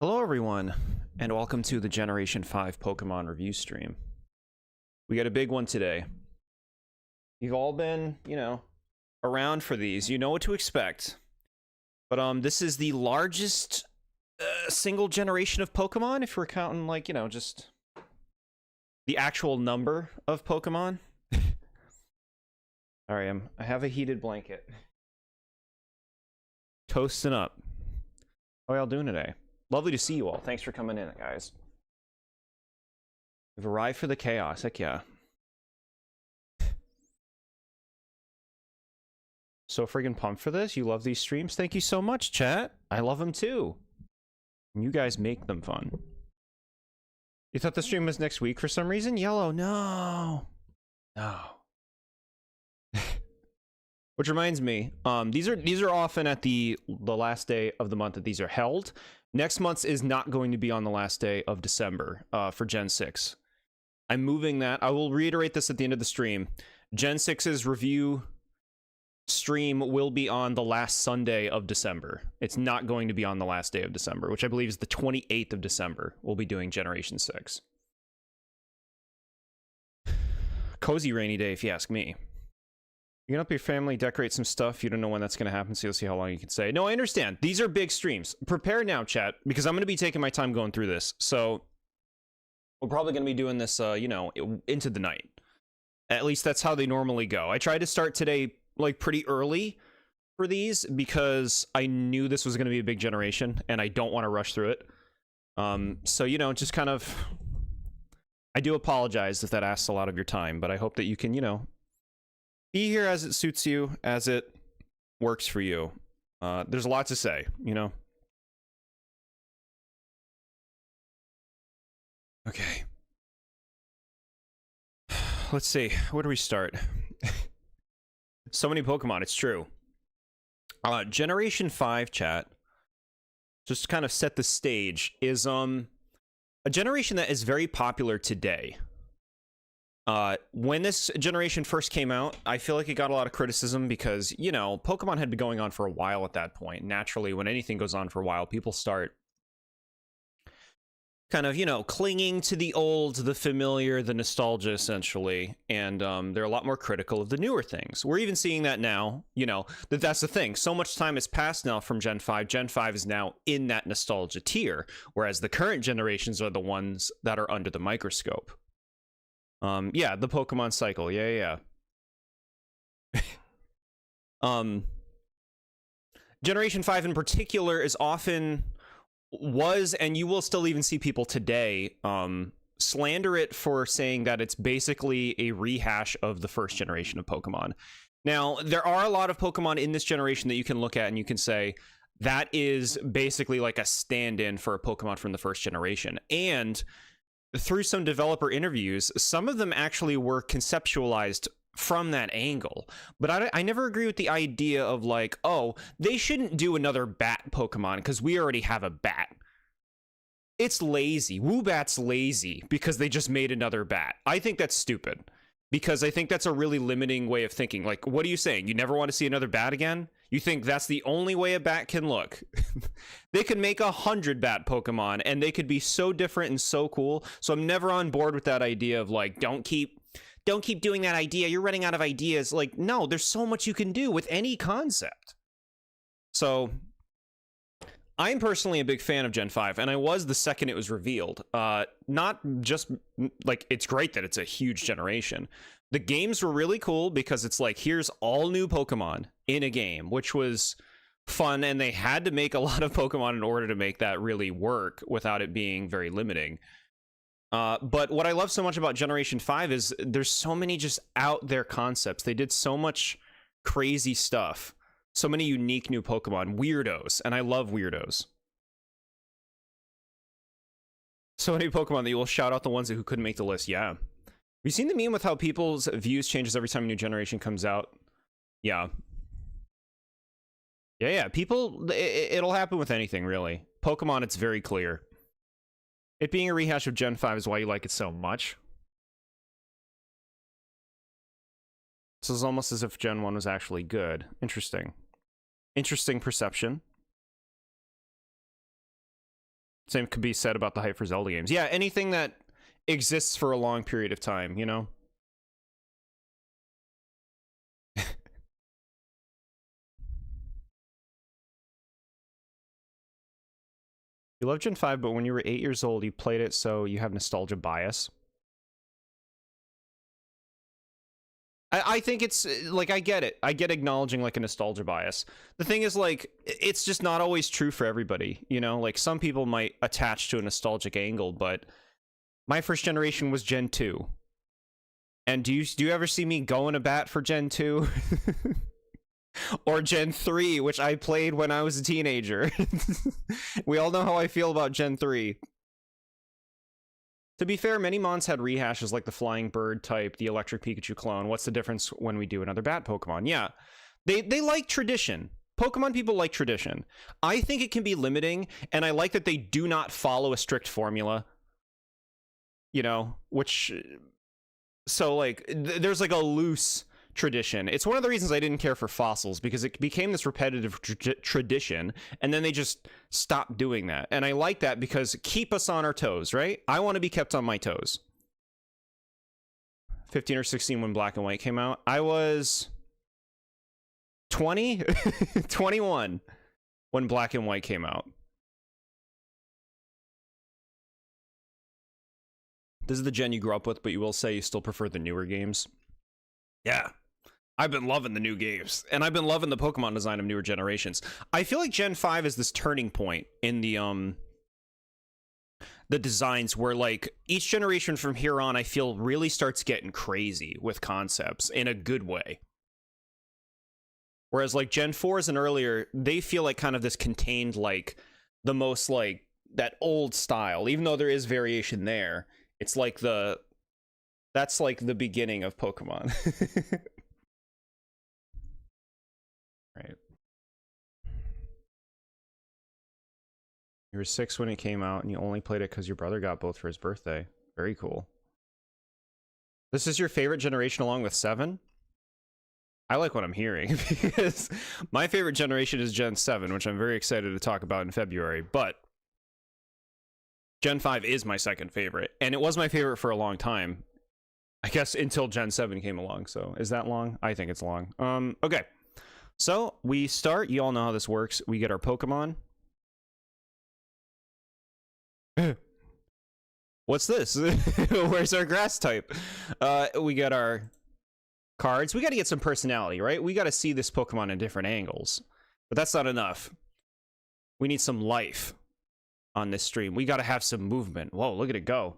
Hello everyone, and welcome to the Generation 5 Pokemon review stream. We got a big one today. You've all been, around for these. You know what to expect. But this is the largest single generation of Pokemon, if we're counting, just the actual number of Pokemon. Alright, I have a heated blanket. Toasting up. How are y'all doing today? Lovely to see you all. Thanks for coming in, guys. We've arrived for the chaos. Heck yeah. So friggin' pumped for this. You love these streams? Thank you so much, chat. I love them too. And you guys make them fun. You thought the stream was next week for some reason? Yellow, no. No. Which reminds me, these are often at the last day of the month that these are held. Next month's is not going to be on the last day of December for Gen 6. I'm moving that. I will reiterate this at the end of the stream. Gen 6's review stream will be on the last Sunday of December. It's not going to be on the last day of December, which I believe is the 28th of December. We'll be doing Generation 6. Cozy rainy day, if you ask me. You can help your family decorate some stuff. You don't know when that's going to happen, so you'll see how long you can stay. No, I understand. These are big streams. Prepare now, chat, because I'm going to be taking my time going through this. So we're probably going to be doing this, into the night. At least that's how they normally go. I tried to start today, pretty early for these because I knew this was going to be a big generation, and I don't want to rush through it. So, just kind of... I do apologize if that asks a lot of your time, but I hope that you can, be here as it suits you, as it works for you. There's a lot to say, Okay. Let's see. Where do we start? So many Pokemon, it's true. Generation 5, chat, just to kind of set the stage, is a generation that is very popular today. When this generation first came out, I feel like it got a lot of criticism because, Pokemon had been going on for a while at that point. Naturally, when anything goes on for a while, people start kind of, clinging to the old, the familiar, the nostalgia, essentially. And they're a lot more critical of the newer things. We're even seeing that now, that's the thing. So much time has passed now from Gen 5. Gen 5 is now in that nostalgia tier, whereas the current generations are the ones that are under the microscope. Yeah, the Pokemon cycle. Yeah. Generation 5 in particular was, and you will still even see people today, slander it for saying that it's basically a rehash of the first generation of Pokemon. Now, there are a lot of Pokemon in this generation that you can look at and you can say, that is basically like a stand-in for a Pokemon from the first generation. And through some developer interviews, some of them actually were conceptualized from that angle. But I never agree with the idea of they shouldn't do another bat Pokemon because we already have a bat. It's lazy. Woobat's lazy because they just made another bat. I think that's stupid because I think that's a really limiting way of thinking. What are you saying? You never want to see another bat again? You think that's the only way a bat can look? They could make 100 bat Pokemon and they could be so different and so cool. So I'm never on board with that idea of don't keep doing that idea. You're running out of ideas. No, there's so much you can do with any concept. So I'm personally a big fan of Gen 5, and I was the second it was revealed. Not just it's great that it's a huge generation. The games were really cool because it's here's all new Pokemon in a game, which was fun, and they had to make a lot of Pokemon in order to make that really work without it being very limiting. But what I love so much about Generation 5 is there's so many just out there concepts. They did so much crazy stuff. So many unique new Pokemon. Weirdos. And I love weirdos. So many Pokemon that you will shout out the ones who couldn't make the list. Yeah. Have you seen the meme with how people's views changes every time a new generation comes out? Yeah. Yeah. People, it'll happen with anything, really. Pokemon, it's very clear. It being a rehash of Gen 5 is why you like it so much. So it's almost as if Gen 1 was actually good. Interesting. Interesting perception. Same could be said about the hype for Zelda games. Yeah, anything that exists for a long period of time, you know? You love Gen 5, but when you were 8 years old, you played it, so you have nostalgia bias. I think it's, like, I get it. I get acknowledging, like, a nostalgia bias. The thing is, like, it's just not always true for everybody, you know? Like, some people might attach to a nostalgic angle, but my first generation was Gen 2. And do you ever see me going to bat for Gen 2? Or Gen 3, which I played when I was a teenager. We all know how I feel about Gen 3. To be fair, many mons had rehashes like the Flying Bird type, the Electric Pikachu clone. What's the difference when we do another bat Pokemon? Yeah, they like tradition. Pokemon people like tradition. I think it can be limiting, and I like that they do not follow a strict formula. You know, which... So, like, there's like a loose tradition. It's one of the reasons I didn't care for fossils, because it became this repetitive tradition, and then they just stopped doing that. And I like that because keep us on our toes, right? I want to be kept on my toes. 15 or 16 when Black and White came out. I was 20? 21 when Black and White came out. This is the gen you grew up with, but you will say you still prefer the newer games. Yeah. I've been loving the new games, and I've been loving the Pokemon design of newer generations. I feel like Gen 5 is this turning point in the designs where, like, each generation from here on, I feel really starts getting crazy with concepts in a good way. Whereas, like, Gen 4s and earlier, they feel like kind of this contained, like, the most, like, that old style, even though there is variation there. It's like that's like the beginning of Pokemon. Right. You were 6 when it came out, and you only played it because your brother got both for his birthday. Very cool. This is your favorite generation along with 7? I like what I'm hearing, because my favorite generation is Gen 7, which I'm very excited to talk about in February, but Gen 5 is my second favorite, and it was my favorite for a long time. I guess until Gen 7 came along, so is that long? I think it's long. Okay. So, we start, you all know how this works. We get our Pokemon. What's this? Where's our grass type? We get our cards. We gotta get some personality, right? We gotta see this Pokemon in different angles. But that's not enough. We need some life on this stream. We gotta have some movement. Whoa, look at it go.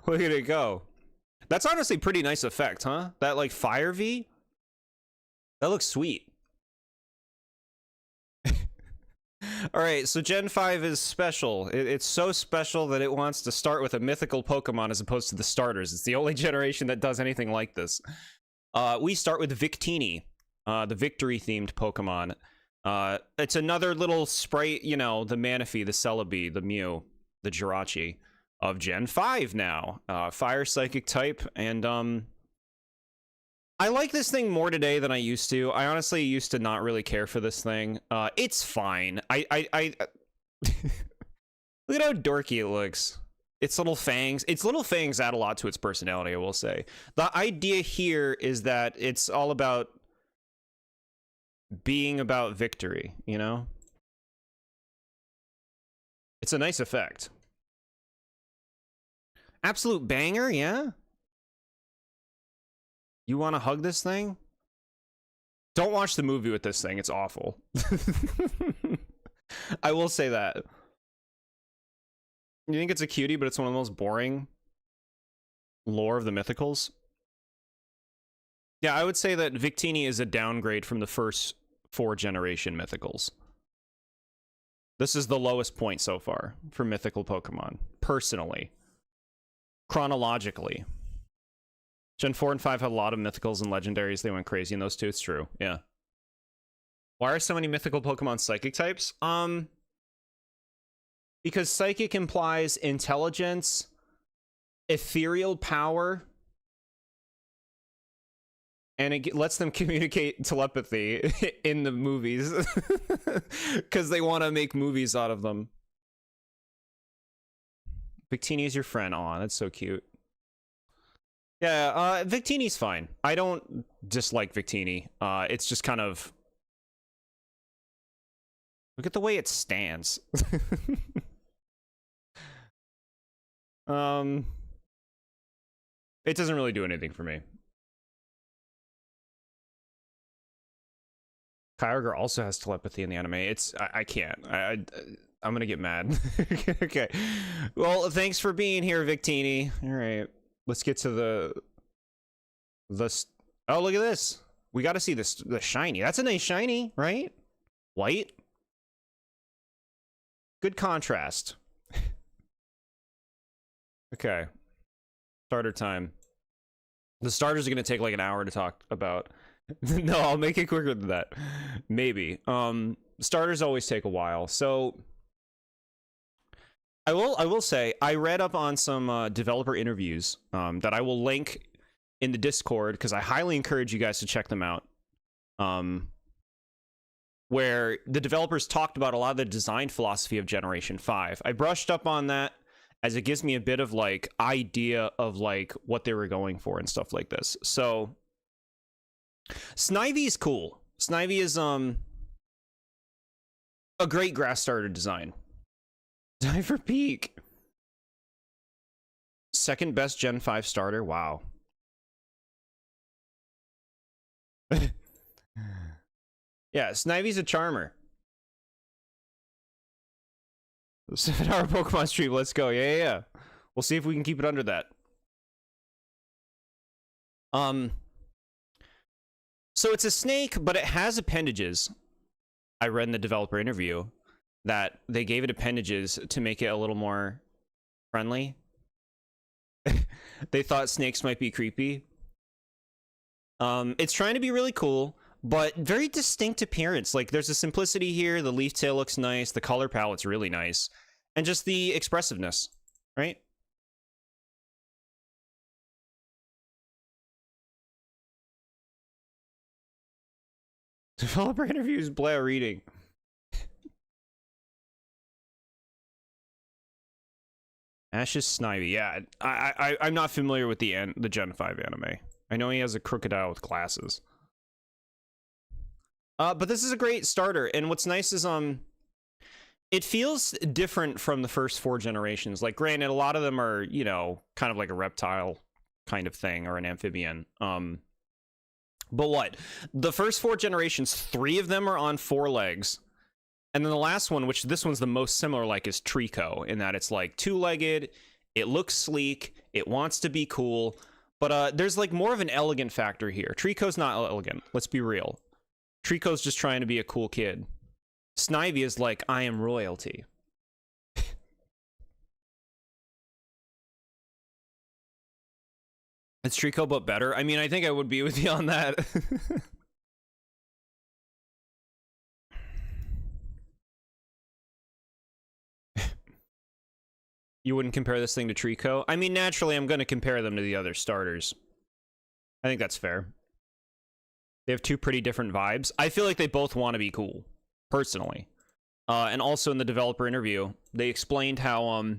Look at it go. That's honestly pretty nice effect, huh? That, like, Fire V? That looks sweet. Alright, so Gen 5 is special. It's so special that it wants to start with a mythical Pokemon as opposed to the starters. It's the only generation that does anything like this. We start with Victini, the victory-themed Pokemon. It's another little sprite, you know, the Manaphy, the Celebi, the Mew, the Jirachi of Gen 5 now. Fire Psychic type, and I like this thing more today than I used to. I honestly used to not really care for this thing. It's fine. I look at how dorky it looks. Its little fangs add a lot to its personality, I will say. The idea here is that it's all about being about victory, you know? It's a nice effect. Absolute banger, yeah? You want to hug this thing? Don't watch the movie with this thing. It's awful. I will say that. You think it's a cutie, but it's one of the most boring lore of the mythicals? Yeah, I would say that Victini is a downgrade from the first 4 generation mythicals. This is the lowest point so far for mythical Pokemon, personally. Chronologically. Gen 4 and 5 had a lot of mythicals and legendaries. They went crazy in those two. It's true. Yeah. Why are so many mythical Pokemon psychic types? Because psychic implies intelligence, ethereal power, and it lets them communicate telepathy in the movies because they want to make movies out of them. Victini is your friend. Aw, that's so cute. Yeah, Victini's fine. I don't dislike Victini. It's just kind of... Look at the way it stands. It doesn't really do anything for me. Kyogre also has telepathy in the anime. I can't. I'm gonna get mad. Okay. Well, thanks for being here, Victini. All right, let's get to the. Oh, look at this. We got to see this. The shiny. That's a nice shiny, right? White. Good contrast. Okay. Starter time. The starters are gonna take like an hour to talk about. No, I'll make it quicker than that. Maybe. Starters always take a while. So I will say I read up on some developer interviews that I will link in the Discord because I highly encourage you guys to check them out. Where the developers talked about a lot of the design philosophy of Generation 5. I brushed up on that as it gives me a bit of like idea of like what they were going for and stuff like this. So Snivy is cool. Snivy is a great grass starter design. Diver Peak. Second best Gen 5 starter. Wow. Yeah, Snivy's a charmer. 7-hour Pokemon stream, let's go. Yeah. We'll see if we can keep it under that. So it's a snake, but it has appendages. I read in the developer interview that they gave it appendages to make it a little more friendly. They thought snakes might be creepy. It's trying to be really cool, but very distinct appearance. Like, there's a simplicity here. The leaf tail looks nice. The color palette's really nice. And just the expressiveness, right? Developer interviews, Blair reading. Ash's Snivy. Yeah, I'm not familiar with the Gen 5 anime. I know he has a crocodile with glasses. But this is a great starter, and what's nice is it feels different from the first 4 generations. Like, granted, a lot of them are, you know, kind of like a reptile kind of thing or an amphibian. But what? The first 4 generations, 3 of them are on 4 legs. And then the last one, which this one's the most similar, like, is Trico, in that it's like 2-legged, it looks sleek, it wants to be cool, but there's like more of an elegant factor here. Trico's not elegant, let's be real. Trico's just trying to be a cool kid. Snivy is like, I am royalty. It's Trico, but better. I mean, I think I would be with you on that. You wouldn't compare this thing to Trico? I mean, naturally, I'm going to compare them to the other starters. I think that's fair. They have 2 pretty different vibes. I feel like they both want to be cool, personally. And also in the developer interview, they explained how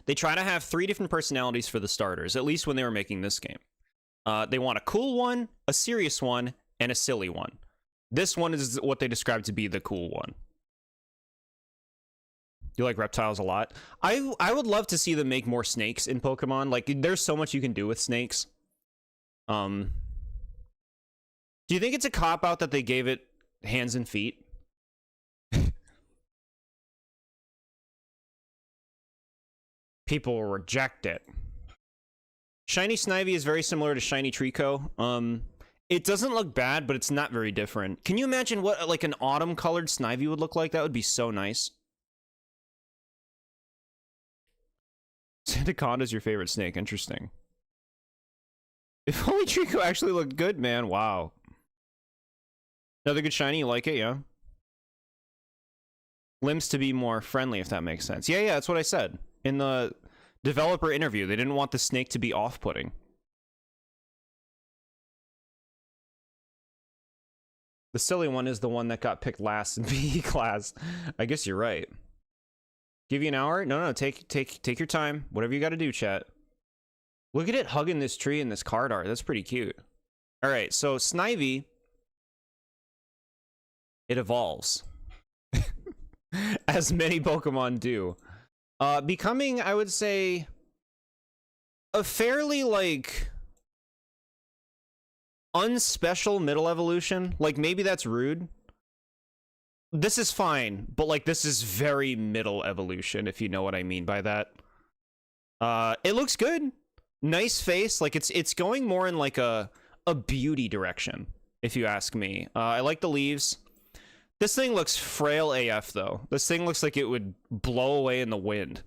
they try to have 3 different personalities for the starters, at least when they were making this game. They want a cool one, a serious one, and a silly one. This one is what they describe to be the cool one. You like reptiles a lot? I would love to see them make more snakes in Pokemon. Like, there's so much you can do with snakes. Do you think it's a cop-out that they gave it hands and feet? People will reject it. Shiny Snivy is very similar to Shiny Trico. It doesn't look bad, but it's not very different. Can you imagine what like an autumn-colored Snivy would look like? That would be so nice. Sandaconda's your favorite snake. Interesting. If only Trico actually looked good, man. Wow. Another good shiny. You like it, yeah? Limbs to be more friendly, if that makes sense. Yeah, that's what I said. In the developer interview, they didn't want the snake to be off-putting. The silly one is the one that got picked last in PE class. I guess you're right. Give you an hour? No, take your time. Whatever you got to do, chat. Look at it hugging this tree in this card art. That's pretty cute. All right, so Snivy, it evolves. As many Pokemon do. Becoming, I would say, a fairly, like, unspecial middle evolution. Like, maybe that's rude. This is fine, but, like, this is very middle evolution, if you know what I mean by that. It looks good. Nice face. Like, it's going more in, like, a beauty direction, if you ask me. I like the leaves. This thing looks frail AF, though. This thing looks like it would blow away in the wind.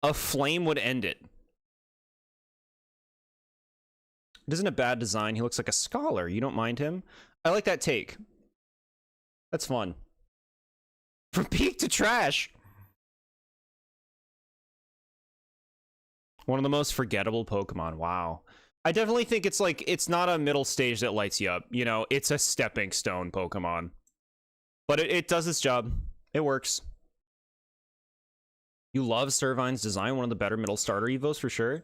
A flame would end it. It isn't a bad design. He looks like a scholar. You don't mind him? I like that take. That's fun. From peak to trash. One of the most forgettable Pokemon. Wow. I definitely think it's like, it's not a middle stage that lights you up. You know, it's a stepping stone Pokemon. But it does its job. It works. You love Servine's design, one of the better middle starter Evos for sure.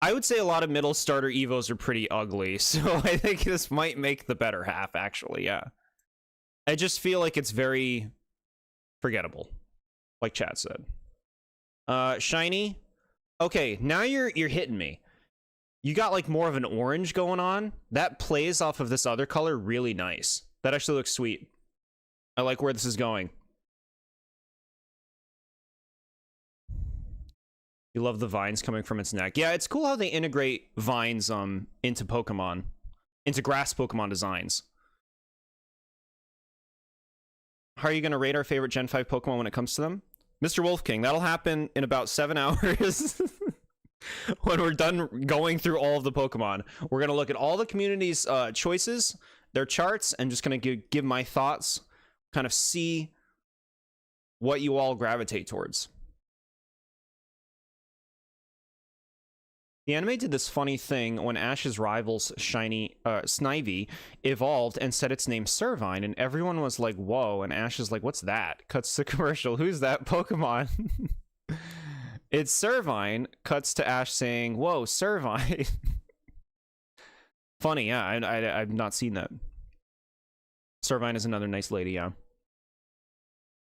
I would say a lot of middle starter Evos are pretty ugly, so I think this might make the better half, actually, yeah. I just feel like it's very forgettable, like chat said. Shiny. Okay, now you're hitting me. You got like more of an orange going on. That plays off of this other color really nice. That actually looks sweet. I like where this is going. You love the vines coming from its neck. Yeah, it's cool how they integrate vines into Pokemon, into grass Pokemon designs. How are you going to rate our favorite Gen 5 Pokemon when it comes to them? Mr. Wolf King, that'll happen in about 7 hours. When we're done going through all of the Pokemon, we're going to look at all the community's choices, their charts, and just going to give my thoughts, kind of see what you all gravitate towards. The anime did this funny thing when Ash's rival's Snivy evolved and said its name Servine, and everyone was like, whoa, and Ash is like, what's that? Cuts to commercial, who's that Pokemon? It's Servine, cuts to Ash saying, whoa, Servine. Funny, yeah, I've not seen that. Servine is another nice lady, yeah.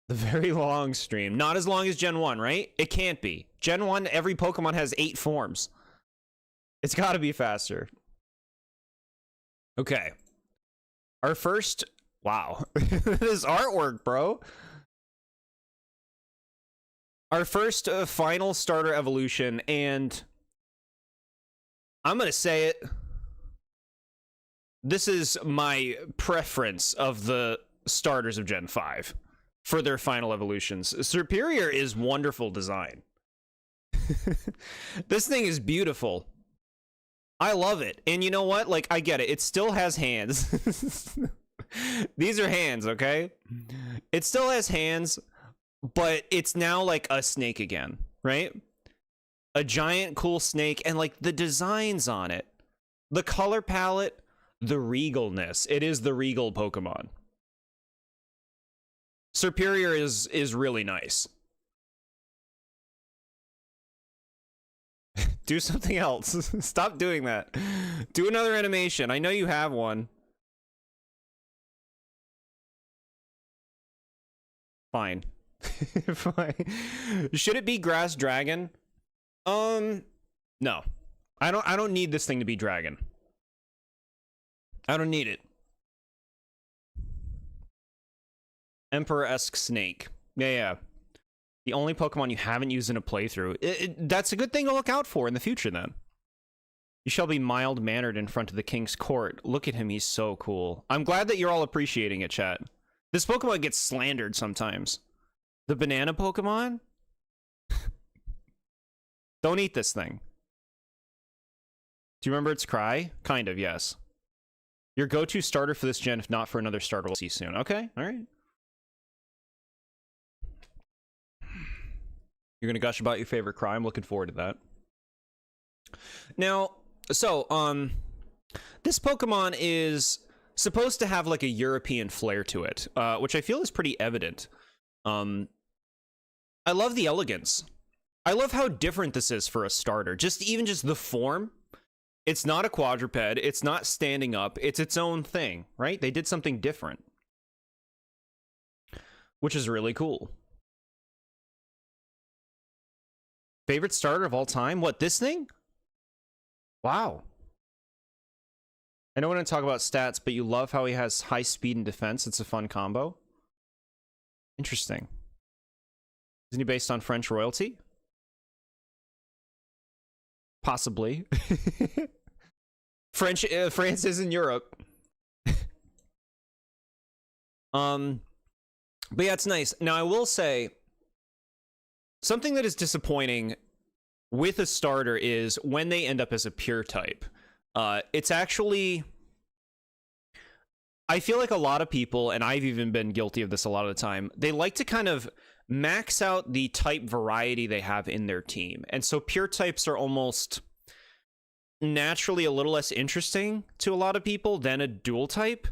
The very long stream. Not as long as Gen 1, right? It can't be. Gen 1, every Pokemon has 8 forms. It's got to be faster. Okay. Our first... Wow. This artwork, bro. Our first final starter evolution, and... I'm going to say it. This is my preference of the starters of Gen 5 for their final evolutions. Superior is wonderful design. This thing is beautiful. I love it. And you know what? Like, I get it. It still has hands. These are hands, okay? It still has hands, but it's now like a snake again, right? A giant cool snake, and like the designs on it, the color palette, the regalness. It is the regal Pokemon. Superior is really nice. Do something else. Stop doing that. Do another animation. I know you have one. Fine. Fine. Should it be Grass Dragon? No. I don't need this thing to be dragon. I don't need it. Emperor-esque snake. Yeah. The only Pokemon you haven't used in a playthrough. That's a good thing to look out for in the future, then. You shall be mild-mannered in front of the king's court. Look at him, he's so cool. I'm glad that you're all appreciating it, chat. This Pokemon gets slandered sometimes. The banana Pokemon? Don't eat this thing. Do you remember its cry? Kind of, yes. Your go-to starter for this gen, if not for another starter, we'll see soon. Okay, alright. You're gonna gush about your favorite cry. I'm looking forward to that. Now, so, This Pokemon is supposed to have like a European flair to it, which I feel is pretty evident. I love the elegance. I love how different this is for a starter. Even just the form. It's not a quadruped. It's not standing up. It's its own thing, right? They did something different, which is really cool. Favorite starter of all time? What, this thing? Wow. I don't want to talk about stats, but you love how he has high speed and defense. It's a fun combo. Interesting. Isn't he based on French royalty? Possibly. France is in Europe. But yeah, it's nice. Now, I will say, something that is disappointing with a starter is when they end up as a pure type. It's actually... I feel like a lot of people, and I've even been guilty of this a lot of the time, they like to kind of max out the type variety they have in their team. And so pure types are almost naturally a little less interesting to a lot of people than a dual type.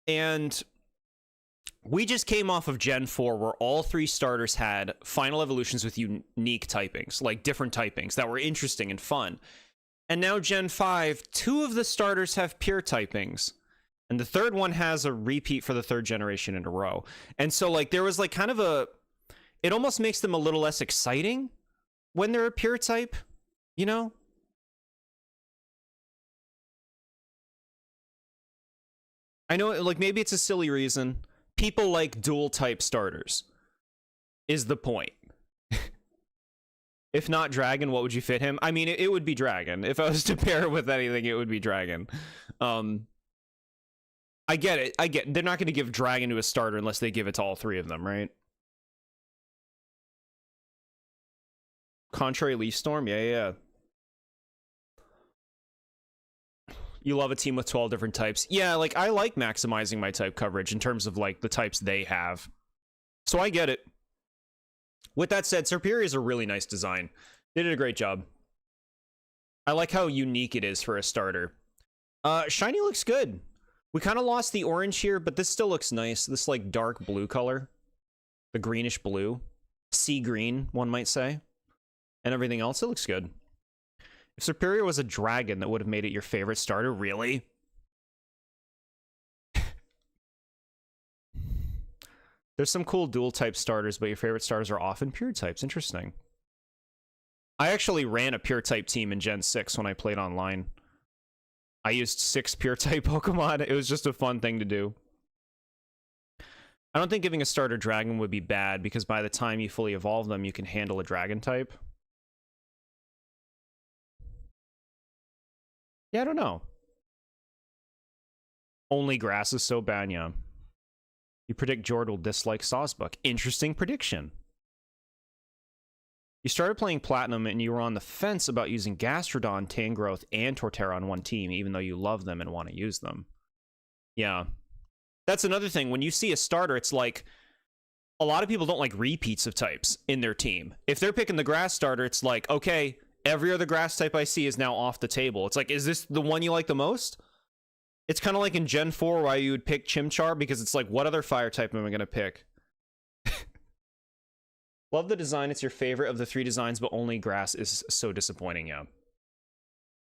And we just came off of Gen 4 where all three starters had final evolutions with unique typings, like different typings that were interesting and fun. And now Gen 5, two of the starters have pure typings. And the third one has a repeat for the third generation in a row. And so, like, there was, like, kind of a... It almost makes them a little less exciting when they're a pure type, you know? I know, like, maybe it's a silly reason. People like dual-type starters, is the point. If not Dragon, what would you fit him? I mean, it would be Dragon. If I was to pair it with anything, it would be Dragon. I get it. They're not going to give Dragon to a starter unless they give it to all three of them, right? Contrary Leaf Storm? Yeah. You love a team with 12 different types. Yeah, like, I like maximizing my type coverage in terms of, like, the types they have. So I get it. With that said, Serperior is a really nice design. They did a great job. I like how unique it is for a starter. Shiny looks good. We kind of lost the orange here, but this still looks nice. This, like, dark blue color. The greenish blue. Sea green, one might say. And everything else, it looks good. If Serperior was a dragon, that would have made it your favorite starter. Really? There's some cool dual-type starters, but your favorite starters are often pure types. Interesting. I actually ran a pure-type team in Gen 6 when I played online. I used 6 pure-type Pokemon. It was just a fun thing to do. I don't think giving a starter dragon would be bad, because by the time you fully evolve them, you can handle a dragon type. Yeah, I don't know. Only grass is so bad, yeah. You predict Jord will dislike Sawsbuck. Interesting prediction. You started playing Platinum and you were on the fence about using Gastrodon, Tangrowth, and Torterra on one team, even though you love them and want to use them. Yeah. That's another thing. When you see a starter, it's like, a lot of people don't like repeats of types in their team. If they're picking the grass starter, it's like, okay, every other grass type I see is now off the table. It's like, is this the one you like the most? It's kind of like in Gen 4 why you would pick Chimchar, because it's like, what other fire type am I going to pick? Love the design. It's your favorite of the 3 designs, but only grass is so disappointing, yeah.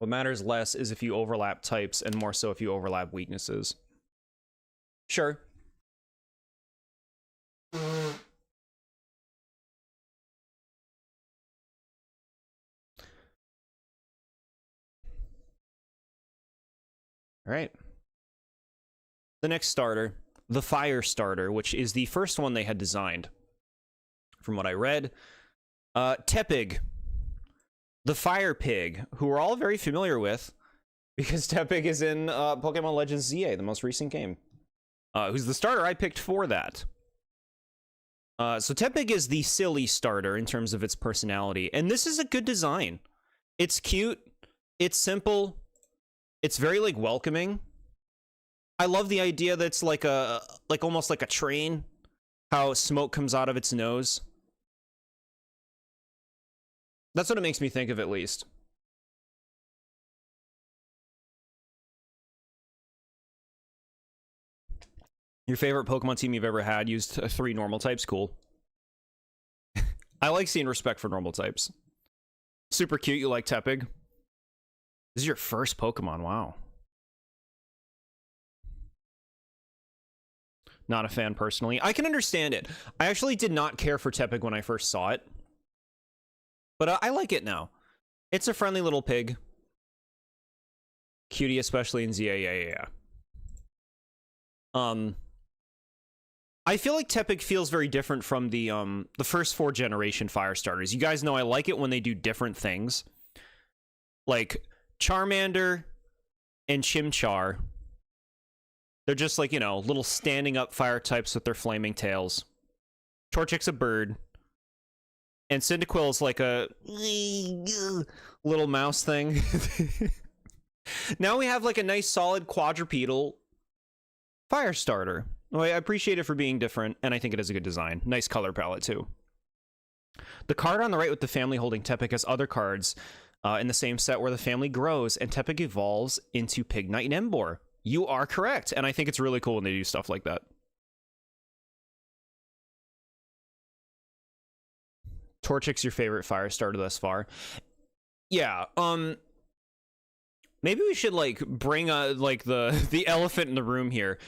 What matters less is if you overlap types, and more so if you overlap weaknesses. Sure. All right. The next starter, the Fire Starter, which is the first one they had designed. From what I read, Tepig, the Fire Pig, who we're all very familiar with, because Tepig is in Pokemon Legends ZA, the most recent game. Who's the starter I picked for that. So Tepig is the silly starter in terms of its personality, and this is a good design. It's cute, it's simple, it's very, like, welcoming. I love the idea that it's like almost like a train, how smoke comes out of its nose. That's what it makes me think of, at least. Your favorite Pokemon team you've ever had used 3 normal types? Cool. I like seeing respect for normal types. Super cute, you like Tepig. This is your first Pokemon, wow. Not a fan personally. I can understand it. I actually did not care for Tepig when I first saw it. But I like it now. It's a friendly little pig. Cutie, especially in ZA, yeah. I feel like Tepig feels very different from the first 4 generation fire starters. You guys know I like it when they do different things. Like Charmander and Chimchar. They're just like, you know, little standing up fire types with their flaming tails. Torchic's a bird. And Cyndaquil's like a little mouse thing. Now we have like a nice solid quadrupedal fire starter. Well, I appreciate it for being different, and I think it is a good design. Nice color palette, too. The card on the right with the family holding Tepig has other cards in the same set where the family grows, and Tepig evolves into Pignite and Emboar. You are correct, and I think it's really cool when they do stuff like that. Torchic's your favorite fire starter thus far. Yeah, maybe we should, like, bring, like, the elephant in the room here.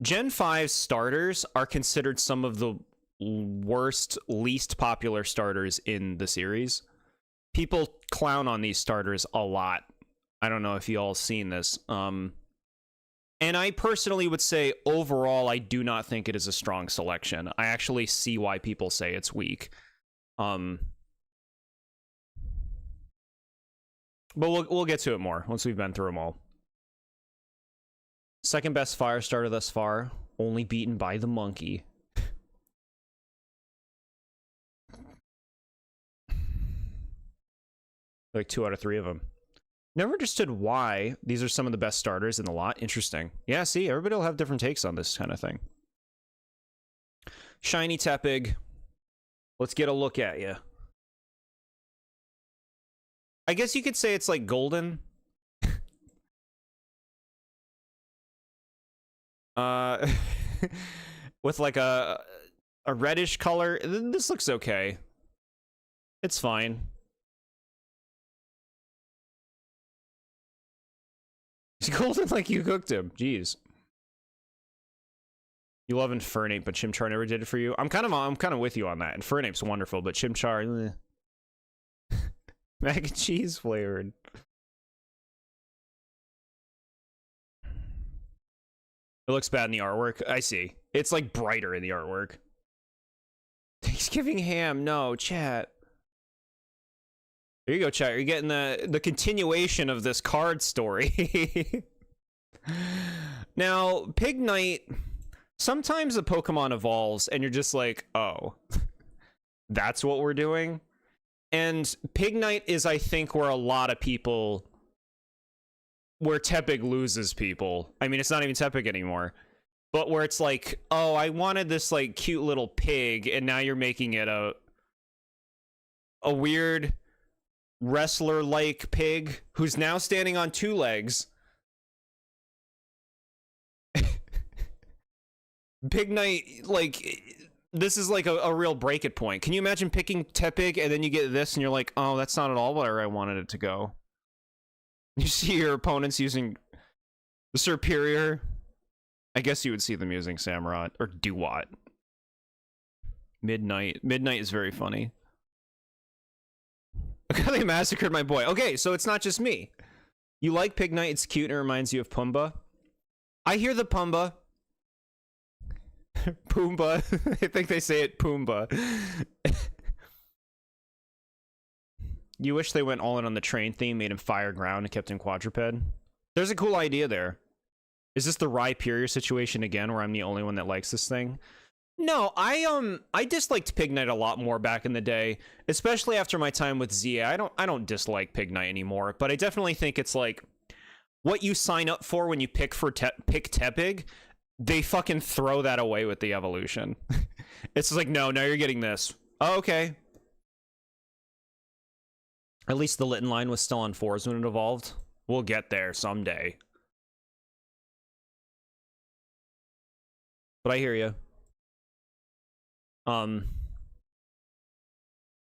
Gen 5 starters are considered some of the worst, least popular starters in the series. People clown on these starters a lot. I don't know if you all seen this. And I personally would say, overall, I do not think it is a strong selection. I actually see why people say it's weak. But we'll get to it more once we've been through them all. Second best fire starter thus far, only beaten by the monkey. Like 2 out of 3 of them. Never understood why these are some of the best starters in the lot. Interesting. Yeah, see, everybody will have different takes on this kind of thing. Shiny Tepig. Let's get a look at you. I guess you could say it's like golden. With like a reddish color. This looks okay. It's fine. He's golden like you cooked him. Jeez. You love Infernape, but Chimchar never did it for you. I'm kind of with you on that. Infernape's wonderful, but Chimchar, mac and cheese flavored. It looks bad in the artwork. I see. It's like brighter in the artwork. Thanksgiving ham. No, chat. There you go, chat. You're getting the continuation of this card story. Now, Pignite, sometimes a Pokemon evolves and you're just like, oh, that's what we're doing. And Pignite is, I think, where a lot of people, where Tepig loses people. I mean, it's not even Tepig anymore. But where it's like, oh, I wanted this like cute little pig, and now you're making it a weird wrestler-like pig who's now standing on 2 legs. Pignite, like, this is like a real break-it point. Can you imagine picking Tepig and then you get this and you're like, oh, that's not at all where I wanted it to go. You see your opponents using the Superior. I guess you would see them using Samurott or Duat. Midnight. Midnight is very funny. Look how they massacred my boy. Okay, so it's not just me. You like Pignite, it's cute, and it reminds you of Pumbaa. I hear the Pumbaa. Pumbaa. I think they say it Pumbaa. You wish they went all in on the train theme, made him fire ground, and kept him quadruped? There's a cool idea there. Is this the Rhyperior situation again, where I'm the only one that likes this thing? No, I disliked Pignite a lot more back in the day, especially after my time with ZA. I don't dislike Pignite anymore, but I definitely think it's like what you sign up for when you pick Tepig. They fucking throw that away with the evolution. It's like, no, now you're getting this. Oh, okay. At least the Litten line was still on 4s when it evolved. We'll get there someday. but I hear you.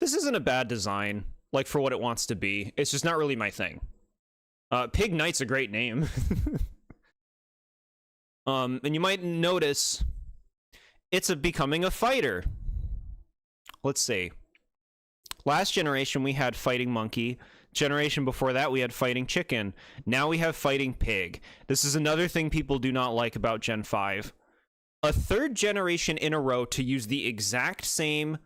This isn't a bad design, like, for what it wants to be. It's just not really my thing. Pig Knight's a great name. And you might notice it's becoming a fighter. Let's see. Last generation, we had Fighting Monkey. Generation before that, we had Fighting Chicken. Now we have Fighting Pig. This is another thing people do not like about Gen 5. A third generation in a row to use the exact same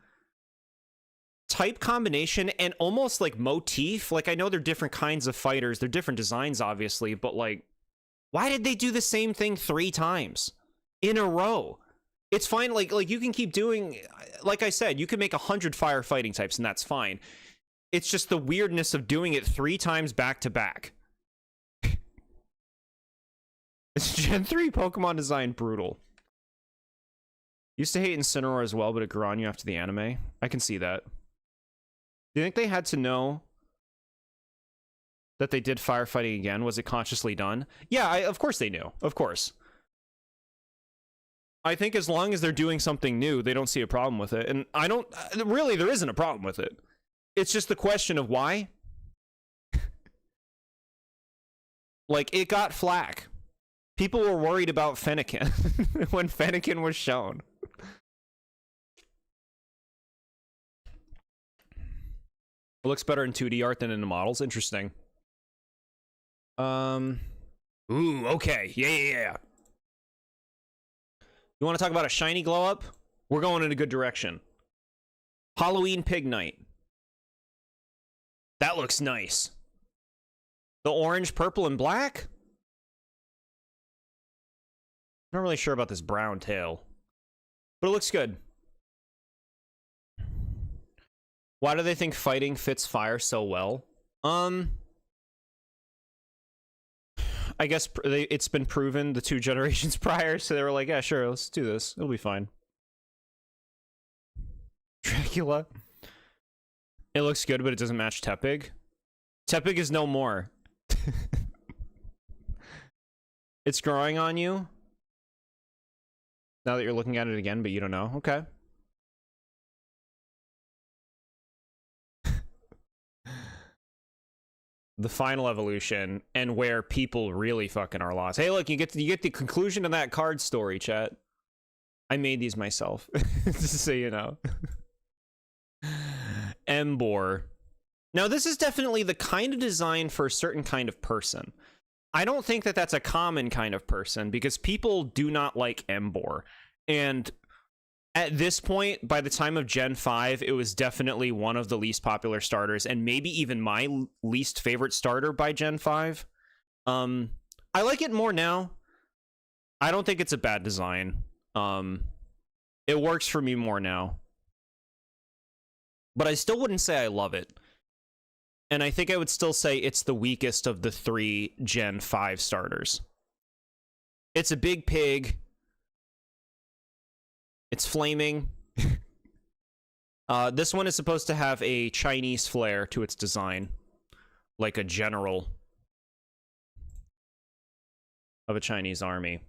type combination and almost like motif. Like, I know they're different kinds of fighters. They're different designs, obviously, but like, why did they do the same thing 3 times in a row? It's fine. Like you can keep doing, like I said, you can make 100 firefighting types and that's fine. It's just the weirdness of doing it 3 times back to back. It's Gen 3 Pokemon design brutal. Used to hate Incineroar as well, but it grew on you after the anime. I can see that. Do you think they had to know that they did firefighting again? Was it consciously done? Yeah, of course they knew. Of course. I think as long as they're doing something new, they don't see a problem with it. And I don't... Really, there isn't a problem with it. It's just the question of why. Like, it got flack. People were worried about Fennekin when Fennekin was shown. It looks better in 2D art than in the models. Interesting. Ooh, okay. Yeah. You want to talk about a shiny glow up? We're going in a good direction. Halloween Pig Night. That looks nice. The orange, purple, and black? I'm not really sure about this brown tail, but it looks good. Why do they think fighting fits fire so well? I guess it's been proven the 2 generations prior, so they were like, yeah, sure, let's do this. It'll be fine. Dracula. It looks good, but it doesn't match Tepig. Tepig is no more. It's growing on you. Now that you're looking at it again, but you don't know. Okay. The final evolution, and where people really fucking are lost. Hey, look, you get the conclusion of that card story, chat. I made these myself, just so you know. Embor. Now, this is definitely the kind of design for a certain kind of person. I don't think that that's a common kind of person, because people do not like Embor. And at this point, by the time of Gen 5, it was definitely one of the least popular starters, and maybe even my least favorite starter by Gen 5. I like it more now. I don't think it's a bad design. It works for me more now. But I still wouldn't say I love it. And I think I would still say it's the weakest of the 3 Gen 5 starters. It's a big pig. It's flaming. This one is supposed to have a Chinese flair to its design. Like a general of a Chinese army.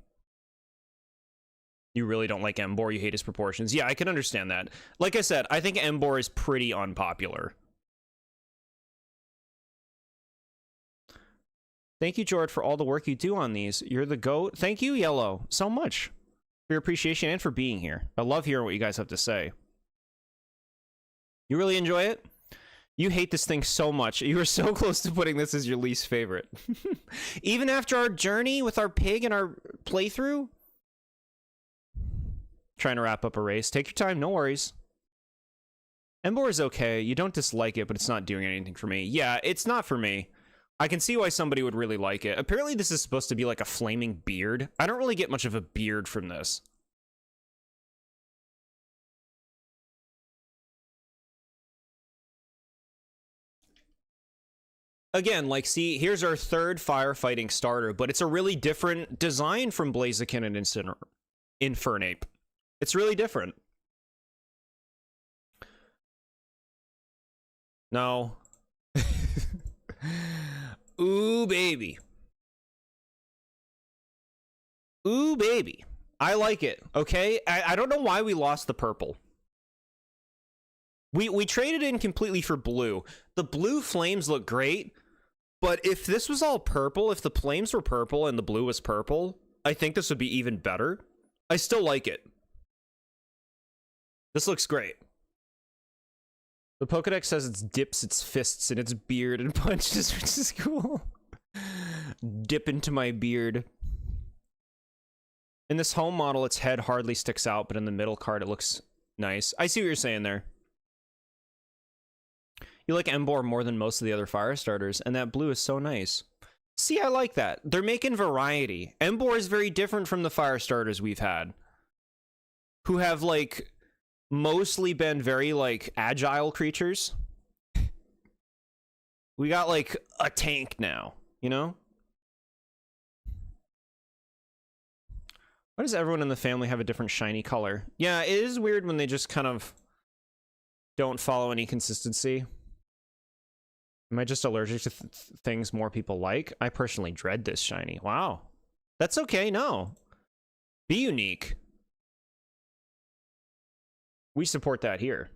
You really don't like Embor, you hate his proportions. Yeah, I can understand that. Like I said, I think Embor is pretty unpopular. Thank you, Jord, for all the work you do on these. You're the GOAT. Thank you, Yellow, so much for your appreciation and for being here. I love hearing what you guys have to say. You really enjoy it? You hate this thing so much. You were so close to putting this as your least favorite. Even after our journey with our pig and our playthrough? Trying to wrap up a race. Take your time, no worries. Embor is okay. You don't dislike it, but it's not doing anything for me. Yeah, it's not for me. I can see why somebody would really like it. Apparently this is supposed to be like a flaming beard. I don't really get much of a beard from this. Again, like, see, here's our 3rd firefighting starter, but it's a really different design from Blaziken and Infernape. It's really different. No. Ooh, baby. Ooh, baby. I like it, okay? I don't know why we lost the purple. We traded in completely for blue. The blue flames look great, but if this was all purple, if the flames were purple and the blue was purple, I think this would be even better. I still like it. This looks great. The Pokedex says it dips its fists in its beard and punches, which is cool. Dip into my beard. In this home model, its head hardly sticks out, but in the middle card, it looks nice. I see what you're saying there. You like Emboar more than most of the other fire starters, and that blue is so nice. See, I like that. They're making variety. Emboar is very different from the fire starters we've had, who have, like, mostly been very, like, agile creatures. We got, like, a tank now, you know? Why does everyone in the family have a different shiny color? Yeah, it is weird when they just kind of don't follow any consistency. Am I just allergic to things more people like? I personally dread this shiny. Wow. That's okay, no. Be unique. We support that here.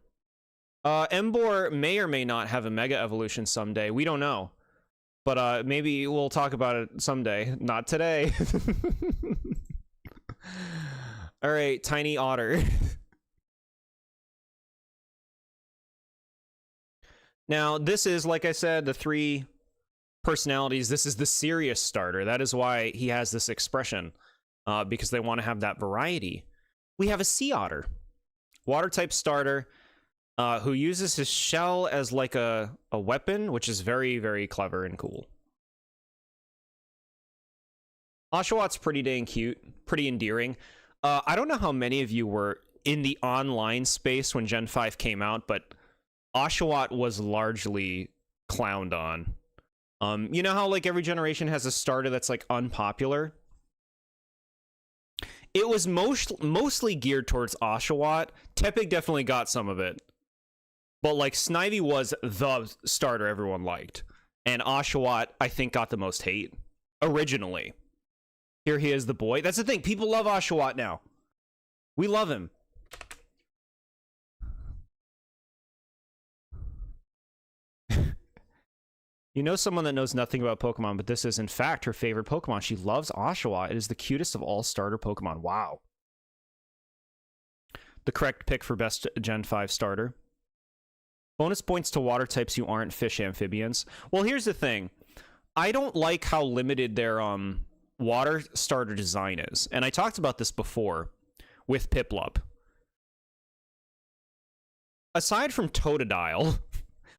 Emboar may or may not have a Mega Evolution someday. We don't know. But maybe we'll talk about it someday. Not today. Alright, Tiny Otter. Now, this is, like I said, the 3 personalities. This is the serious starter. That is why he has this expression, because they want to have that variety. We have a Sea Otter, water-type starter, who uses his shell as like a weapon, which is very, very clever and cool. Oshawott pretty dang cute, pretty endearing. I don't know how many of you were in the online space when Gen 5 came out, but Oshawott was largely clowned on. You know how like every generation has a starter that's like unpopular? It was mostly geared towards Oshawott. Tepig definitely got some of it. But like Snivy was the starter everyone liked. And Oshawott, I think, got the most hate. Originally. Here he is, the boy. That's the thing. People love Oshawott now. We love him. You know someone that knows nothing about Pokemon, but this is, in fact, her favorite Pokemon. She loves Oshawott. It is the cutest of all starter Pokemon. Wow. The correct pick for best Gen 5 starter. Bonus points to water types who aren't fish amphibians. Well, here's the thing. I don't like how limited their water starter design is. And I talked about this before with Piplup. Aside from Totodile...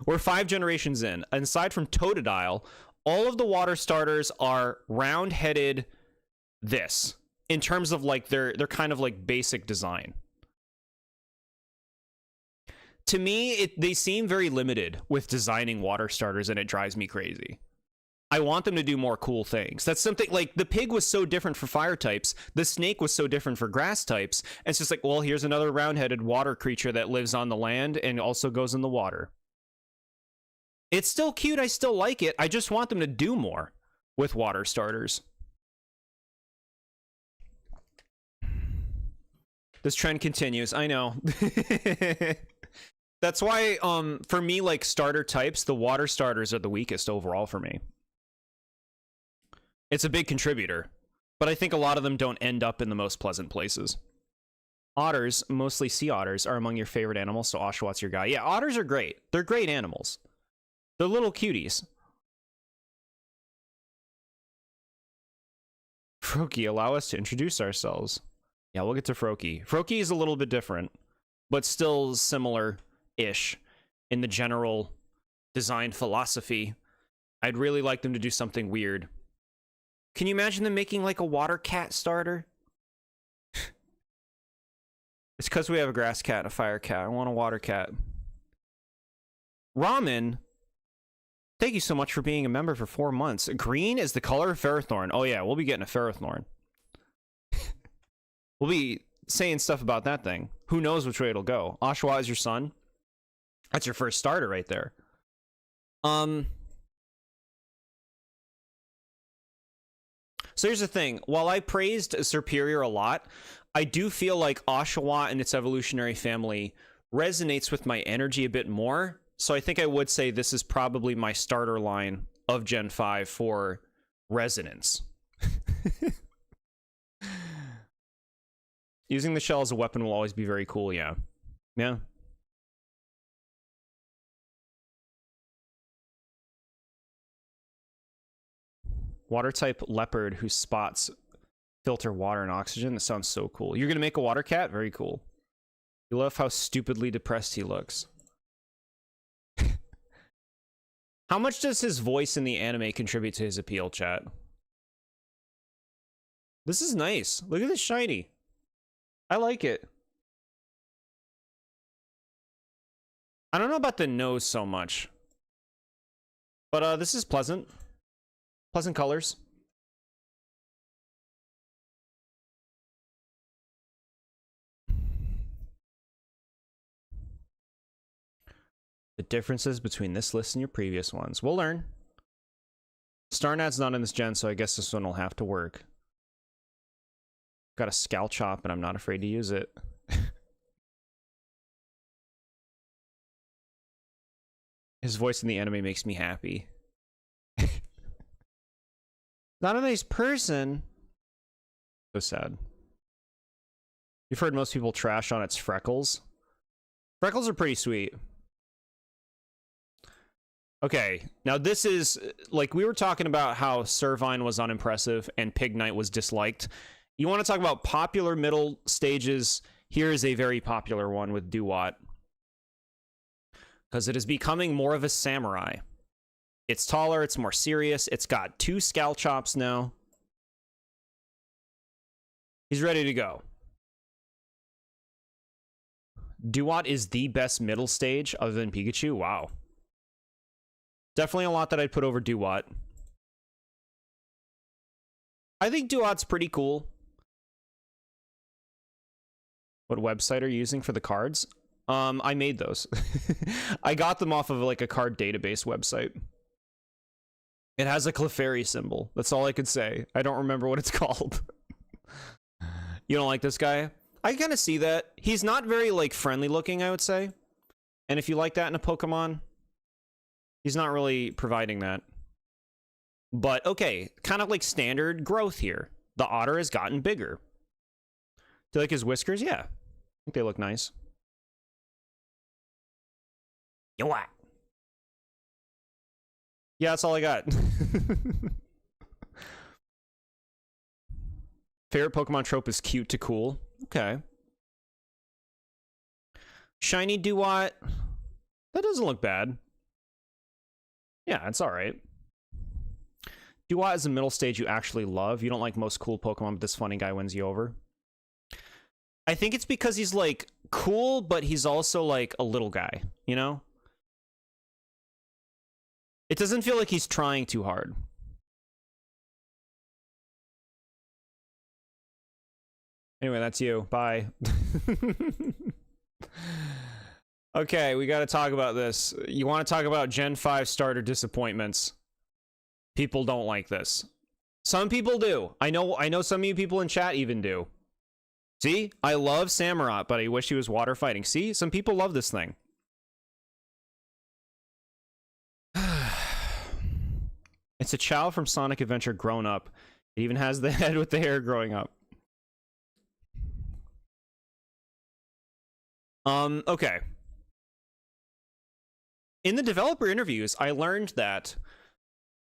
We're 5 generations in. And aside from Totodile, all of the water starters are round-headed this. In terms of, like, they're kind of, like, basic design. To me, they seem very limited with designing water starters, and it drives me crazy. I want them to do more cool things. That's something, like, the pig was so different for fire types. The snake was so different for grass types. And it's just like, well, here's another round-headed water creature that lives on the land and also goes in the water. It's still cute, I still like it, I just want them to do more with water starters. This trend continues, I know. That's why, for me, like, starter types, the water starters are the weakest overall for me. It's a big contributor, but I think a lot of them don't end up in the most pleasant places. Otters, mostly sea otters, are among your favorite animals, so Oshawott's your guy. Yeah, otters are great. They're great animals. They're little cuties. Froakie, allow us to introduce ourselves. Yeah, we'll get to Froakie. Froakie is a little bit different, but still similar-ish in the general design philosophy. I'd really like them to do something weird. Can you imagine them making, like, a water cat starter? It's because we have a grass cat and a fire cat. I want a water cat. Ramen... Thank you so much for being a member for 4 months. Green is the color of Ferrothorn. Oh yeah, we'll be getting a Ferrothorn. We'll be saying stuff about that thing. Who knows which way it'll go. Oshawott is your son. That's your first starter right there. So So here's the thing. While I praised Superior a lot, I do feel like Oshawott and its evolutionary family resonates with my energy a bit more. So I think I would say this is probably my starter line of Gen 5 for resonance. Using the shell as a weapon will always be very cool, yeah. Yeah. Water type leopard whose spots filter water and oxygen. That sounds so cool. You're gonna make a water cat? Very cool. You love how stupidly depressed he looks. How much does his voice in the anime contribute to his appeal, chat? This is nice. Look at this shiny. I like it. I don't know about the nose so much. But this is pleasant. Pleasant colors. The differences between this list and your previous ones. We'll learn. Starnad's not in this gen, so I guess this one will have to work. Got a Scowl Chop, and I'm not afraid to use it. His voice in the anime makes me happy. Not a nice person. So sad. You've heard most people trash on its freckles. Freckles are pretty sweet. Okay, now this is, like, we were talking about how Servine was unimpressive and Pignite was disliked. You want to talk about popular middle stages? Here is a very popular one with Duat. Because it is becoming more of a samurai. It's taller, it's more serious, it's got 2 Scowl Chops now. He's ready to go. Duat is the best middle stage other than Pikachu? Wow. Definitely a lot that I'd put over Duat. I think Duat's pretty cool. What website are you using for the cards? I made those. I got them off of like a card database website. It has a Clefairy symbol. That's all I could say. I don't remember what it's called. You don't like this guy? I kind of see that. He's not very like friendly looking, I would say. And if you like that in a Pokemon, he's not really providing that. But okay, kind of like standard growth here. The otter has gotten bigger. Do you like his whiskers? Yeah. I think they look nice. You what? Yeah, that's all I got. Favorite Pokemon trope is cute to cool. Okay. Shiny Duat. That doesn't look bad. Yeah, it's alright. Duat is a middle stage you actually love. You don't like most cool Pokemon, but this funny guy wins you over. I think it's because he's, like, cool, but he's also, like, a little guy, you know? It doesn't feel like he's trying too hard. Anyway, that's you. Bye. Okay, we gotta talk about this. You want to talk about Gen 5 starter disappointments? People don't like this. Some people do. I know some of you people in chat even do. See? I love Samurott, but I wish he was water fighting. See? Some people love this thing. It's a Chow from Sonic Adventure grown up. It even has the head with the hair growing up. Okay. In the developer interviews, I learned that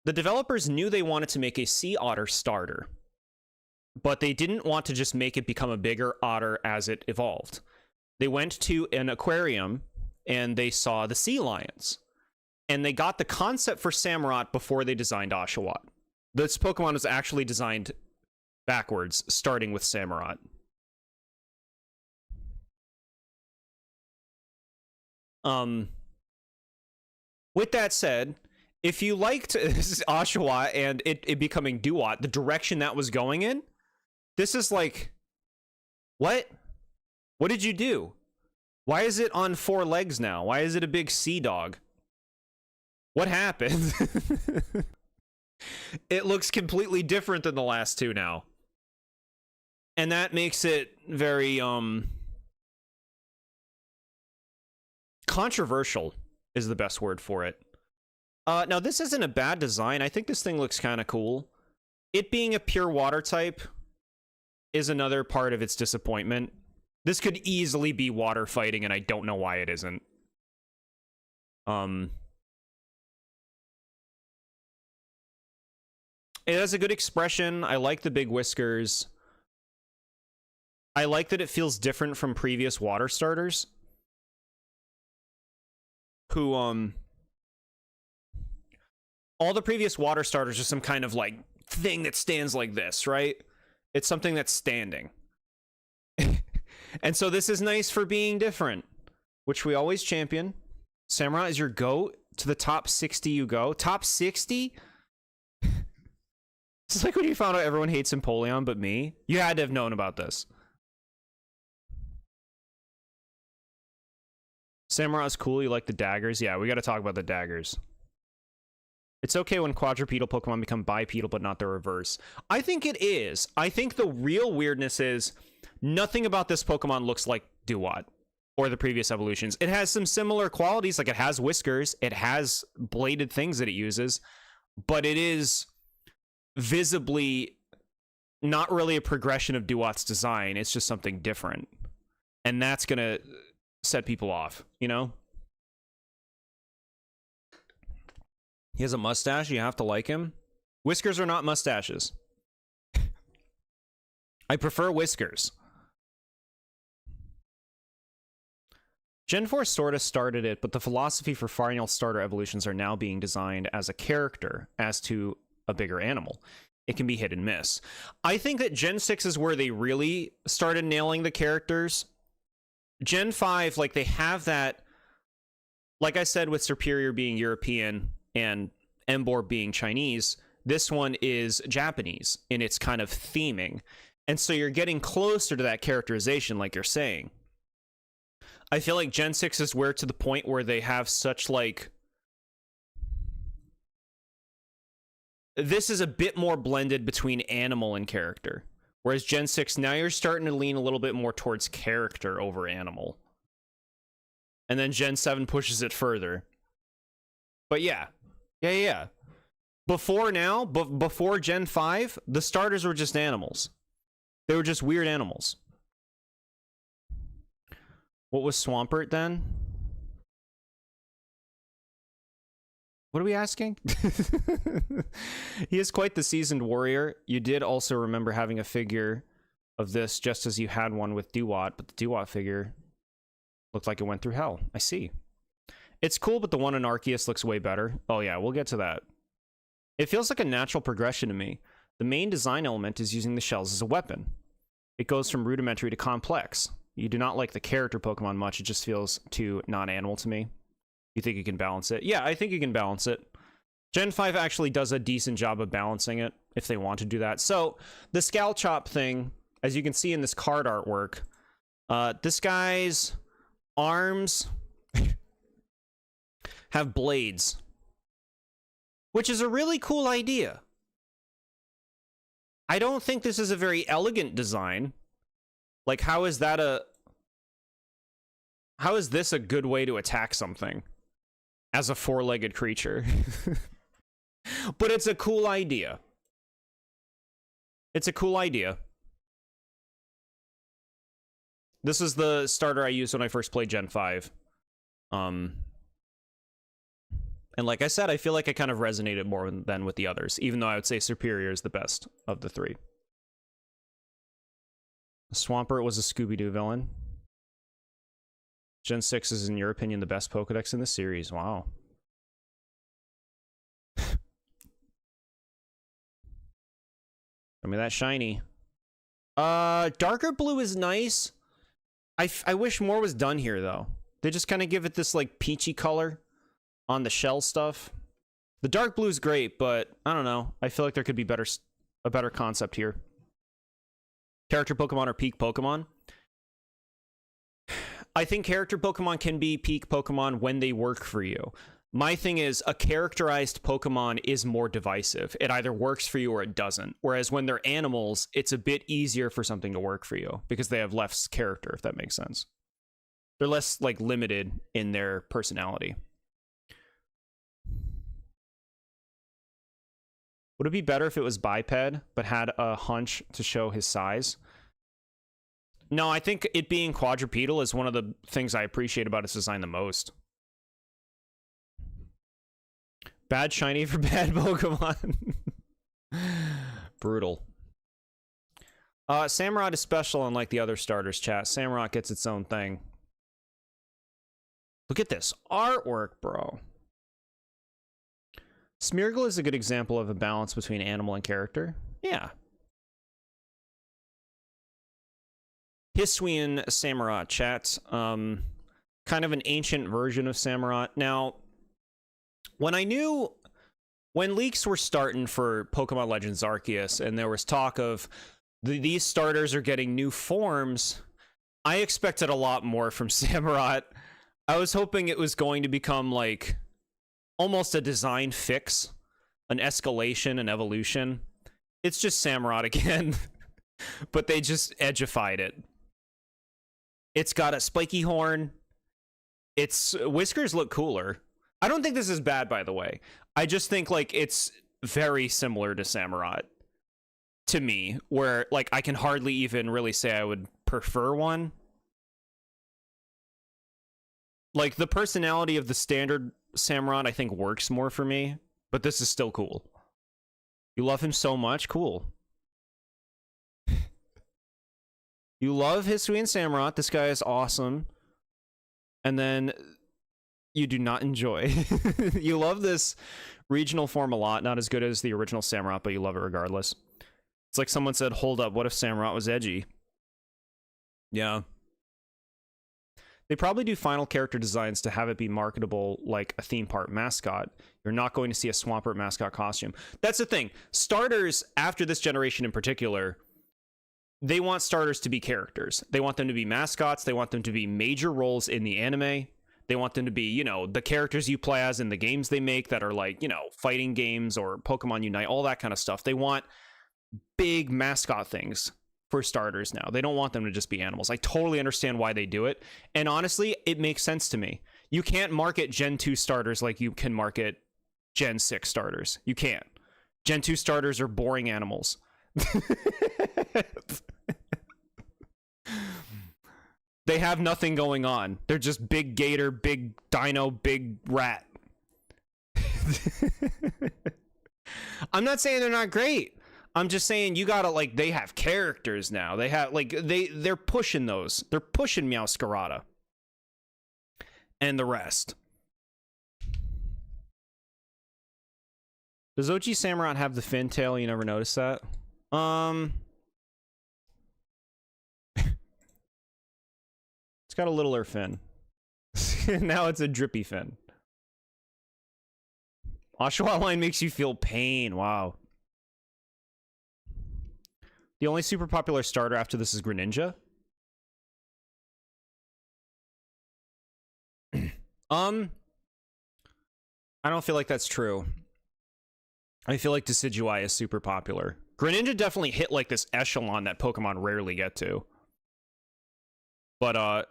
the developers knew they wanted to make a sea otter starter, but they didn't want to just make it become a bigger otter as it evolved. They went to an aquarium and they saw the sea lions. And they got the concept for Samurott before they designed Oshawott. This Pokemon was actually designed backwards, starting with Samurott. With that said, if you liked Oshawott and it becoming Duat, the direction that was going in, this is like, what? What did you do? Why is it on 4 legs now? Why is it a big sea dog? What happened? It looks completely different than the last two now. And that makes it very, controversial is the best word for it. Now, this isn't a bad design. I think this thing looks kind of cool. It being a pure water type is another part of its disappointment. This could easily be water fighting, and I don't know why it isn't. It has a good expression. I like the big whiskers. I like that it feels different from previous water starters. Who, all the previous water starters are some kind of, like, thing that stands like this, right? It's something that's standing. And so this is nice for being different, which we always champion. Samurai is your GOAT. To the top 60 you go. Top 60? It's like when you found out everyone hates Empoleon but me. You had to have known about this. Samurai's cool. You like the daggers? Yeah, we got to talk about the daggers. It's okay when quadrupedal Pokemon become bipedal, but not the reverse. I think it is. I think the real weirdness is nothing about this Pokemon looks like Duat or the previous evolutions. It has some similar qualities, like it has whiskers, it has bladed things that it uses, but it is visibly not really a progression of Duat's design. It's just something different. And that's going to set people off, you know? He has a mustache. You have to like him. Whiskers are not mustaches. I prefer whiskers. Gen 4 sort of started it, but the philosophy for final starter evolutions are now being designed as a character as to a bigger animal. It can be hit and miss. I think that Gen 6 is where they really started nailing the characters. Gen 5, like, they have that, like I said, with Superior being European and Embor being Chinese, this one is Japanese in its kind of theming. And so you're getting closer to that characterization, like you're saying. I feel like Gen 6 is where to the point where they have such, like... This is a bit more blended between animal and character. Whereas Gen 6, now you're starting to lean a little bit more towards character over animal. And then Gen 7 pushes it further. But yeah. Yeah. Before now, before Gen 5, the starters were just animals. They were just weird animals. What was Swampert then? What are we asking? He is quite the seasoned warrior. You did also remember having a figure of this just as you had one with Duat, but the Duat figure looked like it went through hell. I see. It's cool, but the one in Arceus looks way better. Oh yeah, we'll get to that. It feels like a natural progression to me. The main design element is using the shells as a weapon. It goes from rudimentary to complex. You do not like the character Pokemon much. It just feels too non-animal to me. You think you can balance it? Yeah, I think you can balance it. Gen 5 actually does a decent job of balancing it, if they want to do that. So, the Scalchop thing, as you can see in this card artwork, this guy's arms have blades, which is a really cool idea. I don't think this is a very elegant design. Like, how is this a good way to attack something as a four-legged creature? But it's a cool idea. It's a cool idea. This is the starter I used when I first played Gen 5. And like I said, I feel like I kind of resonated more than with the others, even though I would say Superior is the best of the three. Swampert was a Scooby-Doo villain. Gen 6 is, in your opinion, the best Pokedex in the series. Wow. I mean, that shiny. Darker blue is nice. I wish more was done here, though. They just kind of give it this, like, peachy color on the shell stuff. The dark blue is great, but I don't know. I feel like there could be a better concept here. Character Pokemon or peak Pokemon? I think character Pokemon can be peak Pokemon when they work for you. My thing is, a characterized Pokemon is more divisive. It either works for you or it doesn't. Whereas when they're animals, it's a bit easier for something to work for you because they have less character, if that makes sense. They're less, like, limited in their personality. Would it be better if it was biped, but had a hunch to show his size? No, I think it being quadrupedal is one of the things I appreciate about its design the most. Bad shiny for bad Pokemon. Brutal. Samurott is special unlike the other starters, chat. Samurott gets its own thing. Look at this artwork, bro. Smeargle is a good example of a balance between animal and character. Yeah. Hisuian Samurott, chat. Kind of an ancient version of Samurott. Now, when leaks were starting for Pokemon Legends Arceus, and there was talk of these starters are getting new forms, I expected a lot more from Samurott. I was hoping it was going to become like almost a design fix, an escalation, an evolution. It's just Samurott again, but they just edgified it. It's got a spiky horn. Its whiskers look cooler. I don't think this is bad, by the way. I just think, like, it's very similar to Samurott to me, where, like, I can hardly even really say I would prefer one. Like, the personality of the standard Samurott, I think, works more for me, but this is still cool. You love him so much? Cool. You love Hisuian Samurott. This guy is awesome. And then you do not enjoy. You love this regional form a lot. Not as good as the original Samurott, but you love it regardless. It's like someone said, hold up, what if Samurott was edgy? Yeah. They probably do final character designs to have it be marketable like a theme park mascot. You're not going to see a Swampert mascot costume. That's the thing. Starters, after this generation in particular, they want starters to be characters. They want them to be mascots. They want them to be major roles in the anime. They want them to be, you know, the characters you play as in the games they make that are like, you know, fighting games or Pokemon Unite, all that kind of stuff. They want big mascot things for starters now. They don't want them to just be animals. I totally understand why they do it. And honestly, it makes sense to me. You can't market Gen 2 starters like you can market Gen 6 starters. You can't. Gen 2 starters are boring animals. They have nothing going on. They're just big gator, big dino, big rat. I'm not saying they're not great. I'm just saying you gotta, like, they have characters now. They have, like, they're pushing those. They're pushing Meowscarada. And the rest. Does OG Samurott have the fin tail? You never noticed that? It's got a littler fin. Now it's a drippy fin. Oshawott line makes you feel pain. Wow. The only super popular starter after this is Greninja. I don't feel like that's true. I feel like Decidueye is super popular. Greninja definitely hit like this echelon that Pokemon rarely get to. But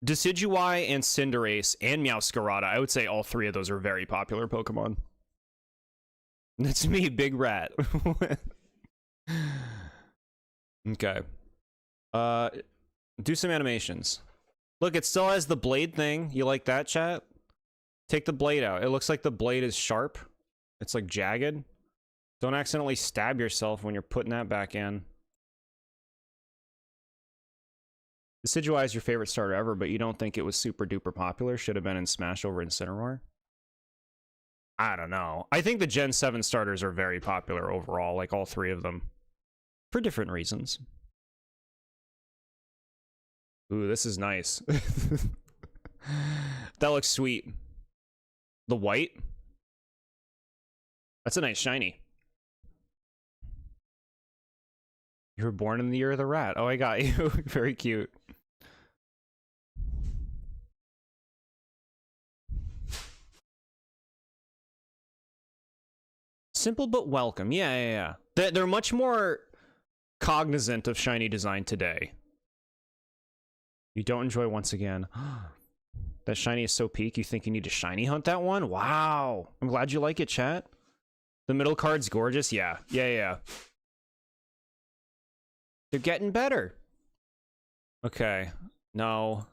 Decidueye and Cinderace and Meowscarada, I would say all three of those are very popular Pokemon. That's me, Big Rat. Okay. Do some animations. Look, it still has the blade thing. You like that, chat? Take the blade out. It looks like the blade is sharp. It's like jagged. Don't accidentally stab yourself when you're putting that back in. Decidueye is your favorite starter ever, but you don't think it was super duper popular? Should have been in Smash over Incineroar? I don't know. I think the Gen 7 starters are very popular overall, like all three of them. For different reasons. Ooh, this is nice. That looks sweet. The white? That's a nice shiny. You were born in the year of the rat. Oh, I got you. Very cute. Simple but welcome. Yeah. They're much more cognizant of shiny design today. You don't enjoy once again. That shiny is so peak, you think you need to shiny hunt that one? Wow. I'm glad you like it, chat. The middle card's gorgeous. Yeah. They're getting better. Okay. No.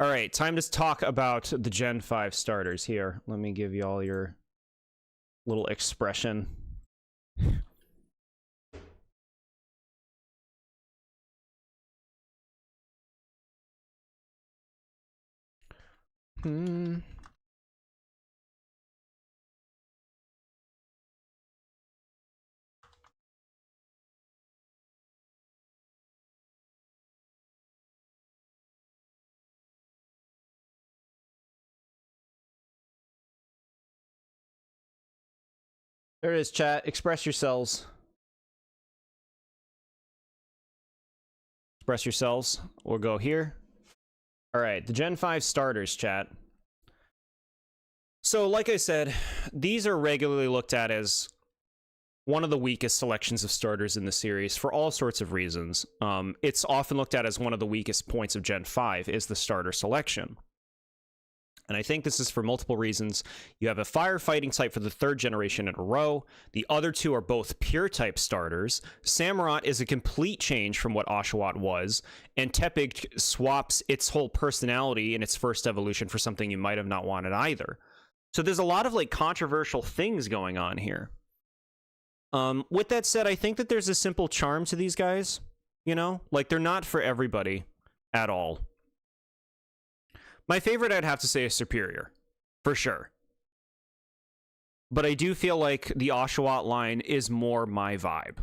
All right, time to talk about the Gen 5 starters here. Let me give you all your little expression. There it is, chat. Express yourselves. Express yourselves. We'll go here. All right, the Gen 5 starters, chat. So, like I said, these are regularly looked at as one of the weakest selections of starters in the series for all sorts of reasons. It's often looked at as one of the weakest points of Gen 5 is the starter selection. And I think this is for multiple reasons. You have a firefighting type for the third generation in a row. The other two are both pure type starters. Samurott is a complete change from what Oshawott was. And Tepig swaps its whole personality in its first evolution for something you might have not wanted either. So there's a lot of like controversial things going on here. With that said, I think that there's a simple charm to these guys. You know, like they're not for everybody at all. My favorite, I'd have to say, is Superior, for sure. But I do feel like the Oshawott line is more my vibe.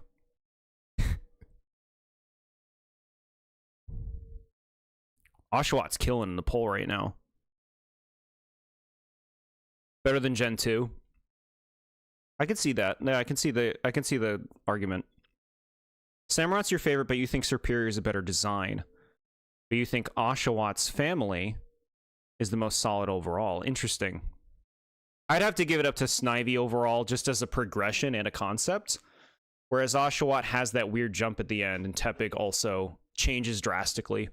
Oshawott's killing in the poll right now. Better than Gen 2. I can see that. Yeah, I can see the argument. Samurott's your favorite, but you think Superior is a better design. But you think Oshawott's family is the most solid overall. Interesting. I'd have to give it up to Snivy overall, just as a progression and a concept. Whereas Oshawott has that weird jump at the end, and Tepig also changes drastically.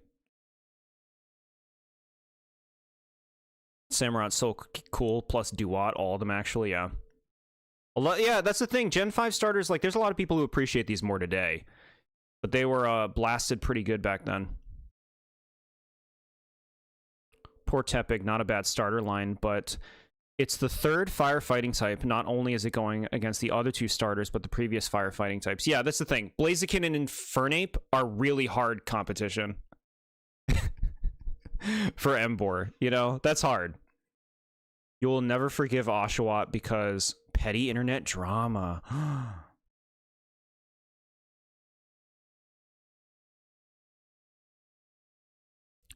Samurott's so cool, plus Duat, all of them actually, yeah. Yeah, that's the thing. Gen 5 starters, like, there's a lot of people who appreciate these more today. But they were blasted pretty good back then. Poor Tepig, not a bad starter line, but it's the third firefighting type. Not only is it going against the other two starters, but the previous firefighting types. Yeah, that's the thing. Blaziken and Infernape are really hard competition. For Emboar, you know? That's hard. You will never forgive Oshawott because petty internet drama.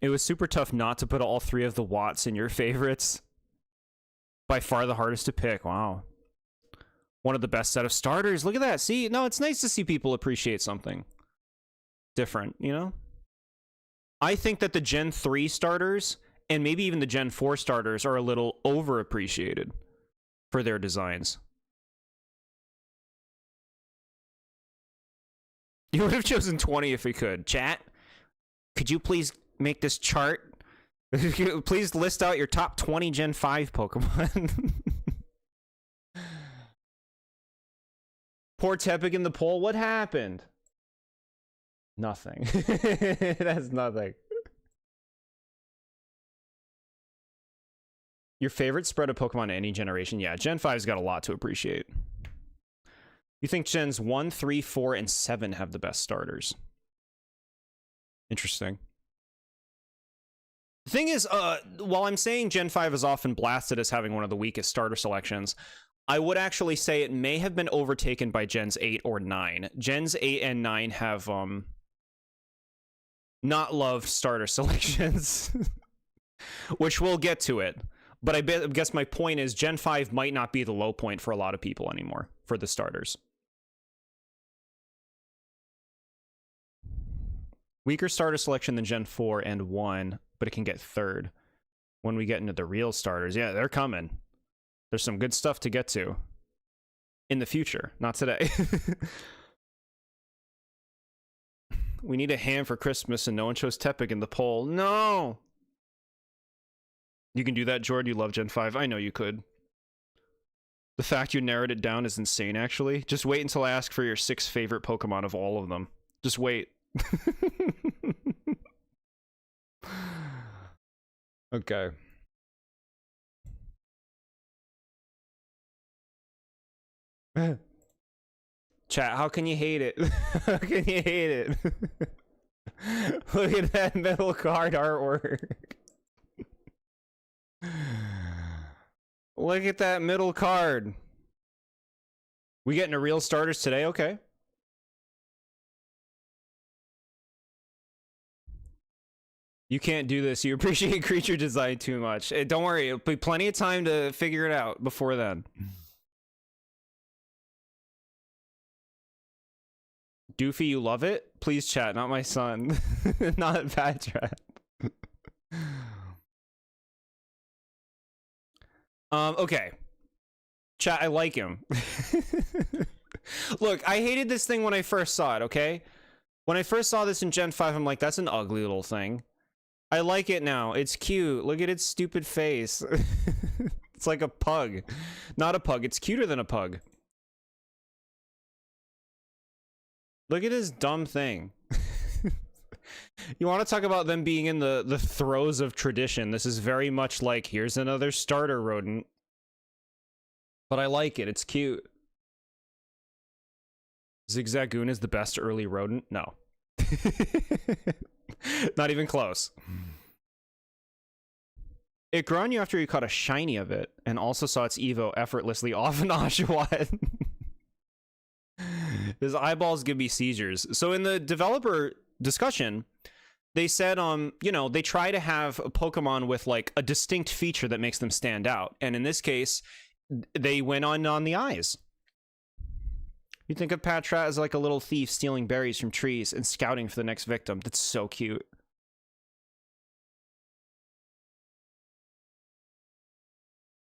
It was super tough not to put all three of the Watts in your favorites. By far the hardest to pick. Wow. One of the best set of starters. Look at that. See, no, it's nice to see people appreciate something different, you know? I think that the Gen 3 starters, and maybe even the Gen 4 starters, are a little overappreciated for their designs. You would have chosen 20 if we could. Chat, could you please make this chart? Please list out your top 20 Gen 5 Pokemon. Poor Tepig in the poll. What happened? Nothing. That's nothing. Your favorite spread of Pokemon in any generation? Yeah, Gen 5's got a lot to appreciate. You think Gens 1, 3, 4, and 7 have the best starters? Interesting. The thing is, while I'm saying Gen 5 is often blasted as having one of the weakest starter selections, I would actually say it may have been overtaken by Gens 8 or 9. Gens 8 and 9 have, not loved starter selections. Which we'll get to it. But I guess my point is Gen 5 might not be the low point for a lot of people anymore, for the starters. Weaker starter selection than Gen 4 and 1, but it can get third. When we get into the real starters, yeah, they're coming. There's some good stuff to get to in the future, not today. We need a ham for Christmas and no one chose Tepic in the poll. No! You can do that, Jord. You love Gen 5. I know you could. The fact you narrowed it down is insane, actually. Just wait until I ask for your 6 favorite Pokemon of all of them. Just wait. Okay. Chat, how can you hate it? How can you hate it? Look at that middle card artwork. Look at that middle card. We getting to real starters today? Okay. You can't do this. You appreciate creature design too much. Don't worry. It'll be plenty of time to figure it out before then. Doofy, you love it? Please chat, not my son. Not bad trap. Okay. Chat, I like him. Look, I hated this thing when I first saw it, okay? When I first saw this in Gen 5, I'm like, that's an ugly little thing. I like it now. It's cute. Look at its stupid face. It's like a pug. Not a pug. It's cuter than a pug. Look at his dumb thing. You want to talk about them being in the throes of tradition. This is very much like, here's another starter rodent. But I like it. It's cute. Zigzagoon is the best early rodent? No. Not even close. It grew on you after you caught a shiny of it, and also saw its Evo effortlessly off an Oshawott. His eyeballs give me seizures. So in the developer discussion, they said, you know, they try to have a Pokemon with like a distinct feature that makes them stand out. And in this case, they went on the eyes. You think of Patrat as like a little thief stealing berries from trees and scouting for the next victim. That's so cute.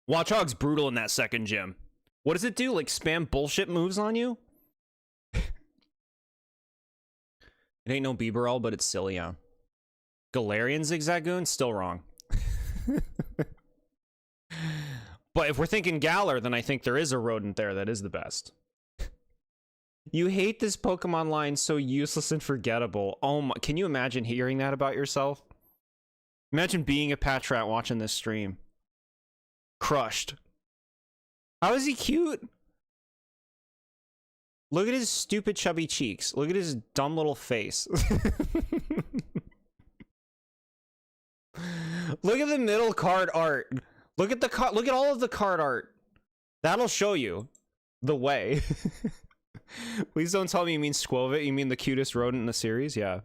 Watchog's brutal in that second gym. What does it do? Like spam bullshit moves on you? It ain't no Bibarel, but it's silly, yeah. Galarian Zigzagoon? Still wrong. But if we're thinking Galar, then I think there is a rodent there that is the best. You hate this Pokemon line, so useless and forgettable. Oh my, can you imagine hearing that about yourself? Imagine being a Patrat watching this stream. Crushed. How is he cute? Look at his stupid chubby cheeks. Look at his dumb little face. Look at the middle card art. Look at the look at all of the card art. That'll show you the way. Please don't tell me you mean Squovit. You mean the cutest rodent in the series? Yeah.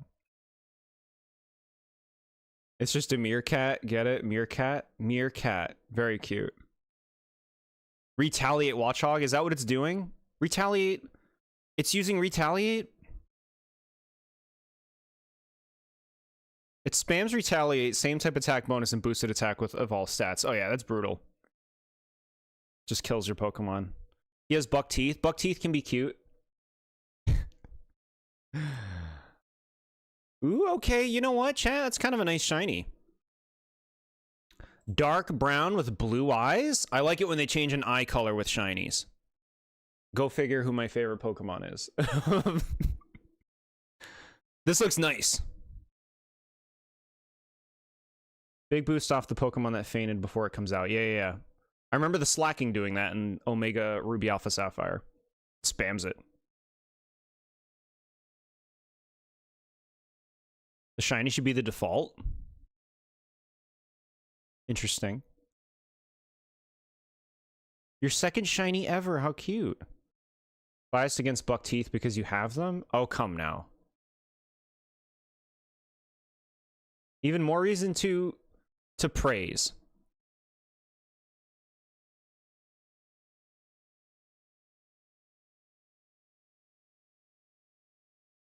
It's just a meerkat. Get it? Meerkat? Meerkat. Very cute. Retaliate Watchog. Is that what it's doing? Retaliate. It's using Retaliate? It spams Retaliate, same type attack bonus, and boosted attack with of all stats. Oh yeah, that's brutal. Just kills your Pokemon. He has buck teeth. Buck teeth can be cute. Ooh, okay, you know what, chat? That's kind of a nice shiny. Dark brown with blue eyes? I like it when they change an eye color with shinies. Go figure who my favorite Pokemon is. This looks nice. Big boost off the Pokemon that fainted before it comes out. Yeah. I remember the Slacking doing that in Omega Ruby Alpha Sapphire. Spams it. The shiny should be the default. Interesting. Your second shiny ever. How cute. Biased against buck teeth because you have them? Oh, come now. Even more reason to praise.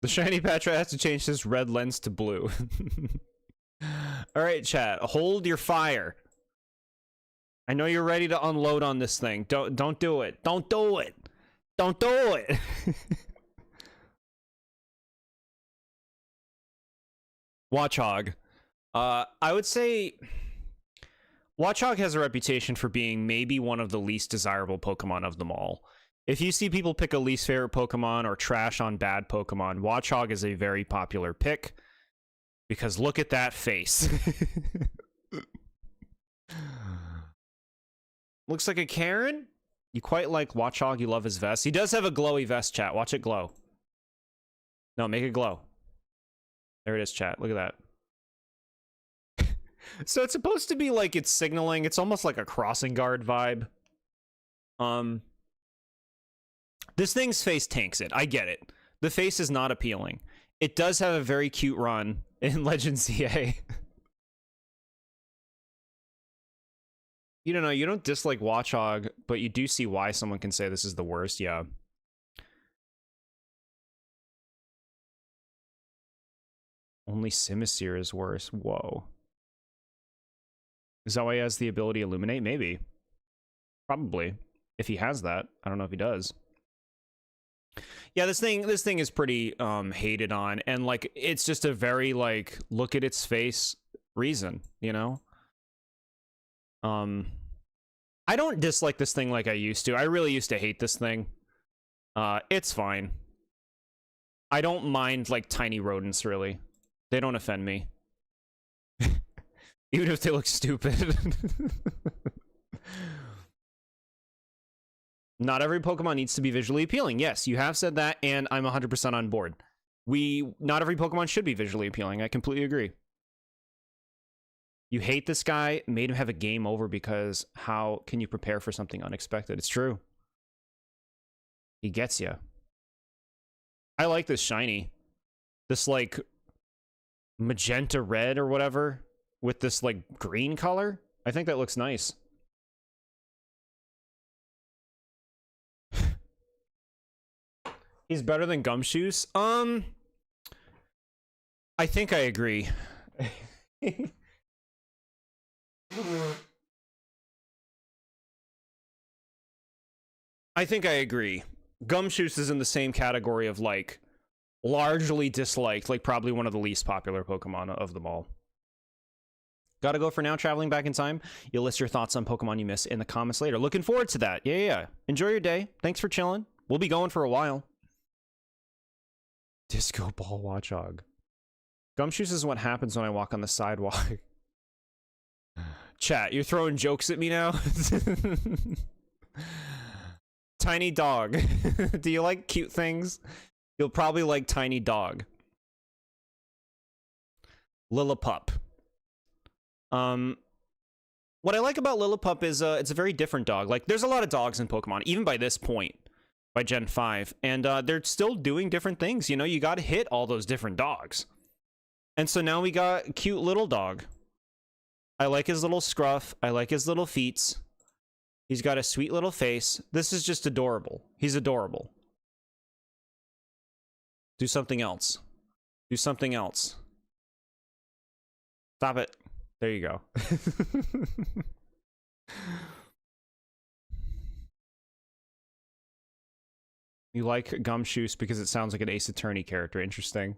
The shiny Patra has to change this red lens to blue. All right, chat. Hold your fire. I know you're ready to unload on this thing. Don't do it. Don't do it. Don't do it. Watchog. I would say Watchog has a reputation for being maybe one of the least desirable Pokemon of them all. If you see people pick a least favorite Pokemon or trash on bad Pokemon, Watchog is a very popular pick. Because look at that face. Looks like a Karen. You quite like Watchog. You love his vest. He does have a glowy vest, chat. Watch it glow. No, make it glow. There it is, chat. Look at that. So it's supposed to be like it's signaling. It's almost like a crossing guard vibe. This thing's face tanks it. I get it. The face is not appealing. It does have a very cute run in Legend CA. You don't know, you don't dislike Watchog, but you do see why someone can say this is the worst, yeah. Only Simisear is worse. Whoa. Is that why he has the ability to Illuminate? Maybe. Probably. If he has that. I don't know if he does. Yeah, this thing is pretty hated on, and like it's just a very like look at its face reason, you know? I don't dislike this thing like I used to. I really used to hate this thing. It's fine. I don't mind like tiny rodents really. They don't offend me. Even if they look stupid. Not every Pokemon needs to be visually appealing. Yes, you have said that, and I'm 100% on board. Not every Pokemon should be visually appealing. I completely agree. You hate this guy, made him have a game over because how can you prepare for something unexpected? It's true. He gets you. I like this shiny. This, like, magenta red or whatever with this, like, green color. I think that looks nice. He's better than Gumshoes? I think I agree. I think I agree. Gumshoes is in the same category of, like, largely disliked, like, probably one of the least popular Pokemon of them all. Gotta go for now, traveling back in time. You'll list your thoughts on Pokemon you miss in the comments later. Looking forward to that. Yeah. Enjoy your day. Thanks for chilling. We'll be going for a while. Disco Ball Watchog. Gumshoes is what happens when I walk on the sidewalk. Chat, you're throwing jokes at me now? Tiny dog. Do you like cute things? You'll probably like Tiny Dog. Lillipup. What I like about Lillipup is it's a very different dog. Like, there's a lot of dogs in Pokemon, even by this point, by Gen 5. And they're still doing different things. You know, you got to hit all those different dogs. And so now we got cute little dog. I like his little scruff. I like his little feet. He's got a sweet little face. This is just adorable. He's adorable. Do something else. Do something else. Stop it. There you go. You like Gumshoes because it sounds like an Ace Attorney character. Interesting.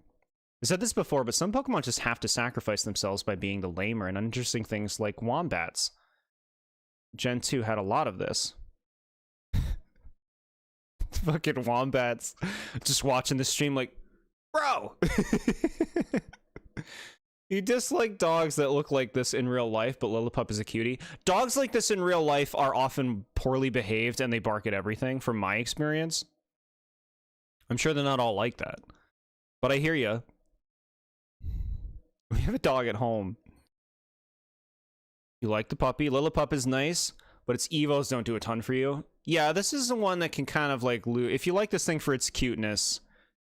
I said this before, but some Pokemon just have to sacrifice themselves by being the lamer, and uninteresting things like Wombats. Gen 2 had a lot of this. Fucking Wombats. Just watching the stream like, bro! You dislike dogs that look like this in real life, but Lillipup is a cutie. Dogs like this in real life are often poorly behaved and they bark at everything, from my experience. I'm sure they're not all like that. But I hear ya. We have a dog at home. You like the puppy. Lillipup is nice, but its evos don't do a ton for you. Yeah, this is the one that can kind of like if you like this thing for its cuteness,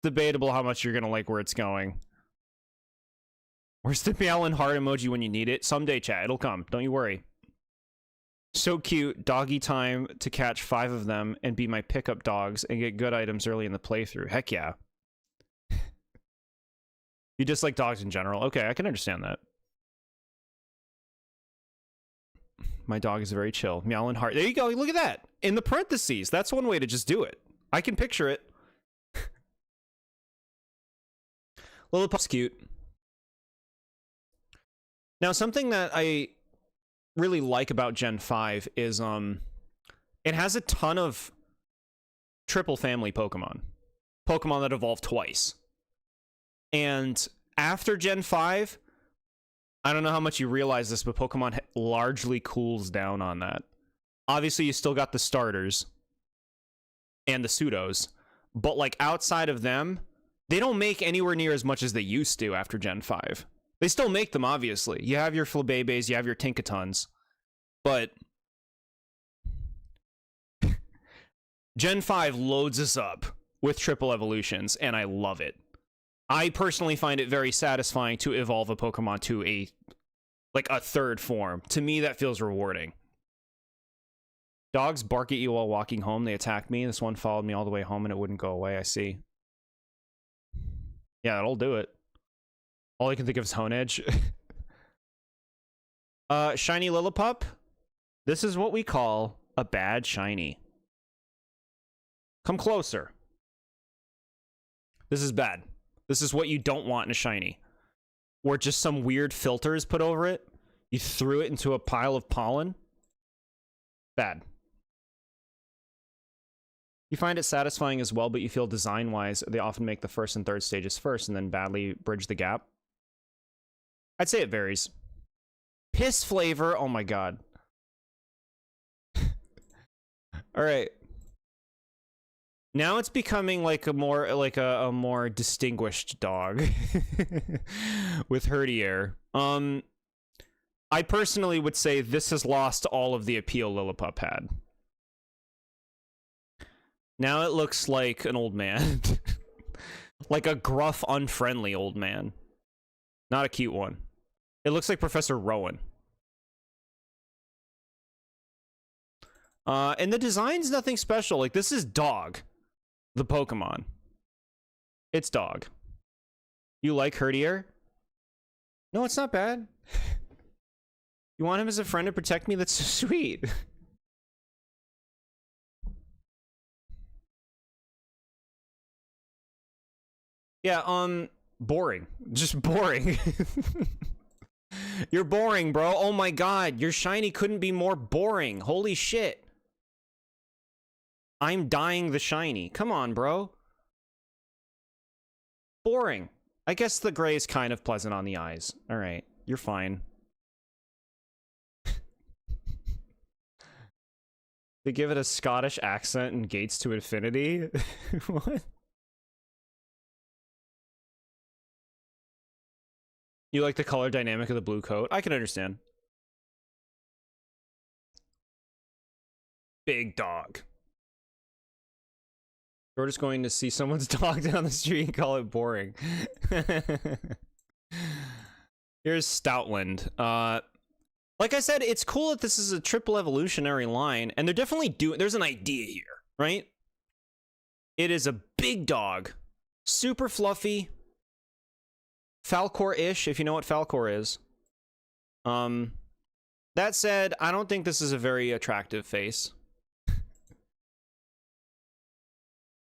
debatable how much you're gonna like where it's going. Where's the meow and heart emoji when you need it? Someday, chat. It'll come. Don't you worry. So cute. Doggy time to catch 5 of them and be my pickup dogs and get good items early in the playthrough. Heck yeah. You dislike dogs in general? Okay, I can understand that. My dog is very chill. Meow and heart. There you go. Look at that. In the parentheses. That's one way to just do it. I can picture it. Lilliput's cute. Now, something that I really like about Gen 5 is it has a ton of triple family Pokemon. Pokemon that evolve twice. And after Gen 5, I don't know how much you realize this, but Pokemon largely cools down on that. Obviously, you still got the starters and the pseudos, but like outside of them, they don't make anywhere near as much as they used to after Gen 5. They still make them, obviously. You have your Flabébés, you have your Tinkatons, but Gen 5 loads us up with triple evolutions, and I love it. I personally find it very satisfying to evolve a Pokemon to a third form. To me, that feels rewarding. Dogs bark at you while walking home. They attack me. This one followed me all the way home and it wouldn't go away. I see. Yeah, that'll do it. All I can think of is Honedge. Shiny Lillipup. This is what we call a bad shiny. Come closer. This is bad. This is what you don't want in a shiny. Where just some weird filter is put over it. You threw it into a pile of pollen. Bad. You find it satisfying as well, but you feel design-wise, they often make the first and third stages first and then badly bridge the gap. I'd say it varies. Piss flavor, oh my god. Alright. Now it's becoming like a more distinguished dog. With Herdier. I personally would say this has lost all of the appeal Lillipup had. Now it looks like an old man. Like a gruff, unfriendly old man. Not a cute one. It looks like Professor Rowan. And the design's nothing special. Like, this is Dog, the Pokemon. It's Dog. You like Herdier? No, it's not bad. You want him as a friend to protect me? That's so sweet. Yeah, boring. Just boring. You're boring, bro. Oh my god, your shiny couldn't be more boring. Holy shit. I'm dying the shiny. Come on, bro. Boring. I guess the gray is kind of pleasant on the eyes. Alright, you're fine. They give it a Scottish accent and Gates to Infinity? What? You like the color dynamic of the blue coat? I can understand. Big dog. We're just going to see someone's dog down the street and call it boring. Here's Stoutland. Like I said, it's cool that this is a triple evolutionary line, and they're definitely doing... There's an idea here, right? It is a big dog. Super fluffy. Falcor-ish, if you know what Falcor is. That said, I don't think this is a very attractive face.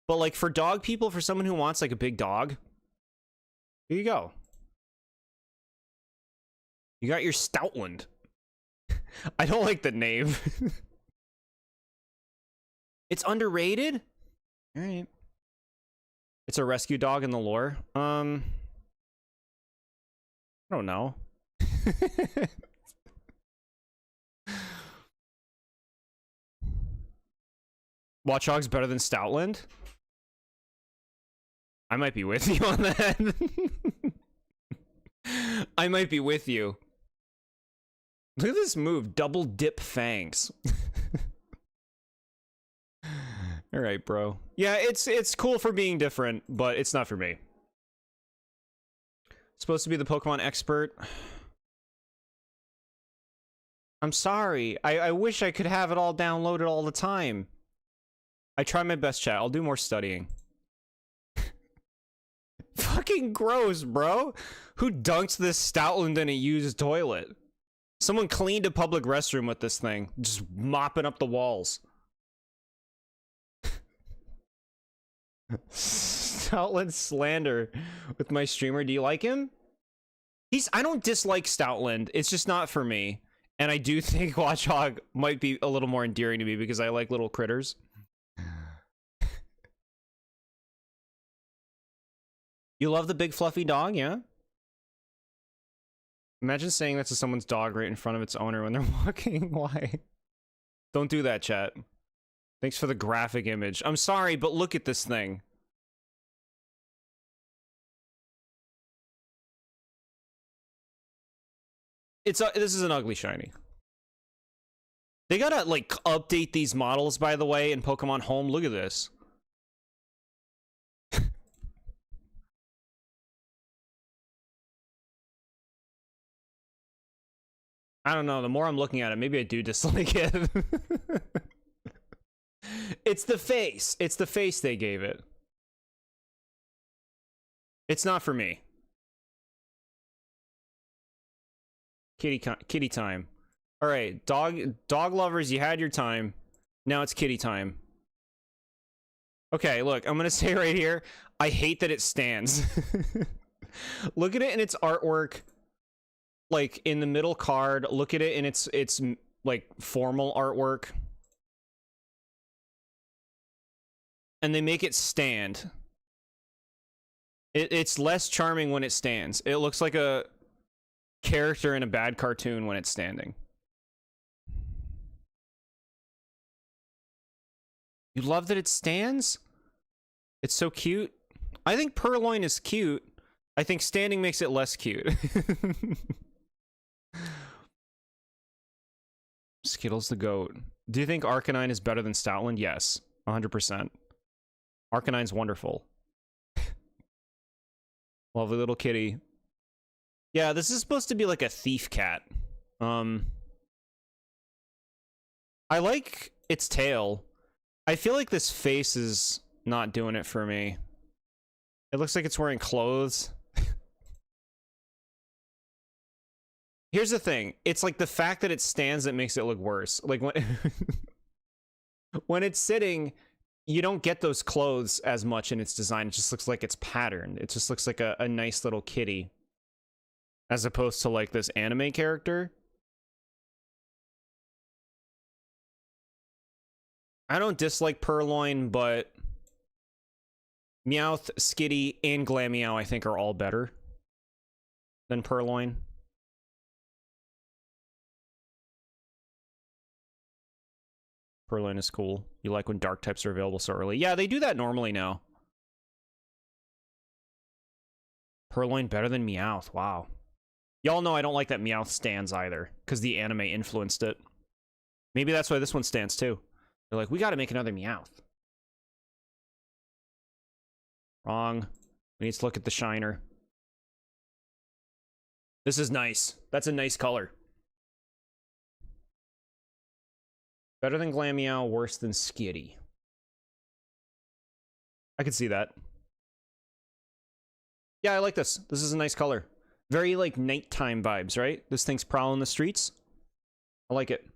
But, like, for dog people, for someone who wants, like, a big dog, here you go. You got your Stoutland. I don't like the name. It's underrated? Alright. It's a rescue dog in the lore. I don't know. Watchog's better than Stoutland? I might be with you on that. I might be with you. Look at this move. Double dip fangs. Alright, bro. Yeah, it's cool for being different, but it's not for me. Supposed to be the Pokemon expert. I'm sorry. I wish I could have it all downloaded all the time. I try my best, chat. I'll do more studying. Fucking gross, bro. Who dunked this Stoutland in a used toilet? Someone cleaned a public restroom with this thing, just mopping up the walls. Stoutland slander with my streamer. Do you like him? I don't dislike Stoutland. It's just not for me. And I do think Watchhog might be a little more endearing to me because I like little critters. You love the big fluffy dog, yeah? Imagine saying that to someone's dog right in front of its owner when they're walking. Why? Don't do that, chat. Thanks for the graphic image. I'm sorry, but look at this thing. This is an ugly shiny. They gotta, like, update these models, by the way, in Pokemon Home. Look at this. I don't know. The more I'm looking at it, maybe I do dislike it. It's the face. It's the face they gave it. It's not for me. Kitty time. All right, dog lovers, you had your time. Now it's kitty time. Okay, look, I'm gonna say right here, I hate that it stands. Look at it in its artwork. Like in the middle card, look at it in its like formal artwork, and they make it stand. It's less charming when it stands. It looks like a character in a bad cartoon when it's standing. You love that it stands? It's so cute. I think Purloin is cute. I think standing makes it less cute. Skittles the goat. Do you think Arcanine is better than Stoutland? Yes, 100%. Arcanine's wonderful. Lovely little kitty. Yeah, this is supposed to be like a thief cat. I like its tail. I feel like this face is not doing it for me. It looks like it's wearing clothes. Here's the thing. It's like the fact that it stands that makes it look worse. Like when it's sitting, you don't get those clothes as much in its design. It just looks like it's patterned. It just looks like a nice little kitty. As opposed to like this anime character. I don't dislike Purloin, but Meowth, Skitty, and Glameow I think are all better than Purloin. Purloin is cool. You like when dark types are available so early. Yeah, they do that normally now. Purloin better than Meowth. Wow. Y'all know I don't like that Meowth stands either, because the anime influenced it. Maybe that's why this one stands too. They're like, we gotta make another Meowth. Wrong. We need to look at the shiner. This is nice. That's a nice color. Better than Glameow, worse than Skitty. I could see that. Yeah, I like this. This is a nice color. Very, like, nighttime vibes, right? This thing's prowling the streets. I like it.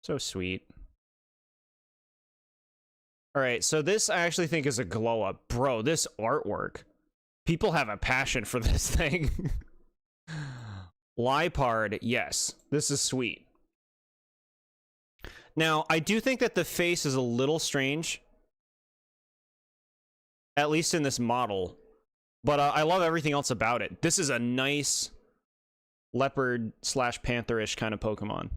So sweet. Alright, so this I actually think is a glow-up. Bro, this artwork. People have a passion for this thing. Liepard, yes. This is sweet. Now, I do think that the face is a little strange. At least in this model. But I love everything else about it. This is a nice leopard slash pantherish kind of Pokemon.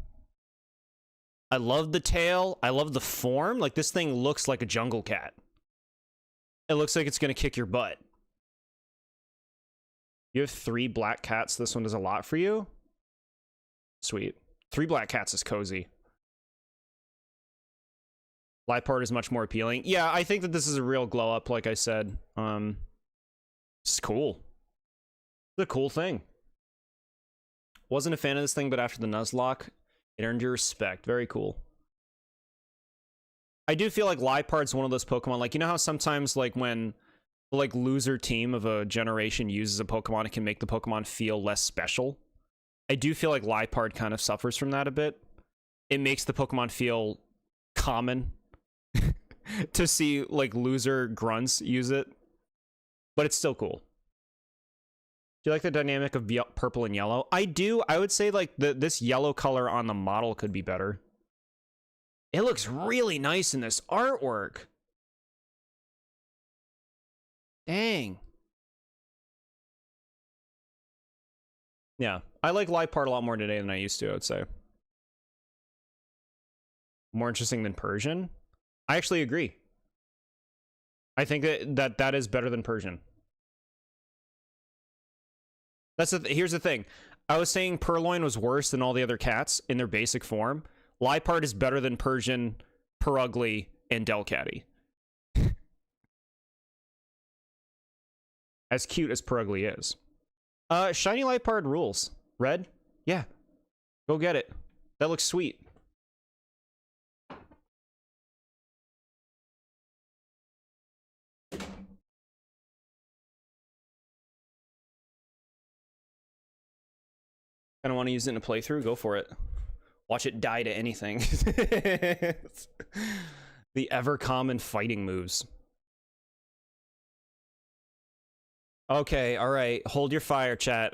I love the tail. I love the form. Like, this thing looks like a jungle cat. It looks like it's going to kick your butt. You have 3 black cats. This one does a lot for you. Sweet. 3 black cats is cozy. Liepard is much more appealing. Yeah, I think that this is a real glow up, like I said. It's cool. It's a cool thing. Wasn't a fan of this thing, but after the Nuzlocke, it earned your respect. Very cool. I do feel like Liepard's one of those Pokemon, like, you know how sometimes, like, when like loser team of a generation uses a Pokemon, it can make the Pokemon feel less special. I do feel like Liepard kind of suffers from that a bit. It makes the Pokemon feel common to see like loser grunts use it, but it's still cool. Do you like the dynamic of purple and yellow? I do. I would say like this yellow color on the model could be better. It looks really nice in this artwork. Dang. Yeah, I like Liepard a lot more today than I used to, I would say. More interesting than Persian? I actually agree. I think that is better than Persian. Here's the thing. I was saying Purloin was worse than all the other cats in their basic form. Liepard is better than Persian, Purugly, and Delcatty. As cute as Purugly is. Shiny Liepard rules. Red? Yeah. Go get it. That looks sweet. I don't want to use it in a playthrough. Go for it. Watch it die to anything. The ever common fighting moves. Okay, all right. Hold your fire, chat.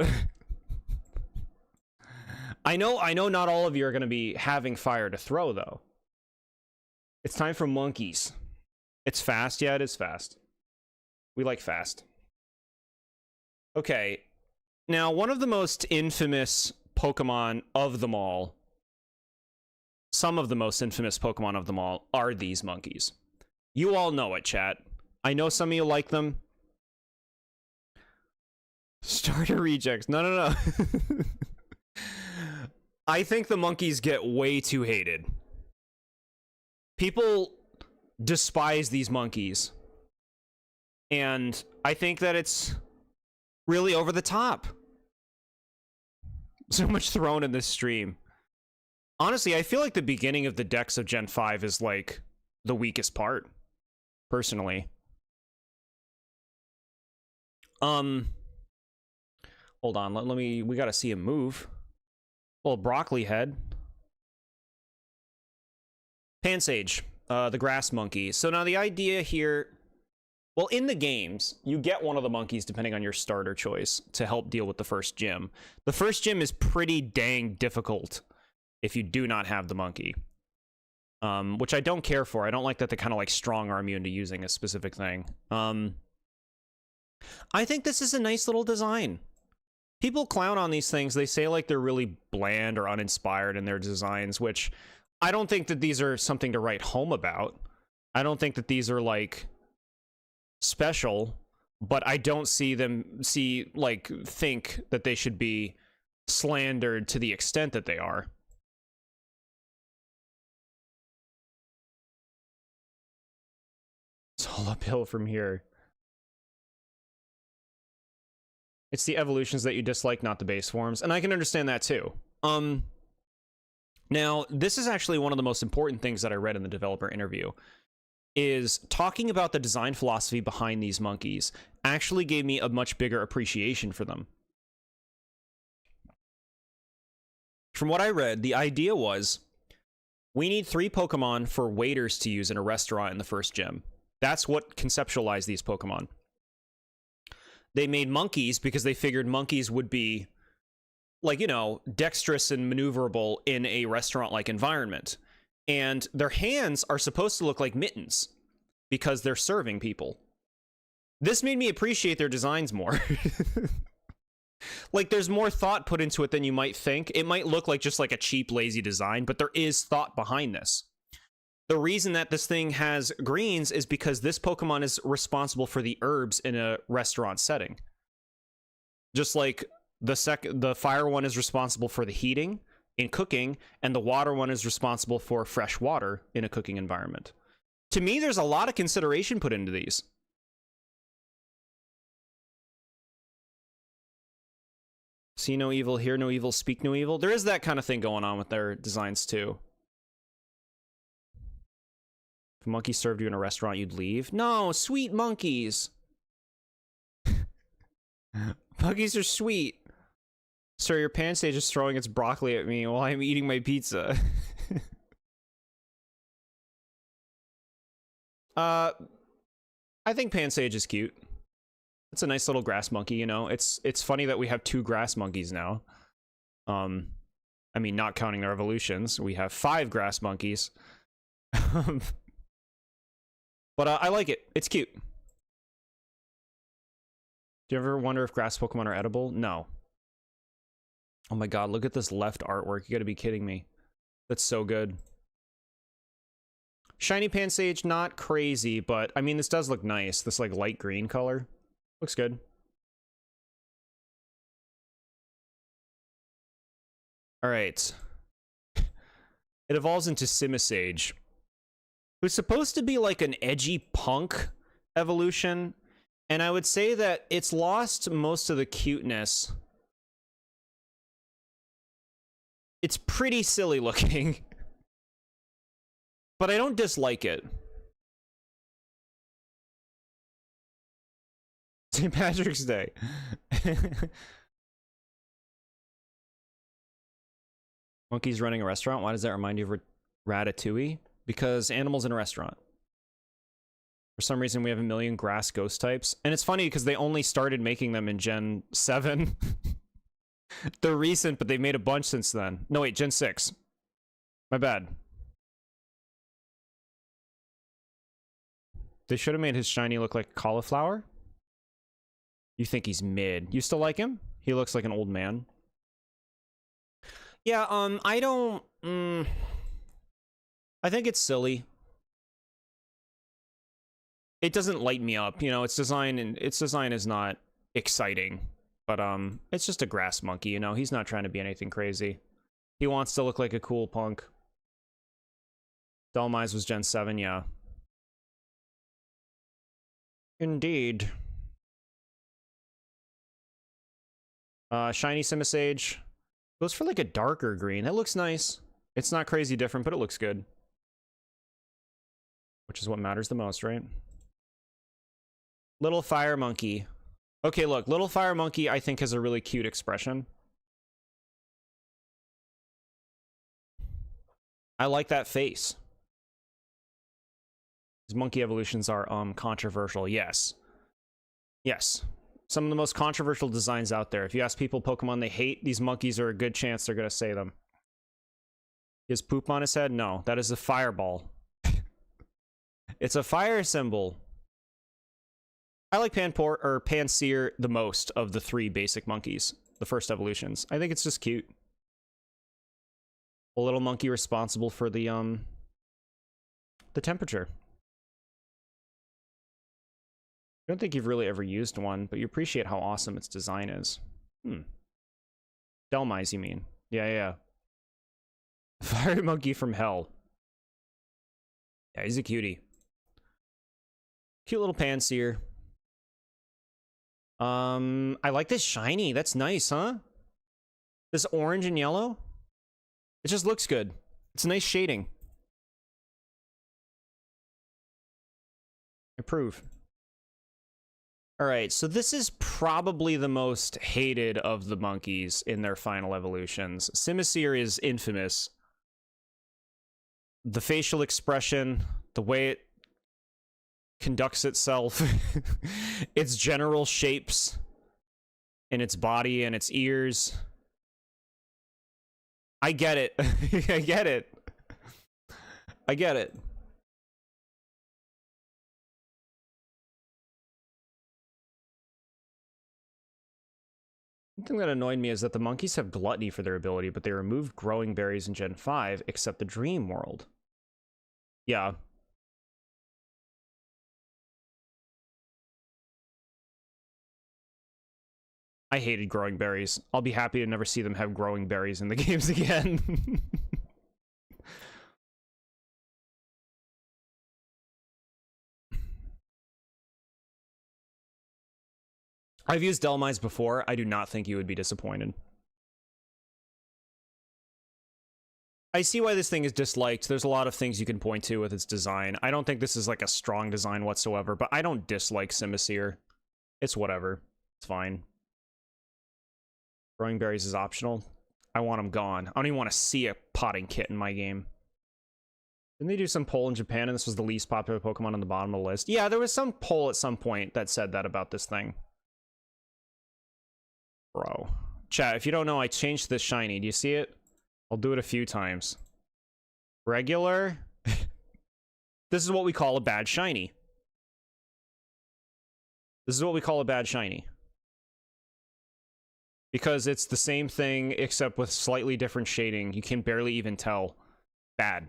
I know not all of you are going to be having fire to throw, though. It's time for monkeys. It's fast. Yeah, it is fast. We like fast. Okay. Now, one of the most infamous Pokemon of them all, some of the most infamous Pokemon of them all, are these monkeys. You all know it, chat. I know some of you like them. Starter rejects. No. I think the monkeys get way too hated. People despise these monkeys. And I think that it's really over the top. So much thrown in this stream. Honestly, I feel like the beginning of the decks of Gen 5 is like the weakest part, personally. Hold on, we gotta see him move. Little broccoli head. Pansage, the grass monkey. So now the idea here, well, in the games, you get one of the monkeys depending on your starter choice to help deal with the first gym. The first gym is pretty dang difficult if you do not have the monkey. Which I don't care for. I don't like that they kind of like strong arm you into using a specific thing. I think this is a nice little design. People clown on these things. They say like they're really bland or uninspired in their designs, which I don't think that these are something to write home about. I don't think that these are like special, but I don't think that they should be slandered to the extent that they are. It's all uphill from here. It's the evolutions that you dislike, not the base forms. And I can understand that too. Now, this is actually one of the most important things that I read in the developer interview, is talking about the design philosophy behind these monkeys actually gave me a much bigger appreciation for them. From what I read, the idea was, we need 3 Pokemon for waiters to use in a restaurant in the first gym. That's what conceptualized these Pokemon. They made monkeys because they figured monkeys would be, like, you know, dexterous and maneuverable in a restaurant-like environment. And their hands are supposed to look like mittens because they're serving people. This made me appreciate their designs more. Like, there's more thought put into it than you might think. It might look like just like a cheap, lazy design, but there is thought behind this. The reason that this thing has greens is because this Pokemon is responsible for the herbs in a restaurant setting. Just like the fire one is responsible for the heating in cooking, and the water one is responsible for fresh water in a cooking environment. To me, there's a lot of consideration put into these. See no evil, hear no evil, speak no evil. There is that kind of thing going on with their designs too. If a monkey served you in a restaurant, you'd leave? No, sweet monkeys. Monkeys are sweet. Sir, your Pansage is throwing its broccoli at me while I'm eating my pizza. I think Pansage is cute. It's a nice little grass monkey, you know. It's funny that we have 2 grass monkeys now. I mean, not counting their evolutions, we have 5 grass monkeys. But I like it. It's cute. Do you ever wonder if grass Pokemon are edible? No. Oh my god, look at this left artwork. You gotta be kidding me. That's so good. Shiny Pansage, not crazy, but I mean, this does look nice. This like light green color. Looks good. Alright. It evolves into Simisage, who's supposed to be like an edgy punk evolution, and I would say that it's lost most of the cuteness. It's pretty silly looking, but I don't dislike it. St. Patrick's Day. Monkeys running a restaurant? Why does that remind you of Ratatouille? Because animals in a restaurant. For some reason, we have a million grass ghost types. And it's funny because they only started making them in Gen 7. They're recent, but they've made a bunch since then. No, wait, Gen 6. My bad. They should have made his shiny look like cauliflower. You think he's mid. You still like him? He looks like an old man. Yeah, I don't... I think it's silly. It doesn't light me up, you know, its design is not exciting. But, it's just a grass monkey, you know? He's not trying to be anything crazy. He wants to look like a cool punk. Dhelmise was Gen 7, yeah. Indeed. Shiny Simisage. Goes for like a darker green. That looks nice. It's not crazy different, but it looks good. Which is what matters the most, right? Little Fire Monkey. Okay, look, Little Fire Monkey, I think, has a really cute expression. I like that face. These monkey evolutions are, controversial. Yes. Yes. Some of the most controversial designs out there. If you ask people Pokemon they hate, these monkeys are a good chance they're going to say them. He has poop on his head? No, that is a fireball. It's a fire symbol. I like Pansear the most of the 3 basic monkeys, the first evolutions. I think it's just cute. A little monkey responsible for the temperature. I don't think you've really ever used one, but you appreciate how awesome its design is. Dhelmise, you mean? Yeah, yeah. Fire monkey from hell. Yeah, he's a cutie. Cute little Pansear. I like this shiny. That's nice, huh? This orange and yellow. It just looks good. It's a nice shading. Approve. Alright, so this is probably the most hated of the monkeys in their final evolutions. Simisage is infamous. The facial expression, the way it conducts itself, its general shapes in its body and its ears. I get it. I get it. I get it. One thing that annoyed me is that the monkeys have gluttony for their ability, but they removed growing berries in Gen 5, except the Dream World. Yeah. I hated growing berries. I'll be happy to never see them have growing berries in the games again. I've used Dhelmise before. I do not think you would be disappointed. I see why this thing is disliked. There's a lot of things you can point to with its design. I don't think this is like a strong design whatsoever, but I don't dislike Simisage. It's whatever. It's fine. Throwing berries is optional. I want them gone. I don't even want to see a potting kit in my game. Didn't they do some poll in Japan and this was the least popular Pokemon on the bottom of the list? Yeah, there was some poll at some point that said that about this thing. Bro. Chat, if you don't know, I changed this shiny. Do you see it? I'll do it a few times. Regular. This is what we call a bad shiny. This is what we call a bad shiny. Because it's the same thing, except with slightly different shading. You can barely even tell. Bad.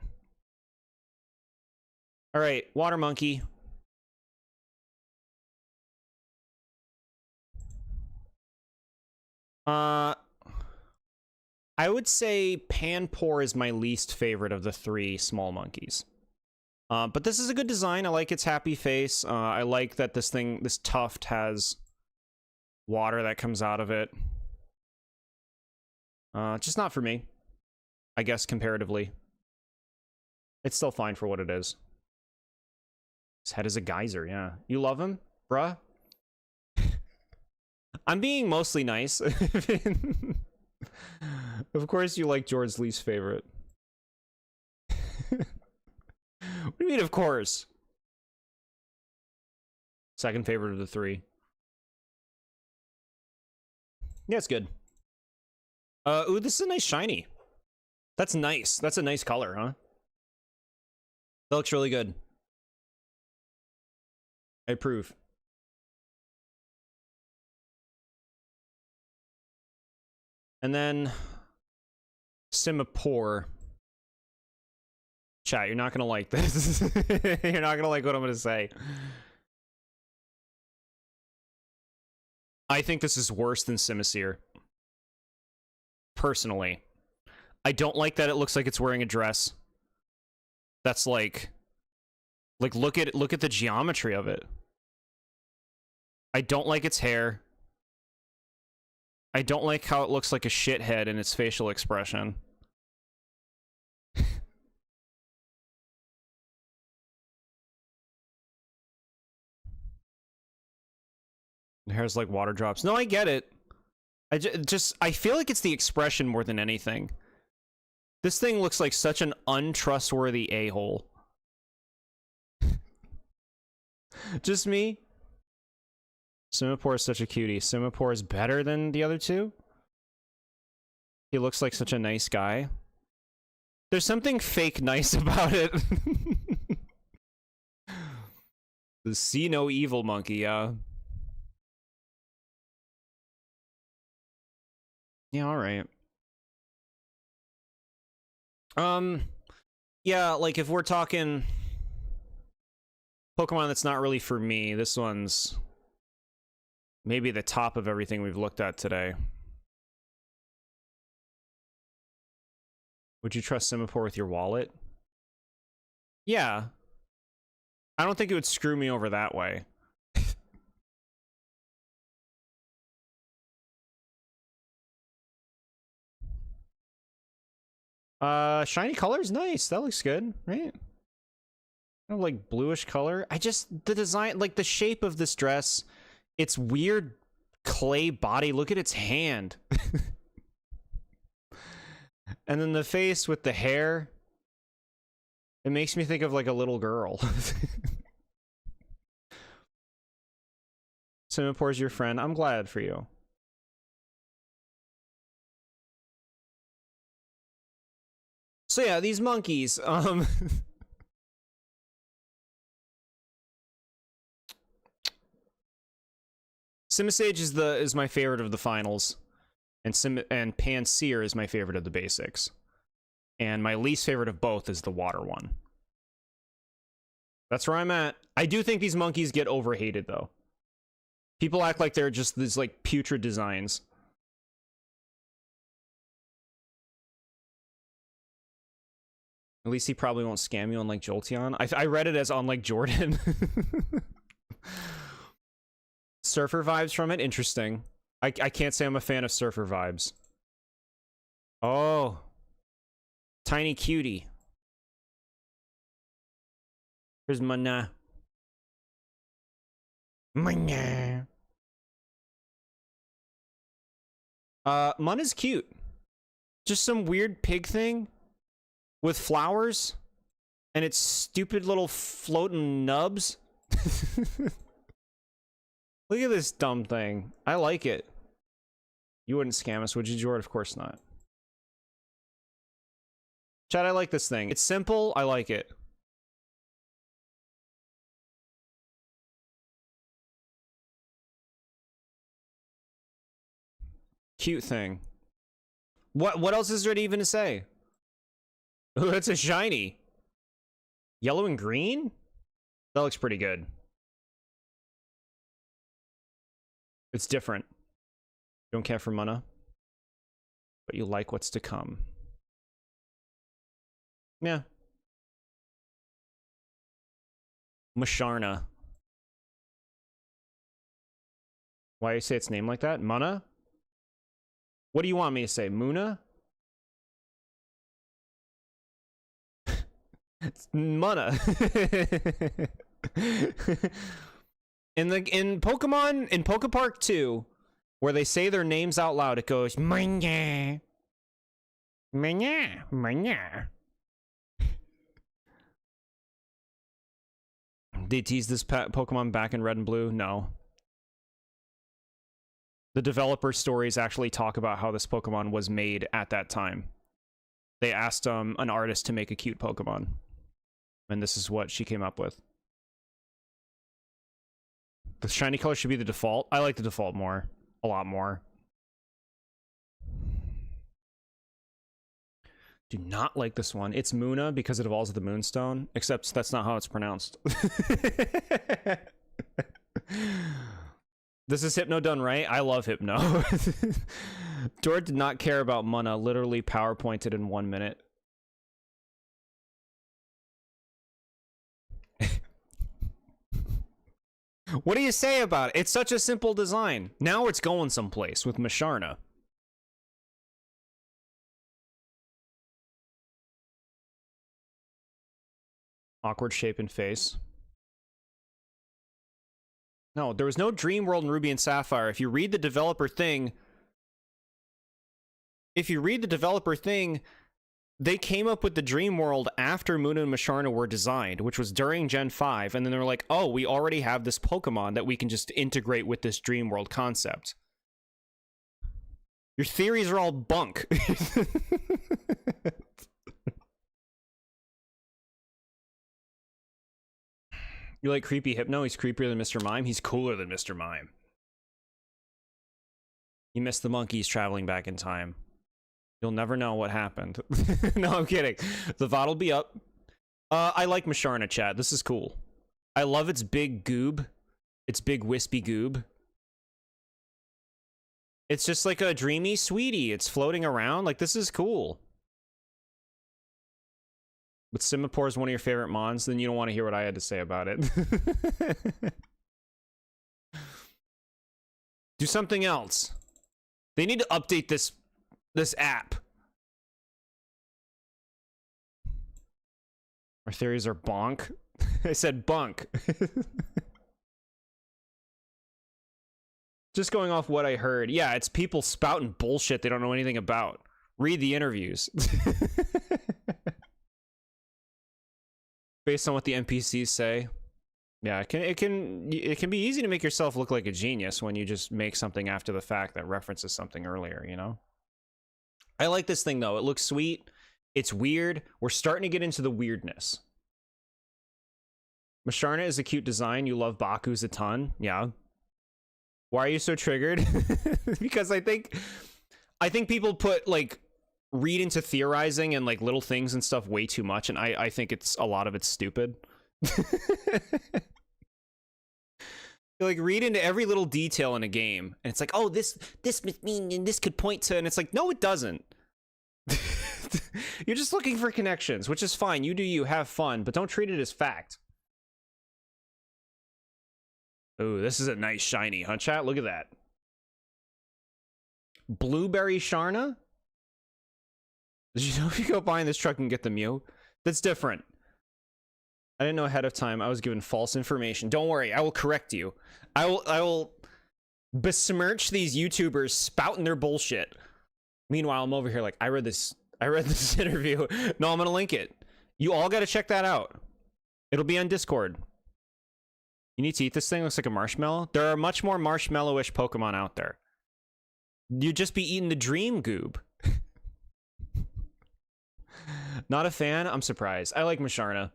Alright, Water Monkey. I would say Panpour is my least favorite of the 3 small monkeys. But this is a good design. I like its happy face. I like that this tuft has water that comes out of it. Just not for me, I guess, comparatively. It's still fine for what it is. His head is a geyser, yeah. You love him, bruh? I'm being mostly nice. Of course you like Jord's least favorite. What do you mean, of course? Second favorite of the 3. Yeah, it's good. Ooh, this is a nice shiny. That's nice. That's a nice color, huh? That looks really good. I approve. And then Simipour. Chat, you're not gonna like this. You're not gonna like what I'm gonna say. I think this is worse than Simisear. Personally. I don't like that it looks like it's wearing a dress. That's like look at the geometry of it. I don't like its hair. I don't like how it looks like a shithead in its facial expression. The hair's like water drops. No, I get it. I feel like it's the expression more than anything. This thing looks like such an untrustworthy a-hole. Just me? Simipour is such a cutie. Simipour is better than the other 2? He looks like such a nice guy. There's something fake nice about it. The see no evil monkey, yeah. Yeah, alright. Yeah, like if we're talking Pokemon that's not really for me, this one's maybe the top of everything we've looked at today. Would you trust Simipour with your wallet? Yeah. I don't think it would screw me over that way. Shiny color is nice. That looks good, right? Kind of like bluish color. The design, like the shape of this dress, its weird clay body. Look at its hand. And then the face with the hair. It makes me think of like a little girl. Simipour's your friend. I'm glad for you. So yeah, these monkeys, Simisage is my favorite of the finals, and Pansear is my favorite of the basics. And my least favorite of both is the water one. That's where I'm at. I do think these monkeys get overhated though. People act like they're just these like putrid designs. At least he probably won't scam you unlike Jolteon. I read it as unlike Jordan. Surfer vibes from it? Interesting. I can't say I'm a fan of surfer vibes. Oh. Tiny cutie. Here's Mana. Mana. Muna's cute. Just some weird pig thing with flowers and its stupid little floating nubs. Look at this dumb thing. I like it. You wouldn't scam us, would you, Jord? Of course not. Chat, I like this thing. It's simple. I like it. Cute thing. What else is there to even to say? Oh, that's a shiny. Yellow and green? That looks pretty good. It's different. You don't care for Muna, but you like what's to come. Yeah. Musharna. Why do you say its name like that? Muna? What do you want me to say? Muna? It's Muna. in Pokemon, in Pokepark 2, where they say their names out loud, it goes Muna. Muna. Muna. They tease this Pokemon back in Red and Blue? No. The developer stories actually talk about how this Pokemon was made at that time. They asked an artist to make a cute Pokemon. And this is what she came up with. The shiny color should be the default. I like the default more. A lot more. Do not like this one. It's Muna because it evolves with the Moonstone. Except that's not how it's pronounced. This is Hypno done right? I love Hypno. Jord did not care about Muna. Literally PowerPointed in 1 minute. What do you say about it? It's such a simple design. Now it's going someplace with Musharna. Awkward shape and face. No, there was no Dream World in Ruby and Sapphire. If you read the developer thing, they came up with the Dream World after Muna and Musharna were designed, which was during Gen 5, and then they were like, oh, we already have this Pokemon that we can just integrate with this Dream World concept. Your theories are all bunk. You like creepy Hypno? He's creepier than Mr. Mime. He's cooler than Mr. Mime. You missed the monkeys traveling back in time. You'll never know what happened. No, I'm kidding. The VOD will be up. I like Musharna, chat. This is cool. I love its big goob. Its big wispy goob. It's just like a dreamy sweetie. It's floating around. Like, this is cool. But Simipour is one of your favorite mons, then you don't want to hear what I had to say about it. Do something else. They need to update this app. Our theories are bonk. I said bunk. Just going off what I heard. Yeah, it's people spouting bullshit they don't know anything about. Read the interviews. Based on what the NPCs say. Yeah, it can be easy to make yourself look like a genius when you just make something after the fact that references something earlier, you know? I like this thing though. It looks sweet. It's weird. We're starting to get into the weirdness. Musharna is a cute design. You love Baku's a ton. Yeah. Why are you so triggered? Because I think people put like read into theorizing and like little things and stuff way too much, and I think it's a lot of it's stupid. You like read into every little detail in a game, and it's like, oh, this must mean, and this could point to, and it's like, no, it doesn't. You're just looking for connections, which is fine. You do you, have fun, but don't treat it as fact. Ooh, this is a nice shiny, huh, chat? Look at that. Blueberry Sharna? Did you know if you go behind this truck and get the Mew? That's different. I didn't know ahead of time. I was given false information. Don't worry, I will correct you. I will besmirch these YouTubers spouting their bullshit. Meanwhile, I'm over here like, I read this interview. No, I'm gonna link it. You all gotta check that out. It'll be on Discord. You need to eat this thing. Looks like a marshmallow. There are much more marshmallowish Pokemon out there. You'd just be eating the dream goob. Not a fan? I'm surprised. I like Musharna.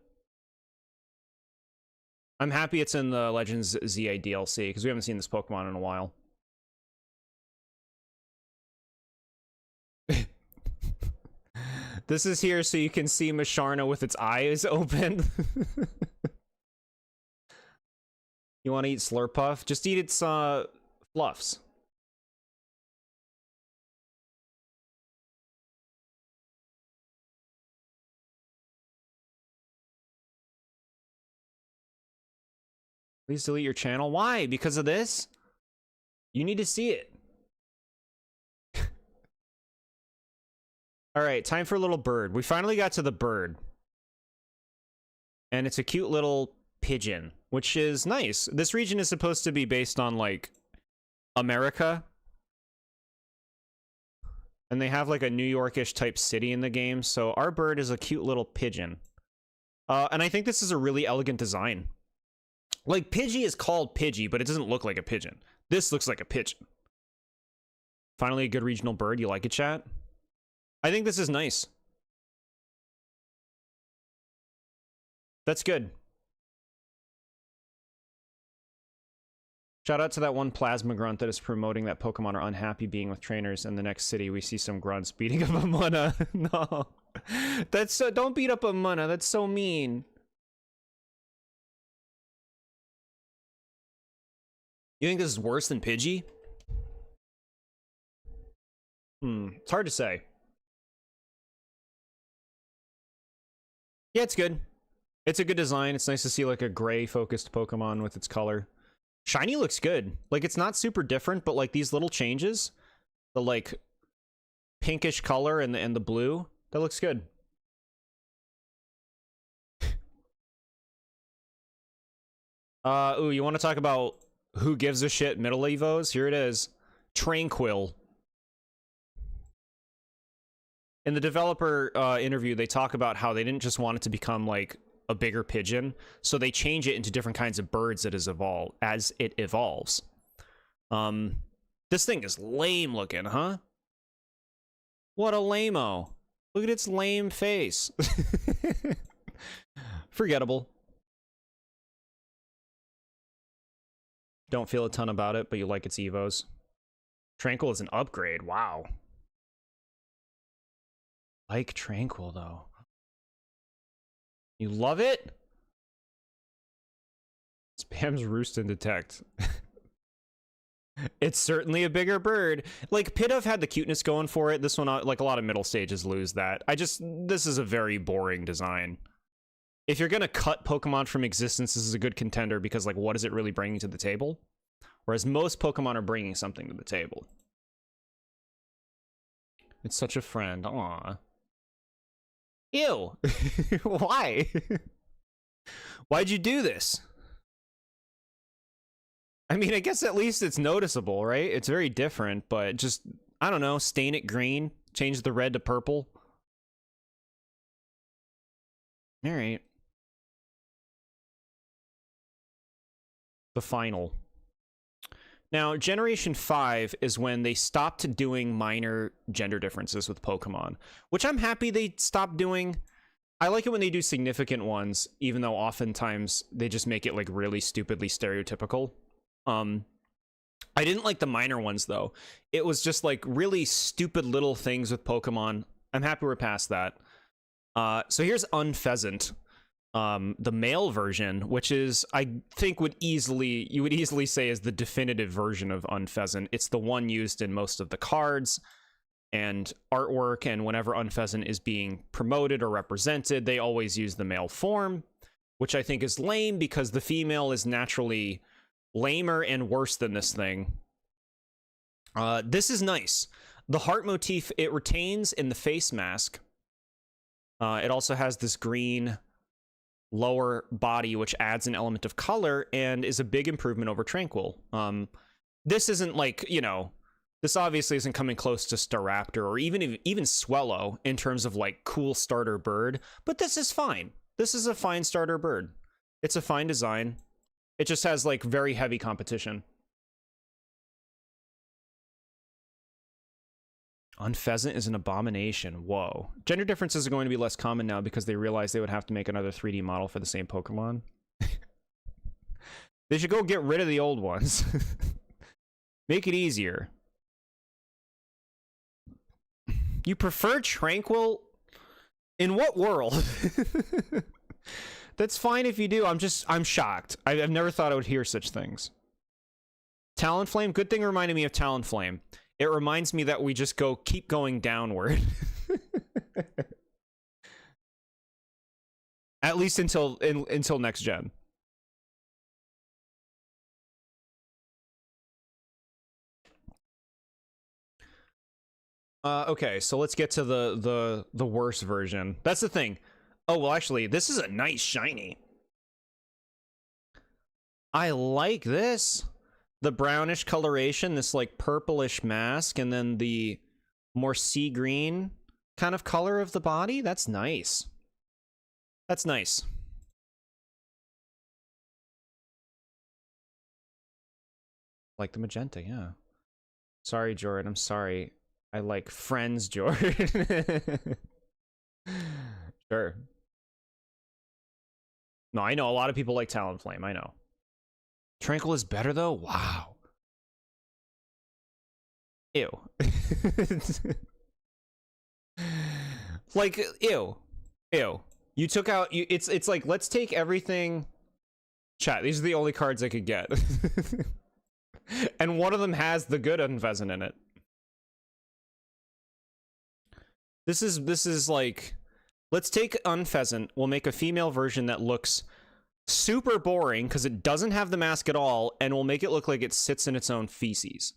I'm happy it's in the Legends ZA DLC, because we haven't seen this Pokemon in a while. This is here so you can see Musharna with its eyes open. You want to eat Slurpuff? Just eat its fluffs. Please delete your channel. Why? Because of this? You need to see it. All right, time for a little bird. We finally got to the bird. And it's a cute little pigeon, which is nice. This region is supposed to be based on, like, America. And they have, like, a New York-ish type city in the game, so our bird is a cute little pigeon. And I think this is a really elegant design. Like, Pidgey is called Pidgey, but it doesn't look like a pigeon. This looks like a pigeon. Finally, a good regional bird. You like it, chat? I think this is nice. That's good. Shout out to that one plasma grunt that is promoting that Pokemon are unhappy being with trainers. In the next city, we see some grunts beating up a Munna. No. That's so... Don't beat up a Munna. That's so mean. You think this is worse than Pidgey? It's hard to say. Yeah, it's good. It's a good design. It's nice to see like a gray focused Pokemon with its color. Shiny looks good. Like, it's not super different, but like these little changes, the like pinkish color and the blue, that looks good. Ooh, you want to talk about who gives a shit middle evos? Here it is. Tranquil. In the developer interview, they talk about how they didn't just want it to become like a bigger pigeon, so they change it into different kinds of birds as it evolves. This thing is lame looking, huh? What a lame-o. Look at its lame face. Forgettable. Don't feel a ton about it, but you like its evos. Tranquil is an upgrade. Wow. Like Tranquil, though. You love it? Spam's roost and detect. It's certainly a bigger bird. Like, Pidove had the cuteness going for it. This one, like, a lot of middle stages lose that. This is a very boring design. If you're gonna cut Pokemon from existence, this is a good contender because, like, what is it really bringing to the table? Whereas most Pokemon are bringing something to the table. It's such a friend. Aww. Ew. Why? Why'd you do this? I mean, I guess at least it's noticeable, right? It's very different, but just, I don't know, stain it green, change the red to purple. All right. The final. Now, Generation 5 is when they stopped doing minor gender differences with Pokemon, which I'm happy they stopped doing. I like it when they do significant ones, even though oftentimes they just make it, like, really stupidly stereotypical. I didn't like the minor ones, though. It was just, like, really stupid little things with Pokemon. I'm happy we're past that. So here's Unpheasant. The male version, which is, I think you would easily say is the definitive version of Unpheasant. It's the one used in most of the cards and artwork, and whenever Unpheasant is being promoted or represented, they always use the male form, which I think is lame because the female is naturally lamer and worse than this thing. This is nice. The heart motif, it retains in the face mask. It also has this green lower body, which adds an element of color and is a big improvement over Tranquil. this isn't like, you know, this obviously isn't coming close to Staraptor or even Swellow in terms of like cool starter bird, but this is fine. This is a fine starter bird. It's a fine design. It just has like very heavy competition. Unpheasant is an abomination. Whoa. Gender differences are going to be less common now because they realized they would have to make another 3D model for the same Pokemon. They should go get rid of the old ones. Make it easier. You prefer Tranquil? In what world? That's fine if you do. I'm shocked. I've never thought I would hear such things. Talonflame? Good thing reminded me of Talonflame. It reminds me that we just keep going downward. At least until next gen. Okay, so let's get to the worst version. That's the thing. Oh, well, actually, this is a nice shiny. I like this. The brownish coloration, this like purplish mask, and then the more sea green kind of color of the body. That's nice. That's nice. Like the magenta, yeah. Sorry, Jordan. I'm sorry. I like friends, Jordan. Sure. No, I know a lot of people like Talonflame. I know. Tranquil is better though? Wow. Ew. Like, ew. Ew. You took out it's like, let's take everything. Chat, these are the only cards I could get. And one of them has the good Unpheasant in it. This is like, let's take Unpheasant, we'll make a female version that looks super boring because it doesn't have the mask at all, and we'll make it look like it sits in its own feces.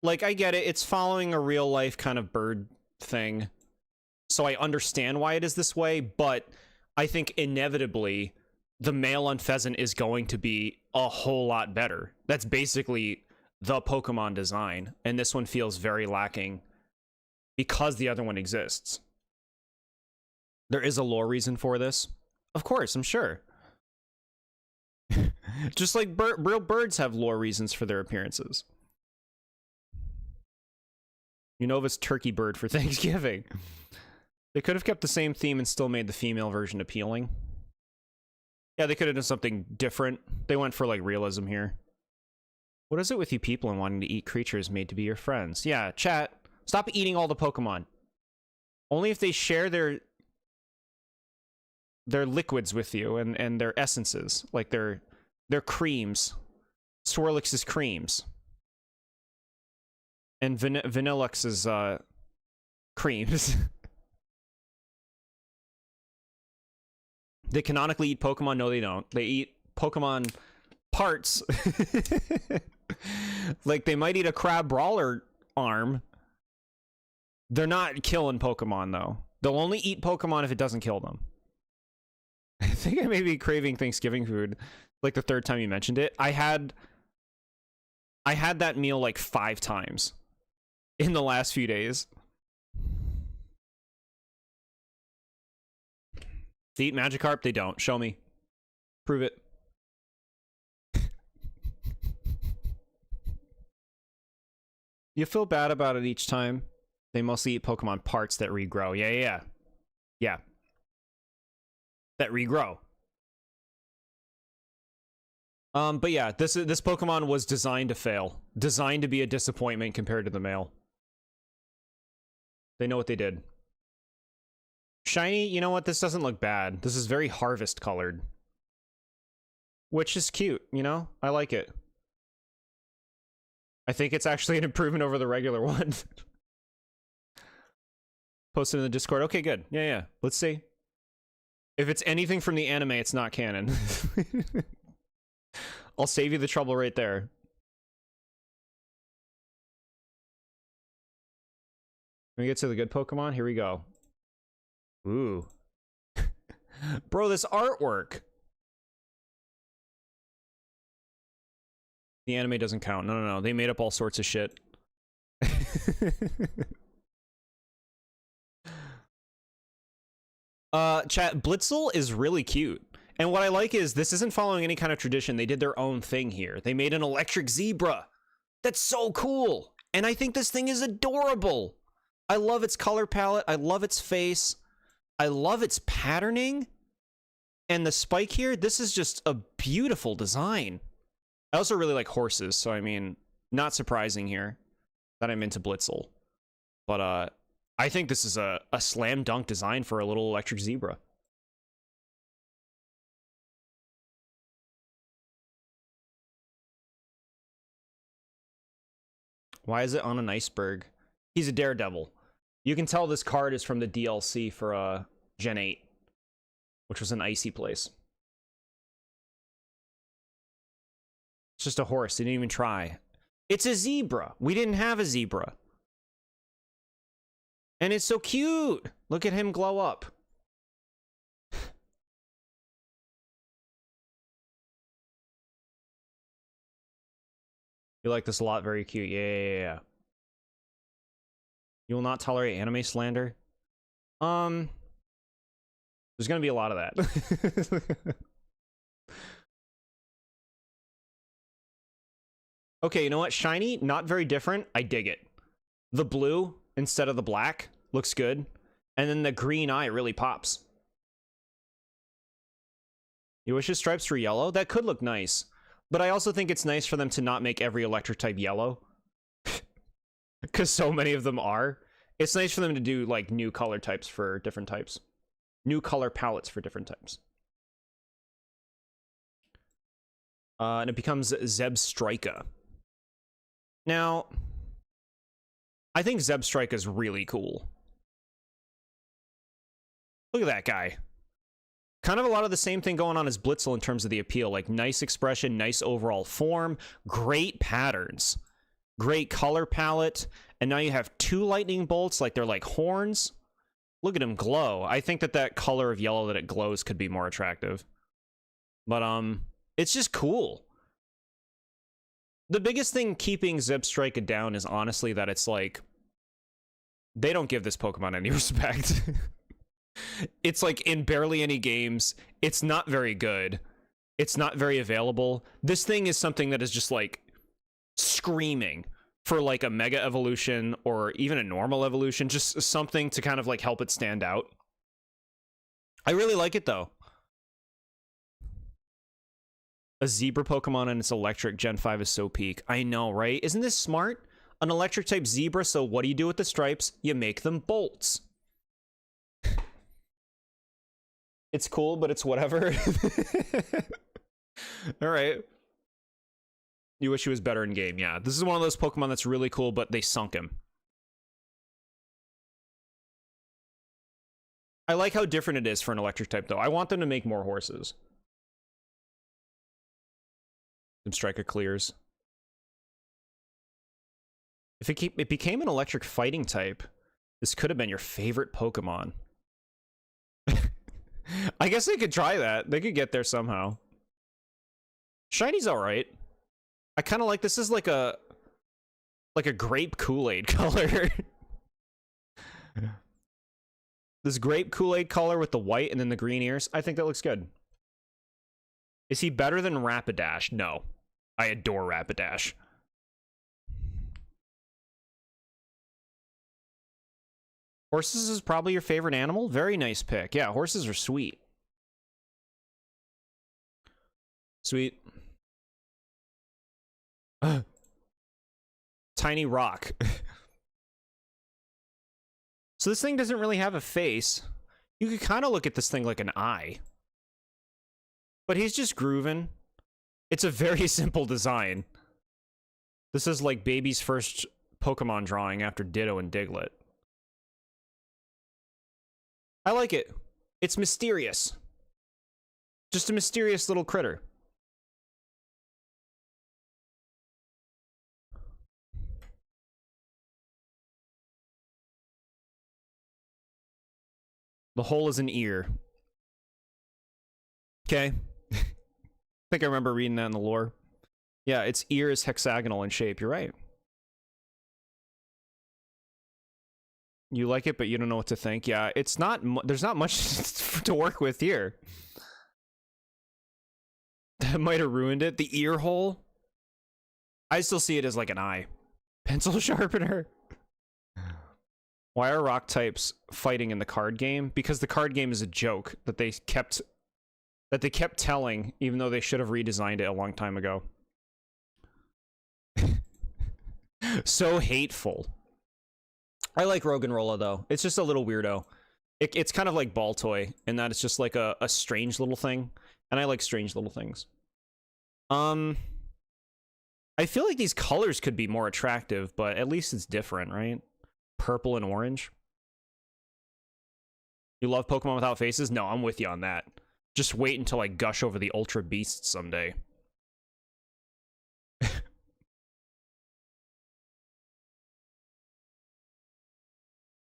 Like, I get it, it's following a real life kind of bird thing, so I understand why it is this way, but I think inevitably the male Unpheasant is going to be a whole lot better. That's basically the Pokemon design, and this one feels very lacking because the other one exists. There is a lore reason for this. Of course, I'm sure. Just like real birds have lore reasons for their appearances. Unova's turkey bird for Thanksgiving. They could have kept the same theme and still made the female version appealing. Yeah, they could have done something different. They went for like realism here. What is it with you people and wanting to eat creatures made to be your friends? Yeah, chat. Stop eating all the Pokemon. Only if they share their liquids with you and their essences, like their creams. Swirlix's creams. And Vanilux's creams. They canonically eat Pokemon? No, they don't. They eat Pokemon parts. Like, they might eat a crab brawler arm. They're not killing Pokemon, though. They'll only eat Pokemon if it doesn't kill them. I think I may be craving Thanksgiving food, like the third time you mentioned it. I had that meal like 5 times in the last few days. They eat Magikarp? They don't. Show me. Prove it. You feel bad about it each time. They mostly eat Pokemon parts that regrow. Yeah. That regrow. But yeah, this Pokemon was designed to fail. Designed to be a disappointment compared to the male. They know what they did. Shiny, you know what? This doesn't look bad. This is very harvest colored. Which is cute, you know? I like it. I think it's actually an improvement over the regular one. Posted in the Discord. Okay, good. Yeah. Let's see. If it's anything from the anime, it's not canon. I'll save you the trouble right there. Can we get to the good Pokemon? Here we go. Ooh. Bro, this artwork. The anime doesn't count. No, no, no. They made up all sorts of shit. Chat, Blitzel is really cute. And what I like is this isn't following any kind of tradition. They did their own thing here. They made an electric zebra. That's so cool. And I think this thing is adorable. I love its color palette. I love its face. I love its patterning. And the spike here, this is just a beautiful design. I also really like horses, so I mean, not surprising here that I'm into Blitzel. But I think this is a slam dunk design for a little electric zebra. Why is it on an iceberg? He's a daredevil. You can tell this card is from the DLC for Gen 8, which was an icy place. It's just a horse. They didn't even try. It's a zebra. We didn't have a zebra. And it's so cute. Look at him glow up. You like this a lot. Very cute. Yeah. You will not tolerate anime slander? There's gonna be a lot of that. Okay, you know what? Shiny, not very different. I dig it. The blue instead of the black looks good. And then the green eye really pops. You wish his stripes were yellow? That could look nice. But I also think it's nice for them to not make every electric type yellow. Because so many of them are. It's nice for them to do, like, new color types for different types. New color palettes for different types. And it becomes Zebstrika. Now, I think Zebstrika is really cool. Look at that guy. Kind of a lot of the same thing going on as Blitzel in terms of the appeal. Like, nice expression, nice overall form, great patterns, great color palette, and now you have two lightning bolts, like they're like horns. Look at him glow. I think that color of yellow that it glows could be more attractive. But, it's just cool. The biggest thing keeping Zebstrika down is honestly that it's like, they don't give this Pokemon any respect. It's like in barely any games. It's not very good. It's not very available. This thing is something that is just like screaming for like a mega evolution or even a normal evolution, just something to kind of like help it stand out. I really like it though. A zebra Pokemon and its electric Gen 5 is so peak. I know, right? Isn't this smart? An electric type zebra, so what do you do with the stripes? You make them bolts. It's cool, but it's whatever. All right. You wish he was better in game. Yeah, this is one of those Pokemon that's really cool, but they sunk him. I like how different it is for an electric type, though. I want them to make more horses. Striker clears. If it became an electric fighting type, this could have been your favorite Pokemon. I guess they could try that. They could get there somehow. Shiny's alright. I kind of like this. Is like a grape Kool-Aid color. This grape Kool-Aid color with the white and then the green ears. I think that looks good. Is he better than Rapidash? No. I adore Rapidash. Horses is probably your favorite animal? Very nice pick. Yeah, horses are sweet. Sweet. Tiny rock. So this thing doesn't really have a face. You could kind of look at this thing like an eye. But he's just grooving. It's a very simple design. This is like baby's first Pokemon drawing after Ditto and Diglett. I like it. It's mysterious. Just a mysterious little critter. The hole is an ear. Okay. I think I remember reading that in the lore. Yeah, its ear is hexagonal in shape. You're right. You like it, but you don't know what to think. Yeah, it's not. There's not much to work with here. That might have ruined it. The ear hole. I still see it as like an eye. Pencil sharpener. Why are rock types fighting in the card game? Because the card game is a joke that they kept telling, even though they should have redesigned it a long time ago. So hateful. I like Roggenrola though. It's just a little weirdo. It's kind of like Ball Toy in that it's just like a strange little thing, and I like strange little things. I feel like these colors could be more attractive, but at least it's different, right? Purple and orange. You love Pokemon without faces? No, I'm with you on that. Just wait until I gush over the Ultra Beasts someday.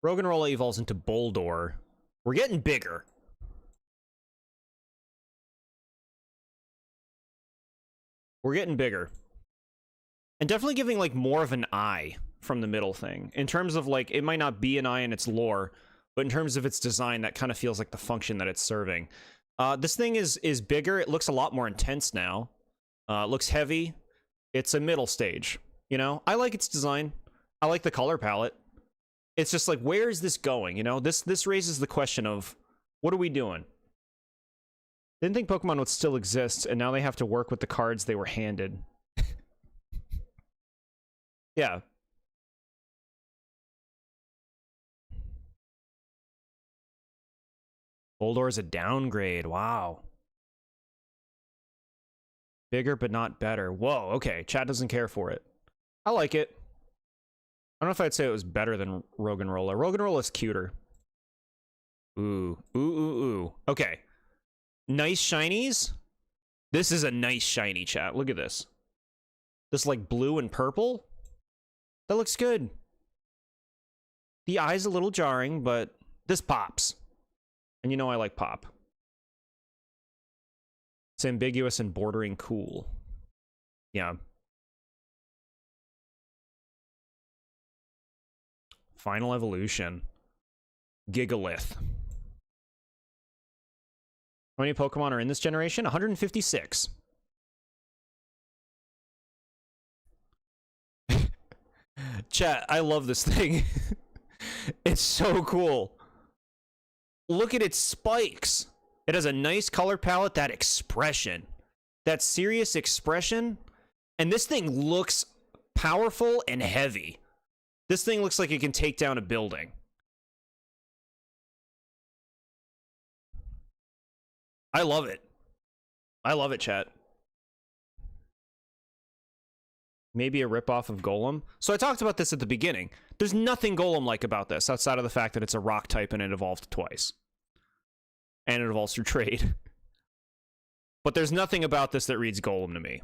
Roggenrola evolves into Boldor. We're getting bigger. We're getting bigger. And definitely giving, like, more of an eye from the middle thing. In terms of, like, it might not be an eye in its lore, but in terms of its design, that kind of feels like the function that it's serving. This thing is bigger. It looks a lot more intense now. It looks heavy. It's a middle stage, you know? I like its design. I like the color palette. It's just like, where is this going, you know? This raises the question of, what are we doing? Didn't think Pokemon would still exist, and now they have to work with the cards they were handed. Yeah. Boldor is a downgrade. Wow. Bigger, but not better. Whoa, okay. Chat doesn't care for it. I like it. I don't know if I'd say it was better than Roggenrola. Roggenrola's cuter. Ooh. Ooh, ooh, ooh. Okay. Nice shinies. This is a nice shiny, chat. Look at this. This, like, blue and purple. That looks good. The eye's a little jarring, but this pops. And you know I like pop. It's ambiguous and bordering cool. Yeah. Final evolution. Gigalith. How many Pokemon are in this generation? 156. Chat, I love this thing. It's so cool. Look at its spikes. It has a nice color palette, that expression. That serious expression. And this thing looks powerful and heavy. This thing looks like it can take down a building. I love it. I love it, chat. Maybe a ripoff of Golem. So I talked about this at the beginning. There's nothing Golem-like about this, outside of the fact that it's a rock type and it evolved twice. And it evolves through trade. But there's nothing about this that reads Golem to me.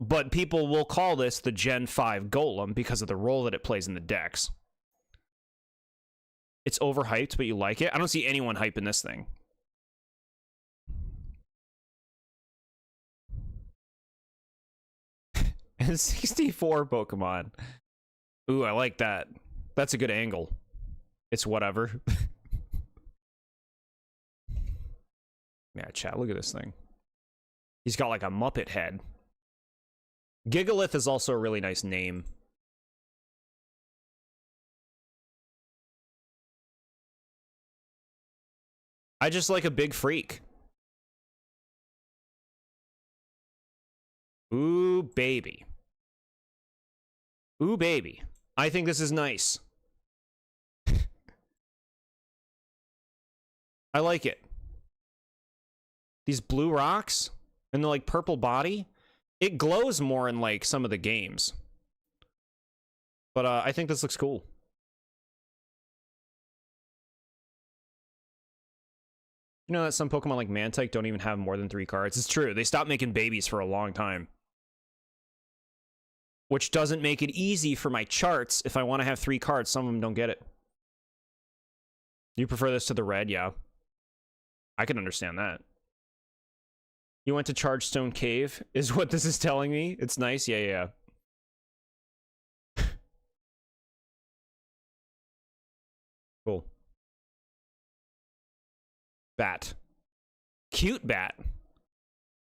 But people will call this the Gen 5 Golem because of the role that it plays in the decks. It's overhyped, but you like it? I don't see anyone hyping this thing. And 64 Pokemon. Ooh, I like that. That's a good angle. It's whatever. Yeah, chat, look at this thing. He's got like a Muppet head. Gigalith is also a really nice name. I just like a big freak. Ooh, baby. Ooh, baby. I think this is nice. I like it. These blue rocks and the like purple body, it glows more in like some of the games. But I think this looks cool. You know that some Pokemon like Mantike don't even have more than 3 cards? It's true. They stopped making babies for a long time. Which doesn't make it easy for my charts. If I want to have 3 cards, some of them don't get it. You prefer this to the red? Yeah. I can understand that. You went to Chargestone Cave, is what this is telling me. It's nice. Yeah, yeah. Cool. Bat. Cute bat.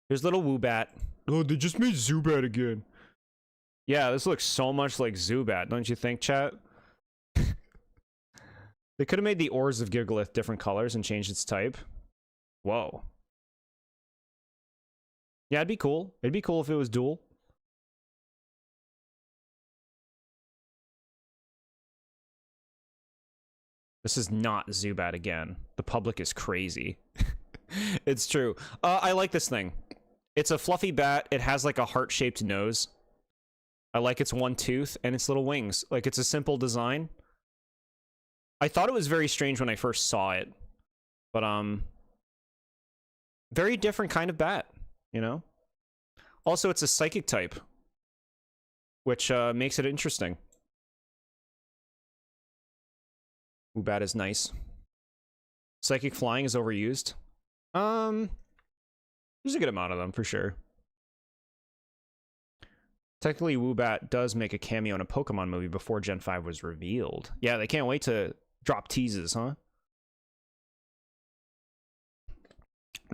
There's little Woobat. Oh, they just made Zubat again. Yeah, this looks so much like Zubat, don't you think, chat? They could have made the Ores of Gigalith different colors and changed its type. Whoa. Yeah, it'd be cool. It'd be cool if it was dual. This is not Zubat again. The public is crazy. It's true. I like this thing. It's a fluffy bat. It has like a heart-shaped nose. I like its one tooth and its little wings. Like, it's a simple design. I thought it was very strange when I first saw it. But, very different kind of bat, you know? Also, it's a psychic type, which makes it interesting. Woobat is nice. Psychic flying is overused. There's a good amount of them, for sure. Technically, Woobat does make a cameo in a Pokemon movie before Gen 5 was revealed. Yeah, they can't wait to drop teases, huh?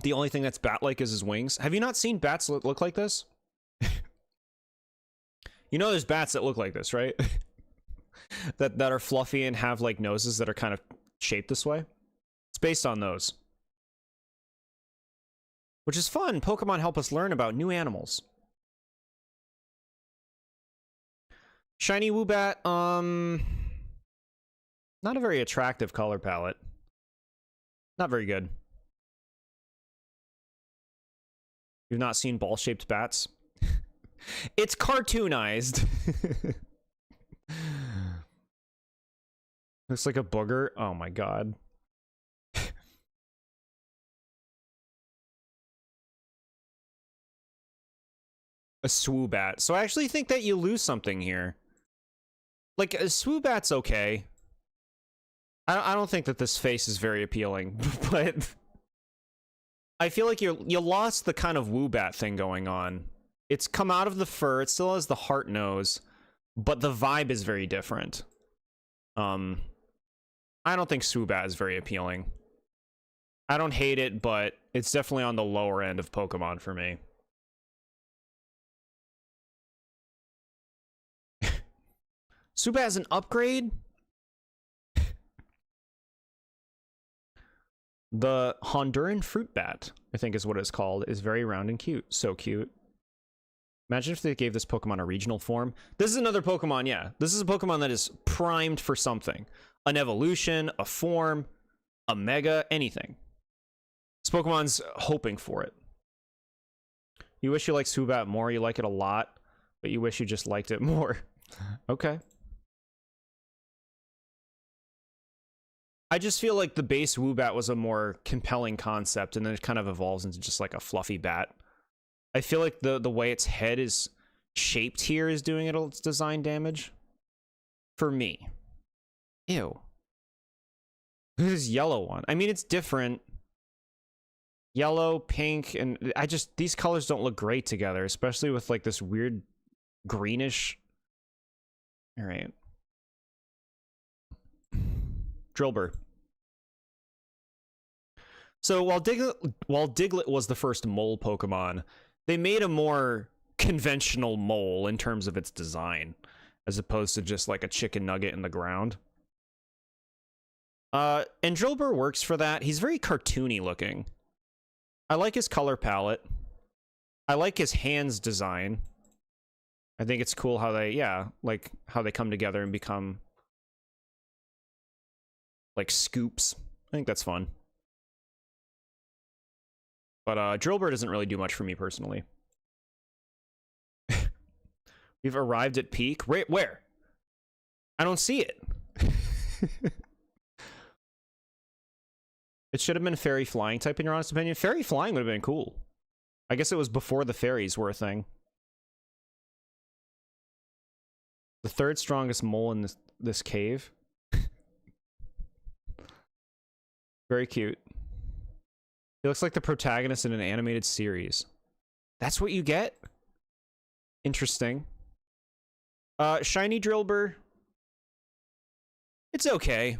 The only thing that's bat-like is his wings. Have you not seen bats look like this? You know there's bats that look like this, right? that are fluffy and have, like, noses that are kind of shaped this way. It's based on those. Which is fun. Pokemon help us learn about new animals. Shiny Woobat, not a very attractive color palette. Not very good. You've not seen ball-shaped bats? It's cartoonized. Looks like a booger. Oh my god. A Swoobat. So I actually think that you lose something here. Like, a Swoobat's okay. I don't think that this face is very appealing, but I feel like you lost the kind of Woobat thing going on. It's come out of the fur, it still has the heart nose, but the vibe is very different. I don't think Swoobat is very appealing. I don't hate it, but it's definitely on the lower end of Pokemon for me. Swoobat is an upgrade? The Honduran fruit bat, I think is what it's called, is very round and cute. So cute. Imagine if they gave this Pokemon a regional form. This is another Pokemon, yeah. This is a Pokemon that is primed for something. An evolution, a form, a mega, anything. This Pokemon's hoping for it. You wish you liked Swoobat more, you like it a lot, but you wish you just liked it more. Okay. I just feel like the base Woobat was a more compelling concept, and then it kind of evolves into just like a fluffy bat. I feel like the way its head is shaped here is doing its design damage. For me. Ew. This yellow one. I mean, it's different. Yellow, pink, and these colors don't look great together, especially with like this weird greenish. All right. Drillbur. So while Diglett was the first mole Pokemon, they made a more conventional mole in terms of its design, as opposed to just like a chicken nugget in the ground. And Drillbur works for that. He's very cartoony looking. I like his color palette. I like his hands design. I think it's cool how they, like how they come together and become like scoops. I think that's fun. But Drillbur doesn't really do much for me personally. We've arrived at peak. Where? I don't see it. It should have been fairy flying type in your honest opinion. Fairy flying would have been cool. I guess it was before the fairies were a thing. The third strongest mole in this cave. Very cute. He looks like the protagonist in an animated series. That's what you get? Interesting. Shiny Drillbur. It's okay.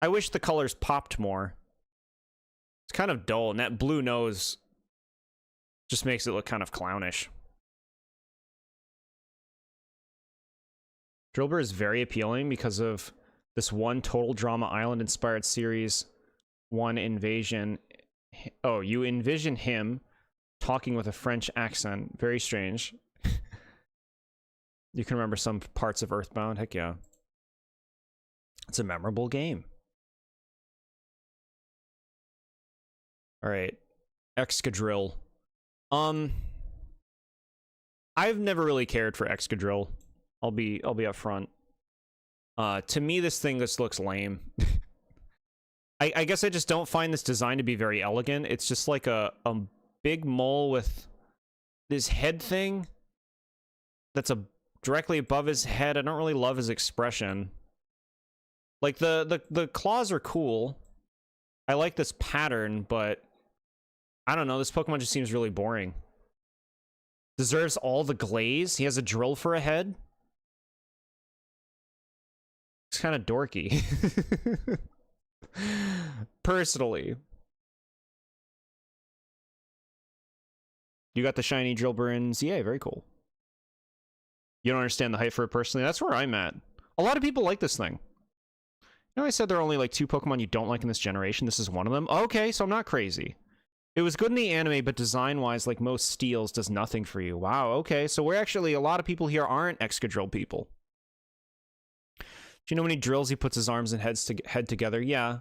I wish the colors popped more. It's kind of dull, and that blue nose just makes it look kind of clownish. Drillbur is very appealing because of this one Total Drama Island inspired series, one Invasion. Oh, you envision him talking with a French accent. Very strange. You can remember some parts of Earthbound. Heck yeah. It's a memorable game. All right. Excadrill. I've never really cared for Excadrill. I'll be upfront. To me, this thing just looks lame. I guess I just don't find this design to be very elegant. It's just like a big mole with this head thing that's directly above his head. I don't really love his expression. Like the claws are cool. I like this pattern, but I don't know. This Pokemon just seems really boring. Deserves all the glaze. He has a drill for a head. It's kind of dorky. Personally. You got the shiny Drillbur in ZA. Very cool. You don't understand the hype for it personally. That's where I'm at. A lot of people like this thing. You know, I said there are only like 2 Pokemon you don't like in this generation. This is one of them. Okay, so I'm not crazy. It was good in the anime, but design-wise, like most steals, does nothing for you. Wow, okay. So we're actually, a lot of people here aren't Excadrill people. Do you know when he drills, he puts his arms and head together? Yeah.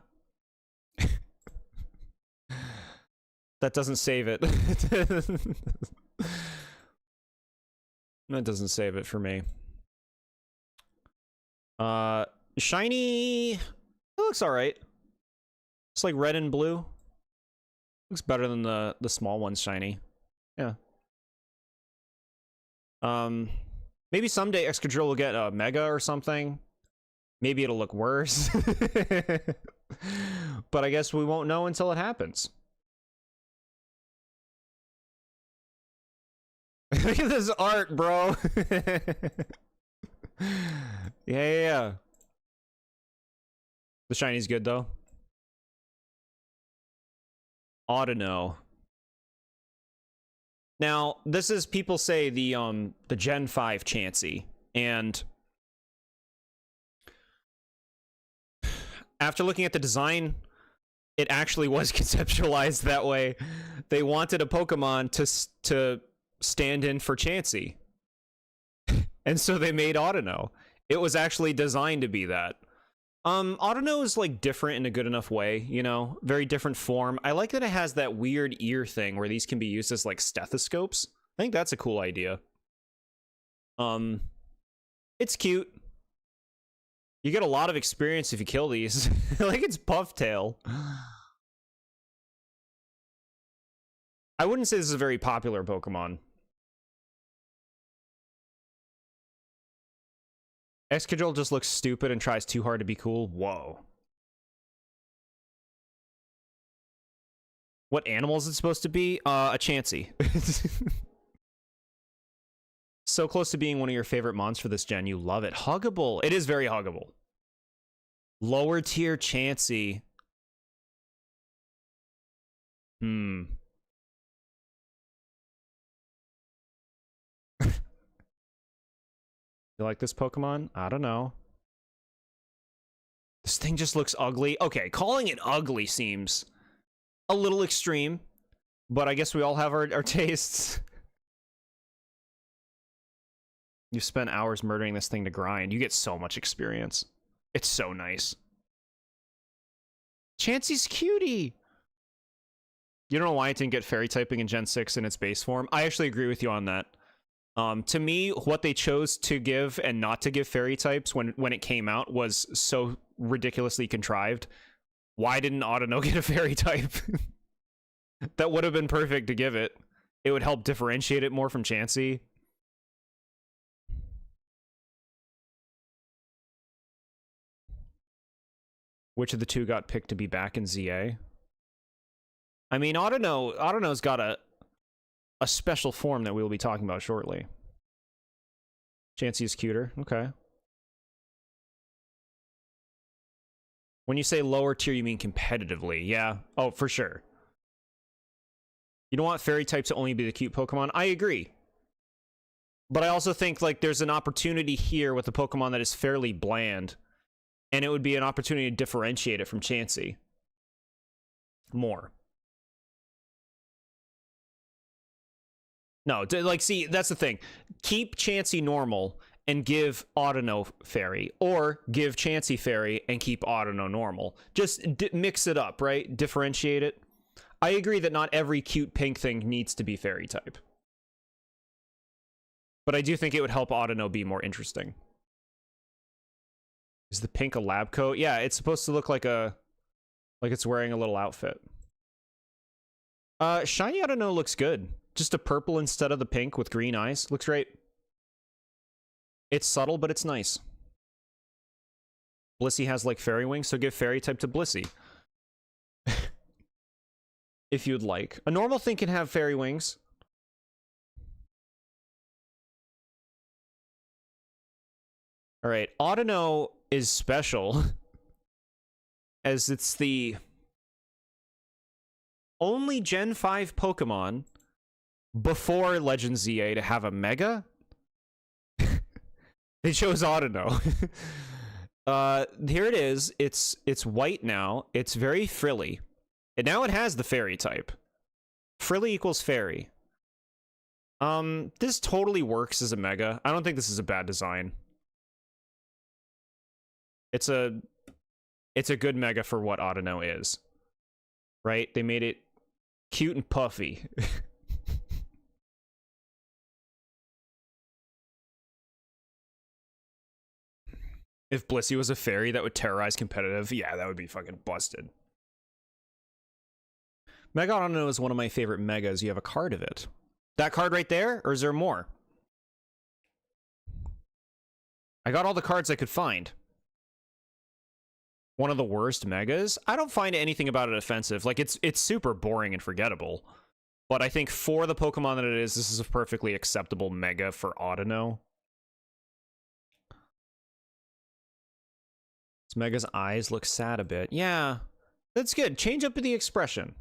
That doesn't save it. That doesn't save it for me. Shiny. It looks alright. It's like red and blue. Looks better than the small one's shiny. Yeah. Maybe someday Excadrill will get a Mega or something. Maybe it'll look worse. But I guess we won't know until it happens. Look at this art, bro. Yeah. The shiny's good, though. Audino. Now, this is, people say, the Gen 5 Chansey. And after looking at the design, it actually was conceptualized that way. They wanted a Pokemon to stand in for Chansey. And so they made Audino. It was actually designed to be that. Audino is like different in a good enough way, you know, very different form. I like that it has that weird ear thing where these can be used as like stethoscopes. I think that's a cool idea. It's cute. You get a lot of experience if you kill these. Like it's Pufftail. I wouldn't say this is a very popular Pokemon. Excadrill just looks stupid and tries too hard to be cool. Whoa. What animal is it supposed to be? A Chansey. So close to being one of your favorite mons for this gen. You love it. Huggable. It is very huggable. Lower tier Chansey. You like this Pokemon? I don't know. This thing just looks ugly. Okay, calling it ugly seems a little extreme, but I guess we all have our tastes. You spent hours murdering this thing to grind. You get so much experience. It's so nice. Chansey's cutie. You don't know why it didn't get fairy typing in Gen 6 in its base form? I actually agree with you on that. To me, what they chose to give and not to give fairy types when it came out was so ridiculously contrived. Why didn't Audino get a fairy type? That would have been perfect to give it. It would help differentiate it more from Chansey. Which of the two got picked to be back in ZA? I mean, Autono's got a special form that we will be talking about shortly. Chansey is cuter. Okay. When you say lower tier, you mean competitively. Yeah. Oh, for sure. You don't want fairy type to only be the cute Pokemon. I agree. But I also think like there's an opportunity here with a Pokemon that is fairly bland. And it would be an opportunity to differentiate it from Chansey more. No, like, see, that's the thing. Keep Chansey normal and give Autono fairy, or give Chansey fairy and keep Autono normal. Just mix it up, right? Differentiate it. I agree that not every cute pink thing needs to be fairy type. But I do think it would help Autono be more interesting. Is the pink a lab coat? Yeah, it's supposed to look like it's wearing a little outfit. Shiny Autono looks good. Just a purple instead of the pink with green eyes. Looks great. It's subtle, but it's nice. Blissey has like fairy wings, so give fairy type to Blissey. If you'd like. A normal thing can have fairy wings. Alright, Autono is special. As it's the only Gen 5 Pokemon before Legend ZA to have a Mega. They chose Autono. Here it is. It's white now. It's very frilly. And now it has the fairy type. Frilly equals fairy. This totally works as a Mega. I don't think this is a bad design. It's a good Mega for what Autono is. Right? They made it cute and puffy. If Blissey was a fairy that would terrorize competitive, yeah, that would be fucking busted. Mega Autono is one of my favorite Megas. You have a card of it. That card right there? Or is there more? I got all the cards I could find. One of the worst Megas? I don't find anything about it offensive. Like, it's super boring and forgettable. But I think for the Pokemon that it is, this is a perfectly acceptable Mega for Autono. This Mega's eyes look sad a bit. Yeah, that's good. Change up the expression.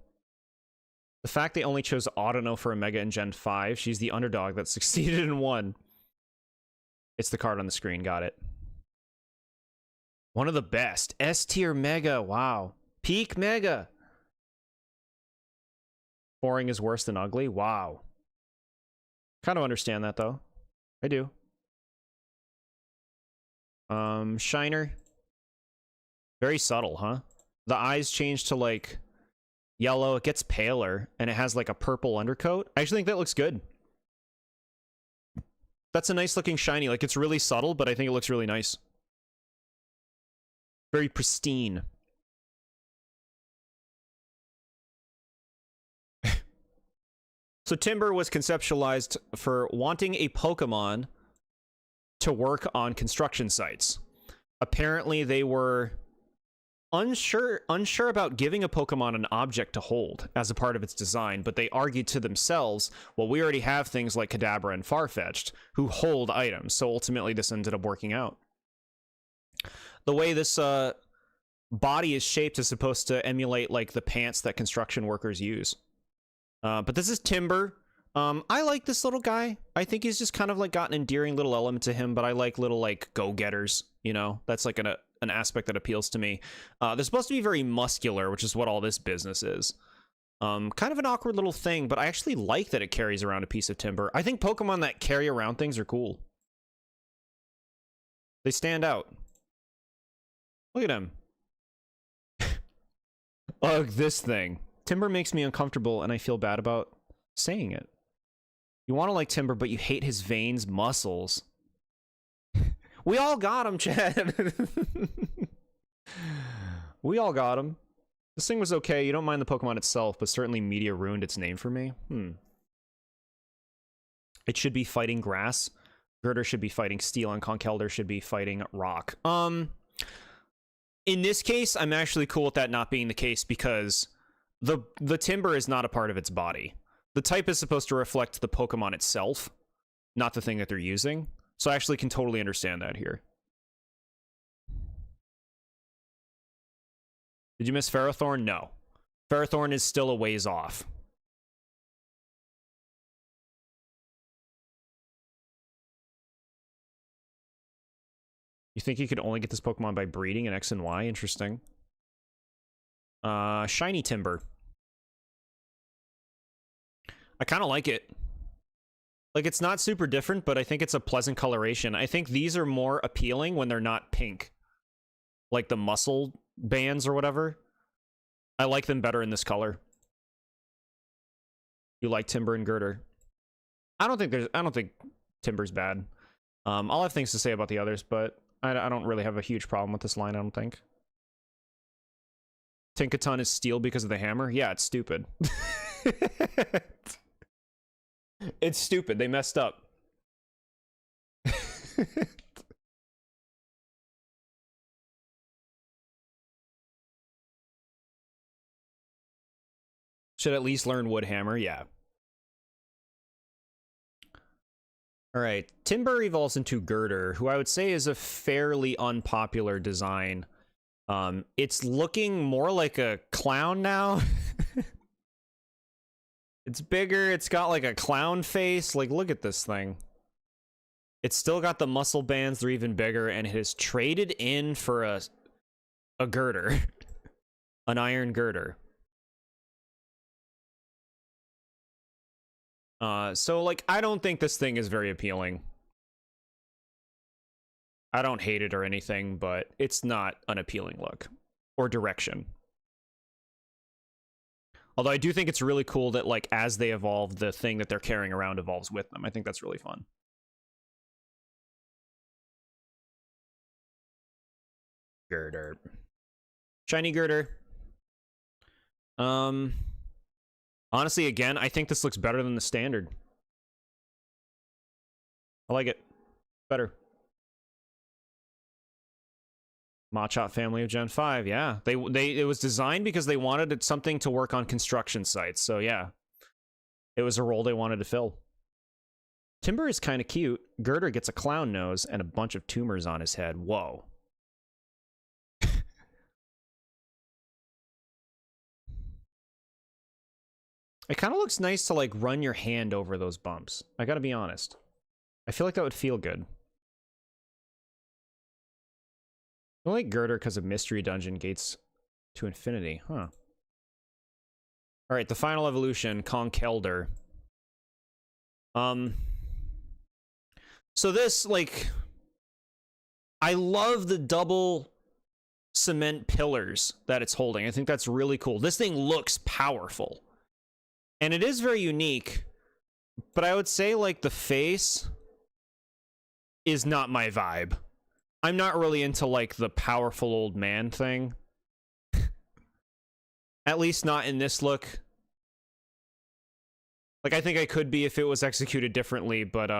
The fact they only chose Autono for a Mega in Gen 5, she's the underdog that succeeded and won. It's the card on the screen, got it. One of the best. S-tier Mega, wow. Peak Mega. Boring is worse than ugly, wow. Kind of understand that, though. I do. Shiner. Very subtle, huh? The eyes change to, like, yellow. It gets paler, and it has, like, a purple undercoat. I actually think that looks good. That's a nice-looking shiny. Like, it's really subtle, but I think it looks really nice. Very pristine. So Timber was conceptualized for wanting a Pokemon to work on construction sites. Apparently, they were unsure about giving a Pokemon an object to hold as a part of its design, but they argued to themselves, well, we already have things like Kadabra and Farfetch'd who hold items, so ultimately this ended up working out. The way this body is shaped is supposed to emulate like the pants that construction workers use. But this is Timber. I like this little guy. I think he's just kind of like got an endearing little element to him, but I like little like go-getters, you know? That's like an aspect that appeals to me. They're supposed to be very muscular, which is what all this business is. Kind of an awkward little thing, but I actually like that it carries around a piece of timber. I think Pokemon that carry around things are cool. They stand out. Look at him. Ugh, this thing. Timber makes me uncomfortable, and I feel bad about saying it. You want to like Timber, but you hate his veins, muscles. We all got him, Chad. We all got him. This thing was okay. You don't mind the Pokemon itself, but certainly media ruined its name for me. It should be fighting grass. Girder should be fighting steel, and Conkeldurr should be fighting rock. In this case, I'm actually cool with that not being the case because the timber is not a part of its body. The type is supposed to reflect the Pokemon itself, not the thing that they're using. So I actually can totally understand that here. Did you miss Ferrothorn? No. Ferrothorn is still a ways off. You think you could only get this Pokemon by breeding in X and Y? Interesting. Shiny Timber. I kind of like it. Like, it's not super different, but I think it's a pleasant coloration. I think these are more appealing when they're not pink. Like the muscle bands or whatever. I like them better in this color. You like Timber and Girder? I don't think Timber's bad. I'll have things to say about the others, but I don't really have a huge problem with this line, I don't think. Tinkaton is steel because of the hammer? Yeah, it's stupid. It's stupid. They messed up. Should at least learn Woodhammer, yeah. Alright, Timber evolves into Girder, who I would say is a fairly unpopular design. It's looking more like a clown now. It's bigger, it's got like a clown face. Like, look at this thing. It's still got the muscle bands, they're even bigger, and it has traded in for a Girder. An iron Girder. So, like, I don't think this thing is very appealing. I don't hate it or anything, but it's not an appealing look. Or direction. Although I do think it's really cool that, like, as they evolve, the thing that they're carrying around evolves with them. I think that's really fun. Girder. Shiny Girder. Honestly, again, I think this looks better than the standard. I like it. Better. Machop family of Gen 5, yeah. It was designed because they wanted something to work on construction sites, so yeah. It was a role they wanted to fill. Timber is kind of cute. Girder gets a clown nose and a bunch of tumors on his head. Whoa. It kind of looks nice to, like, run your hand over those bumps. I gotta be honest. I feel like that would feel good. I like Girder because of Mystery Dungeon gates to infinity. Huh. Alright, the final evolution, Conkeldurr. So this, like... I love the double cement pillars that it's holding. I think that's really cool. This thing looks powerful. And it is very unique, but I would say, like, the face is not my vibe. I'm not really into, like, the powerful old man thing. At least not in this look. Like, I think I could be if it was executed differently, but,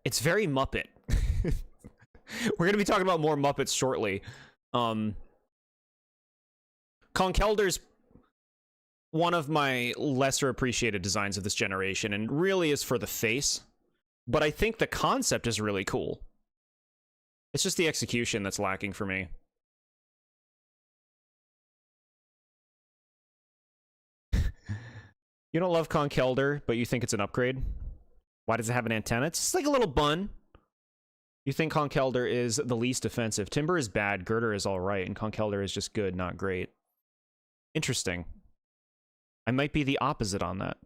it's very Muppet. We're gonna be talking about more Muppets shortly. Conkeldurr's one of my lesser appreciated designs of this generation, and really is for the face. But I think the concept is really cool. It's just the execution that's lacking for me. You don't love Conkeldurr, but you think it's an upgrade? Why does it have an antenna? It's just like a little bun. You think Conkeldurr is the least offensive. Timber is bad, Girder is alright, and Conkeldurr is just good, not great. Interesting. I might be the opposite on that.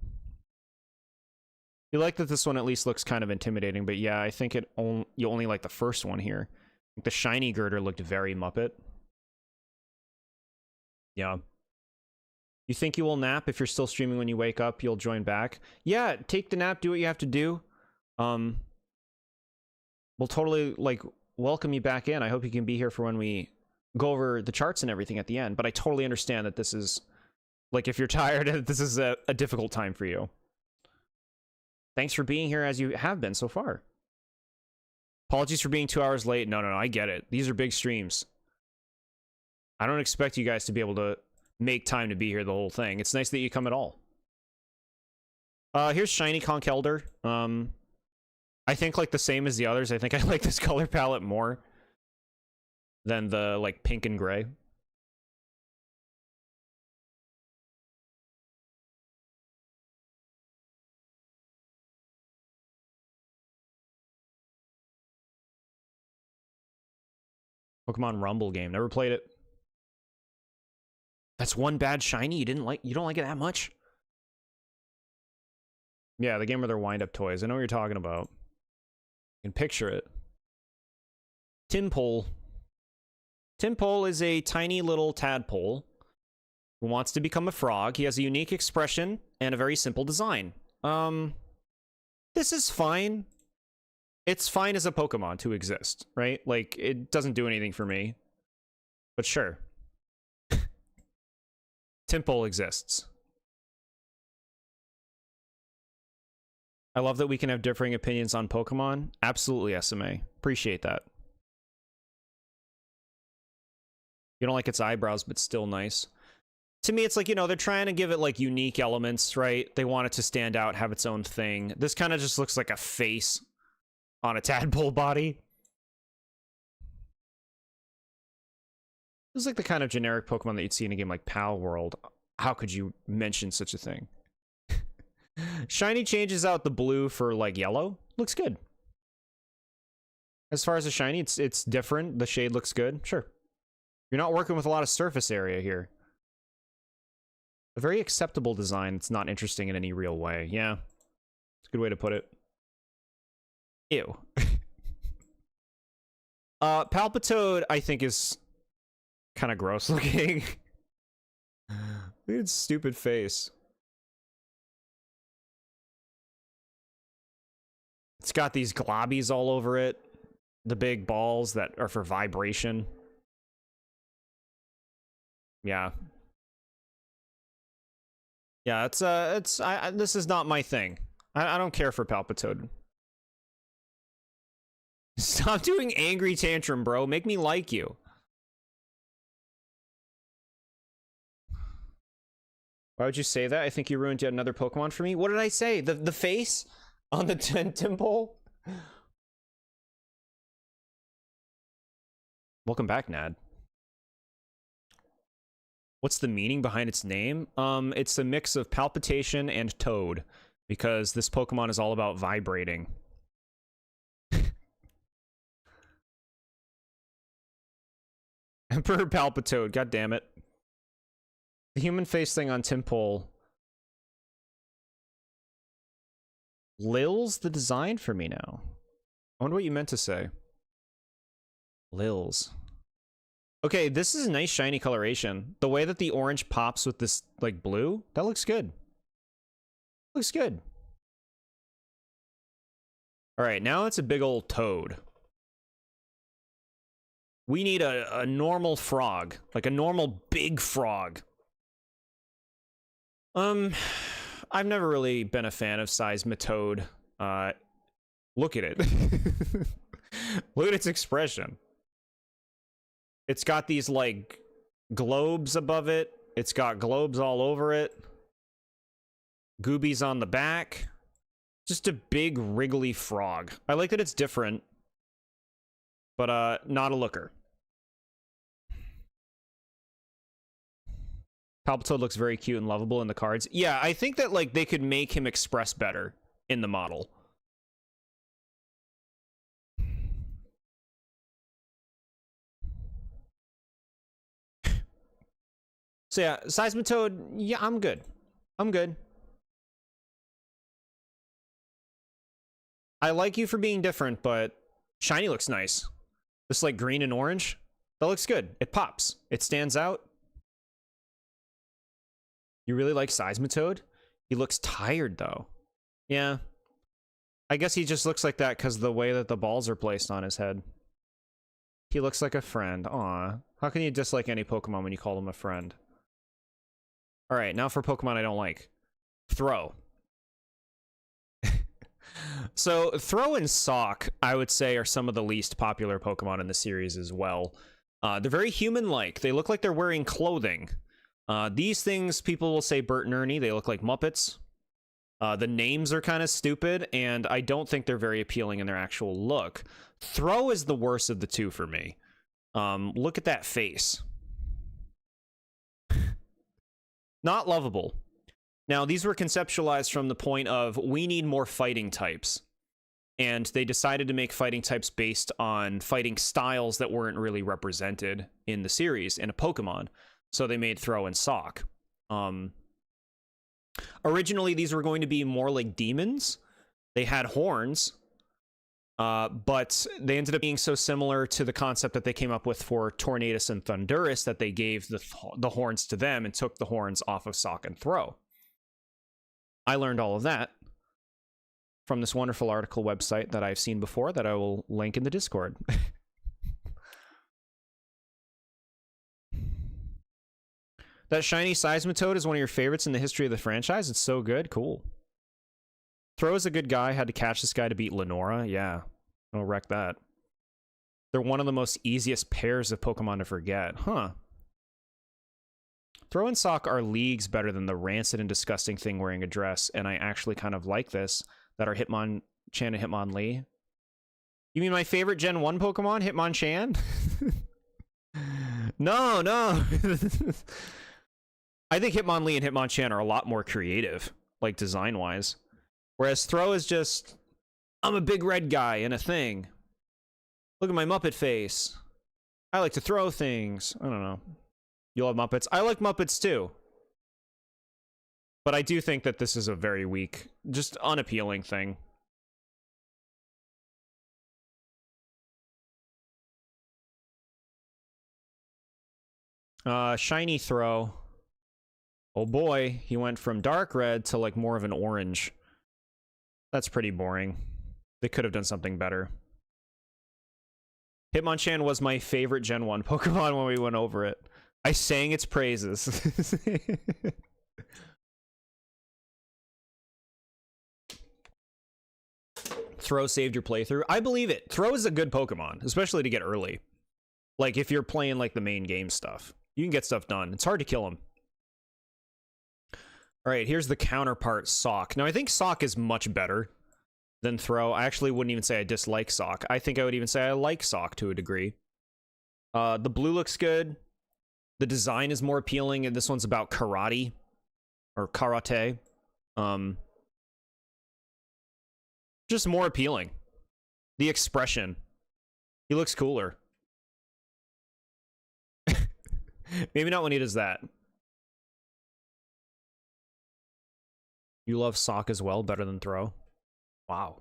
You like that this one at least looks kind of intimidating, but yeah, I think you only like the first one here. The shiny Girder looked very Muppet. Yeah. You think you will nap? If you're still streaming when you wake up, you'll join back? Yeah, take the nap, do what you have to do. We'll totally, like, welcome you back in. I hope you can be here for when we go over the charts and everything at the end, but I totally understand that this is, like, if you're tired, this is a difficult time for you. Thanks for being here as you have been so far. Apologies for being 2 hours late. No, I get it. These are big streams. I don't expect you guys to be able to make time to be here the whole thing. It's nice that you come at all. Here's Shiny Conkeldurr. I think like the same as the others. I think I like this color palette more than the like pink and gray. Pokemon Rumble game. Never played it. That's one bad shiny you don't like it that much? Yeah, the game where they're wind-up toys. I know what you're talking about. You can picture it. Timpole. Timpole is a tiny little tadpole who wants to become a frog. He has a unique expression and a very simple design. This is fine. It's fine as a Pokemon to exist, right? Like, it doesn't do anything for me. But sure. Timpole exists. I love that we can have differing opinions on Pokemon. Absolutely, SMA. Appreciate that. You don't like its eyebrows, but still nice. To me, it's like, you know, they're trying to give it, like, unique elements, right? They want it to stand out, have its own thing. This kind of just looks like a face on a tadpole body. This is like the kind of generic Pokemon that you'd see in a game like Pal World. How could you mention such a thing? Shiny changes out the blue for, like, yellow. Looks good. As far as a shiny, it's different. The shade looks good. Sure. You're not working with a lot of surface area here. A very acceptable design that's not interesting in any real way. Yeah. It's a good way to put it. Ew. Palpitoad, I think, is kind of gross looking. Look at its stupid face. It's got these globbies all over it. The big balls that are for vibration. Yeah. Yeah, this is not my thing. I don't care for Palpitoad. Stop doing angry tantrum, bro. Make me like you. Why would you say that? I think you ruined yet another Pokemon for me. What did I say? The face on the Timpole? Welcome back, Nad. What's the meaning behind its name? It's a mix of palpitation and toad, because this Pokemon is all about vibrating. Emperor Palpitoad, god damn it. The human face thing on Timpole. Lil's the design for me now. I wonder what you meant to say. Lil's. Okay, this is a nice shiny coloration. The way that the orange pops with this, like, blue, that looks good. Looks good. Alright, now it's a big old toad. We need a normal frog. Like a normal big frog. I've never really been a fan of Seismitoad. Look at it. Look at its expression. It's got these, like, globes above it. It's got globes all over it. Goobies on the back. Just a big, wriggly frog. I like that it's different, but, not a looker. Palpitoad looks very cute and lovable in the cards. Yeah, I think that, like, they could make him express better in the model. So yeah, Seismitoad, yeah, I'm good. I'm good. I like you for being different, but shiny looks nice. This, like, green and orange, that looks good. It pops. It stands out. You really like Seismitoad? He looks tired, though. Yeah. I guess he just looks like that because the way that the balls are placed on his head. He looks like a friend. Aw. How can you dislike any Pokemon when you call them a friend? Alright, now for Pokemon I don't like. Throw. So Throw and Sock, I would say, are some of the least popular Pokemon in the series as well. They're very human-like. They look like they're wearing clothing. These things, people will say Bert and Ernie. They look like Muppets. The names are kind of stupid, and I don't think they're very appealing in their actual look. Throw is the worst of the two for me. Look at that face. Not lovable. Now, these were conceptualized from the point of, we need more fighting types. And they decided to make fighting types based on fighting styles that weren't really represented in the series in a Pokemon. So they made Throw and Sock. Originally, these were going to be more like demons. They had horns. But they ended up being so similar to the concept that they came up with for Tornadus and Thundurus that they gave the horns to them and took the horns off of Sock and Throw. I learned all of that from this wonderful article website that I've seen before that I will link in the Discord. That shiny Seismitoad is one of your favorites in the history of the franchise. It's so good. Cool. Throw is a good guy. Had to catch this guy to beat Lenora. Yeah. I'll wreck that. They're one of the most easiest pairs of Pokemon to forget. Huh. Throw and Sock are leagues better than the rancid and disgusting thing wearing a dress, and I actually kind of like this, that are Hitmonchan and Hitmonlee. You mean my favorite Gen 1 Pokemon, Hitmonchan? No, no. I think Hitmonlee and Hitmonchan are a lot more creative, like design-wise. Whereas Throw is just, I'm a big red guy in a thing. Look at my Muppet face. I like to throw things. I don't know. You love Muppets? I like Muppets too. But I do think that this is a very weak, just unappealing thing. Shiny Throw. Oh boy, he went from dark red to like more of an orange. That's pretty boring. They could have done something better. Hitmonchan was my favorite Gen 1 Pokemon when we went over it. I sang its praises. Throw saved your playthrough. I believe it. Throw is a good Pokemon, especially to get early. Like, if you're playing, like, the main game stuff. You can get stuff done. It's hard to kill him. Alright, here's the counterpart, Sock. Now, I think Sock is much better than Throw. I actually wouldn't even say I dislike Sock. I think I would even say I like Sock to a degree. The blue looks good. The design is more appealing, and this one's about karate. Or karate. Just more appealing. The expression. He looks cooler. Maybe not when he does that. You love Sock as well, better than Throw? Wow.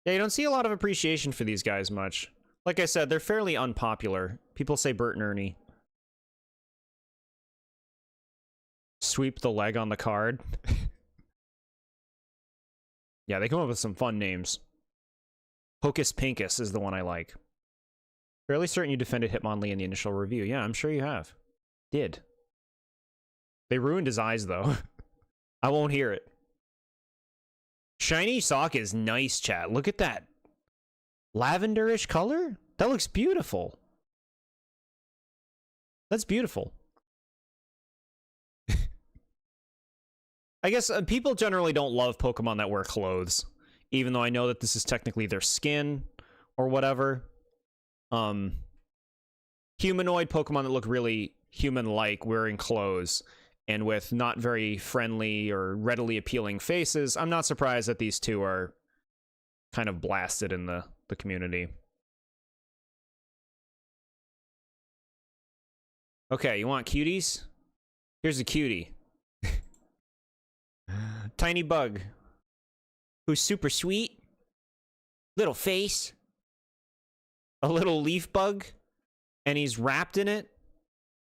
Yeah, you don't see a lot of appreciation for these guys much. Like I said, they're fairly unpopular. People say Bert and Ernie. Sweep the leg on the card. Yeah, they come up with some fun names. Hocus Pinkus is the one I like. Fairly certain you defended Hitmonlee in the initial review. Yeah, I'm sure you have. Did. They ruined his eyes, though. I won't hear it. Shiny Sock is nice, chat. Look at that. Lavenderish color? That looks beautiful. That's beautiful. I guess people generally don't love Pokemon that wear clothes, even though I know that this is technically their skin or whatever. Humanoid Pokemon that look really human-like wearing clothes and with not very friendly or readily appealing faces. I'm not surprised that these two are kind of blasted in the community. Okay, you want cuties? Here's a cutie. Tiny bug. Who's super sweet. Little face. A little leaf bug. And he's wrapped in it.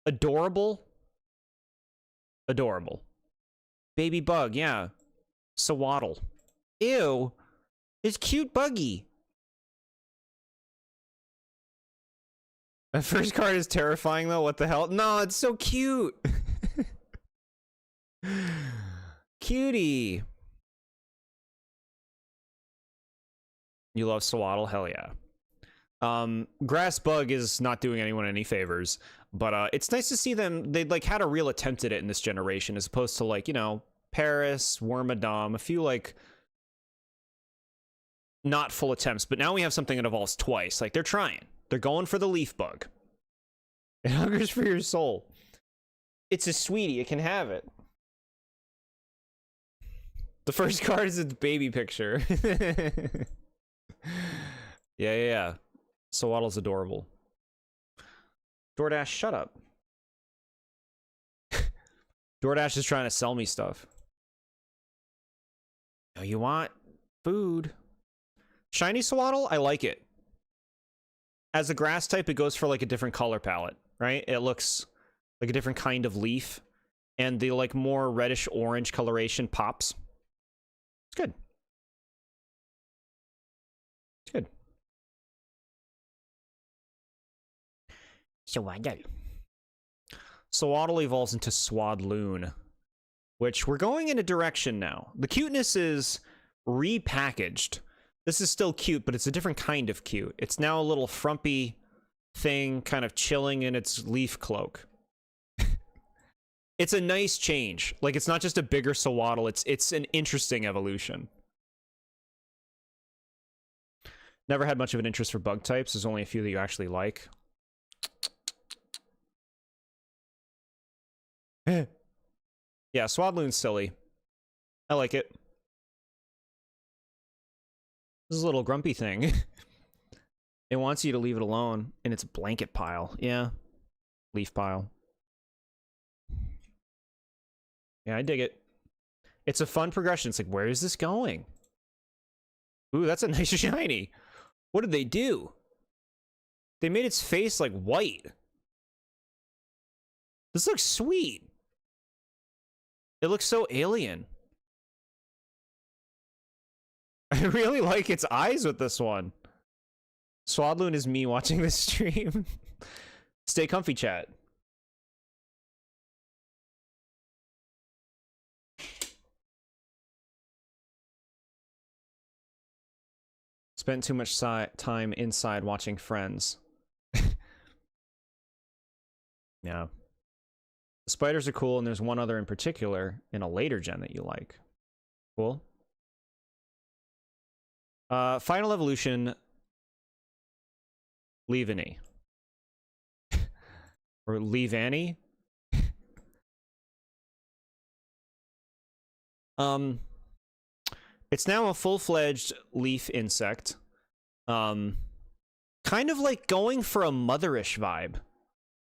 Adorable. Adorable. Baby bug, yeah. Sawaddle. Ew. It's cute buggy. The first card is terrifying, though. What the hell? No, it's so cute. Cutie. You love Swaddle? Hell yeah. Grass Bug is not doing anyone any favors, but it's nice to see them. They like had a real attempt at it in this generation, as opposed to like, you know, Paris, Wormadam, a few like not full attempts. But now we have something that evolves twice. Like they're trying. They're going for the Leaf Bug. It hungers for your soul. It's a sweetie. It can have it. The first card is its baby picture. Yeah. Swaddle's adorable. DoorDash, shut up. DoorDash is trying to sell me stuff. Oh, you want food? Shiny Swaddle, I like it. As a grass type, it goes for like a different color palette, right? It looks like a different kind of leaf, and the like more reddish orange coloration pops. It's good. It's good. Swaddle. Swaddle evolves into Swadloon, which we're going in a direction now. The cuteness is repackaged. This is still cute, but it's a different kind of cute. It's now a little frumpy thing, kind of chilling in its leaf cloak. It's a nice change. Like, it's not just a bigger Swaddle, it's an interesting evolution. Never had much of an interest for bug types. There's only a few that you actually like. Yeah, Swadloon's silly. I like it. This is a little grumpy thing. It wants you to leave it alone in its blanket pile. Yeah. Leaf pile. Yeah, I dig it. It's a fun progression. It's like, where is this going? Ooh, that's a nice shiny. What did they do? They made its face like white. This looks sweet. It looks so alien. I really like its eyes with this one. Swadloon is me watching this stream. Stay comfy, chat. Spent too much time inside watching Friends. Yeah. The spiders are cool, and there's one other in particular in a later gen that you like. Cool. Final evolution, Leavanny. Or Leavanny? It's now a full-fledged leaf insect. Kind of like going for a motherish vibe.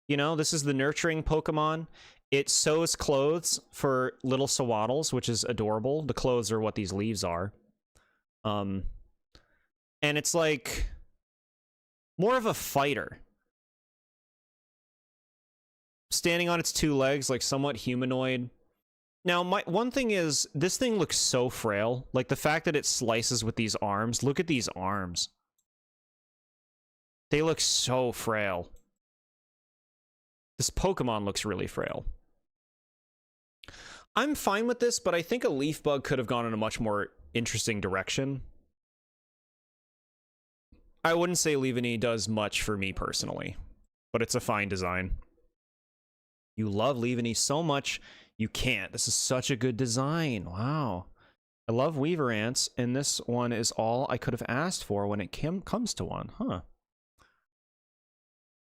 You know, this is the nurturing Pokemon. It sews clothes for little Swaddles, which is adorable. The clothes are what these leaves are. And it's like more of a fighter. Standing on its two legs, like somewhat humanoid. Now, one thing is, this thing looks so frail. Like, the fact that it slices with these arms. Look at these arms. They look so frail. This Pokemon looks really frail. I'm fine with this, but I think a Leaf Bug could have gone in a much more interesting direction. I wouldn't say Leavanny does much for me personally, but it's a fine design. You love Leavanny so much, you can't. This is such a good design. Wow. I love Weaver Ants, and this one is all I could have asked for when it comes to one. Huh.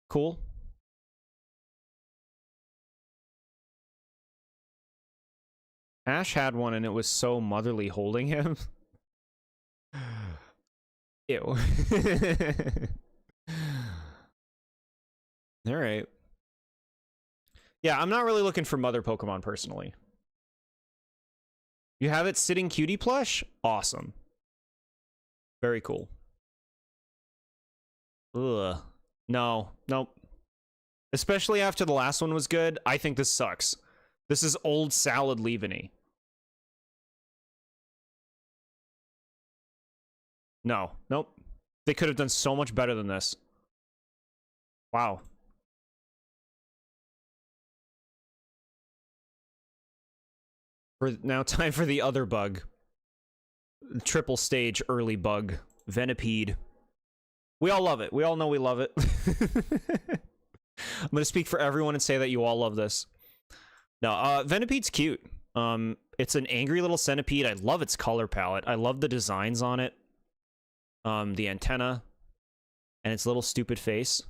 Cool. Ash had one, and it was so motherly holding him. Ew. Alright. Yeah, I'm not really looking for mother Pokemon, personally. You have it sitting cutie plush? Awesome. Very cool. Ugh. No. Nope. Especially after the last one was good, I think this sucks. This is old salad Leavanny. No. Nope. They could have done so much better than this. Wow. Now time for the other bug. Triple stage early bug Venipede. We all love it. We all know we love it. I'm going to speak for everyone and say that you all love this. No, Venipede's cute. It's an angry little centipede. I love its color palette. I love the designs on it. The antenna and its little stupid face.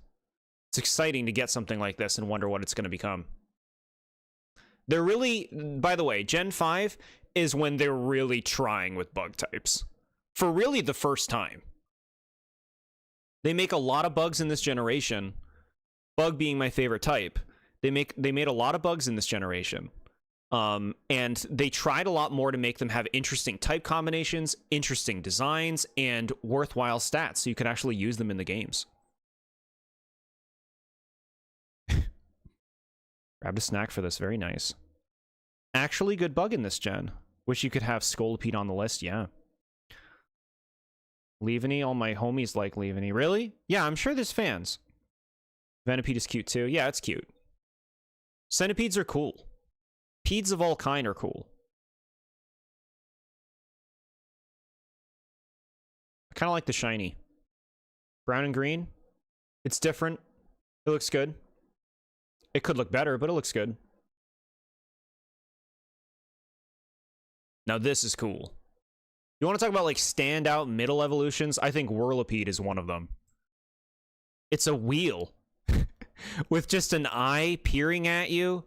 It's exciting to get something like this and wonder what it's going to become. They're really, by the way, Gen 5 is when they're really trying with bug types. For really the first time. They make a lot of bugs in this generation. Bug being my favorite type. They made a lot of bugs in this generation. And they tried a lot more to make them have interesting type combinations, interesting designs, and worthwhile stats so you could actually use them in the games. Grabbed a snack for this. Very nice. Actually good bug in this gen. Wish you could have Scolipede on the list. Yeah. Leaveney. All my homies like Leaveney. Really? Yeah, I'm sure there's fans. Venipede is cute too. Yeah, it's cute. Centipedes are cool. Peds of all kind are cool. I kind of like the shiny. Brown and green. It's different. It looks good. It could look better, but it looks good. Now this is cool. You want to talk about like standout middle evolutions? I think Whirlipede is one of them. It's a wheel with just an eye peering at you.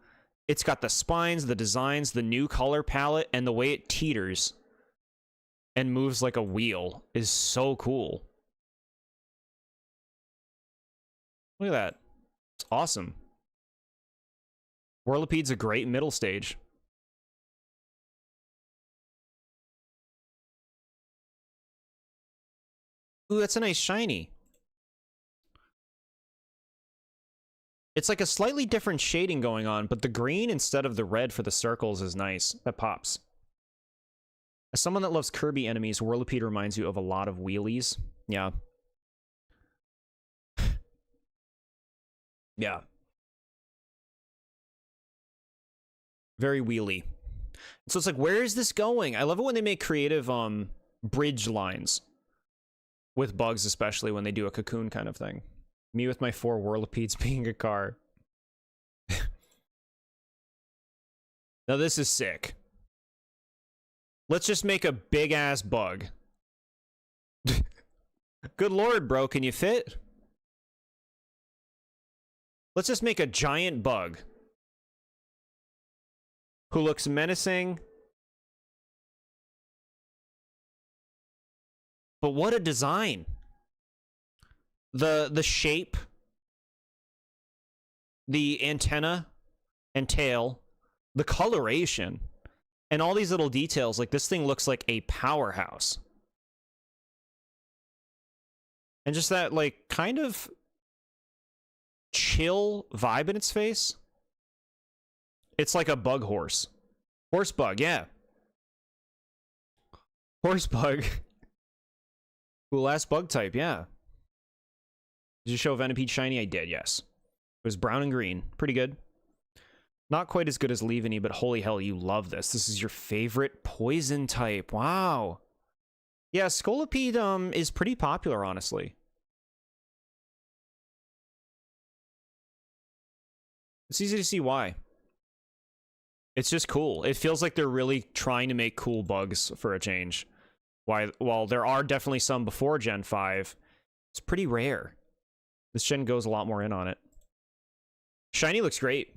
It's got the spines, the designs, the new color palette, and the way it teeters and moves like a wheel is so cool. Look at that. It's awesome. Whirlipede's a great middle stage. Ooh, that's a nice shiny. It's like a slightly different shading going on, but the green instead of the red for the circles is nice. That pops. As someone that loves Kirby enemies, Whirlipede reminds you of a lot of wheelies. Yeah. Yeah. Very wheelie. So it's like, where is this going? I love it when they make creative bridge lines with bugs, especially when they do a cocoon kind of thing. Me with my 4 Whirlipedes being a car. Now this is sick. Let's just make a big ass bug. Good lord, bro, can you fit? Let's just make a giant bug who looks menacing. But what a design. The shape, the antenna and tail, the coloration, and all these little details. Like, this thing looks like a powerhouse. And just that, like, kind of chill vibe in its face. It's like a bug horse. Horse bug, yeah. Horse bug. Cool ass bug type, yeah. Did you show Venipede shiny? I did, yes. It was brown and green. Pretty good. Not quite as good as Leaveney, but holy hell, you love this. This is your favorite poison type. Wow. Yeah, Scolipede is pretty popular, honestly. It's easy to see why. It's just cool. It feels like they're really trying to make cool bugs for a change. While there are definitely some before Gen 5, it's pretty rare. This gen goes a lot more in on it. Shiny looks great.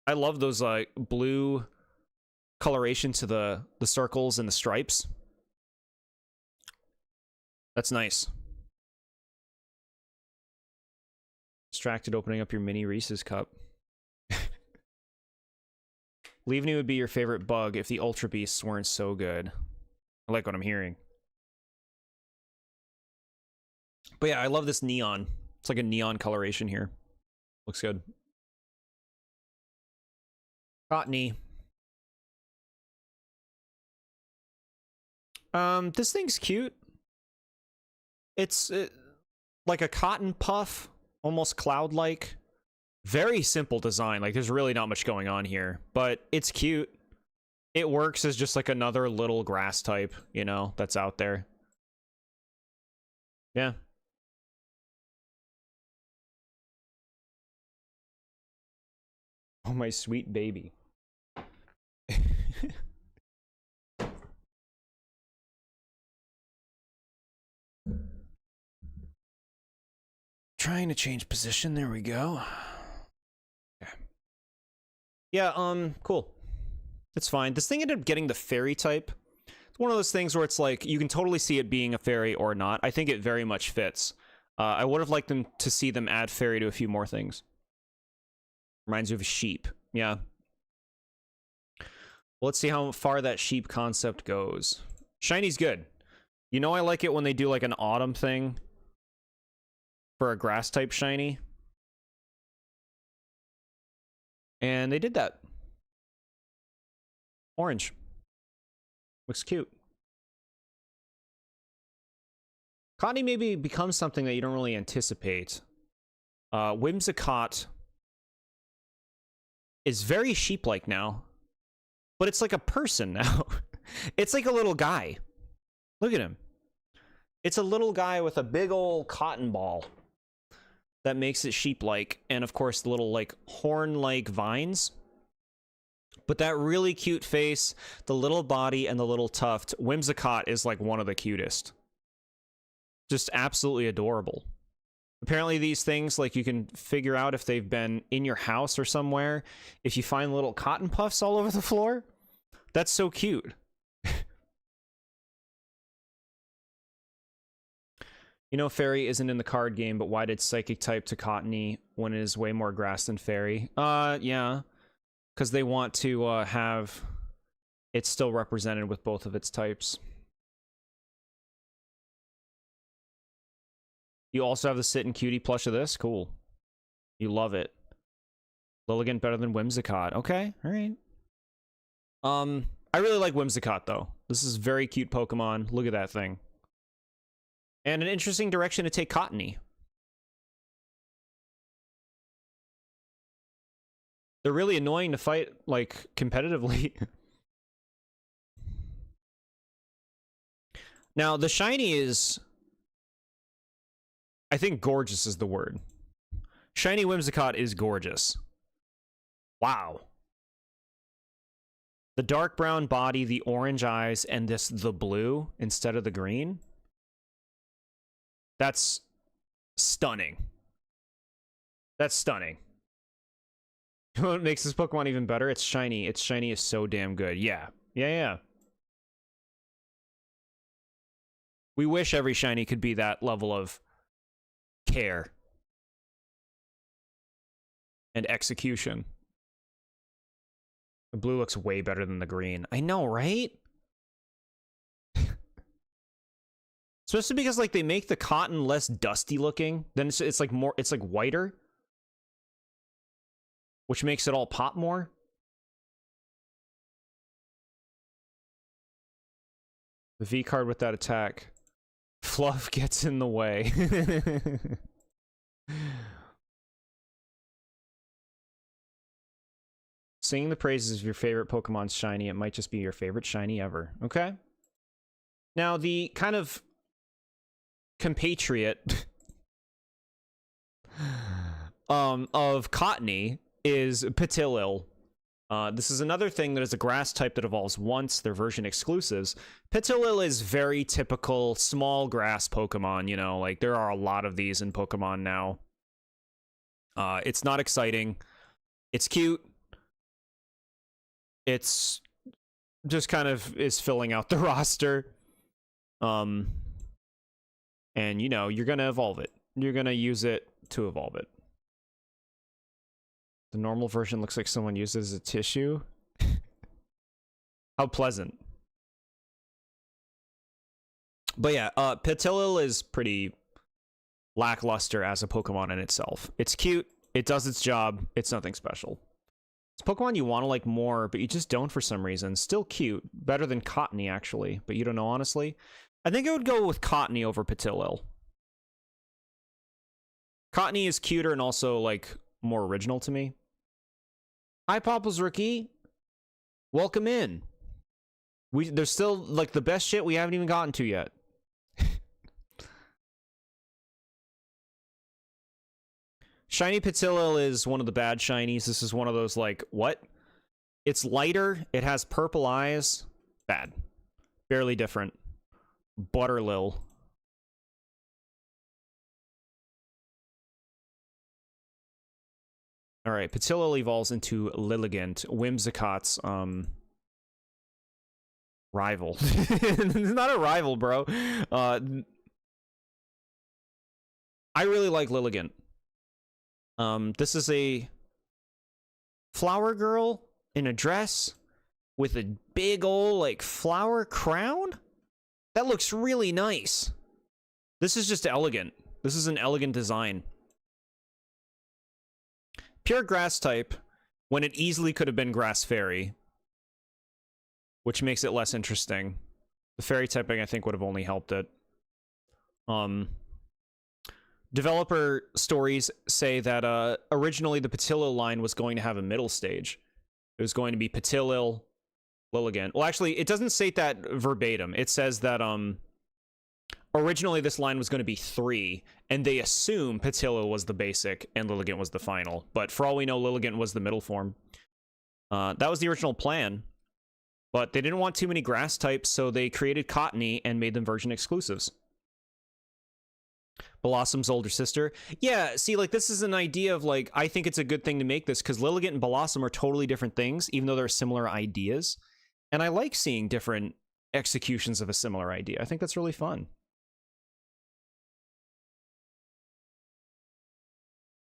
I love those blue coloration to the circles and the stripes. That's nice. Distracted opening up your mini Reese's cup. Leaveney would be your favorite bug if the Ultra Beasts weren't so good. I like what I'm hearing. But yeah, I love this neon. It's like a neon coloration here. Looks good. Cottony. This thing's cute. It's like a cotton puff, almost cloud-like. Very simple design. Like, there's really not much going on here, but it's cute. It works as just like another little grass type, you know, that's out there. Yeah. Oh, my sweet baby. Trying to change position. There we go. Yeah, cool. It's fine. This thing ended up getting the fairy type. It's one of those things where it's like, you can totally see it being a fairy or not. I think it very much fits. I would have liked them to see them add fairy to a few more things. Reminds me of a sheep. Yeah. Well, let's see how far that sheep concept goes. Shiny's good. You know I like it when they do like an autumn thing for a grass type shiny. And they did that. Orange. Looks cute. Cottony maybe becomes something that you don't really anticipate. Whimsicott is very sheep-like now. But it's like a person now. It's like a little guy. Look at him. It's a little guy with a big old cotton ball that makes it sheep-like. And of course, the little like horn-like vines. But that really cute face, the little body, and the little tuft, Whimsicott is like one of the cutest. Just absolutely adorable. Apparently these things, like, you can figure out if they've been in your house or somewhere. If you find little cotton puffs all over the floor, that's so cute. You know, Fairy isn't in the card game, but why did Psychic type to Cottony when it is way more grass than Fairy? Yeah. Because they want to have it still represented with both of its types. You also have the Sit and Cutie plush of this? Cool. You love it. Lilligant better than Whimsicott. Okay, alright. I really like Whimsicott, though. This is a very cute Pokemon. Look at that thing. And an interesting direction to take Cottony. They're really annoying to fight, like, competitively. Now, the shiny is... I think gorgeous is the word. Shiny Whimsicott is gorgeous. Wow. The dark brown body, the orange eyes, and the blue instead of the green. That's stunning. That's stunning. What makes this Pokemon even better? It's shiny. Its shiny is so damn good. Yeah. Yeah. We wish every shiny could be that level of care and execution. The blue looks way better than the green. I know, right? Especially because, like, they make the cotton less dusty looking. Then it's like more, it's like whiter, which makes it all pop more. The V card with that attack. Fluff gets in the way. Singing the praises of your favorite Pokemon's shiny, it might just be your favorite shiny ever. Okay. Now, the kind of compatriot of Cottony is Petilil. This is another thing that is a grass type that evolves once. They're version exclusives. Petilil is very typical small grass Pokemon, you know, like there are a lot of these in Pokemon now. It's not exciting. It's cute. It's just kind of is filling out the roster. And you know, you're gonna evolve it. You're gonna use it to evolve it. The normal version looks like someone used it as a tissue. How pleasant. But yeah, Petilil is pretty lackluster as a Pokemon in itself. It's cute. It does its job. It's nothing special. It's Pokemon you want to like more, but you just don't for some reason. Still cute. Better than Cottony, actually. But you don't know, honestly. I think I would go with Cottony over Petilil. Cottony is cuter and also, like, more original to me. Hi, Popples Rookie. Welcome in. There's still, like, the best shit we haven't even gotten to yet. Shiny Petilil is one of the bad shinies. This is one of those, like, what? It's lighter. It has purple eyes. Bad. Barely different. Butterlil. All right, Petilil evolves into Lilligant, Whimsicott's rival. It's not a rival, bro. I really like Lilligant. This is a flower girl in a dress with a big old, like, flower crown? That looks really nice. This is just elegant. This is an elegant design. Pure grass type, when it easily could have been grass fairy, which makes it less interesting. The fairy typing, I think, would have only helped it. Developer stories say that originally the Petilil line was going to have a middle stage. It was going to be Petilil, Lilligant. Well, actually, it doesn't state that verbatim. It says that originally this line was going to be 3, and they assume Petilil was the basic and Lilligant was the final. But for all we know, Lilligant was the middle form. That was the original plan. But they didn't want too many grass types, so they created Cottony and made them version exclusives. Blossom's older sister. Yeah, see, like, this is an idea of, like, I think it's a good thing to make this, because Lilligant and Blossom are totally different things, even though they're similar ideas. And I like seeing different executions of a similar idea. I think that's really fun.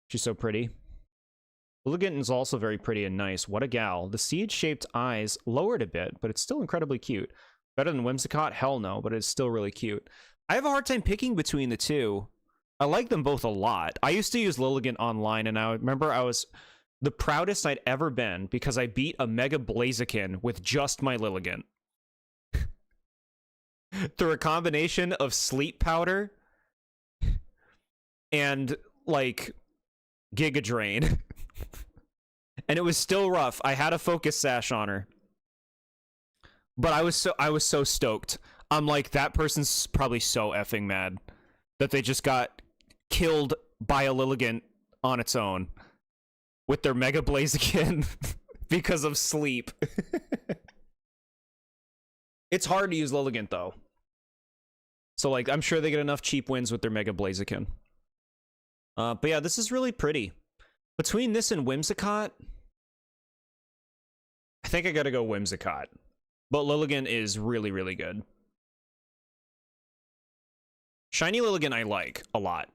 She's so pretty. Lilligant is also very pretty and nice. What a gal. The seed-shaped eyes lowered a bit, but it's still incredibly cute. Better than Whimsicott? Hell no, but it's still really cute. I have a hard time picking between the two. I like them both a lot. I used to use Lilligant online, and I remember I was the proudest I'd ever been because I beat a Mega Blaziken with just my Lilligant. Through a combination of sleep powder and, like, Giga Drain. And it was still rough. I had a focus sash on her. But I was so stoked. I'm like, that person's probably so effing mad that they just got killed by a Lilligant on its own with their Mega Blaziken because of sleep. It's hard to use Lilligant, though. So, like, I'm sure they get enough cheap wins with their Mega Blaziken. But yeah, this is really pretty. Between this and Whimsicott, I think I gotta go Whimsicott. But Lilligant is really, really good. Shiny Lilligant I like a lot.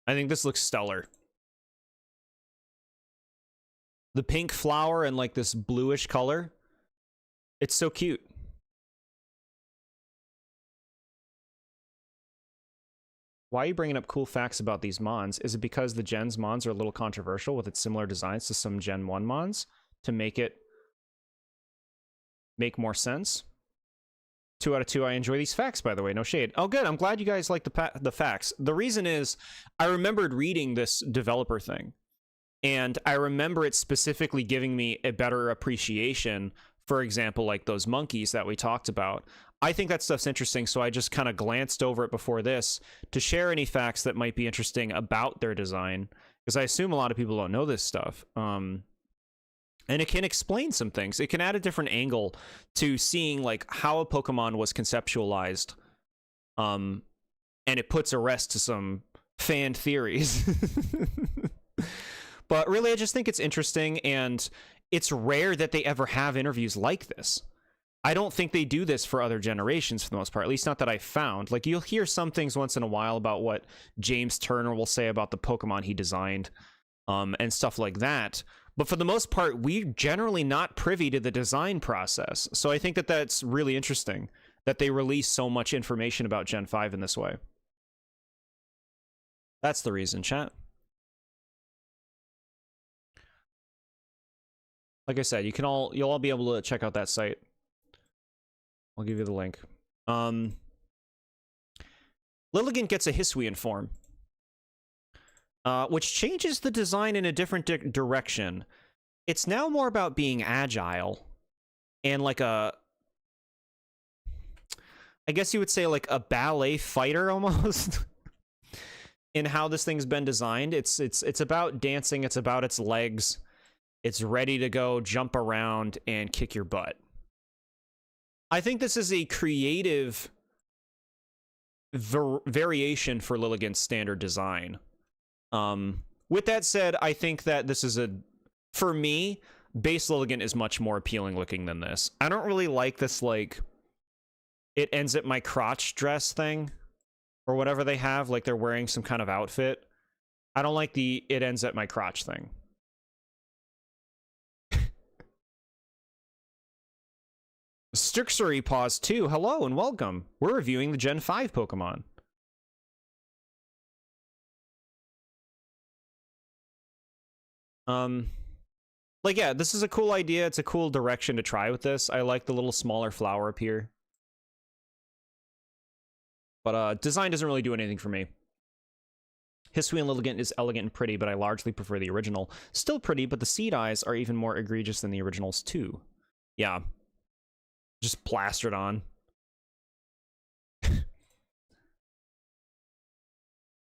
I think this looks stellar. The pink flower and, like, this bluish color. It's so cute. Why are you bringing up cool facts about these mons? Is it because the Gen's mons are a little controversial with its similar designs to some Gen 1 mons to make it make more sense? 2 out of 2, I enjoy these facts, by the way, no shade. Oh, good, I'm glad you guys like the facts. The reason is, I remembered reading this developer thing, and I remember it specifically giving me a better appreciation, for example, like those monkeys that we talked about. I think that stuff's interesting, so I just kind of glanced over it before this to share any facts that might be interesting about their design, because I assume a lot of people don't know this stuff. And it can explain some things. It can add a different angle to seeing, like, how a Pokemon was conceptualized. And it puts a rest to some fan theories. But really, I just think it's interesting, and it's rare that they ever have interviews like this. I don't think they do this for other generations for the most part, at least not that I found. Like, you'll hear some things once in a while about what James Turner will say about the Pokemon he designed, and stuff like that. But for the most part, we're generally not privy to the design process. So I think that that's really interesting, that they release so much information about Gen 5 in this way. That's the reason, chat. Like I said, you'll all be able to check out that site. I'll give you the link. Lilligant gets a Hisuian form, which changes the design in a different direction. It's now more about being agile and like I guess you would say like a ballet fighter almost. in how this thing's been designed. It's about dancing, it's about its legs. It's ready to go jump around and kick your butt. I think this is a creative variation for Lilligant's standard design. With that said, I think that this is for me, base Lilligant is much more appealing looking than this. I don't really like this, like, it ends at my crotch dress thing, or whatever they have, like they're wearing some kind of outfit. I don't like the it ends at my crotch thing. Strixery Paws 2, hello and welcome. We're reviewing the Gen 5 Pokemon. Like, yeah, this is a cool idea. It's a cool direction to try with this. I like the little smaller flower up here. But design doesn't really do anything for me. Hisuian Lilligant is elegant and pretty, but I largely prefer the original. Still pretty, but the seed eyes are even more egregious than the originals too. Yeah. Just plastered on. And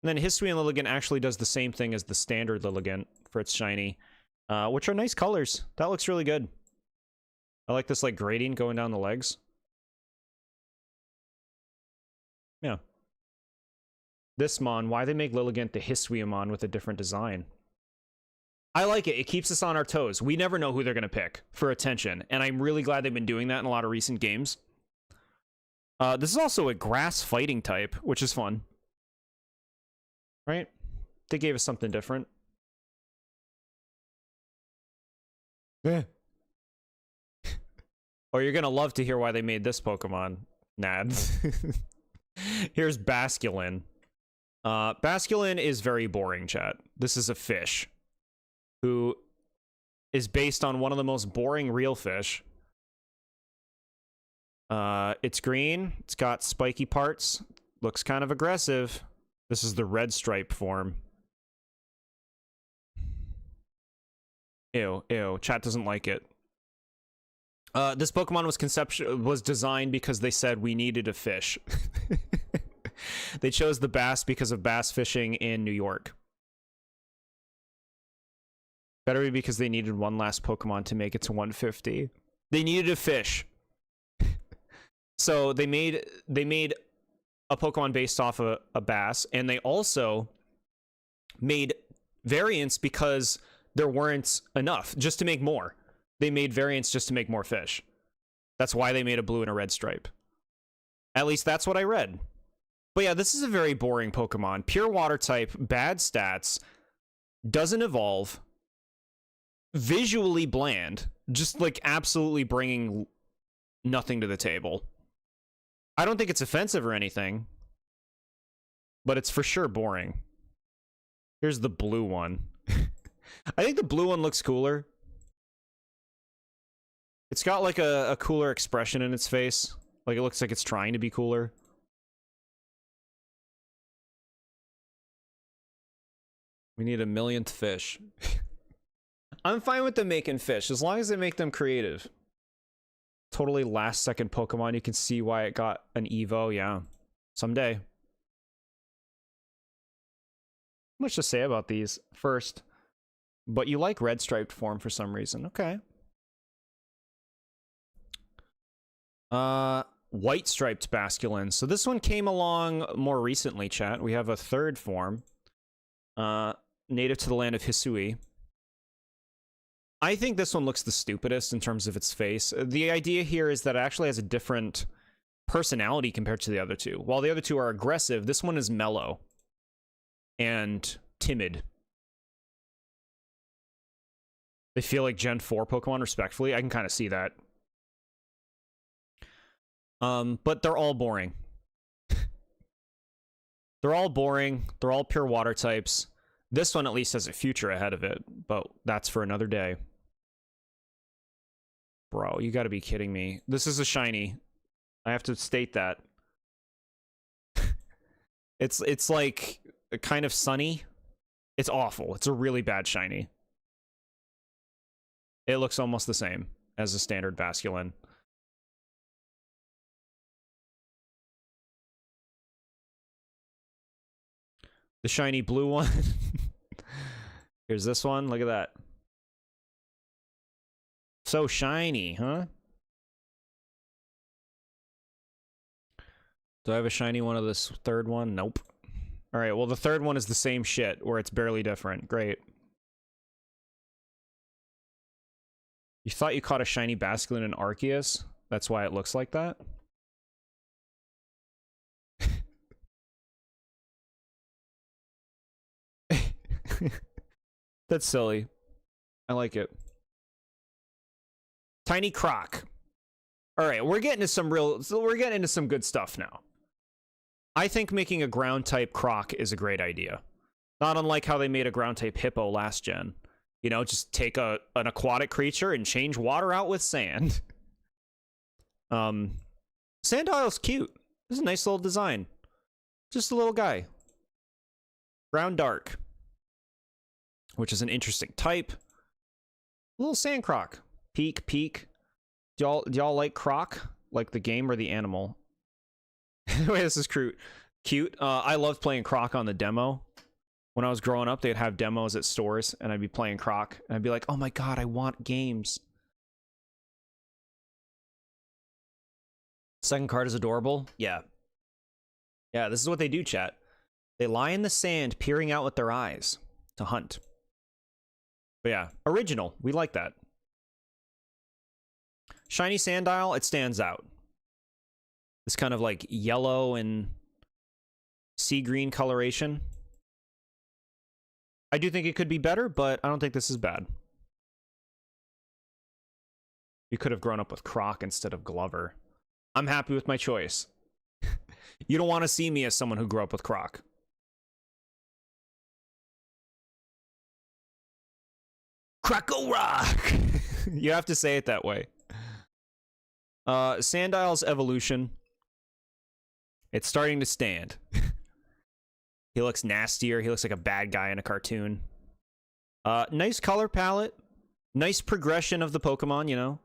then Hisuian Lilligant actually does the same thing as the standard Lilligant for its shiny, which are nice colors. That looks really good. I like this like gradient going down the legs. Yeah. This Mon, why they make Lilligant the Hisuiamon with a different design? I like it. It keeps us on our toes. We never know who they're going to pick for attention, and I'm really glad they've been doing that in a lot of recent games. This is also a grass fighting type, which is fun. Right? They gave us something different. Yeah. Or you're going to love to hear why they made this Pokemon, Nad. Here's Basculin. Basculin is very boring, chat. This is a fish who is based on one of the most boring real fish. It's green. It's got spiky parts. Looks kind of aggressive. This is the red stripe form. Ew, ew. Chat doesn't like it. This Pokemon was designed because they said we needed a fish. They chose the bass because of bass fishing in New York. Better be because they needed one last Pokemon to make it to 150. They needed a fish. So they made a Pokemon based off a bass, and they also made variants because there weren't enough, just to make more. They made variants just to make more fish. That's why they made a blue and a red stripe. At least that's what I read. But yeah, this is a very boring Pokemon. Pure water type, bad stats, doesn't evolve, visually bland, just like absolutely bringing nothing to the table. I don't think it's offensive or anything, but it's for sure boring. Here's the blue one. I think the blue one looks cooler. It's got like a cooler expression in its face. Like it looks like it's trying to be cooler. We need a millionth fish. I'm fine with them making fish, as long as they make them creative. Totally last second Pokemon. You can see why it got an Evo, yeah. Someday. Much to say about these. First, but you like red striped form for some reason. Okay. White striped Basculin. So this one came along more recently, chat. We have a third form. Native to the land of Hisui. I think this one looks the stupidest in terms of its face. The idea here is that it actually has a different personality compared to the other two. While the other two are aggressive, this one is mellow and timid. They feel like Gen 4 Pokemon, respectfully. I can kind of see that. But they're all boring. They're all boring. They're all pure water types. This one at least has a future ahead of it, but that's for another day. Bro, you gotta be kidding me. This is a shiny. I have to state that. It's like kind of sunny. It's awful. It's a really bad shiny. It looks almost the same as a standard Basculin. The shiny blue one. Here's this one. Look at that. So shiny, huh? Do I have a shiny one of this third one? Nope. All right, well, the third one is the same shit, where it's barely different. Great. You thought you caught a shiny Basculin and Arceus? That's why it looks like that? That's silly. I like it. Tiny Croc. All right, we're getting into some good stuff now. I think making a ground type Croc is a great idea. Not unlike how they made a ground type Hippo last gen. You know, just take an aquatic creature and change water out with sand. Sandile's cute. This is a nice little design. Just a little guy. Brown Dark. Which is an interesting type. A little sand croc. Peek, peek. Do y'all like croc? Like the game or the animal? Anyway, this is cute. I loved playing croc on the demo. When I was growing up, they'd have demos at stores, and I'd be playing croc, and I'd be like, oh my god, I want games. Second card is adorable. Yeah. Yeah, this is what they do, chat. They lie in the sand, peering out with their eyes to hunt. But yeah, original. We like that. Shiny Sandile, it stands out. This kind of like yellow and sea green coloration. I do think it could be better, but I don't think this is bad. You could have grown up with Croc instead of Glover. I'm happy with my choice. You don't want to see me as someone who grew up with Croc. Crackle Rock! You have to say it that way. Sandile's evolution. It's starting to stand. He looks nastier. He looks like a bad guy in a cartoon. Nice color palette. Nice progression of the Pokemon, you know.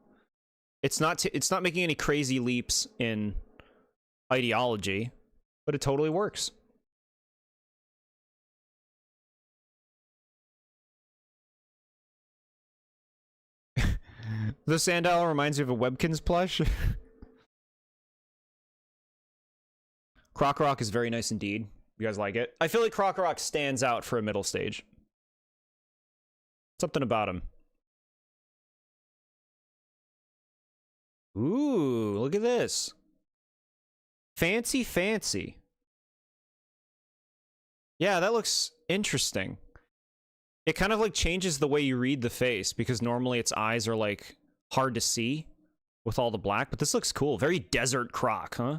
It's not making any crazy leaps in ideology, but it totally works. The Sandile reminds me of a Webkins plush. Krokorok is very nice indeed. You guys like it? I feel like Krokorok stands out for a middle stage. Something about him. Ooh, look at this. Fancy, fancy. Yeah, that looks interesting. It kind of like changes the way you read the face, because normally its eyes are like hard to see with all the black, but this looks cool. Very desert croc, huh?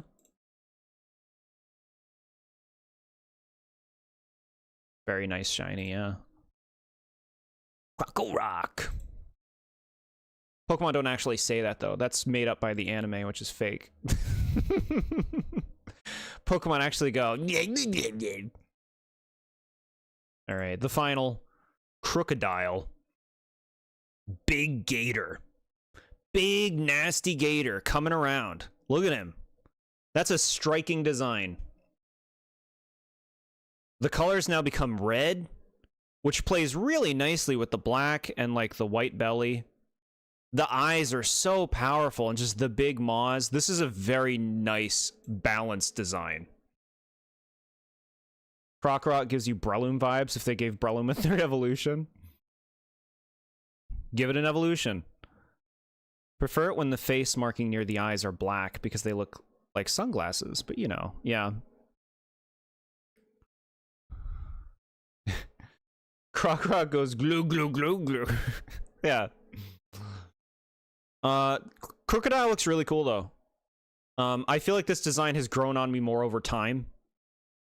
Very nice shiny, yeah. Krokorok. Pokemon don't actually say that, though. That's made up by the anime, which is fake. Pokemon actually go... Alright, the final. Crocodile. Big gator. Big, nasty gator coming around. Look at him. That's a striking design. The colors now become red, which plays really nicely with the black and, like, the white belly. The eyes are so powerful, and just the big maws. This is a very nice, balanced design. Krokorok gives you Breloom vibes if they gave Breloom a third evolution. Give it an evolution. Prefer it when the face marking near the eyes are black because they look like sunglasses, but you know, yeah. Krokorok goes glue, glue, glue, glue. Yeah. Crocodile looks really cool, though. I feel like this design has grown on me more over time,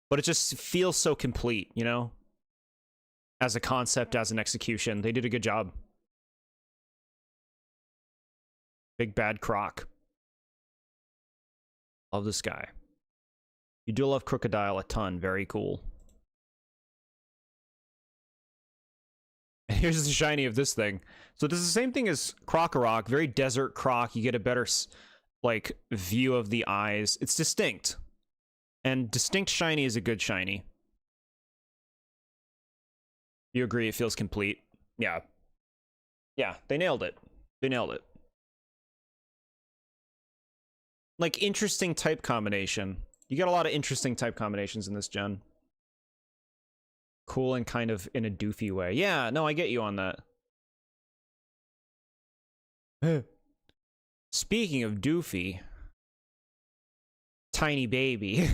but it just feels so complete, you know? As a concept, as an execution. They did a good job. Big bad Croc. Love this guy. You do love Crocodile a ton. Very cool. And here's the shiny of this thing. So this is the same thing as Krokorok. Very desert croc. You get a better, like, view of the eyes. It's distinct. And distinct shiny is a good shiny. You agree it feels complete? Yeah. Yeah, they nailed it. They nailed it. Like, interesting type combination. You got a lot of interesting type combinations in this gen. Cool and kind of in a doofy way. Yeah, no, I get you on that. Speaking of doofy, tiny baby.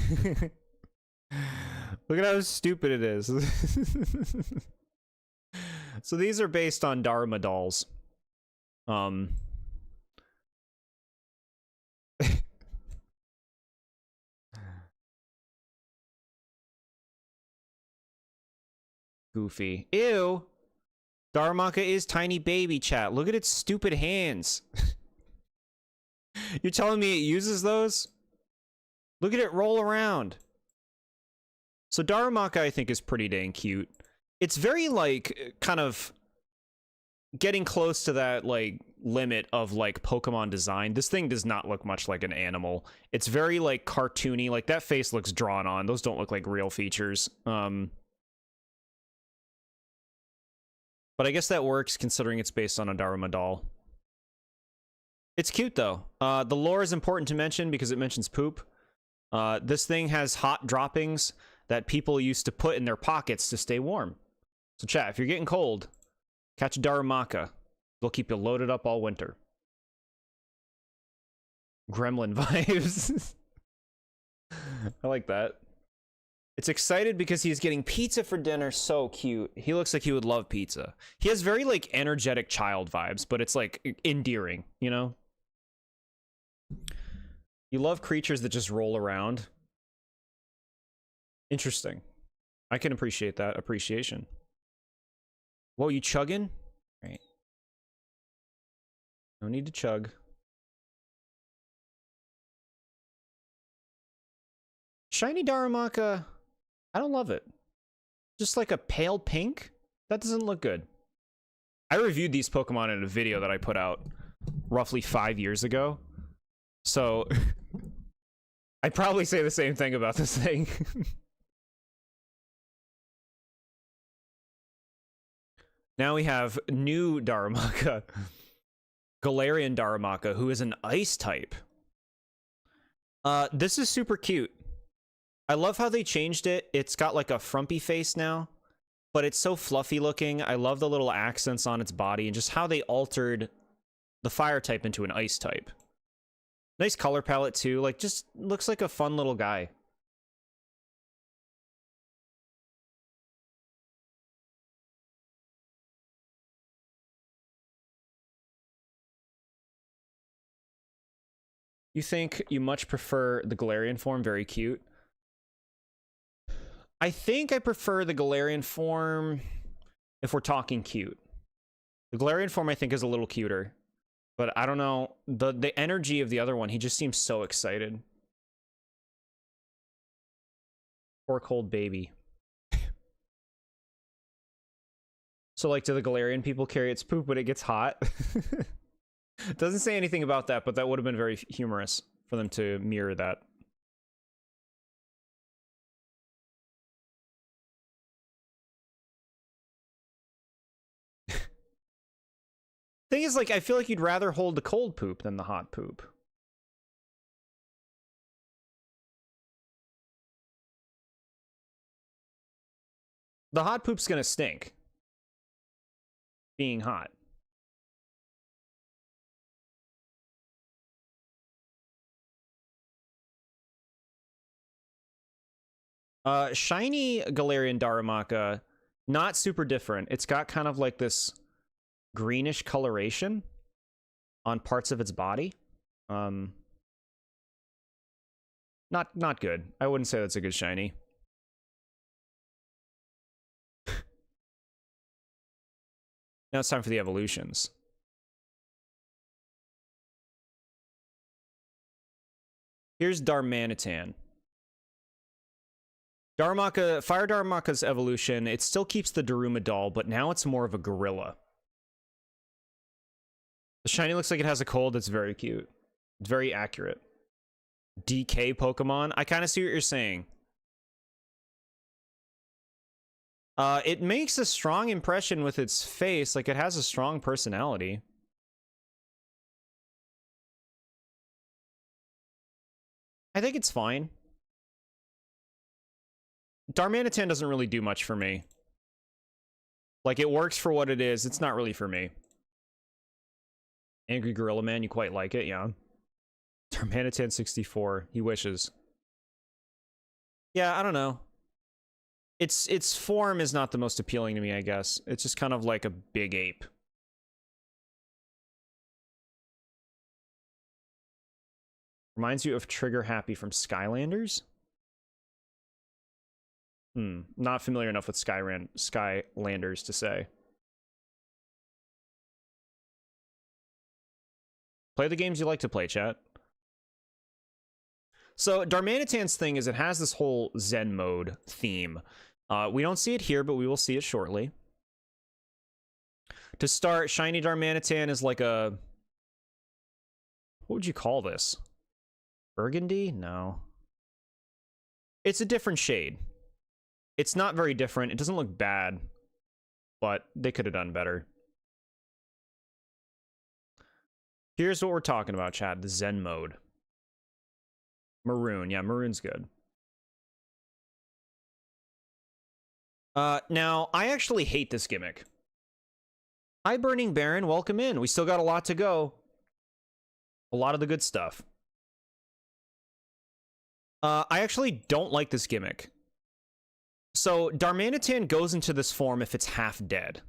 Look at how stupid it is. So these are based on Dharma dolls. Goofy. Ew. Darumaka is tiny baby, chat. Look at its stupid hands. You're telling me it uses those? Look at it roll around. So Darumaka, I think, is pretty dang cute. It's very, like, kind of getting close to that, like, limit of, like, Pokemon design. This thing does not look much like an animal. It's very, like, cartoony. Like, that face looks drawn on. Those don't look like real features. But I guess that works considering it's based on a Daruma doll. It's cute, though. The lore is important to mention because it mentions poop. This thing has hot droppings that people used to put in their pockets to stay warm. So chat, if you're getting cold, catch a Darumaka. They'll keep you loaded up all winter. Gremlin vibes. I like that. It's excited because he's getting pizza for dinner. So cute. He looks like he would love pizza. He has very, like, energetic child vibes, but it's, like, endearing, you know? You love creatures that just roll around. Interesting. I can appreciate that appreciation. Whoa, you chugging? Right. No need to chug. Shiny Darumaka. I don't love it. Just like a pale pink? That doesn't look good. I reviewed these Pokemon in a video that I put out roughly 5 years ago. So I'd probably say the same thing about this thing. Now we have new Darumaka. Galarian Darumaka, who is an ice type. This is super cute. I love how they changed it. It's got like a frumpy face now, but it's so fluffy looking. I love the little accents on its body and just how they altered the fire type into an ice type. Nice color palette too. Like, just looks like a fun little guy. You think you much prefer the Galarian form? Very cute. I think I prefer the Galarian form if we're talking cute. The Galarian form I think is a little cuter, but I don't know. The energy of the other one, he just seems so excited. Poor cold baby. So, like, do the Galarian people carry its poop when it gets hot? Doesn't say anything about that, but that would have been very humorous for them to mirror that. Thing is, like, I feel like you'd rather hold the cold poop than the hot poop. The hot poop's gonna stink. Being hot. Shiny Galarian Darumaka, not super different. It's got kind of like this greenish coloration on parts of its body. Not good. I wouldn't say that's a good shiny. Now it's time for the evolutions. Here's Darmanitan. Darumaka, Fire Darumaka's evolution, it still keeps the Daruma doll, but now it's more of a gorilla. The shiny looks like it has a cold. It's very cute. It's very accurate. DK Pokemon? I kind of see what you're saying. It makes a strong impression with its face. Like, it has a strong personality. I think it's fine. Darmanitan doesn't really do much for me. Like, it works for what it is. It's not really for me. Angry Gorilla Man, you quite like it, yeah. Darmanitan 64, he wishes. Yeah, I don't know. Its form is not the most appealing to me, I guess. It's just kind of like a big ape. Reminds you of Trigger Happy from Skylanders? Not familiar enough with Skylanders to say. Play the games you like to play, chat. So Darmanitan's thing is it has this whole Zen mode theme. We don't see it here, but we will see it shortly. To start, Shiny Darmanitan is like a... What would you call this? Burgundy? No. It's a different shade. It's not very different. It doesn't look bad, but they could have done better. Here's what we're talking about, chat. The Zen mode. Maroon. Yeah, maroon's good. Now, I actually hate this gimmick. Hi, Burning Baron. Welcome in. We still got a lot to go. A lot of the good stuff. I actually don't like this gimmick. So, Darmanitan goes into this form if it's half dead.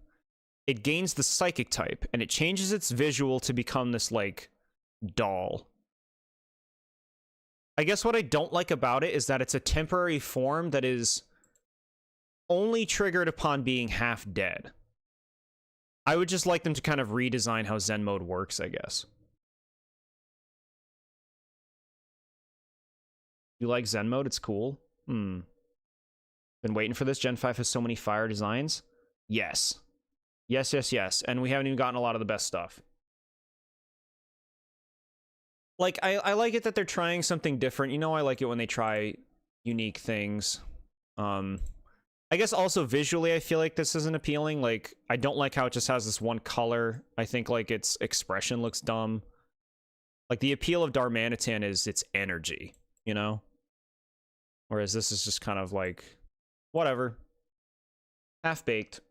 It gains the Psychic type, and it changes its visual to become this, like, doll. I guess what I don't like about it is that it's a temporary form that is only triggered upon being half dead. I would just like them to kind of redesign how Zen mode works, I guess. You like Zen mode? It's cool. Been waiting for this. Gen 5 has so many fire designs. Yes. Yes, yes, yes. And we haven't even gotten a lot of the best stuff. Like, I like it that they're trying something different. You know, I like it when they try unique things. I guess also visually, I feel like this isn't appealing. Like, I don't like how it just has this one color. I think, like, its expression looks dumb. Like, the appeal of Darmanitan is its energy, you know? Whereas this is just kind of like, whatever. Half-baked.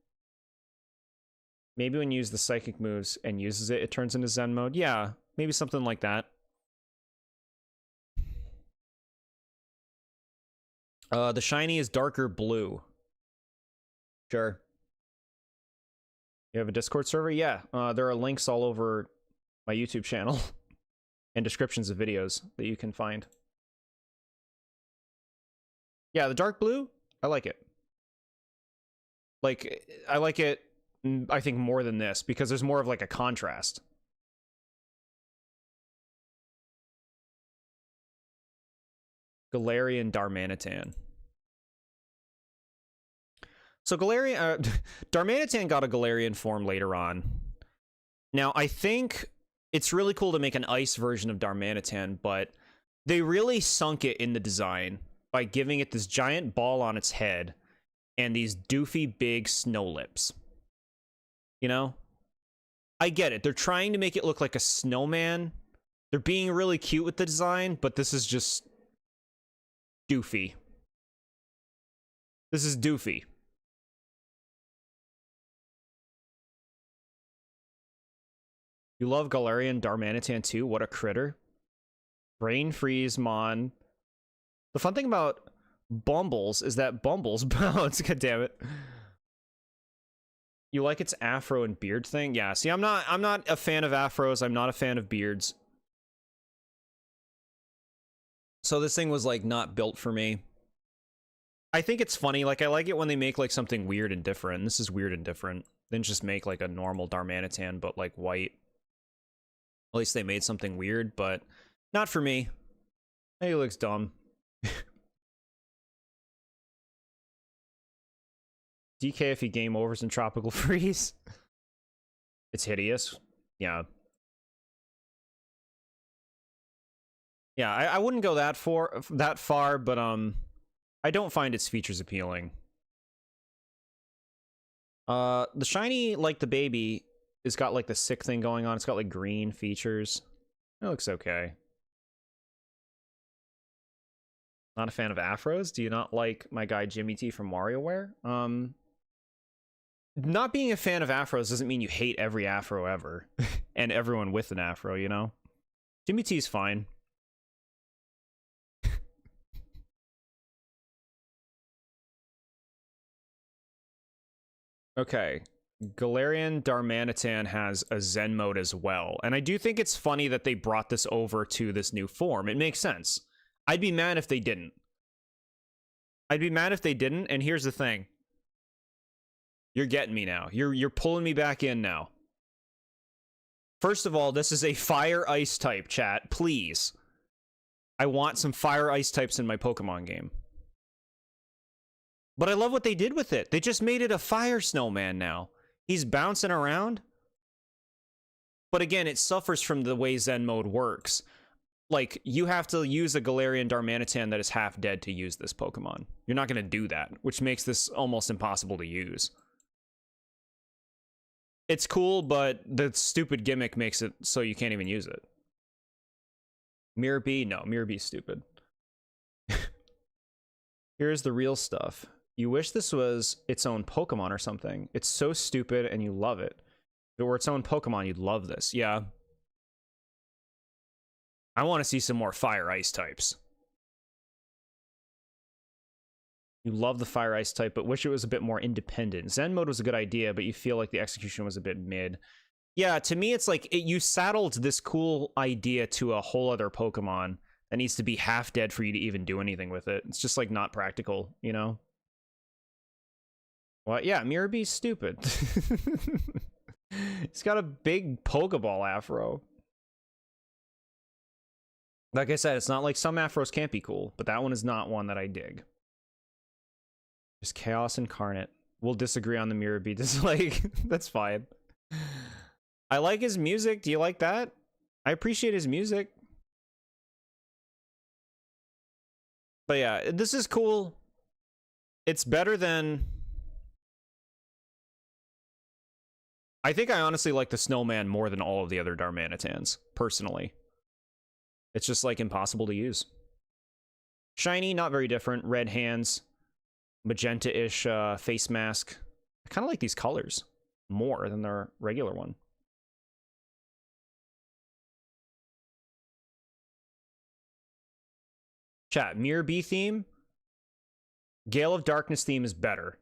Maybe when you use the psychic moves and uses it, it turns into Zen mode. Yeah, maybe something like that. The shiny is darker blue. Sure. You have a Discord server? Yeah. There are links all over my YouTube channel and descriptions of videos that you can find. Yeah, the dark blue, I like it. Like, I like it, I think, more than this, because there's more of, like, a contrast. Galarian Darmanitan. So Darmanitan got a Galarian form later on. Now, I think it's really cool to make an ice version of Darmanitan, but they really sunk it in the design by giving it this giant ball on its head and these doofy big snow lips. You know? I get it. They're trying to make it look like a snowman. They're being really cute with the design, but this is just doofy. This is doofy. You love Galarian Darmanitan too? What a critter. Brain freeze, Mon. The fun thing about Bumbles is that Bumbles bounce. God damn it. You like its afro and beard thing? Yeah, see, I'm not a fan of afros. I'm not a fan of beards. So this thing was, like, not built for me. I think it's funny. Like, I like it when they make, like, something weird and different. This is weird and different. Then just make, like, a normal Darmanitan, but, like, white. At least they made something weird, but not for me. Hey, it looks dumb. DK if he game overs in Tropical Freeze. It's hideous. Yeah. Yeah, I wouldn't go that far, but I don't find its features appealing. The shiny, like the baby, has got like the sick thing going on. It's got like green features. It looks okay. Not a fan of afros? Do you not like my guy Jimmy T from WarioWare? Not being a fan of afros doesn't mean you hate every afro ever. And everyone with an afro, you know? Jimmy T's fine. Okay. Galarian Darmanitan has a Zen mode as well. And I do think it's funny that they brought this over to this new form. It makes sense. I'd be mad if they didn't. I'd be mad if they didn't, and here's the thing. You're getting me now. You're pulling me back in now. First of all, this is a fire-ice type, chat. Please. I want some fire-ice types in my Pokemon game. But I love what they did with it. They just made it a fire snowman now. He's bouncing around. But again, it suffers from the way Zen mode works. Like, you have to use a Galarian Darmanitan that is half dead to use this Pokemon. You're not going to do that, which makes this almost impossible to use. It's cool, but the stupid gimmick makes it so you can't even use it. Mirror B? No, Mirror B's stupid. Here's the real stuff. You wish this was its own Pokemon or something. It's so stupid and you love it. If it were its own Pokemon, you'd love this. Yeah. I want to see some more fire-ice types. You love the fire-ice type, but wish it was a bit more independent. Zen mode was a good idea, but you feel like the execution was a bit mid. Yeah, to me, it's like you saddled this cool idea to a whole other Pokemon that needs to be half dead for you to even do anything with it. It's just like not practical, you know? Well, yeah, Mirror B's stupid. He's got a big Pokeball afro. Like I said, it's not like some afros can't be cool, but that one is not one that I dig. Just Chaos Incarnate. We'll disagree on the Mirror B dislike. That's fine. I like his music. Do you like that? I appreciate his music. But yeah, this is cool. It's better than... I think I honestly like the Snowman more than all of the other Darmanitans, personally. It's just, like, impossible to use. Shiny, not very different. Red hands. Magenta-ish face mask. I kind of like these colors more than their regular one. Chat, Mirror B theme. Gale of Darkness theme is better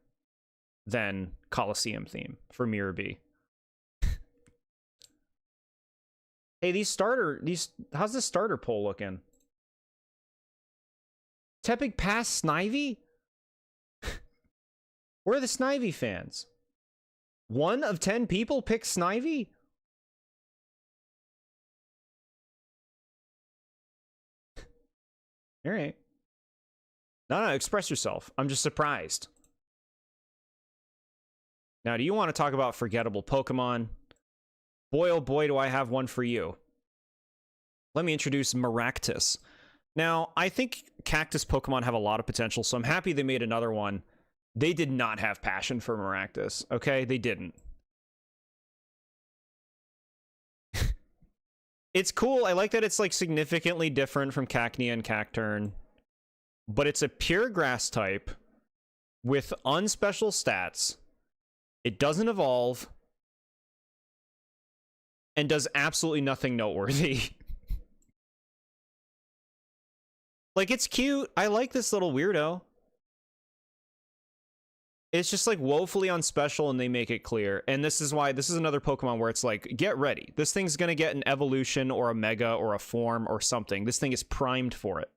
than Coliseum theme for Mirror B. Hey, how's the starter poll looking? Tepig Pass Snivy? Where are the Snivy fans? 1 of 10 people pick Snivy? All right. No, express yourself. I'm just surprised. Now, do you want to talk about forgettable Pokemon? Boy, oh boy, do I have one for you. Let me introduce Maractus. Now, I think cactus Pokemon have a lot of potential, so I'm happy they made another one. They did not have passion for Maractus, okay? They didn't. It's cool. I like that it's, like, significantly different from Cacnea and Cacturne. But it's a pure grass type with unspecial stats. It doesn't evolve. And does absolutely nothing noteworthy. Like, it's cute. I like this little weirdo. It's just, like, woefully unspecial, and they make it clear. And this is why, this is another Pokemon where it's like, get ready. This thing's gonna get an evolution, or a mega, or a form, or something. This thing is primed for it.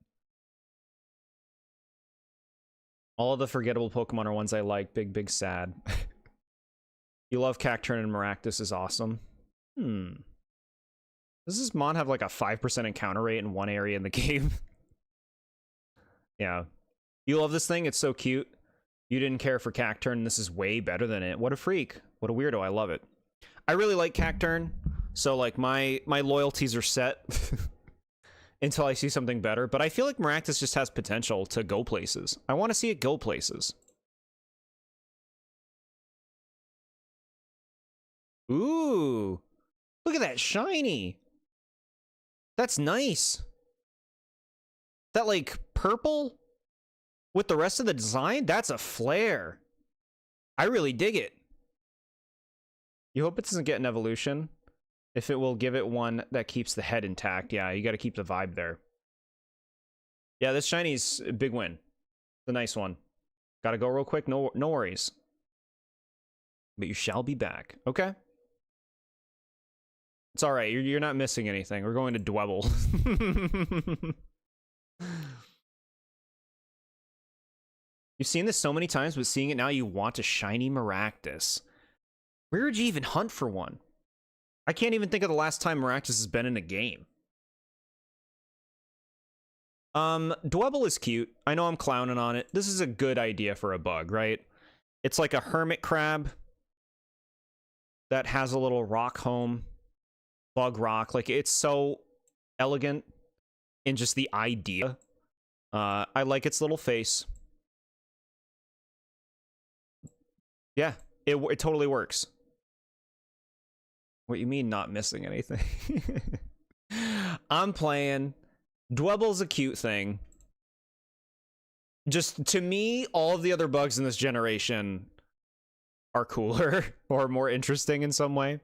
All of the forgettable Pokemon are ones I like. Big, big sad. You love Cacturne and Maractus is awesome. Does this Mon have, like, a 5% encounter rate in one area in the game? Yeah. You love this thing? It's so cute. You didn't care for Cacturne, and this is way better than it. What a freak. What a weirdo. I love it. I really like Cacturne, so, like, my loyalties are set until I see something better. But I feel like Maractus just has potential to go places. I want to see it go places. Ooh. Look at that shiny. That's nice. That like purple with the rest of the design, that's a flare. I really dig it. You hope it doesn't get an evolution. If it will give it one that keeps the head intact. Yeah, you got to keep the vibe there. Yeah, this shiny's a big win. It's a nice one. Gotta go real quick. No worries. But you shall be back. Okay. It's all right. You're not missing anything. We're going to Dwebble. You've seen this so many times, but seeing it now, you want a shiny Maractus. Where would you even hunt for one? I can't even think of the last time Maractus has been in a game. Dwebble is cute. I know I'm clowning on it. This is a good idea for a bug, right? It's like a hermit crab that has a little rock home. Bug rock. Like, it's so elegant in just the idea. I like its little face. Yeah, it totally works. What you mean not missing anything? I'm playing. Dwebble's a cute thing. Just, to me, all of the other bugs in this generation are cooler or more interesting in some way.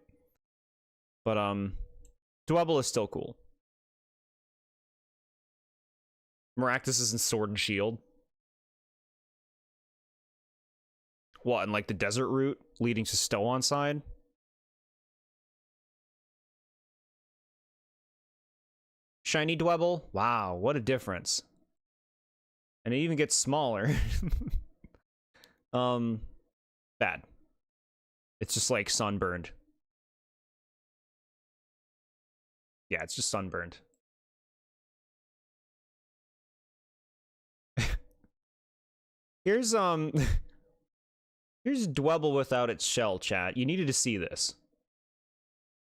But, Dwebble is still cool. Maractus is in Sword and Shield. What, in like the desert route leading to Stow-on side? Shiny Dwebble? Wow, what a difference. And it even gets smaller. Bad. It's just like sunburned. Yeah, it's just sunburned. Here's here's Dwebble without its shell, chat. You needed to see this.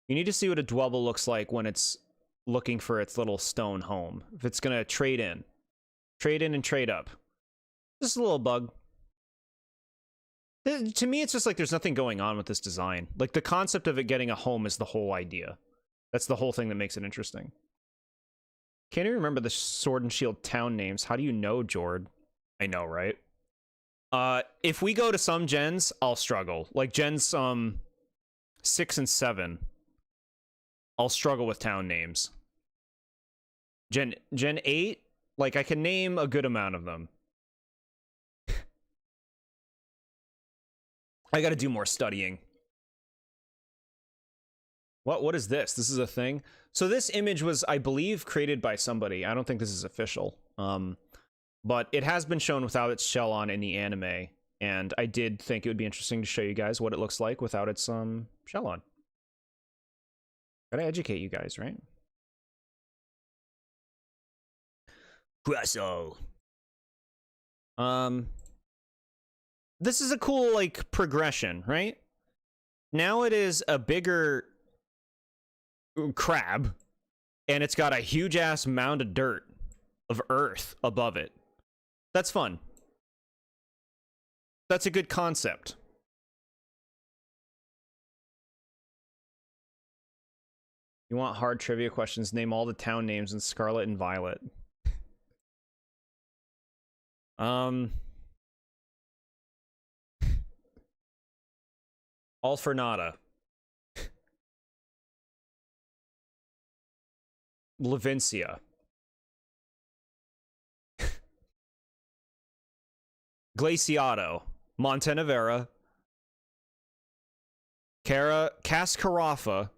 You need to see what a Dwebble looks like when it's looking for its little stone home. If it's gonna trade in. Trade in and trade up. Just a little bug. To me, it's just like there's nothing going on with this design. Like, the concept of it getting a home is the whole idea. That's the whole thing that makes it interesting. Can't even remember the Sword and Shield town names. How do you know, Jord? I know, right? If we go to some gens, I'll struggle. Like, gens 6 and 7. I'll struggle with town names. Gen 8, like, I can name a good amount of them. I gotta do more studying. What is this? This is a thing? So this image was, I believe, created by somebody. I don't think this is official. But it has been shown without its shell on in the anime. And I did think it would be interesting to show you guys what it looks like without its shell on. Gotta educate you guys, right? Grasso. This is a cool, like, progression, right? Now it is a bigger crab, and it's got a huge-ass mound of dirt, of earth, above it. That's fun. That's a good concept. You want hard trivia questions? Name all the town names in Scarlet and Violet. All for nada. Levincia. Glaciato. Montenevera. Cascarafa.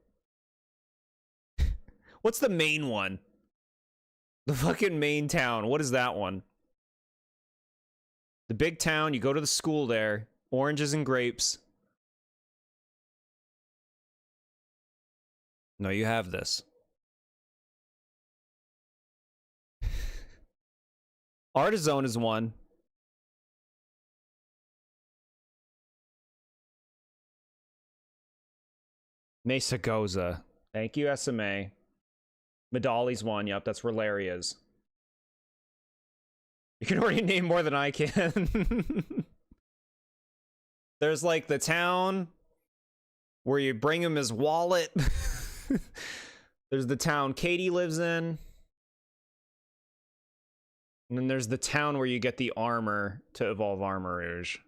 What's the main one? The fucking main town. What is that one? The big town, you go to the school there. Oranges and grapes. No, you have this. Artizone is one. Mesa Goza. Thank you, SMA. Medali's one. Yep, that's Relaria's. You can already name more than I can. There's like the town. where you bring him his wallet. There's the town Katie lives in. And then there's the town where you get the armor to evolve Armorage. I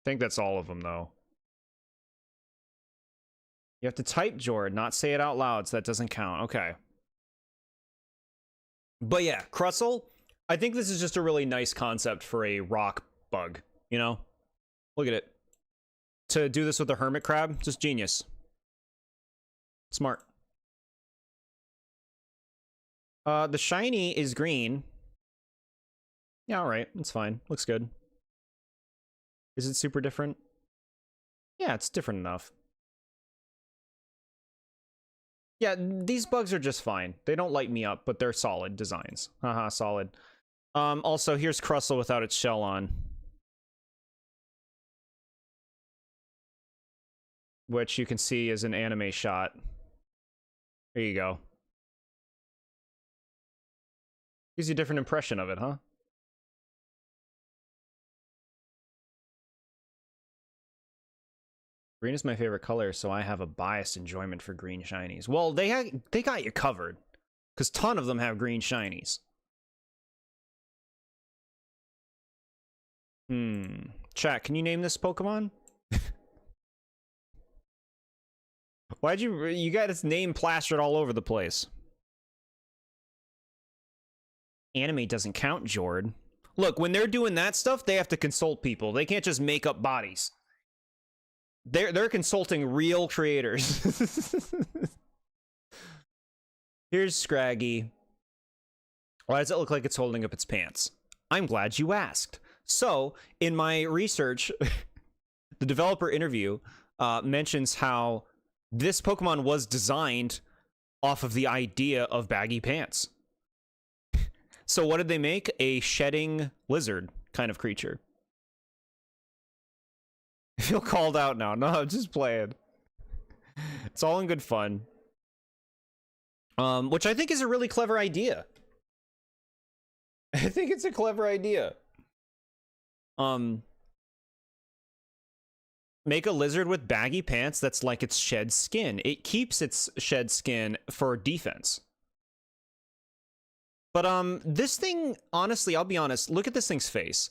think that's all of them, though. You have to type Jord, not say it out loud, so that doesn't count. Okay. But yeah, Crustle, I think this is just a really nice concept for a rock bug, you know? Look at it. To do this with a hermit crab, just genius. Smart. The shiny is green. Yeah, alright, it's fine. Looks good. Is it super different? Yeah, it's different enough. Yeah, these bugs are just fine. They don't light me up, but they're solid designs. Haha, solid. Also, here's Crustle without its shell on. Which you can see is an anime shot. There you go. Gives you a different impression of it, huh? Green is my favorite color, so I have a biased enjoyment for green shinies. Well, they got you covered, because ton of them have green shinies. Chat, can you name this Pokemon? Why'd you got its name plastered all over the place? Anime doesn't count, Jord. Look, when they're doing that stuff, they have to consult people. They can't just make up bodies. They're consulting real creators. Here's Scraggy. Why does it look like it's holding up its pants? I'm glad you asked. So, in my research, the developer interview mentions how this Pokemon was designed off of the idea of baggy pants. So what did they make? A shedding lizard kind of creature. I feel called out now. No, I'm just playing. It's all in good fun. Which I think is a really clever idea. I think it's a clever idea. Make a lizard with baggy pants that's like its shed skin. It keeps its shed skin for defense. But this thing, honestly, I'll be honest, look at this thing's face.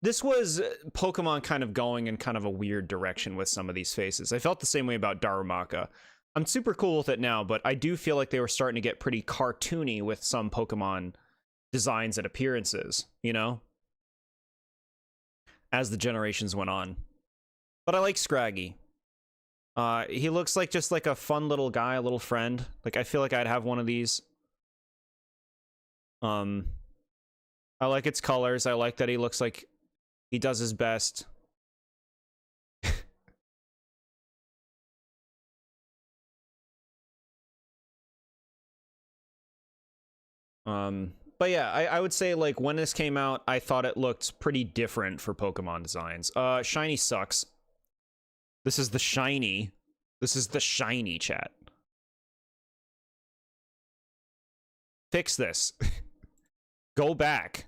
This was Pokemon kind of going in kind of a weird direction with some of these faces. I felt the same way about Darumaka. I'm super cool with it now, but I do feel like they were starting to get pretty cartoony with some Pokemon designs and appearances, you know? As the generations went on. But I like Scraggy. He looks like just like a fun little guy, a little friend. Like, I feel like I'd have one of these. I like its colors. I like that he looks like he does his best. But yeah, I would say, like, when this came out, I thought it looked pretty different for Pokemon designs. Shiny sucks. This is the shiny. This is the shiny, chat. Fix this. Go back.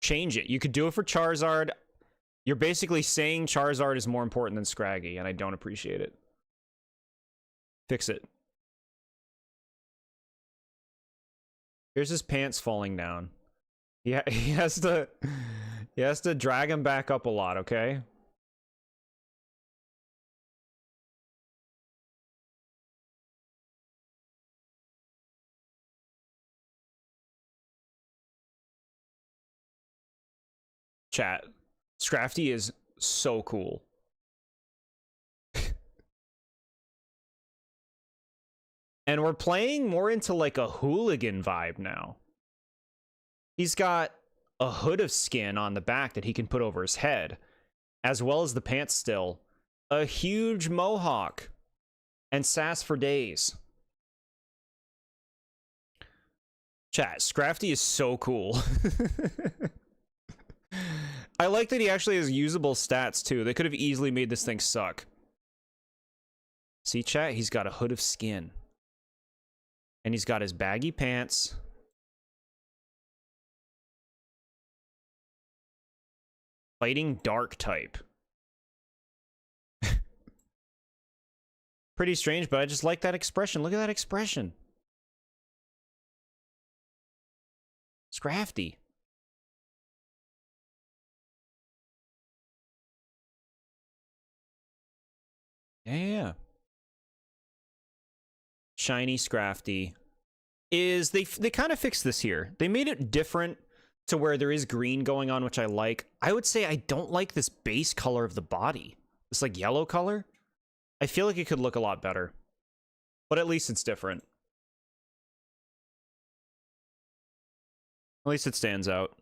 Change it. You could do it for Charizard. You're basically saying Charizard is more important than Scraggy, and I don't appreciate it. Fix it. Here's his pants falling down. Yeah, he has to drag him back up a lot, okay? Chat. Scrafty is so cool. And we're playing more into like a hooligan vibe now. He's got a hood of skin on the back that he can put over his head, as well as the pants still. A huge mohawk. And sass for days. Chat, Scrafty is so cool. I like that he actually has usable stats, too. They could have easily made this thing suck. See, chat? He's got a hood of skin. And he's got his baggy pants. Fighting dark type. Pretty strange, but I just like that expression. Look at that expression. Scrafty. Yeah. Shiny Scrafty. Is they kind of fixed this here. They made it different to where there is green going on, which I like. I would say I don't like this base color of the body. This like yellow color. I feel like it could look a lot better. But at least it's different. At least it stands out.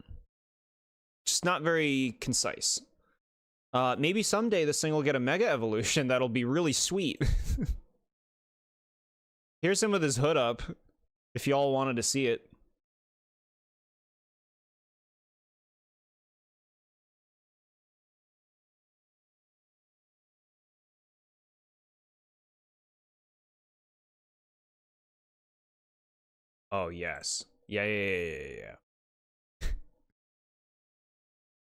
Just not very concise. Maybe someday this thing will get a mega evolution that'll be really sweet. Here's him with his hood up, if y'all wanted to see it. Oh, yes. Yeah.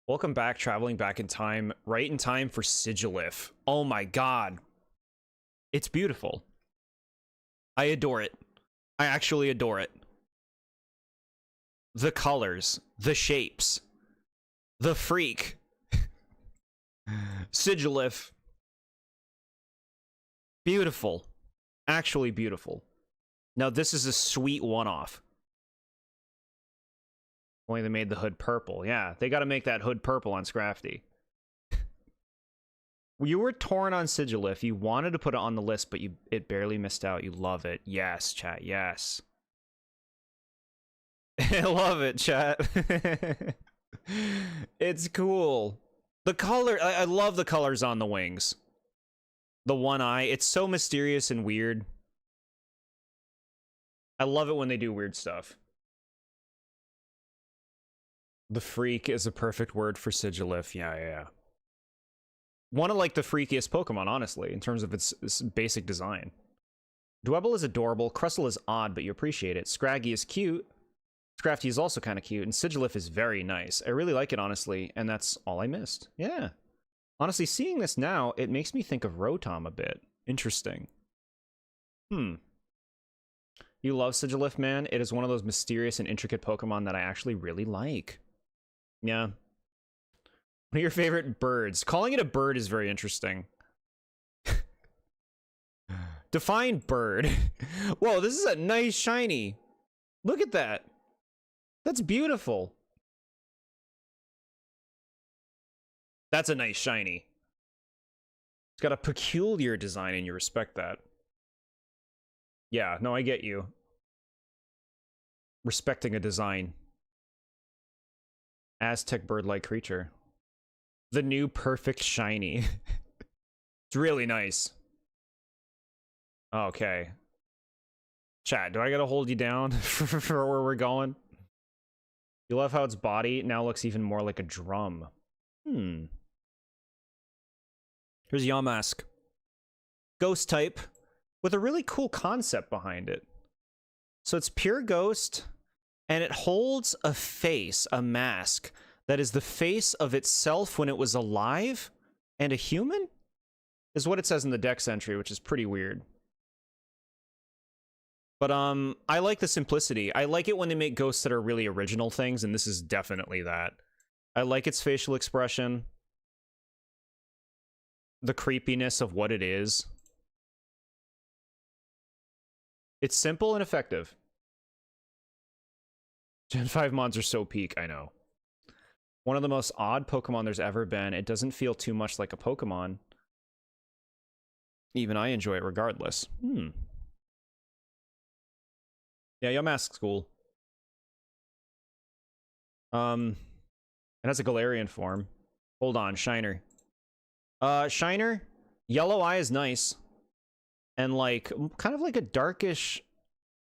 Welcome back, traveling back in time, right in time for Sigilif. Oh my god. It's beautiful. I adore it. I actually adore it. The colors, the shapes, the freak. Sigilif. Beautiful. Actually beautiful. Now this is a sweet one-off. Only they made the hood purple. Yeah, they got to make that hood purple on Scrafty. You were torn on Sigilif. You wanted to put it on the list, but it barely missed out. You love it. Yes, chat. Yes. I love it, chat. It's cool. The color, I love the colors on the wings. The one eye, it's so mysterious and weird. I love it when they do weird stuff. The freak is a perfect word for Sigilif. Yeah. One of like the freakiest Pokemon, honestly, in terms of its basic design. Dwebble is adorable, Crustle is odd, but you appreciate it. Scraggy is cute. Scrafty is also kind of cute, and Sigilif is very nice. I really like it, honestly, and that's all I missed. Yeah. Honestly, seeing this now, it makes me think of Rotom a bit. Interesting. You love Sigilif, man? It is one of those mysterious and intricate Pokemon that I actually really like. Yeah. One of your favorite birds. Calling it a bird is very interesting. Define bird. Whoa, this is a nice shiny. Look at that. That's beautiful. That's a nice shiny. It's got a peculiar design and you respect that. Yeah, no, I get you. Respecting a design. Aztec bird-like creature. The new perfect shiny. It's really nice. Okay. Chat, do I gotta hold you down for where we're going? You love how its body now looks even more like a drum. Here's Yamask. Ghost type with a really cool concept behind it. So it's pure ghost, and it holds a face, a mask, that is the face of itself when it was alive and a human? Is what it says in the Dex entry, which is pretty weird. But I like the simplicity. I like it when they make ghosts that are really original things, and this is definitely that. I like its facial expression. The creepiness of what it is. It's simple and effective. Gen 5 mods are so peak, I know. One of the most odd Pokemon there's ever been. It doesn't feel too much like a Pokemon. Even I enjoy it regardless. Yeah, Yamask's cool. It has a Galarian form. Hold on, Shiner. Shiner, yellow eye is nice. And like, kind of like a darkish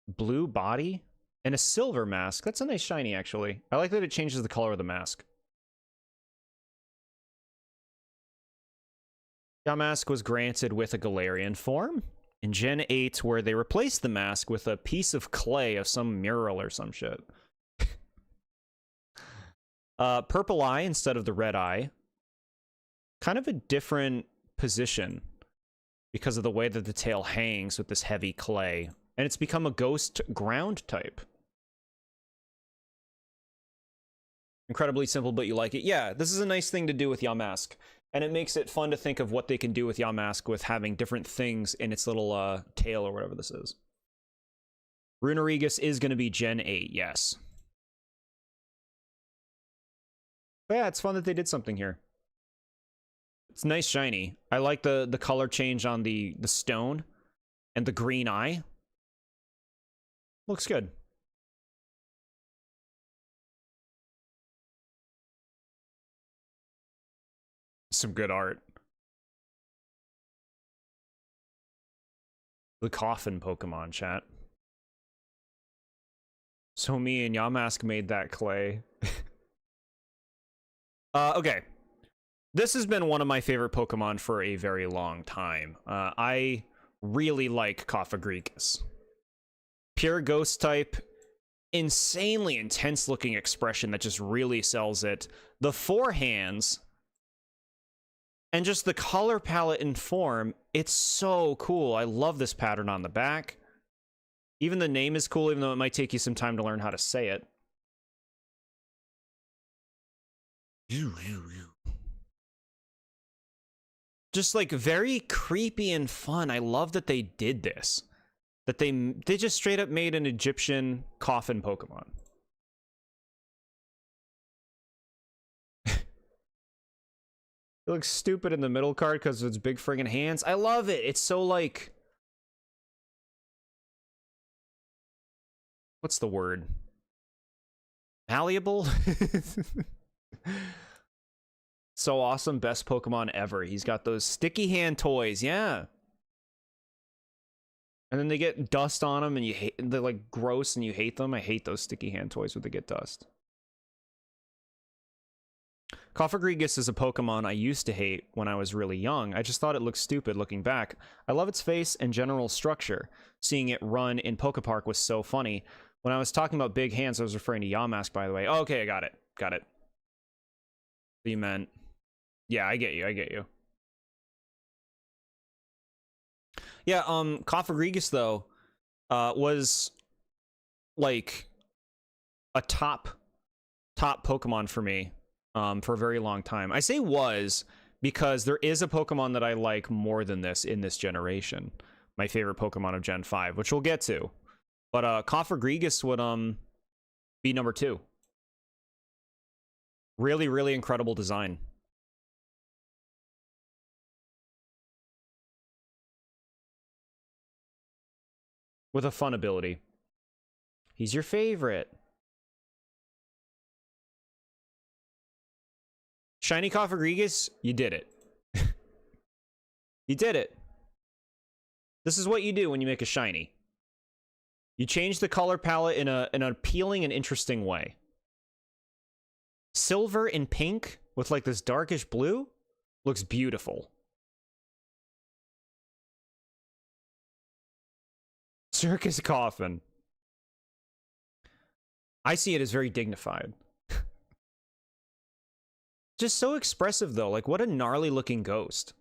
blue body. And a silver mask. That's a nice shiny, actually. I like that it changes the color of the mask. Yamask was granted with a Galarian form in Gen 8, where they replaced the mask with a piece of clay of some mural or some shit. Purple eye instead of the red eye. Kind of a different position. because of the way that the tail hangs with this heavy clay. And it's become a ghost ground type. Incredibly simple, but you like it. Yeah, this is a nice thing to do with Yamask. And it makes it fun to think of what they can do with Yamask with having different things in its little tail or whatever this is. Runerigus is going to be Gen 8, yes. But yeah, it's fun that they did something here. It's nice shiny. I like the color change on the stone and the green eye. Looks good. Some good art. The coffin Pokemon, chat. So me and Yamask made that clay. Okay. This has been one of my favorite Pokemon for a very long time. I really like Cofagrigus. Pure ghost type, insanely intense looking expression that just really sells it. The four hands, and just the color palette and form, it's so cool. I love this pattern on the back. Even the name is cool, even though it might take you some time to learn how to say it. Just like very creepy and fun. I love that they did this. That they just straight up made an Egyptian coffin Pokemon. It looks stupid in the middle card because of its big friggin' hands. I love it. It's so like... What's the word? Malleable? So awesome. Best Pokemon ever. He's got those sticky hand toys. Yeah. And then they get dust on them and you hate... They're like gross and you hate them. I hate those sticky hand toys where they get dust. Cofagrigus is a Pokemon I used to hate when I was really young. I just thought it looked stupid looking back. I love its face and general structure. Seeing it run in Pokepark was so funny. When I was talking about big hands, I was referring to Yamask, by the way. Oh, okay, I got it. Got it. You meant... Yeah, I get you. I get you. Yeah, Cofagrigus, though, was, like, a top Pokemon for me. For a very long time. I say was because there is a Pokemon that I like more than this in this generation. My favorite Pokemon of Gen 5, which we'll get to. But Cofagrigus would be number 2. Really, really incredible design. With a fun ability. He's your favorite. Shiny Cofagrigus, you did it. You did it. This is what you do when you make a shiny. You change the color palette in an appealing and interesting way. Silver and pink with like this darkish blue looks beautiful. Circus Coffin. I see it as very dignified. Just so expressive, though. Like, what a gnarly-looking ghost.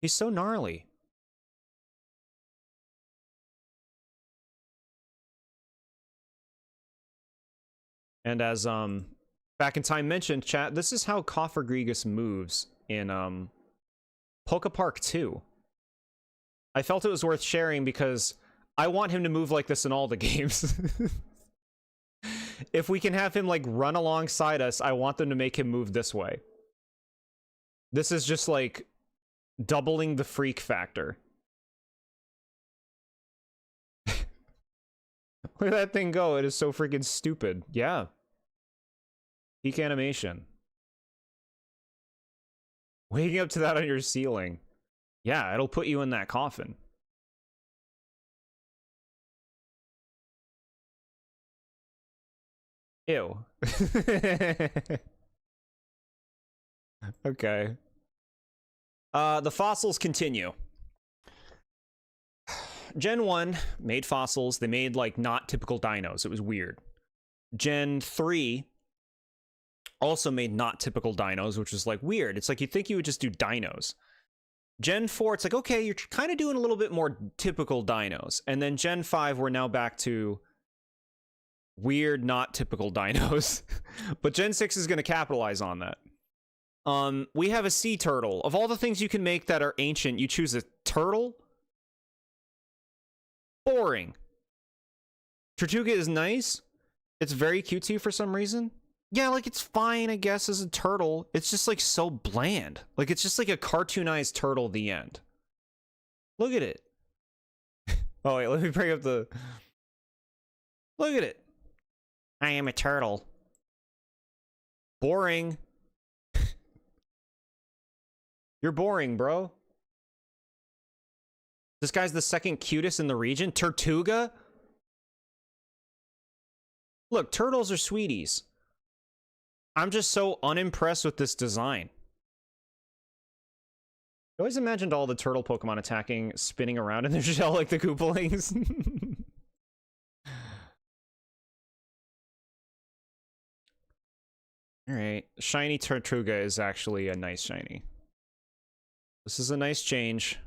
He's so gnarly. And as, Back in Time mentioned, chat, this is how Cofagrigus moves in, Pokepark 2. I felt it was worth sharing because I want him to move like this in all the games. If we can have him, like, run alongside us, I want them to make him move this way. This is just, like, doubling the freak factor. Look at that thing go. It is so freaking stupid. Yeah. Peak animation. Waking up to that on your ceiling. Yeah, it'll put you in that coffin. Ew. Okay. The fossils continue. Gen 1 made fossils. They made, like, not typical dinos. It was weird. Gen 3 also made not typical dinos, which was, like, weird. It's like, you'd think you would just do dinos. Gen 4, it's like, okay, you're kind of doing a little bit more typical dinos. And then Gen 5, we're now back to weird, not typical dinos. But Gen 6 is going to capitalize on that. We have a sea turtle. Of all the things you can make that are ancient, you choose a turtle? Boring. Tortuga is nice. It's very cutesy for some reason. Yeah, like, it's fine, I guess, as a turtle. It's just, like, so bland. Like, it's just like a cartoonized turtle at the end. Look at it. Oh, wait, let me bring up the... Look at it. I am a turtle. Boring. You're boring, bro. This guy's the second cutest in the region. Tortuga? Look, turtles are sweeties. I'm just so unimpressed with this design. I always imagined all the turtle Pokemon attacking, spinning around in their shell like the Koopalings. Alright, shiny Tortuga is actually a nice shiny. This is a nice change.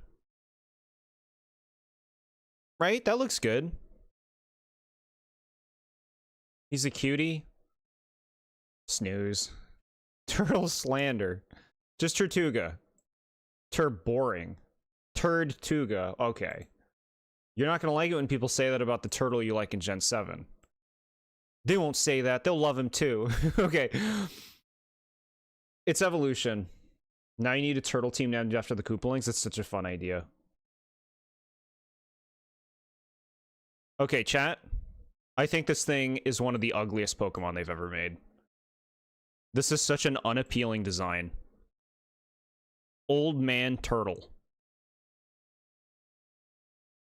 Right? That looks good. He's a cutie. Snooze. Turtle slander. Just Tortuga. Boring. Turd-tuga. Okay. You're not gonna like it when people say that about the turtle you like in Gen 7. They won't say that. They'll love him too. Okay. It's evolution. Now you need a turtle team named after the Koopalings. That's such a fun idea. Okay, chat. I think this thing is one of the ugliest Pokemon they've ever made. This is such an unappealing design. Old man turtle.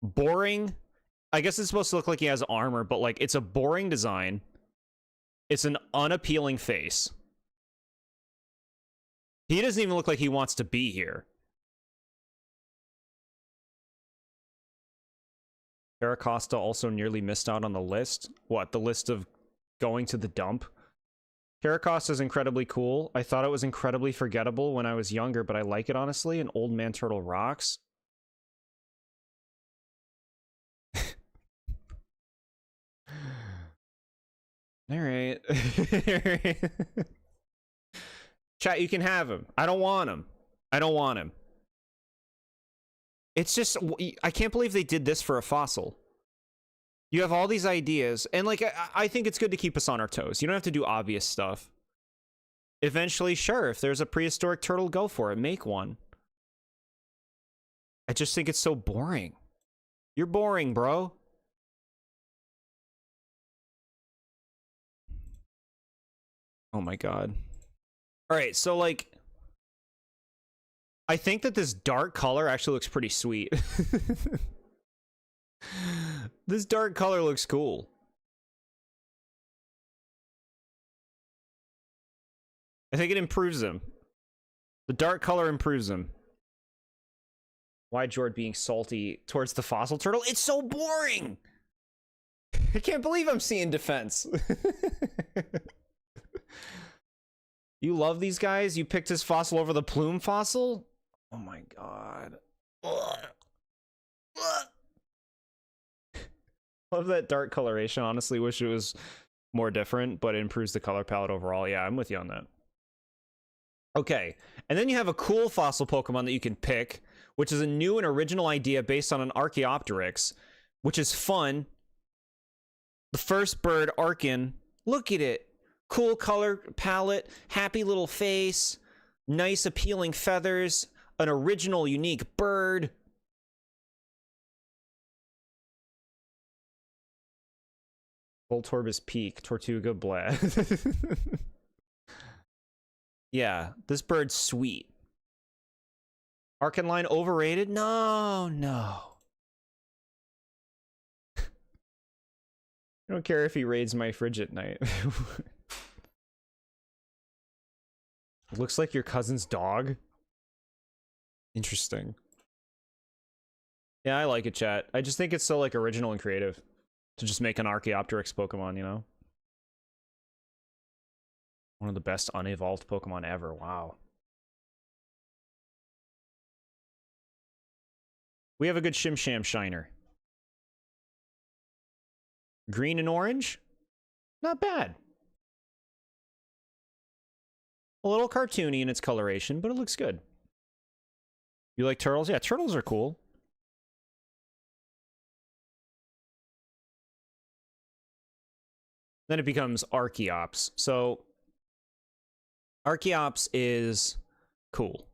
Boring. I guess it's supposed to look like he has armor, but like it's a boring design. It's an unappealing face. He doesn't even look like he wants to be here. Caracosta also nearly missed out on the list. What, the list of going to the dump? Caracosta is incredibly cool. I thought it was incredibly forgettable when I was younger, but I like it honestly. An old man turtle rocks. Alright. Chat, you can have him. I don't want him. I don't want him. It's just, I can't believe they did this for a fossil. You have all these ideas, and like, I think it's good to keep us on our toes. You don't have to do obvious stuff. Eventually, sure, if there's a prehistoric turtle, go for it. Make one. I just think it's so boring. You're boring, bro. Oh my god. Alright, so like, I think that this dark color actually looks pretty sweet. This dark color looks cool. I think it improves him. The dark color improves him. Why Jord being salty towards the fossil turtle? It's so boring! I can't believe I'm seeing defense. You love these guys? You picked his fossil over the plume fossil? Oh my god. Ugh. Ugh. Love that dark coloration. Honestly, wish it was more different, but it improves the color palette overall. Yeah, I'm with you on that. Okay, and then you have a cool fossil Pokemon that you can pick, which is a new and original idea based on an Archaeopteryx, which is fun. The first bird, Arkin. Look at it. Cool color palette, happy little face, nice appealing feathers, an original unique bird. Voltorbus Peak, Tortuga, blah. Yeah, this bird's sweet. Arcanine overrated? No, no. I don't care if he raids my fridge at night. Looks like your cousin's dog. Interesting. Yeah, I like it, chat. I just think it's so like original and creative to just make an Archaeopteryx Pokemon, you know? One of the best unevolved Pokemon ever. Wow. We have a good Shim Sham Shiner. Green and orange? Not bad. A little cartoony in its coloration, but it looks good. You like turtles? Yeah, turtles are cool. Then it becomes Archeops. So, Archeops is cool.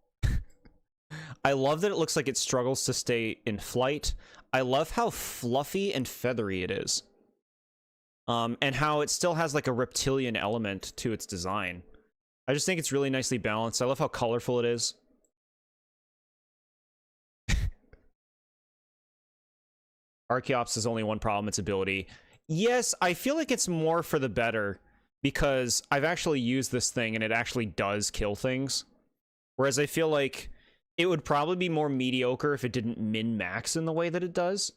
I love that it looks like it struggles to stay in flight. I love how fluffy and feathery it is. And how it still has like a reptilian element to its design. I just think it's really nicely balanced. I love how colorful it is. Archeops has only one problem, its ability. Yes, I feel like it's more for the better because I've actually used this thing and it actually does kill things. Whereas I feel like it would probably be more mediocre if it didn't min-max in the way that it does.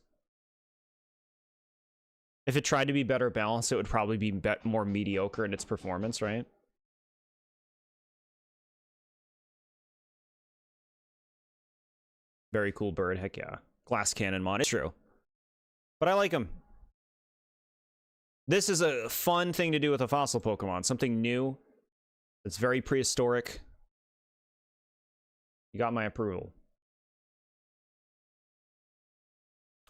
If it tried to be better balanced, it would probably be more mediocre in its performance, right? Very cool bird, heck yeah. Glass cannon mon, it's true. But I like him. This is a fun thing to do with a fossil Pokemon. Something new. It's very prehistoric. You got my approval.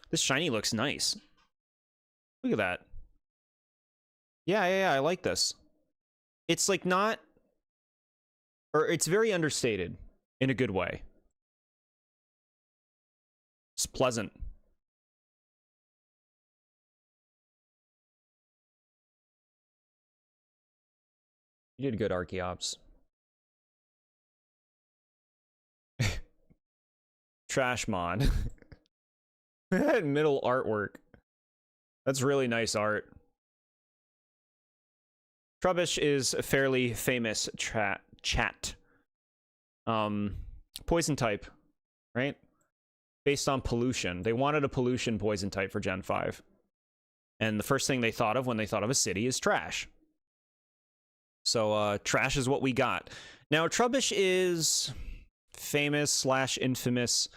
This shiny looks nice. Look at that. Yeah, I like this. It's like not... Or it's very understated in a good way. It's pleasant. You did good, Archeops. Trashmon. That middle artwork. That's really nice art. Trubbish is a fairly famous chat. Poison type, right? Based on pollution. They wanted a pollution poison type for Gen 5. And the first thing they thought of when they thought of a city is trash. So, trash is what we got. Now, Trubbish is famous / infamous.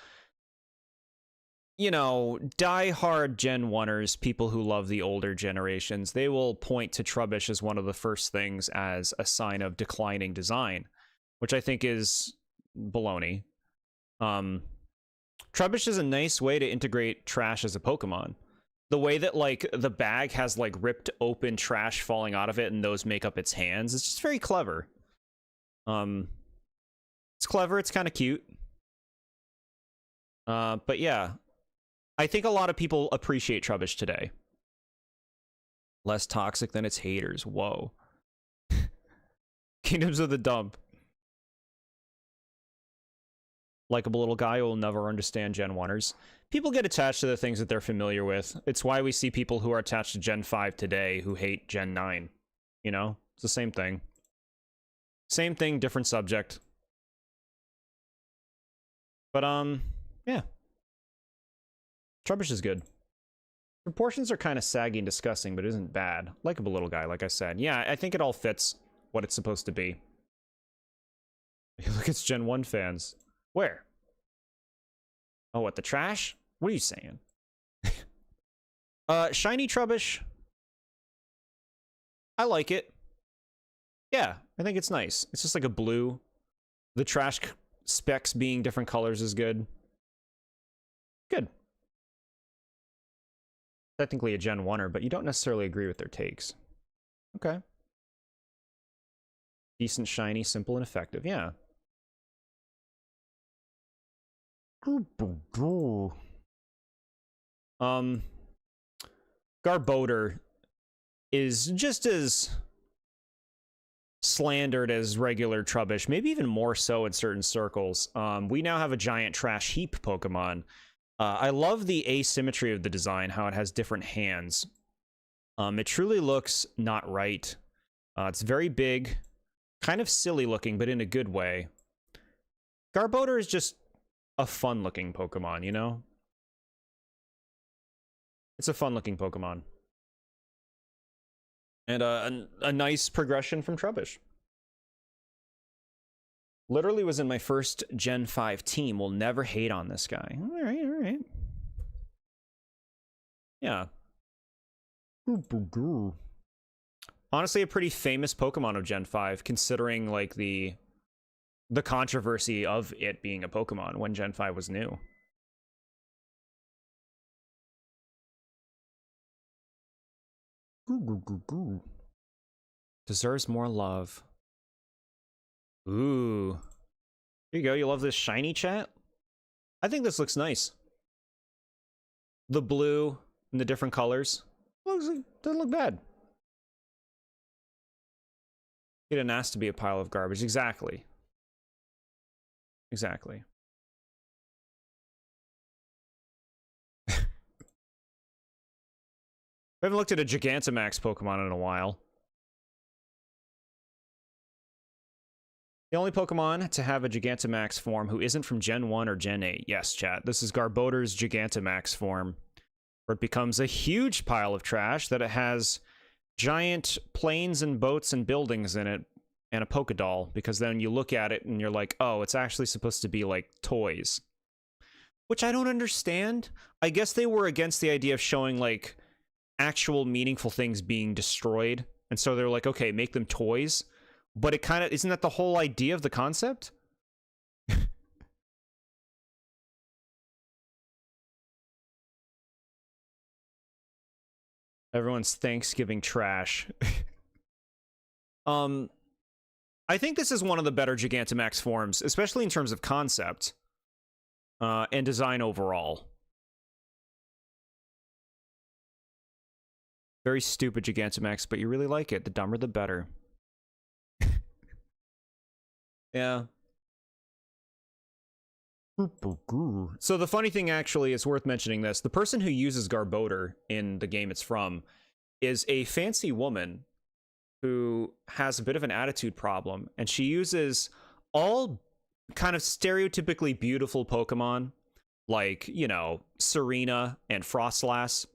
You know, die-hard Gen 1ers, people who love the older generations, they will point to Trubbish as one of the first things as a sign of declining design, which I think is baloney. Trubbish is a nice way to integrate trash as a Pokemon. The way that, like, the bag has, like, ripped open trash falling out of it and those make up its hands, it's just very clever. It's clever, it's kind of cute. But yeah. I think a lot of people appreciate Trubbish today. Less toxic than its haters. Whoa. Kingdoms of the Dump. Likeable little guy who will never understand Gen 1ers. People get attached to the things that they're familiar with. It's why we see people who are attached to Gen 5 today who hate Gen 9. You know? It's the same thing. Same thing, different subject. But, yeah. Trubbish is good. Proportions are kind of saggy and disgusting, but it isn't bad. Likeable little guy, like I said. Yeah, I think it all fits what it's supposed to be. Look, it's Gen 1 fans. Where? Oh, what, the trash? What are you saying? Shiny Trubbish. I like it. Yeah, I think it's nice. It's just like a blue. The trash specs being different colors is good. Good. Technically a Gen 1er, but you don't necessarily agree with their takes. Okay. Decent, shiny, simple, and effective. Yeah. Garbodor is just as slandered as regular Trubbish, maybe even more so in certain circles. We now have a giant trash heap Pokemon. I love the asymmetry of the design, how it has different hands. It truly looks not right. It's very big, kind of silly looking, but in a good way. Garbodor is just a fun-looking Pokemon, you know? It's a fun-looking Pokemon. And a nice progression from Trubbish. Literally was in my first Gen 5 team. We'll never hate on this guy. All right, all right. Yeah. Honestly, a pretty famous Pokemon of Gen 5, considering like the controversy of it being a Pokemon when Gen 5 was new. Deserves more love. Ooh. Here you go. You love this shiny, chat? I think this looks nice. The blue and the different colors. Doesn't look bad. It didn't ask to be a pile of garbage. Exactly. Exactly. I haven't looked at a Gigantamax Pokemon in a while. The only Pokemon to have a Gigantamax form who isn't from Gen 1 or Gen 8. Yes, chat. This is Garbodor's Gigantamax form, where it becomes a huge pile of trash that it has giant planes and boats and buildings in it and a Pokédoll, because then you look at it and you're like, oh, it's actually supposed to be like toys. Which I don't understand. I guess they were against the idea of showing like actual meaningful things being destroyed. And so they're like, okay, make them toys. But it kind of, isn't that the whole idea of the concept? Everyone's Thanksgiving trash. I think this is one of the better Gigantamax forms, especially in terms of concept and design overall. Very stupid Gigantamax, but you really like it. The dumber, the better. Yeah. So the funny thing, actually, it's worth mentioning this. The person who uses Garbodor in the game it's from is a fancy woman who has a bit of an attitude problem, and she uses all kind of stereotypically beautiful Pokemon, like, you know, Serena and Frostlass.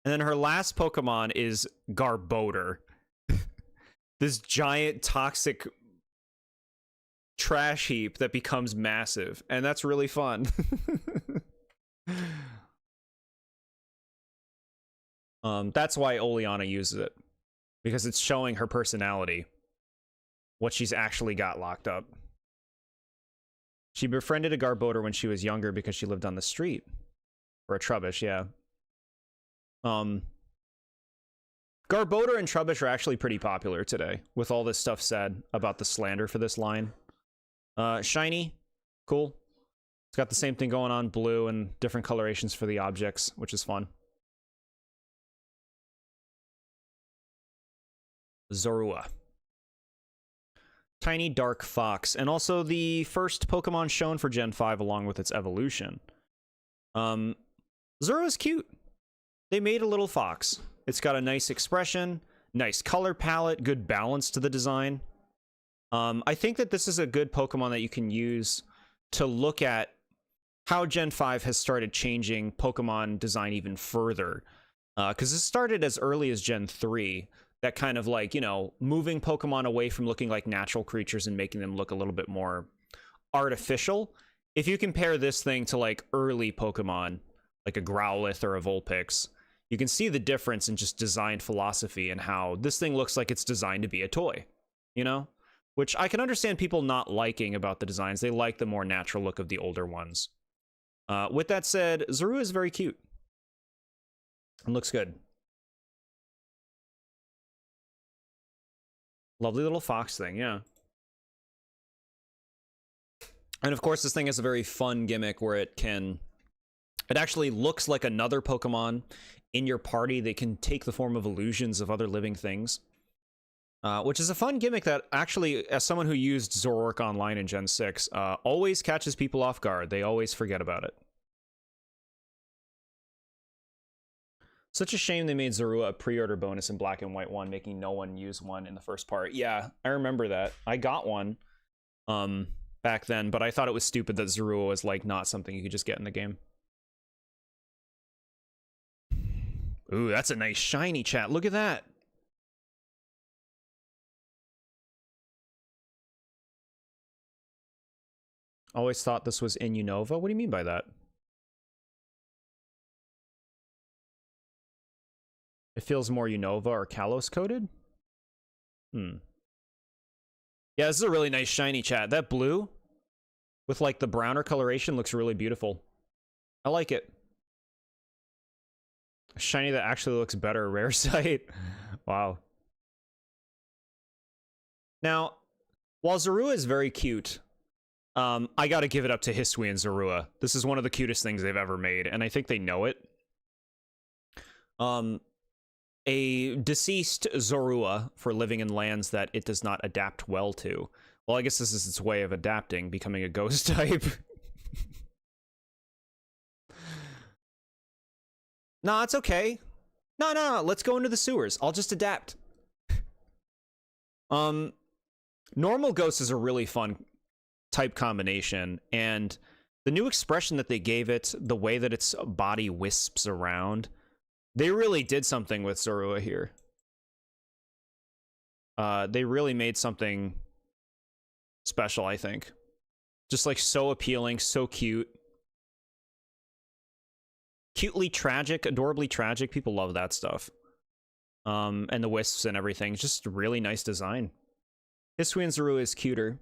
And then her last Pokemon is Garbodor. This giant toxic trash heap that becomes massive, and that's really fun. That's why Oleana uses it, because it's showing her personality, what she's actually got locked up. She befriended a Garbodor when she was younger because she lived on the street. Or a Trubbish, yeah. Garbodor and Trubbish are actually pretty popular today, with all this stuff said about the slander for this line. Shiny, cool. It's got the same thing going on, blue and different colorations for the objects, which is fun. Zorua. Tiny dark fox, and also the first Pokemon shown for Gen 5 along with its evolution. Zorua's cute. They made a little fox. It's got a nice expression, nice color palette, good balance to the design. I think that this is a good Pokemon that you can use to look at how Gen 5 has started changing Pokemon design even further. Because it started as early as Gen 3, that kind of like, you know, moving Pokemon away from looking like natural creatures and making them look a little bit more artificial. If you compare this thing to like early Pokemon, like a Growlithe or a Vulpix, you can see the difference in just design philosophy and how this thing looks like it's designed to be a toy, you know? Which I can understand people not liking about the designs. They like the more natural look of the older ones. With that said, Zorua is very cute. And looks good. Lovely little fox thing, yeah. And of course, this thing has a very fun gimmick where it actually looks like another Pokemon in your party. They can take the form of illusions of other living things. Which is a fun gimmick that actually, as someone who used Zoroark online in Gen 6, always catches people off guard. They always forget about it. Such a shame they made Zorua a pre-order bonus in Black and White 1, making no one use one in the first part. Yeah, I remember that. I got one back then, but I thought it was stupid that Zorua was like not something you could just get in the game. Ooh, that's a nice shiny, chat. Look at that. Always thought this was in Unova. What do you mean by that? It feels more Unova or Kalos coated. Yeah, this is a really nice shiny, chat. That blue with like the browner coloration looks really beautiful. I like it. A shiny that actually looks better, rare sight. Wow. Now, while Zorua is very cute, I gotta give it up to Hisui and Zorua. This is one of the cutest things they've ever made, and I think they know it. A deceased Zorua for living in lands that it does not adapt well to. Well, I guess this is its way of adapting, becoming a ghost type. Nah, it's okay. No, let's go into the sewers. I'll just adapt. Normal ghost is a really fun type combination, and the new expression that they gave it, the way that its body wisps around, they really did something with Zorua here. They really made something special, I think. Just like so appealing, so cute. Cutely tragic, adorably tragic. People love that stuff. And the wisps and everything. Just really nice design. Hisui and Zorua is cuter.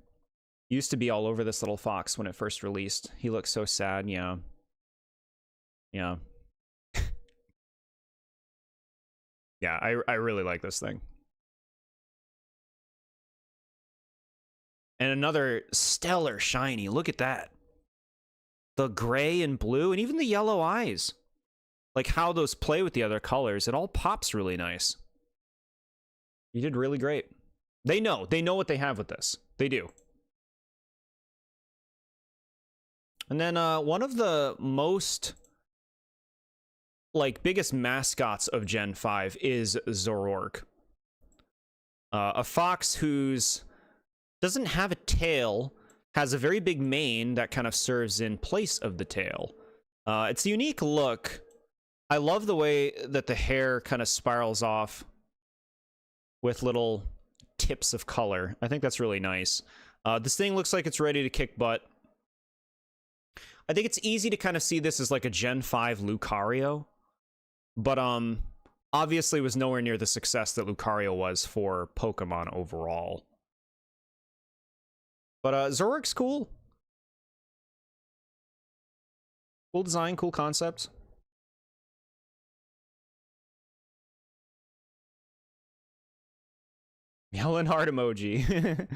Used to be all over this little fox when it first released. He looks so sad, yeah. Yeah. Yeah, I really like this thing. And another stellar shiny. Look at that. The gray and blue, and even the yellow eyes. Like how those play with the other colors. It all pops really nice. You did really great. They know what they have with this. They do. And then one of the most biggest mascots of Gen 5 is Zoroark. A fox who's doesn't have a tail, has a very big mane that kind of serves in place of the tail. It's a unique look. I love the way that the hair kind of spirals off with little tips of color. I think that's really nice. This thing looks like it's ready to kick butt. I think it's easy to kind of see this as like a Gen 5 Lucario, but obviously was nowhere near the success that Lucario was for Pokemon overall. But Zoroark's cool. Cool design, cool concept. Yelling heart emoji.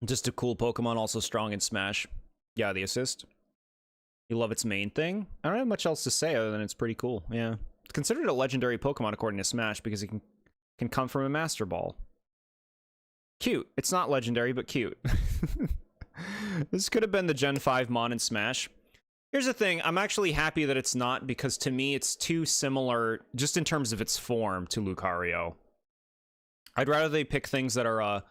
Just a cool Pokemon, also strong in Smash. Yeah, the assist. You love its main thing? I don't have much else to say other than it's pretty cool. Yeah. It's considered a legendary Pokemon according to Smash because it can come from a Master Ball. Cute. It's not legendary, but cute. This could have been the Gen 5 Mon in Smash. Here's the thing. I'm actually happy that it's not, because to me it's too similar just in terms of its form to Lucario. I'd rather they pick things that are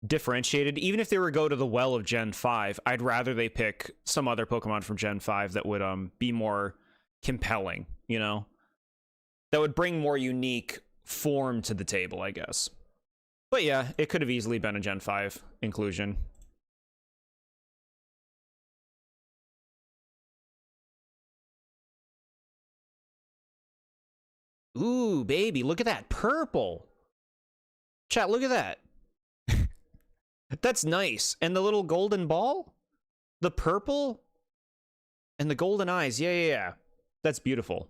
differentiated. Even if they were to go to the well of Gen 5, I'd rather they pick some other Pokemon from Gen 5 that would be more compelling, you know? That would bring more unique form to the table, I guess. But yeah, it could have easily been a Gen 5 inclusion. Ooh, baby, look at that purple. Chat, look at that. That's nice. And the little golden ball? The purple? And the golden eyes. Yeah. That's beautiful.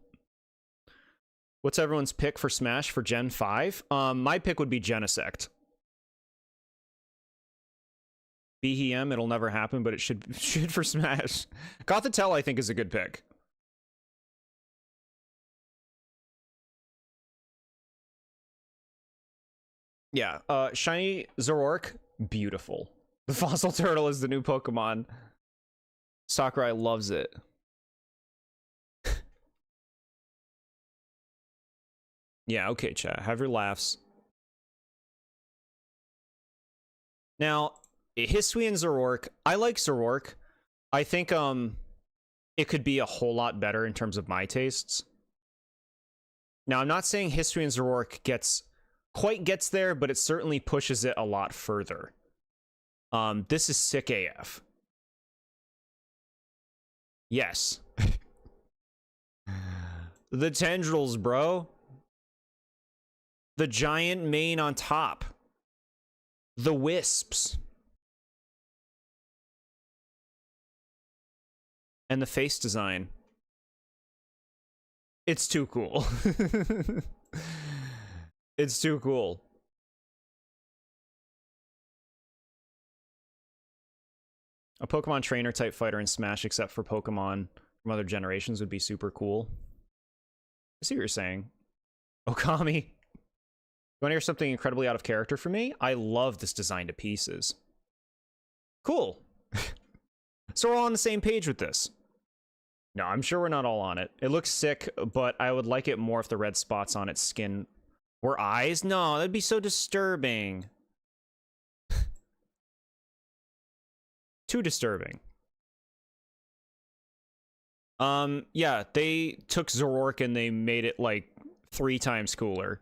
What's everyone's pick for Smash for Gen 5? My pick would be Genesect. BEM, it'll never happen, but it should for Smash. Gothitelle, I think, is a good pick. Yeah, shiny Zoroark, beautiful. The fossil turtle is the new Pokemon. Sakurai loves it. Yeah, okay, chat. Have your laughs. Now, Hisui and Zoroark. I like Zoroark. I think it could be a whole lot better in terms of my tastes. Now, I'm not saying Hisui and Zoroark quite gets there, but it certainly pushes it a lot further. This is sick AF. Yes. The tendrils, bro. The giant mane on top. The wisps. And the face design. It's too cool. It's too cool. A Pokemon trainer type fighter in Smash, except for Pokemon from other generations, would be super cool. I see what you're saying. Okami. You want to hear something incredibly out of character for me? I love this design to pieces. Cool. So we're all on the same page with this. No, I'm sure we're not all on it. It looks sick, but I would like it more if the red spots on its skin were eyes. No, that'd be so disturbing. Too disturbing. Yeah, they took Zoroark and they made it like 3 times cooler.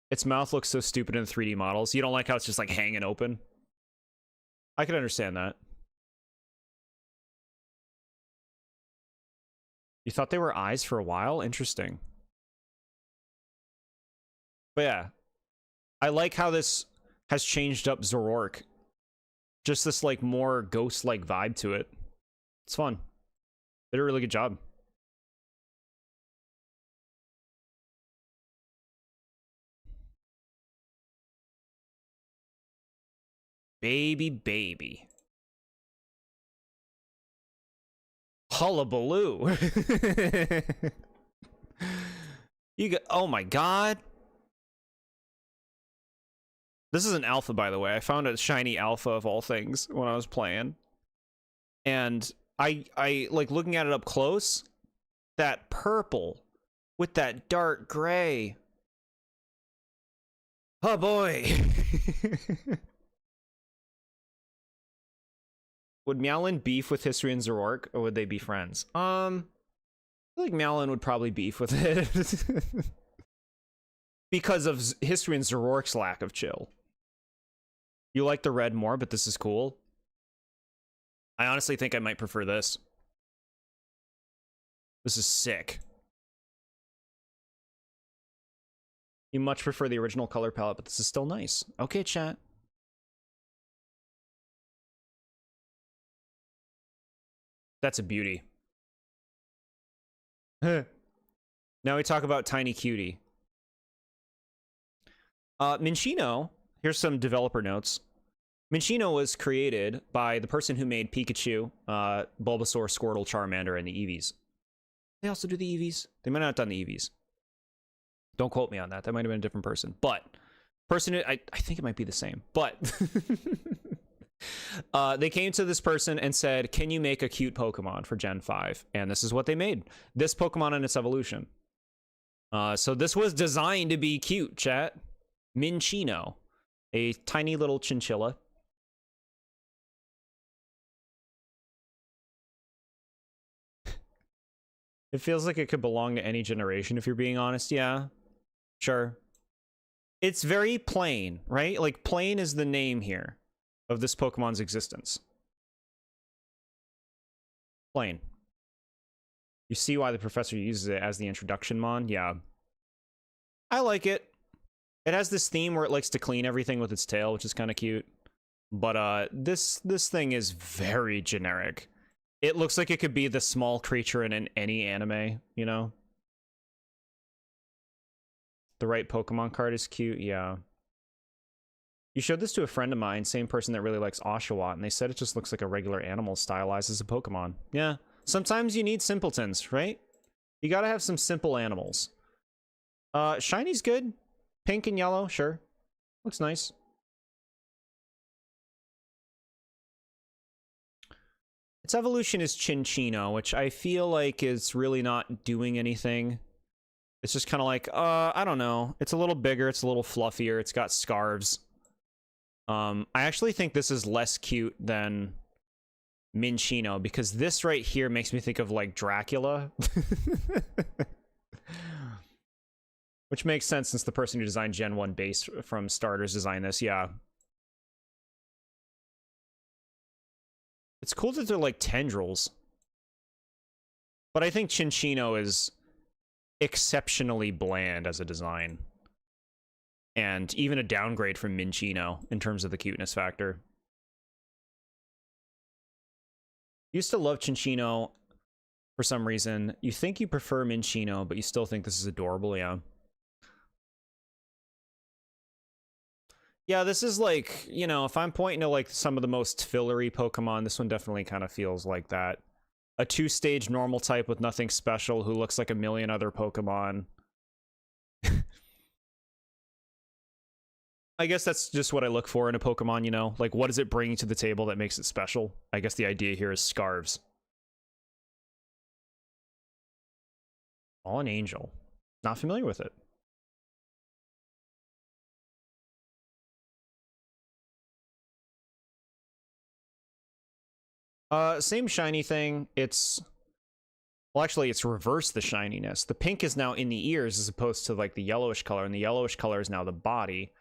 Its mouth looks so stupid in the 3D models. You don't like how it's just like hanging open? I can understand that. You thought they were eyes for a while? Interesting. But yeah, I like how this has changed up Zoroark. Just this like more ghost-like vibe to it. It's fun. They did a really good job. Baby. Hullabaloo. You got, oh my god. This is an alpha, by the way. I found a shiny alpha of all things when I was playing. And I like looking at it up close. That purple with that dark gray. Oh boy. Would Meowlin beef with History and Zoroark, or would they be friends? I feel like Meowlin would probably beef with it. Because of History and Zoroark's lack of chill. You like the red more, but this is cool. I honestly think I might prefer this. This is sick. You much prefer the original color palette, but this is still nice. Okay, chat. That's a beauty. Now we talk about Tiny Cutie. Minccino, here's some developer notes. Minccino was created by the person who made Pikachu, Bulbasaur, Squirtle, Charmander, and the Eevees. They also do the Eevees? They might not have done the Eevees. Don't quote me on that. That might have been a different person. But, I think it might be the same. But, they came to this person and said, can you make a cute Pokemon for Gen 5? And this is what they made. This Pokemon and its evolution. So this was designed to be cute, chat. Minccino. A tiny little chinchilla. It feels like it could belong to any generation, if you're being honest. Yeah, sure. It's very plain, right? Like, plain is the name here of this Pokemon's existence. Plain. You see why the professor uses it as the introduction mon? Yeah. I like it. It has this theme where it likes to clean everything with its tail, which is kind of cute. But this thing is very generic. It looks like it could be the small creature in any anime, you know? The right Pokemon card is cute, yeah. You showed this to a friend of mine, same person that really likes Oshawott, and they said it just looks like a regular animal stylized as a Pokemon. Yeah, sometimes you need simpletons, right? You gotta have some simple animals. Shiny's good. Pink and yellow, sure. Looks nice. Its evolution is Chinchino, which I feel like is really not doing anything. It's just kind of like, I don't know. It's a little bigger, it's a little fluffier, it's got scarves. I actually think this is less cute than Minccino, because this right here makes me think of, like, Dracula. Which makes sense since the person who designed Gen 1 base from starters designed this, yeah. It's cool that they're like tendrils. But I think Chinchino is exceptionally bland as a design. And even a downgrade from Minchino in terms of the cuteness factor. Used to love Chinchino for some reason. You think you prefer Minchino, but you still think this is adorable, yeah. Yeah, this is like, you know, if I'm pointing to like some of the most fillery Pokemon, this one definitely kind of feels like that. A 2-stage normal type with nothing special who looks like a million other Pokemon. I guess that's just what I look for in a Pokemon, you know? Like, what does it bring to the table that makes it special? I guess the idea here is scarves. Fallen Angel. Not familiar with it. Same shiny thing. It's... Well, actually, it's reversed the shininess. The pink is now in the ears as opposed to, like, the yellowish color, and the yellowish color is now the body.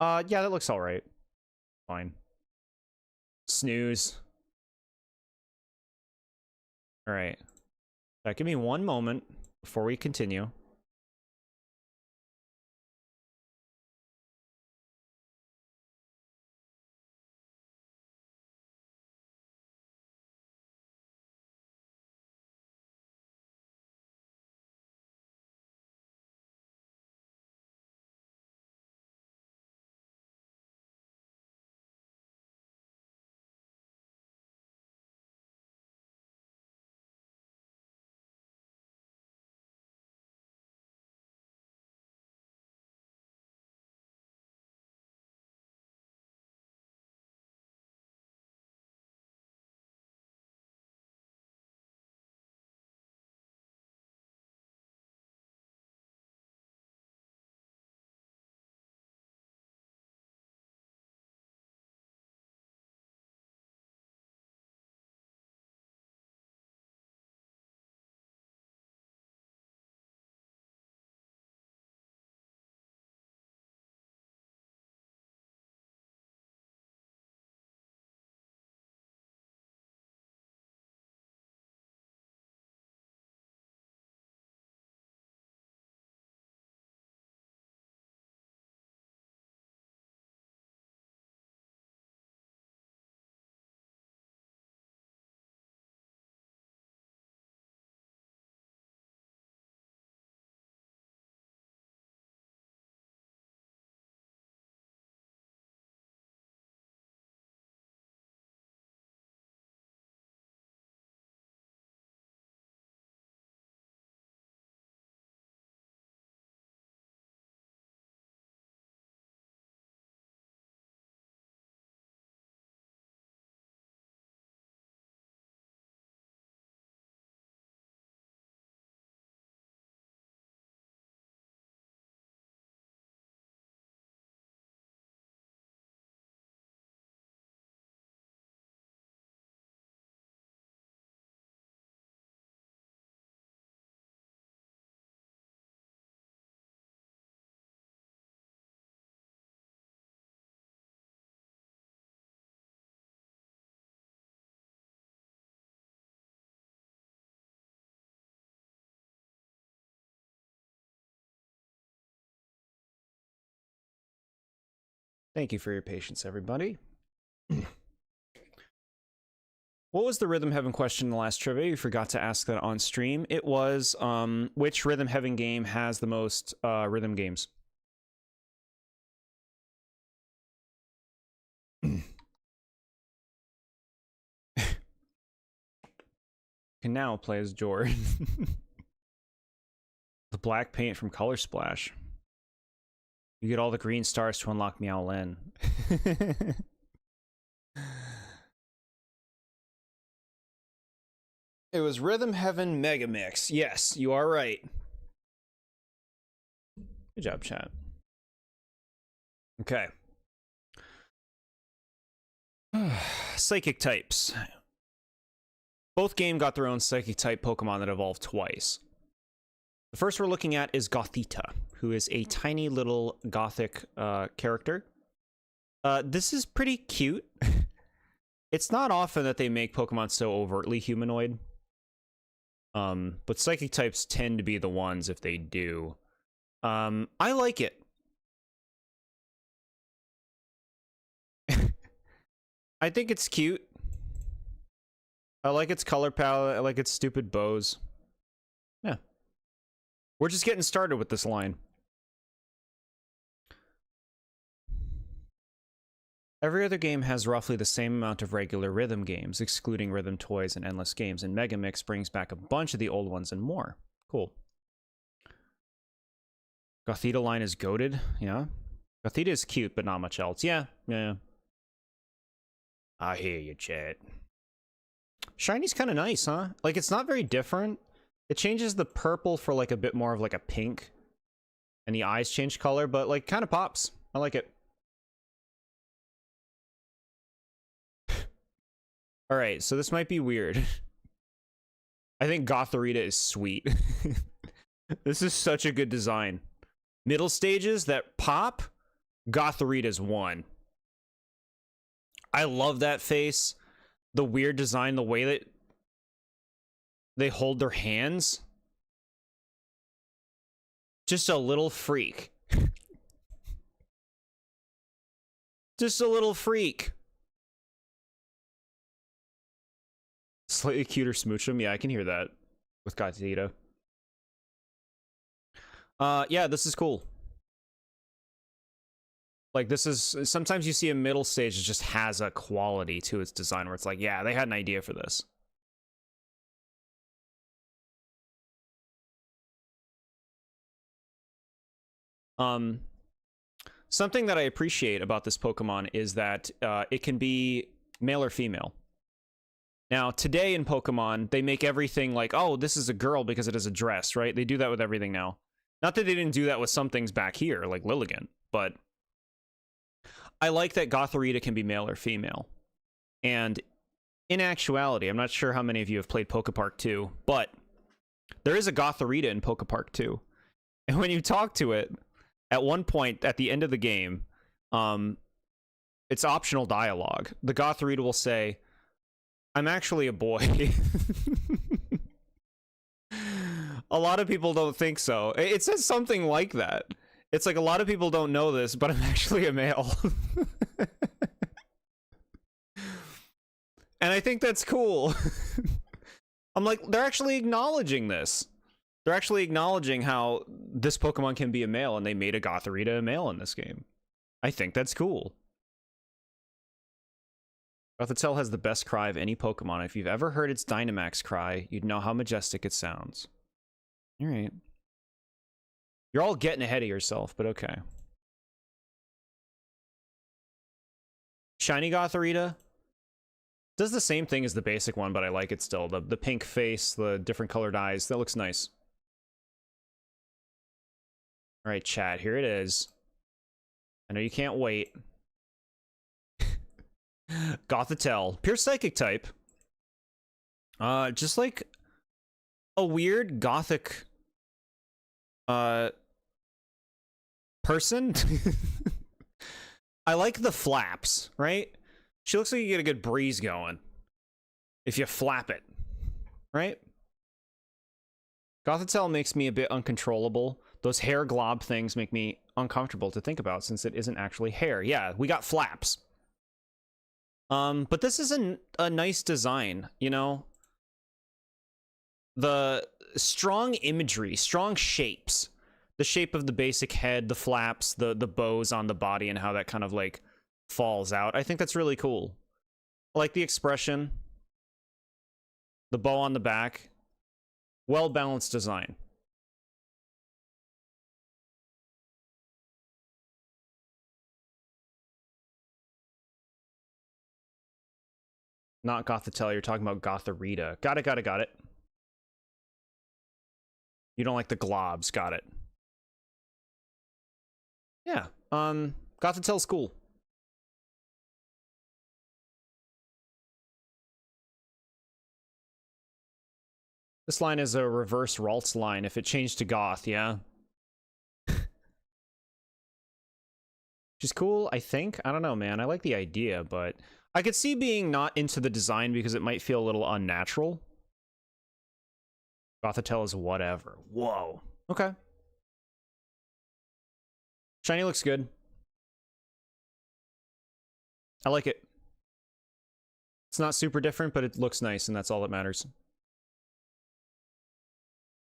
Yeah, that looks alright. Fine. Snooze. Alright. Give me one moment before we continue. Thank you for your patience, everybody. What was the Rhythm Heaven question in the last trivia? You forgot to ask that on stream. It was, which Rhythm Heaven game has the most rhythm games? Can now play as Jord. The black paint from Color Splash. You get all the green stars to unlock Meowlin. It was Rhythm Heaven Mega Mix. Yes, you are right. Good job, chat. Okay. Psychic types. Both games got their own psychic type Pokemon that evolved twice. The first we're looking at is Gothita, who is a tiny little gothic character. This is pretty cute. It's not often that they make Pokemon so overtly humanoid. But psychic types tend to be the ones if they do. I like it. I think it's cute. I like its color palette. I like its stupid bows. Yeah. We're just getting started with this line. Every other game has roughly the same amount of regular rhythm games, excluding rhythm toys and endless games, and Megamix brings back a bunch of the old ones and more. Cool. Gothita line is goated, yeah. Gothita is cute, but not much else. Yeah. I hear you, chat. Shiny's kind of nice, huh? Like, it's not very different. It changes the purple for, like, a bit more of, like, a pink. And the eyes change color, but, like, kind of pops. I like it. Alright, so this might be weird. I think Gothorita is sweet. This is such a good design. Middle stages that pop, Gothorita's one. I love that face. The weird design, the way that they hold their hands. Just a little freak. Just a little freak. Slightly cuter smoochum. Yeah, I can hear that with Gothita. Yeah, this is cool. Like, this is... Sometimes you see a middle stage that just has a quality to its design where it's like, yeah, they had an idea for this. Something that I appreciate about this Pokemon is that it can be male or female. Now, today in Pokemon, they make everything like, oh, this is a girl because it is a dress, right? They do that with everything now. Not that they didn't do that with some things back here, like Lilligant, but I like that Gothorita can be male or female. And in actuality, I'm not sure how many of you have played Pokepark 2, but there is a Gothorita in Pokepark 2. And when you talk to it, at one point at the end of the game, it's optional dialogue. The Gothorita will say, I'm actually a boy. A lot of people don't think so. It says something like that. It's like, a lot of people don't know this, but I'm actually a male. And I think that's cool. I'm like, they're actually acknowledging this. They're actually acknowledging how this Pokemon can be a male, and they made a Gothorita a male in this game. I think that's cool. Gothitelle has the best cry of any Pokemon. If you've ever heard its Dynamax cry, you'd know how majestic it sounds. Alright. You're all getting ahead of yourself, but okay. Shiny Gothorita does the same thing as the basic one, but I like it still. The pink face, the different colored eyes, that looks nice. Alright, chat, here it is. I know you can't wait. Gothitelle. Pure Psychic type. Just like a weird gothic person. I like the flaps, right? She looks like you get a good breeze going if you flap it, right? Gothitelle makes me a bit uncontrollable. Those hair glob things make me uncomfortable to think about since it isn't actually hair. Yeah, we got flaps. But this is a nice design, you know? The strong imagery, strong shapes. The shape of the basic head, the flaps, the bows on the body, and how that kind of, like, falls out. I think that's really cool. I like the expression. The bow on the back. Well-balanced design. Not Gothitelle, you're talking about Gothorita. Got it. You don't like the globs, got it. Yeah, Gothitelle's cool. This line is a reverse Ralts line if it changed to Goth, yeah? She's cool, I think. I don't know, man. I like the idea, but I could see being not into the design because it might feel a little unnatural. Gothitelle is whatever. Whoa. Okay. Shiny looks good. I like it. It's not super different, but it looks nice, and that's all that matters.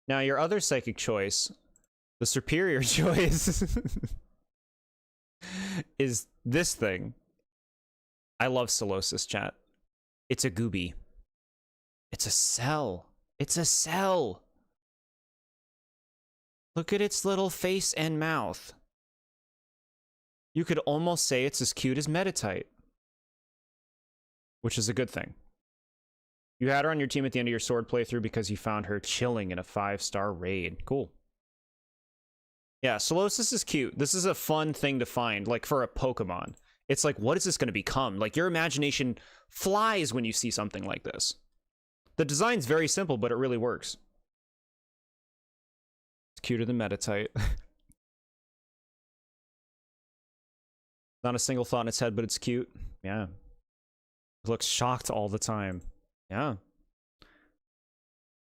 Now, your other psychic choice, the superior choice, is this thing. I love Solosis, chat. It's a Gooby. It's a cell. It's a cell. Look at its little face and mouth. You could almost say it's as cute as Meditite, which is a good thing. You had her on your team at the end of your sword playthrough because you found her chilling in a 5-star raid. Cool. Yeah, Solosis is cute. This is a fun thing to find, like, for a Pokemon. It's like, what is this going to become? Like, your imagination flies when you see something like this. The design's very simple, but it really works. It's cuter than Meditite. Not a single thought in its head, but it's cute. Yeah. It looks shocked all the time. Yeah.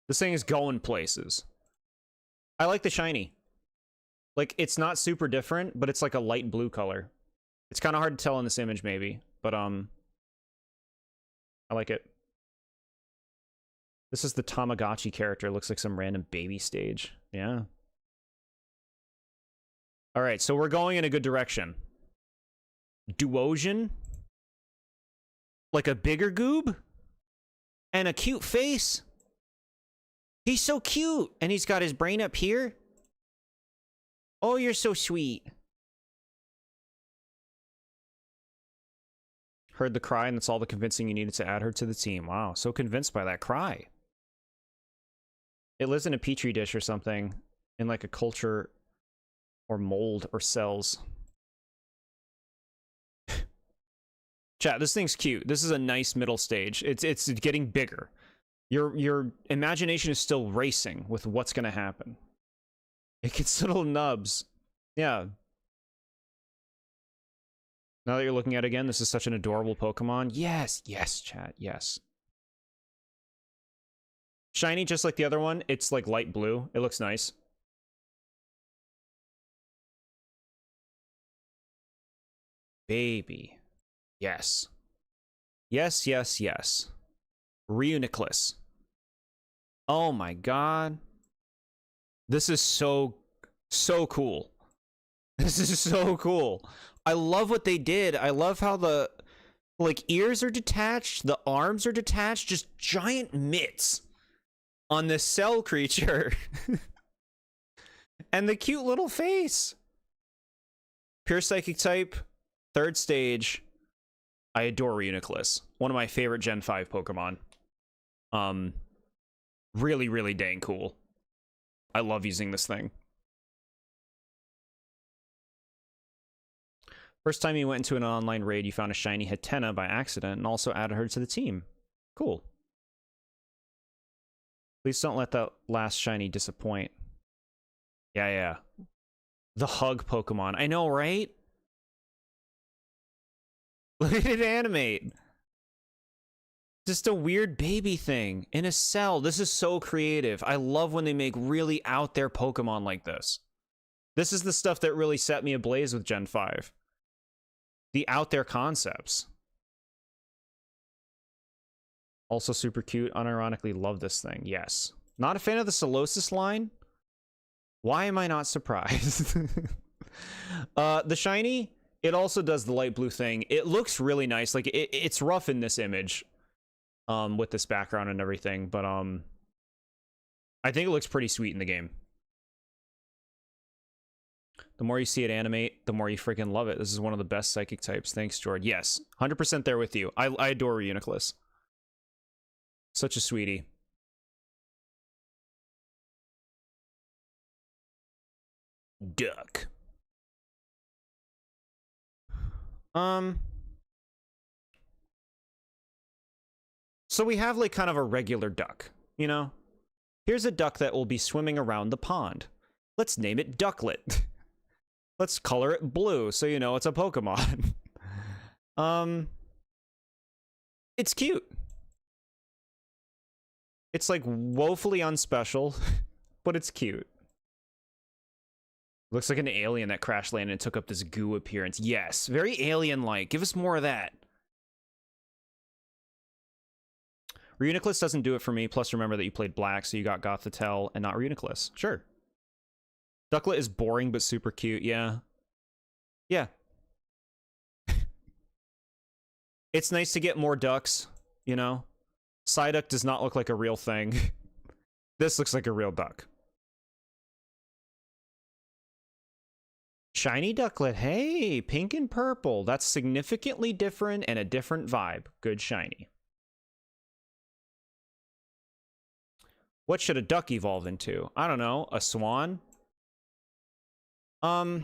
This thing is going places. I like the shiny. Like, it's not super different, but it's like a light blue color. It's kind of hard to tell in this image, maybe. But, I like it. This is the Tamagotchi character. It looks like some random baby stage. Yeah. Alright, so we're going in a good direction. Duosian? Like a bigger goob? And a cute face? He's so cute! And he's got his brain up here? Oh, you're so sweet. Heard the cry, and that's all the convincing you needed to add her to the team. Wow, so convinced by that cry. It lives in a petri dish or something, in like a culture or mold or cells. Chat, this thing's cute. This is a nice middle stage. It's getting bigger. Your imagination is still racing with what's gonna happen. It gets little nubs. Yeah. Now that you're looking at it again, this is such an adorable Pokemon. Yes, yes, chat, yes. Shiny, just like the other one. It's like light blue. It looks nice. Baby. Yes. Yes, yes, yes. Reuniclus. Oh my god. This is so cool. This is so cool. I love what they did. I love how the, like, ears are detached, the arms are detached, just giant mitts on this cell creature. And the cute little face. Pure Psychic type, 3rd stage. I adore Reuniclus. One of my favorite Gen 5 Pokemon. Really, really dang cool. I love using this thing. First time you went into an online raid, you found a shiny Hatena by accident and also added her to the team. Cool. Please don't let that last shiny disappoint. Yeah. The hug Pokemon. I know, right? Look at it animate. Just a weird baby thing in a cell. This is so creative. I love when they make really out there Pokemon like this. This is the stuff that really set me ablaze with Gen 5. The out there concepts. Also super cute. Unironically love this thing. Yes. Not a fan of the Solosis line. Why am I not surprised? The shiny, it also does the light blue thing. It looks really nice. Like, it's rough in this image. With this background and everything. But, I think it looks pretty sweet in the game. The more you see it animate, the more you freaking love it. This is one of the best psychic types. Thanks, Jord. Yes, 100% there with you. I adore Reuniclus. Such a sweetie. Duck. So we have like kind of a regular duck, you know? Here's a duck that will be swimming around the pond. Let's name it Ducklet. Let's color it blue so you know it's a Pokemon. It's cute. It's like woefully unspecial, but it's cute. Looks like an alien that crash landed and took up this goo appearance. Yes, very alien-like. Give us more of that. Reuniclus doesn't do it for me. Plus, remember that you played black, so you got Gothitelle and not Reuniclus. Sure. Ducklet is boring, but super cute. Yeah. Yeah. It's nice to get more ducks, you know? Psyduck does not look like a real thing. This looks like a real duck. Shiny Ducklet. Hey, pink and purple. That's significantly different and a different vibe. Good shiny. What should a duck evolve into? I don't know. A swan? I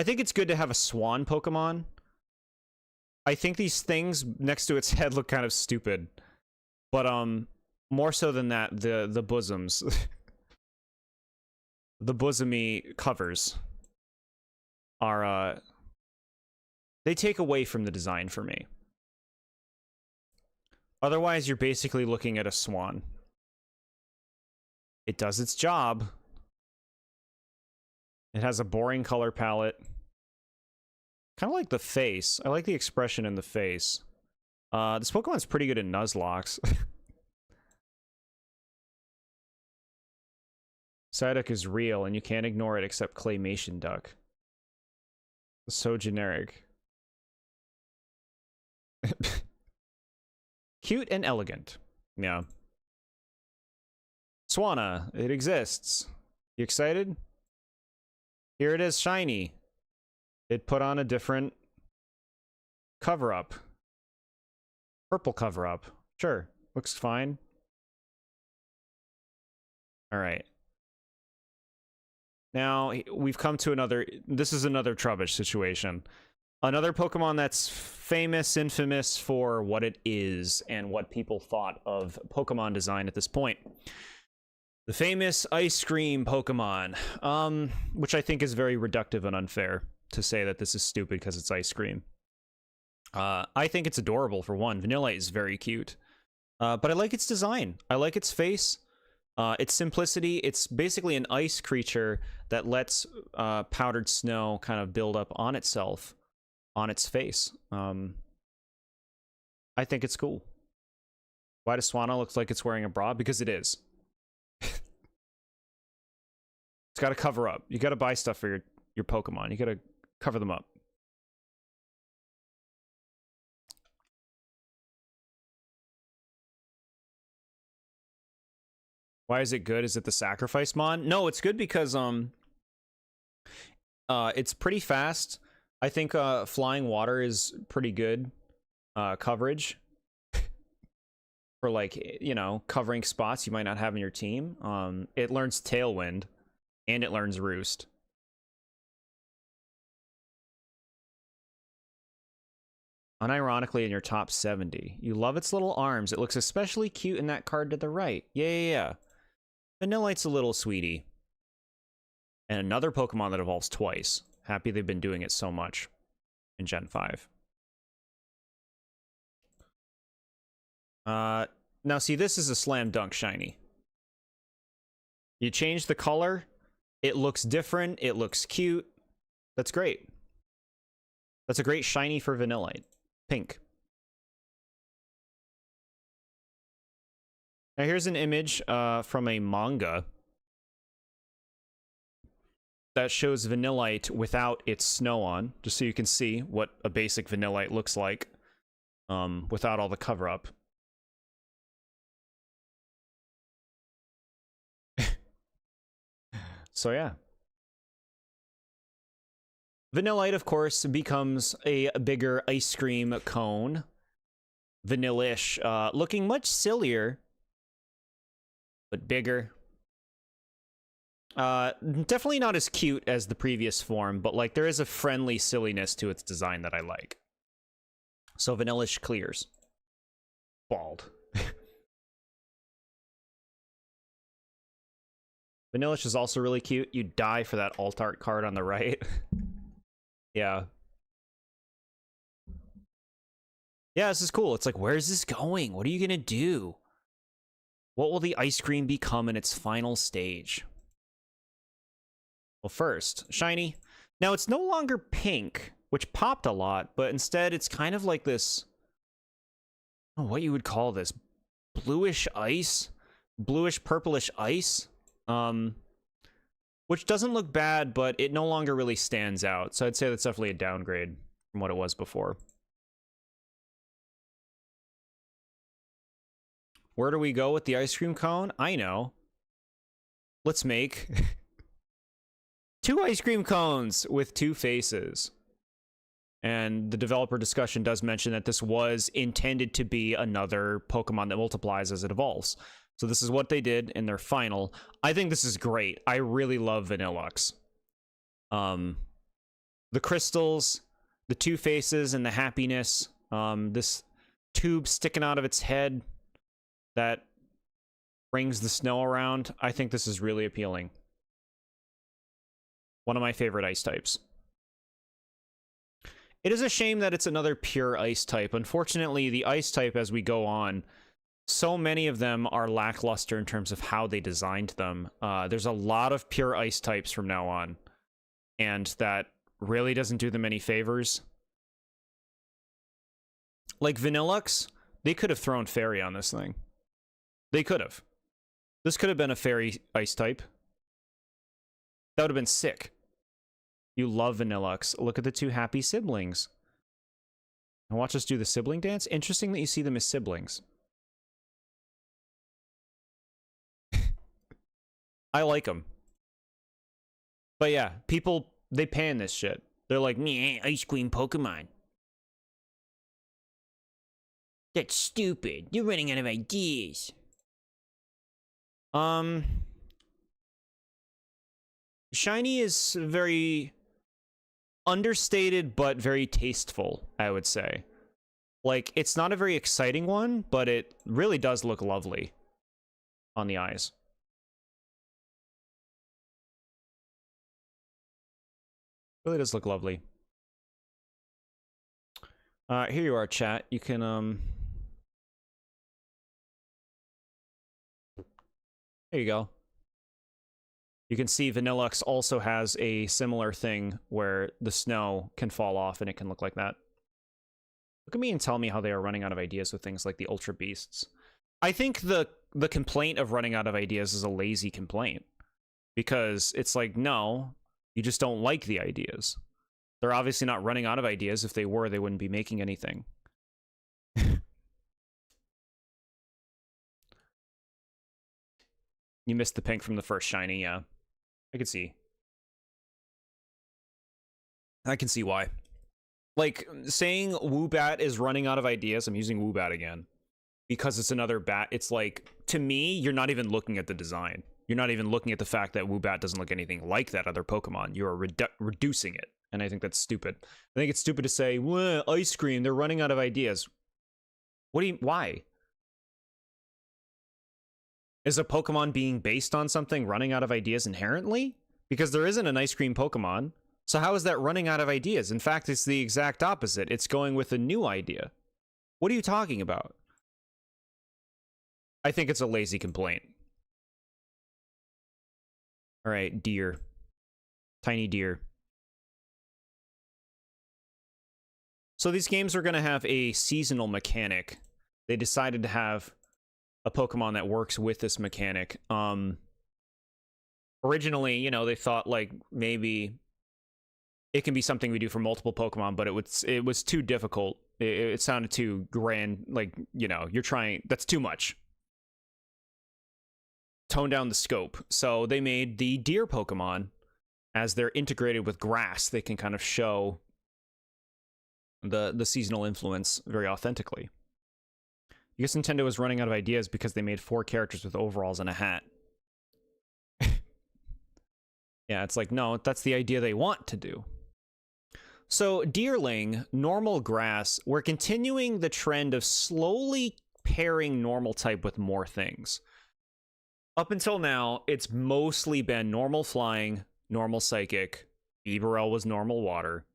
think it's good to have a swan Pokemon. I think these things next to its head look kind of stupid. But, more so than that, the bosoms. The bosomy covers are, they take away from the design for me. Otherwise, you're basically looking at a swan. It does its job. It has a boring color palette. Kind of like the face. I like the expression in the face. This Pokemon's pretty good in Nuzlocke. Psyduck is real, and you can't ignore it except Claymation Duck. So generic. Cute and elegant. Yeah. Swanna, it exists. You excited? Here it is, shiny. It put on a different cover-up. Purple cover-up. Sure, looks fine. Alright. Now, we've come to another... This is another Trubbish situation. Another Pokemon that's famous, infamous for what it is and what people thought of Pokemon design at this point. The famous ice cream Pokemon, which I think is very reductive and unfair to say that this is stupid because it's ice cream. I think it's adorable, for one. Vanillite is very cute. But I like its design. I like its face. Its simplicity. It's basically an ice creature that lets powdered snow kind of build up on itself, on its face. I think it's cool. Why does Swanna look like it's wearing a bra? Because it is. It's got to cover up. You got to buy stuff for your Pokemon. You got to cover them up. Why is it good? Is it the Sacrifice Mon? No, it's good because it's pretty fast. I think Flying Water is pretty good coverage for, like, you know, covering spots you might not have in your team. It learns Tailwind and it learns Roost. Unironically, in your top 70. You love its little arms. It looks especially cute in that card to the right. Yeah. Vanillite's a little sweetie. And another Pokemon that evolves twice. Happy they've been doing it so much in Gen 5. Now, see, this is a slam dunk shiny. You change the color, it looks different, it looks cute. That's great. That's a great shiny for Vanillite. Pink. Now here's an image from a manga that shows Vanillite without its snow on, just so you can see what a basic Vanillite looks like without all the cover-up. So yeah. Vanillite, of course, becomes a bigger ice cream cone. Vanillish, looking much sillier, but bigger. Definitely not as cute as the previous form, but, like, there is a friendly silliness to its design that I like. So Vanillish clears. Bald. Vanillish is also really cute. You die for that alt art card on the right. Yeah. Yeah, this is cool. It's like, where's this going? What are you gonna do? What will the ice cream become in its final stage? Well, first, shiny. Now, it's no longer pink, which popped a lot, but instead it's kind of like this... I don't know what you would call this. Bluish ice? Bluish purplish ice? Which doesn't look bad, but it no longer really stands out. So I'd say that's definitely a downgrade from what it was before. Where do we go with the ice cream cone? I know. Let's make 2 ice cream cones with 2 faces. And the developer discussion does mention that this was intended to be another Pokemon that multiplies as it evolves. So this is what they did in their final. I think this is great. I really love Vanillux. The crystals, the 2 faces, and the happiness. This tube sticking out of its head that brings the snow around. I think this is really appealing. One of my favorite ice types. It is a shame that it's another pure ice type. Unfortunately, the ice type, as we go on, so many of them are lackluster in terms of how they designed them. There's a lot of pure ice types from now on, and that really doesn't do them any favors. Like Vanillux, they could have thrown Fairy on this thing. They could have. This could have been a Fairy ice type. That would have been sick. You love Vanillux. Look at the 2 happy siblings. And watch us do the sibling dance. Interesting that you see them as siblings. I like them. But yeah, people, they pan this shit. They're like, meh, ice cream Pokemon. That's stupid. You're running out of ideas. Shiny is very understated, but very tasteful, I would say. Like, it's not a very exciting one, but it really does look lovely on the eyes. Really does look lovely. Here you are, chat. You can, there you go. You can see Vanillux also has a similar thing where the snow can fall off and it can look like that. Look at me and tell me how they are running out of ideas with things like the Ultra Beasts. I think the complaint of running out of ideas is a lazy complaint. Because it's like, no, you just don't like the ideas. They're obviously not running out of ideas. If they were, they wouldn't be making anything. You missed the pink from the first shiny, yeah. I can see. I can see why. Like, saying Woobat is running out of ideas, I'm using Woobat again, because it's another bat. It's like, to me, you're not even looking at the design. You're not even looking at the fact that Woobat doesn't look anything like that other Pokemon. You're reducing it, and I think that's stupid. I think it's stupid to say, well, ice cream, they're running out of ideas. What do you, why? Is a Pokemon being based on something running out of ideas inherently? Because there isn't an ice cream Pokemon. So how is that running out of ideas? In fact, it's the exact opposite. It's going with a new idea. What are you talking about? I think it's a lazy complaint. All right, deer. Tiny deer. So these games are going to have a seasonal mechanic. They decided to have a Pokemon that works with this mechanic. Originally, you know, they thought like maybe it can be something we do for multiple Pokemon, but it was too difficult. It sounded too grand. Like, you know, you're trying, that's too much. Tone down the scope. So they made the deer Pokemon. As they're integrated with grass, they can kind of show the seasonal influence very authentically. I guess Nintendo was running out of ideas because they made 4 characters with overalls and a hat. Yeah, it's like, no, that's the idea they want to do. So, Deerling, normal grass, we're continuing the trend of slowly pairing normal type with more things. Up until now, it's mostly been normal flying, normal psychic, Eberl was normal water.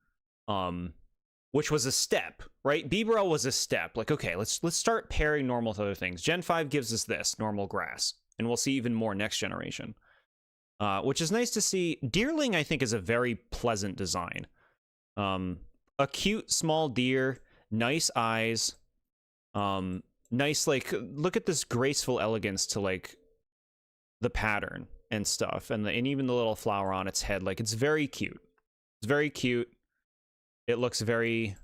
which was a step, right? Bibarel was a step. Like, okay, let's start pairing normal with other things. Gen 5 gives us this, normal grass. And we'll see even more next generation. Which is nice to see. Deerling, I think, is a very pleasant design. A cute small deer, nice eyes, nice, like, look at this graceful elegance to, like, the pattern and stuff, and even the little flower on its head. Like, it's very cute. It's very cute. It looks very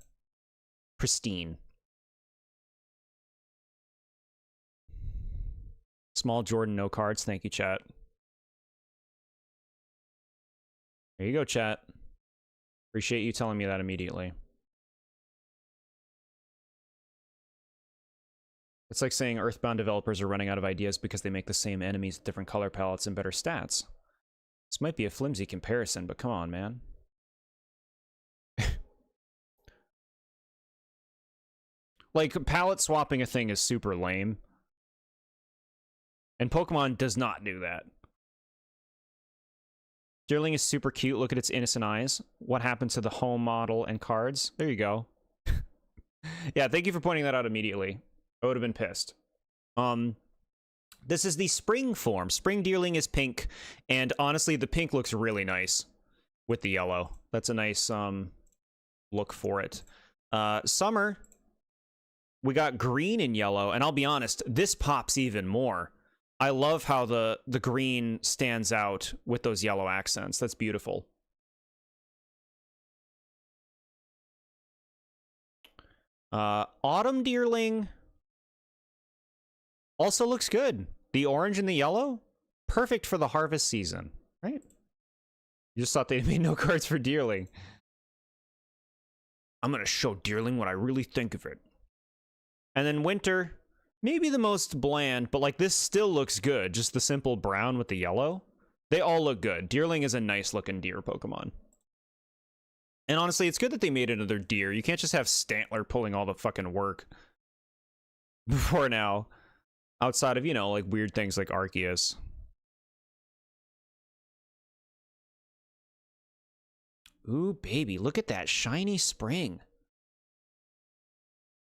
pristine. Small Jordan, no cards. Thank you, chat. There you go, chat. Appreciate you telling me that immediately. It's like saying Earthbound developers are running out of ideas because they make the same enemies with different color palettes and better stats. This might be a flimsy comparison, but come on, man. Like, palette swapping a thing is super lame. And Pokemon does not do that. Deerling is super cute. Look at its innocent eyes. What happened to the home model and cards? There you go. Yeah, thank you for pointing that out immediately. I would have been pissed. This is the spring form. Spring Deerling is pink, and honestly, the pink looks really nice with the yellow. That's a nice look for it. Summer, we got green and yellow, and I'll be honest, this pops even more. I love how the green stands out with those yellow accents. That's beautiful. Autumn Deerling also looks good. The orange and the yellow, perfect for the harvest season, right? You just thought they made no cards for Deerling. I'm gonna show Deerling what I really think of it. And then winter, maybe the most bland, but like this still looks good. Just the simple brown with the yellow. They all look good. Deerling is a nice looking deer Pokemon. And honestly, it's good that they made another deer. You can't just have Stantler pulling all the fucking work before now. Outside of, you know, like weird things like Arceus. Ooh, baby, look at that shiny spring.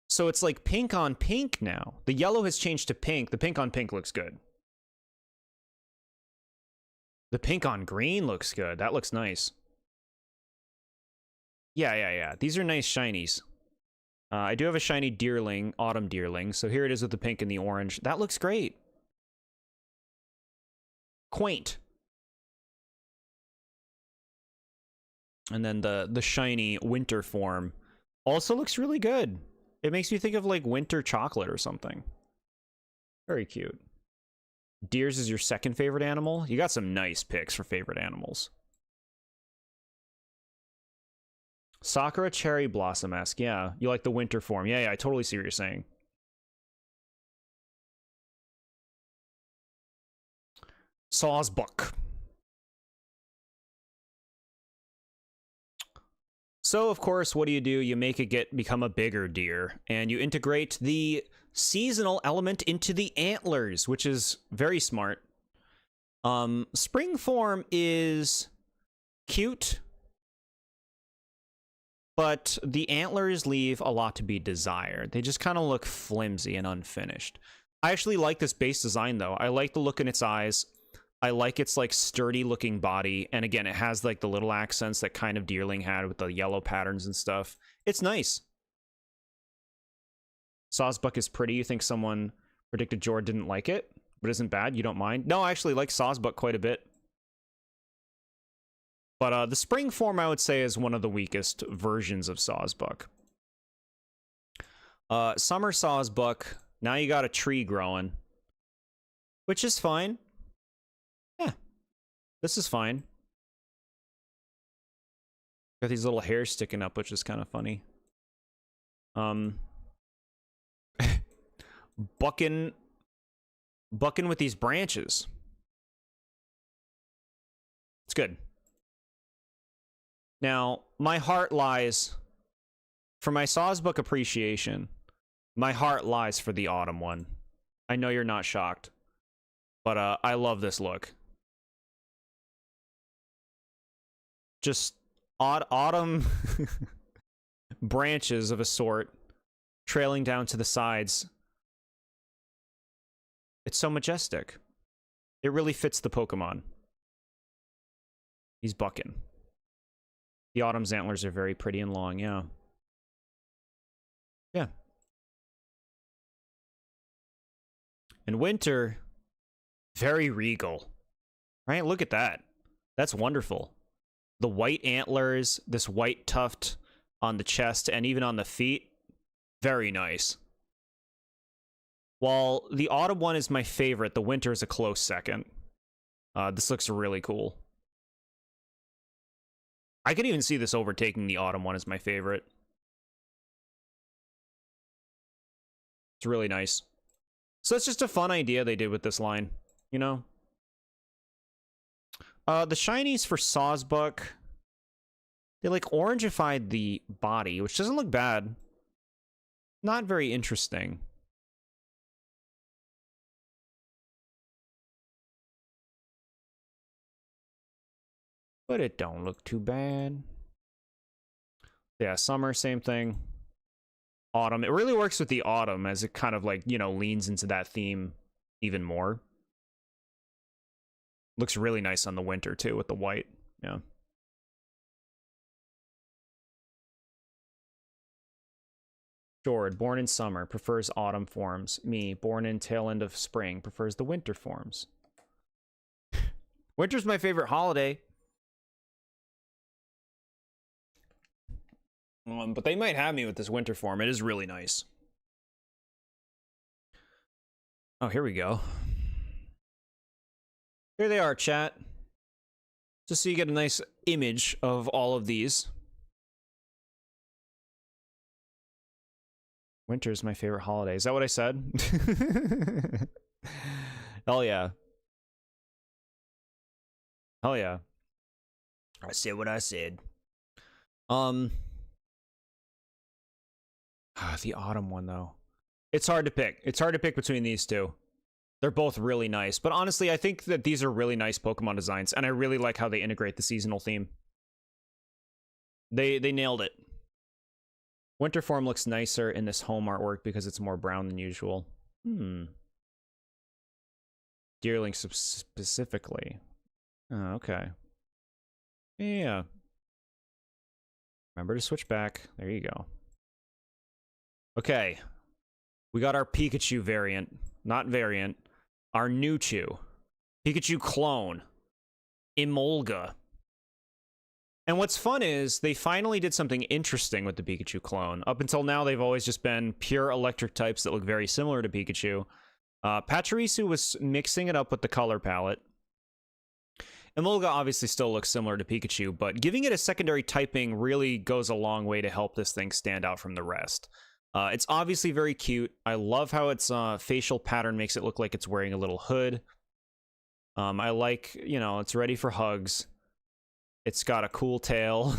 So it's like pink on pink now. The yellow has changed to pink. The pink on pink looks good. The pink on green looks good. That looks nice. Yeah. These are nice shinies. I do have a shiny Deerling, Autumn Deerling. So here it is with the pink and the orange. That looks great. Quaint. And then the shiny winter form also looks really good. It makes me think of like winter chocolate or something. Very cute. Deers is your second favorite animal? You got some nice picks for favorite animals. Sakura Cherry Blossom-esque. Yeah, you like the winter form. Yeah, I totally see what you're saying. Sawsbuck. So, of course, what do? You make it become a bigger deer, and you integrate the seasonal element into the antlers, which is very smart. Spring form is cute, but the antlers leave a lot to be desired. They just kind of look flimsy and unfinished. I actually like this base design, though. I like the look in its eyes. I like its like sturdy looking body, and again, it has like the little accents that kind of Deerling had with the yellow patterns and stuff. It's nice. Sawsbuck is pretty. You think someone predicted Jord didn't like it, but isn't bad? You don't mind? No, I actually like Sawsbuck quite a bit. But the spring form, I would say, is one of the weakest versions of Sawsbuck. Summer Sawsbuck, now you got a tree growing, which is fine. Yeah, this is fine. Got these little hairs sticking up, which is kind of funny. Bucking with these branches. It's good. Now, my heart lies, for my Sawsbuck appreciation, my heart lies for the autumn one. I know you're not shocked, but I love this look. Just autumn branches of a sort trailing down to the sides. It's so majestic. It really fits the Pokemon. He's bucking. The Autumn's antlers are very pretty and long, yeah. Yeah. And Winter, very regal. Right? Look at that. That's wonderful. The white antlers, this white tuft on the chest, and even on the feet. Very nice. While the Autumn one is my favorite, the Winter is a close second. This looks really cool. I could even see this overtaking the Autumn one as my favorite. It's really nice. So it's just a fun idea they did with this line, you know? The shinies for Sawsbuck, they like orangified the body, which doesn't look bad. Not very interesting. But it don't look too bad. Yeah, Summer, same thing. Autumn, it really works with the Autumn as it kind of like, you know, leans into that theme even more. Looks really nice on the Winter too with the white. Yeah. Jord, born in summer, prefers autumn forms. Me, born in tail end of spring, prefers the winter forms. Winter's my favorite holiday. But they might have me with this winter form. It is really nice. Oh, here we go. Here they are, chat. Just so you get a nice image of all of these. Winter is my favorite holiday. Is that what I said? Hell yeah. Hell yeah. I said what I said. The autumn one, though. It's hard to pick. It's hard to pick between these two. They're both really nice. But honestly, I think that these are really nice Pokemon designs, and I really like how they integrate the seasonal theme. They nailed it. Winter form looks nicer in this home artwork because it's more brown than usual. Deerling specifically. Oh, okay. Yeah. Remember to switch back. There you go. Okay. We got our Pikachu variant. Not variant. Our new Chew. Pikachu clone. Emolga. And what's fun is they finally did something interesting with the Pikachu clone. Up until now, they've always just been pure electric types that look very similar to Pikachu. Pachirisu was mixing it up with the color palette. Emolga obviously still looks similar to Pikachu, but giving it a secondary typing really goes a long way to help this thing stand out from the rest. It's obviously very cute. I love how its facial pattern makes it look like it's wearing a little hood. I like, you know, it's ready for hugs. It's got a cool tail.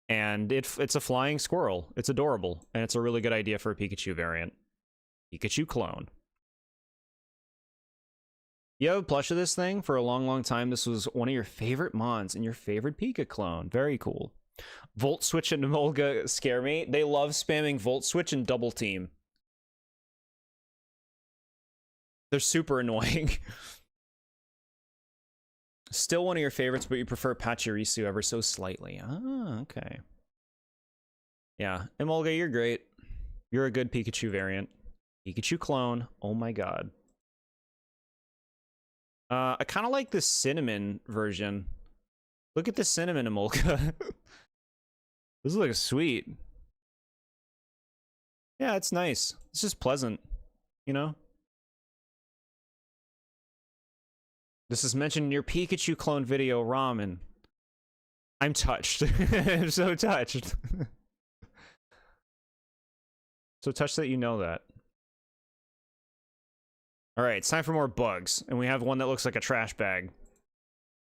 And it's a flying squirrel. It's adorable. And it's a really good idea for a Pikachu variant. Pikachu clone. You have a plush of this thing for a long, long time. This was one of your favorite mons and your favorite Pika clone. Very cool. Volt Switch and Emolga scare me. They love spamming Volt Switch and Double Team. They're super annoying. Still one of your favorites, but you prefer Pachirisu ever so slightly. Ah, okay. Yeah, Emolga, you're great. You're a good Pikachu variant. Pikachu clone. Oh my god. I kind of like the cinnamon version. Look at the cinnamon Emolga. This looks sweet. Yeah, it's nice. It's just pleasant, you know? This is mentioned in your Pikachu clone video, Ramen. I'm touched. I'm so touched. So touched that you know that. All right, it's time for more bugs. And we have one that looks like a trash bag.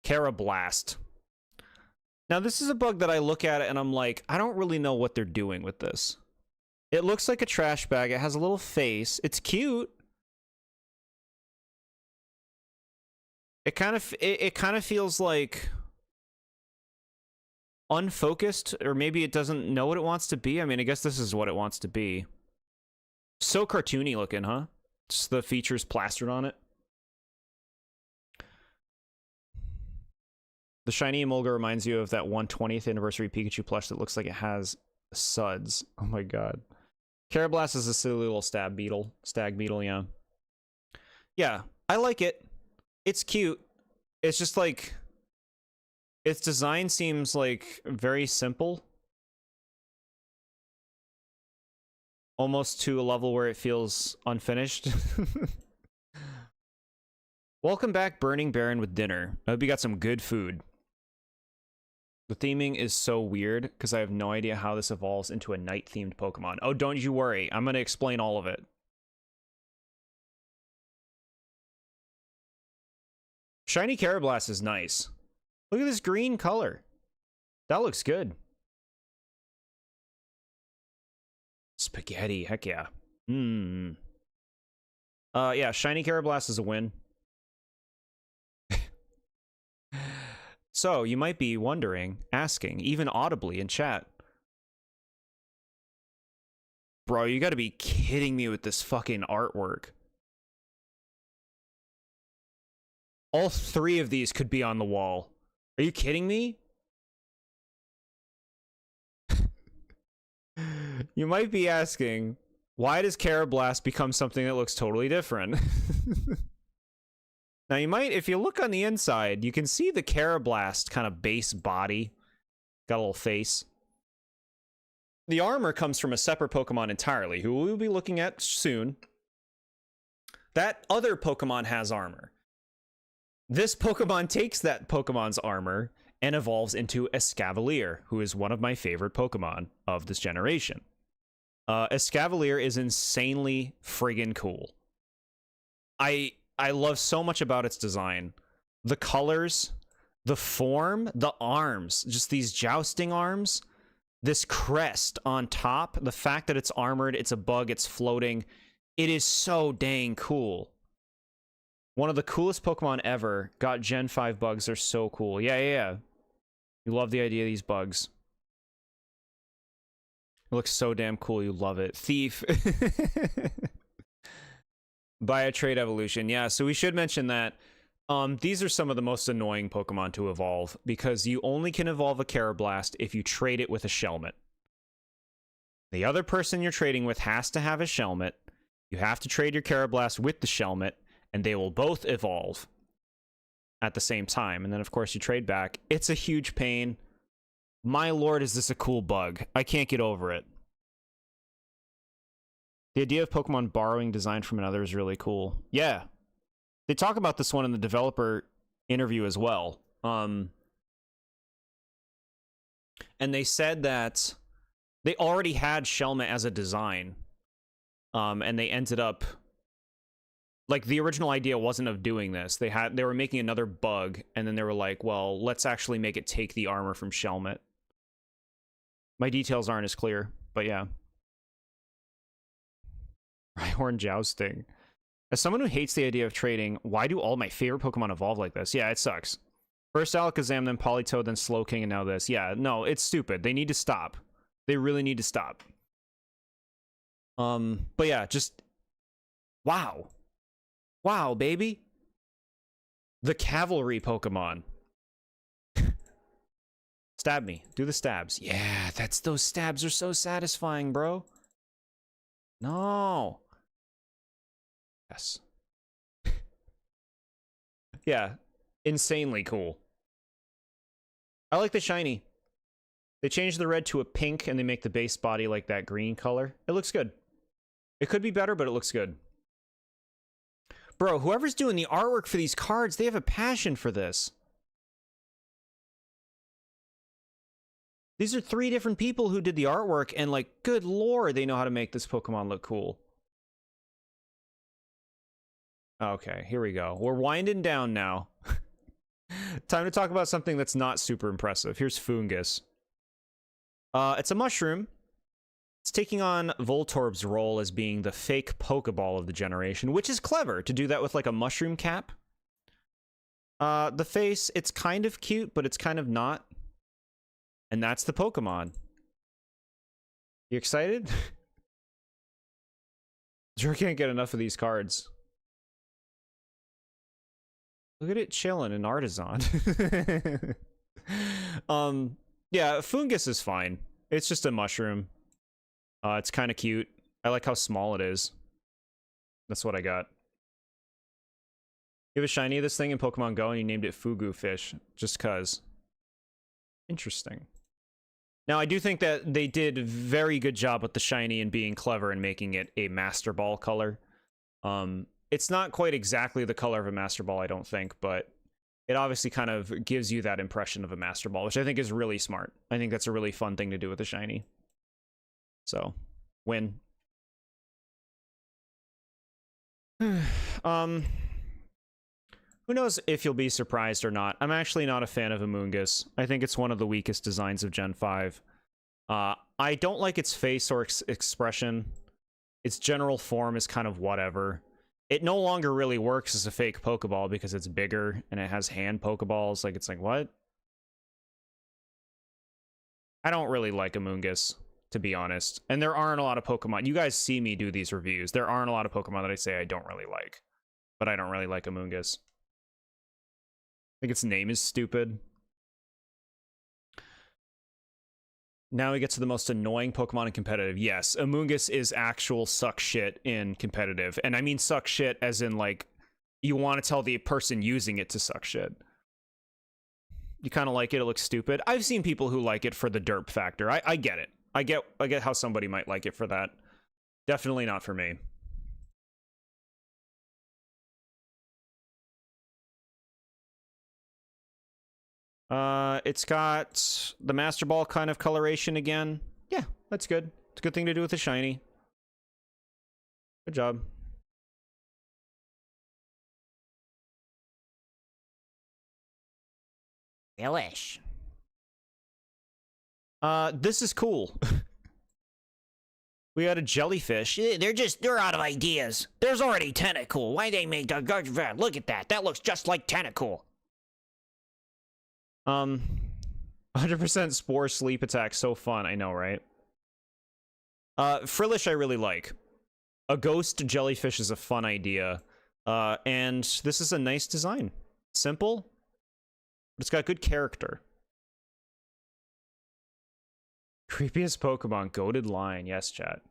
Carablast. Now, this is a bug that I look at it and I'm like, I don't really know what they're doing with this. It looks like a trash bag. It has a little face. It's cute. It kind of feels like unfocused, or maybe it doesn't know what it wants to be. I mean, I guess this is what it wants to be. So cartoony looking, huh? Just the features plastered on it. The shiny Emolga reminds you of that 120th anniversary Pikachu plush that looks like it has suds. Oh my god. Carablast is a silly little stag beetle, yeah. Yeah, I like it. It's cute. It's just like, its design seems like very simple. Almost to a level where it feels unfinished. Welcome back, Burning Baron with dinner. I hope you got some good food. The theming is so weird because I have no idea how this evolves into a night-themed Pokemon. Oh, don't you worry. I'm going to explain all of it. Shiny Carablast is nice. Look at this green color. That looks good. Spaghetti, heck yeah. Yeah, shiny Carablast is a win. So, you might be wondering, asking, even audibly in chat. Bro, you gotta be kidding me with this fucking artwork. All three of these could be on the wall. Are you kidding me? You might be asking, why does Carablast become something that looks totally different? Now, you might, if you look on the inside, you can see the Carablast kind of base body. Got a little face. The armor comes from a separate Pokemon entirely, who we'll be looking at soon. That other Pokemon has armor. This Pokemon takes that Pokemon's armor and evolves into Escavalier, who is one of my favorite Pokemon of this generation. Escavalier is insanely friggin' cool. I love so much about its design. The colors, the form, the arms, just these jousting arms, this crest on top, the fact that it's armored, it's a bug, it's floating. It is so dang cool. One of the coolest Pokemon ever. Got Gen 5 bugs. They're so cool. Yeah. You love the idea of these bugs. It looks so damn cool. You love it. Thief. Buy a trade evolution. Yeah, so we should mention that these are some of the most annoying Pokemon to evolve because you only can evolve a Carablast if you trade it with a Shelmet. The other person you're trading with has to have a Shelmet. You have to trade your Carablast with the Shelmet, and they will both evolve at the same time. And then, of course, you trade back. It's a huge pain. My lord, is this a cool bug. I can't get over it. The idea of Pokemon borrowing design from another is really cool. Yeah. They talk about this one in the developer interview as well. And they said that they already had Shelmet as a design. And they ended up... Like, the original idea wasn't of doing this. They were making another bug, and then they were like, well, let's actually make it take the armor from Shelmet. My details aren't as clear, but yeah. Rhyhorn Jousting. As someone who hates the idea of trading, why do all my favorite Pokemon evolve like this? Yeah, it sucks. First Alakazam, then Politoed, then Slowking, and now this. Yeah, no, it's stupid. They need to stop. They really need to stop. But yeah, just... Wow. Wow, baby. The Cavalry Pokemon. Stab me. Do the stabs. Yeah, those stabs are so satisfying, bro. No. Yes. Yeah, insanely cool. I like the shiny. They changed the red to a pink and they make the base body like that green color. It looks good. It could be better, but it looks good. Bro, whoever's doing the artwork for these cards, they have a passion for this. These are 3 different people who did the artwork, and like, good lord, they know how to make this Pokemon look cool. Okay, here we go. We're winding down now. Time to talk about something that's not super impressive. Here's Fungus. It's a mushroom. It's taking on Voltorb's role as being the fake Pokeball of the generation, which is clever to do that with like a mushroom cap. The face, it's kind of cute, but it's kind of not. And that's the Pokemon. You excited? Sure can't get enough of these cards. Look at it chilling in Artisan. Yeah, Fungus is fine. It's just a mushroom. It's kind of cute. I like how small it is. That's what I got. You have a shiny of this thing in Pokemon Go and you named it Fugu Fish, just cuz. Interesting. Now, I do think that they did a very good job with the shiny and being clever and making it a Master Ball color. It's not quite exactly the color of a Master Ball, I don't think, but it obviously kind of gives you that impression of a Master Ball, which I think is really smart. I think that's a really fun thing to do with a shiny. So, win. Who knows if you'll be surprised or not. I'm actually not a fan of Amoonguss. I think it's one of the weakest designs of Gen 5. I don't like its face or expression. Its general form is kind of whatever. It no longer really works as a fake Pokeball because it's bigger and it has hand Pokeballs. Like, it's like, what? I don't really like Amoonguss, to be honest. And there aren't a lot of Pokemon. You guys see me do these reviews. There aren't a lot of Pokemon that I say I don't really like. But I don't really like Amoonguss. I think its name is stupid. Now we get to the most annoying Pokemon in competitive. Yes, Amoonguss is actual suck shit in competitive. And I mean suck shit as in, like, you want to tell the person using it to suck shit. You kind of like it, it looks stupid. I've seen people who like it for the derp factor. I get it. I get how somebody might like it for that. Definitely not for me. It's got the Master Ball kind of coloration again. Yeah, that's good. It's a good thing to do with a shiny. Good job. Delish. This is cool. We got a jellyfish. They're out of ideas. There's already Tentacool. Why they make the look at that? That looks just like Tentacool. 100% Spore Sleep Attack. So fun. I know, right? Frillish I really like. A ghost jellyfish is a fun idea. And this is a nice design. Simple, but it's got good character. Creepiest Pokemon, goated line. Yes, chat.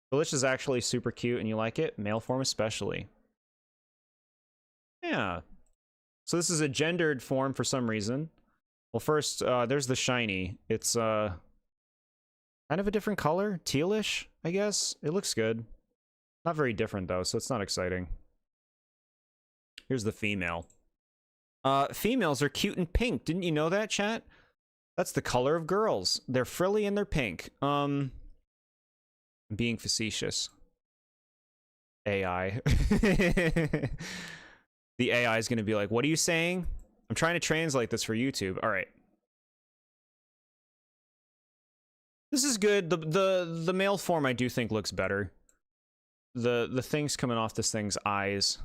Frillish is actually super cute and you like it? Male form especially. Yeah. So this is a gendered form for some reason. Well, first, there's the shiny. It's kind of a different color. Tealish, I guess. It looks good. Not very different, though, so it's not exciting. Here's the female. Females are cute and pink. Didn't you know that, chat? That's the color of girls. They're frilly and they're pink. I'm being facetious. AI. The AI is going to be like, what are you saying? I'm trying to translate this for YouTube. All right. This is good. The male form I do think looks better. The things coming off this thing's eyes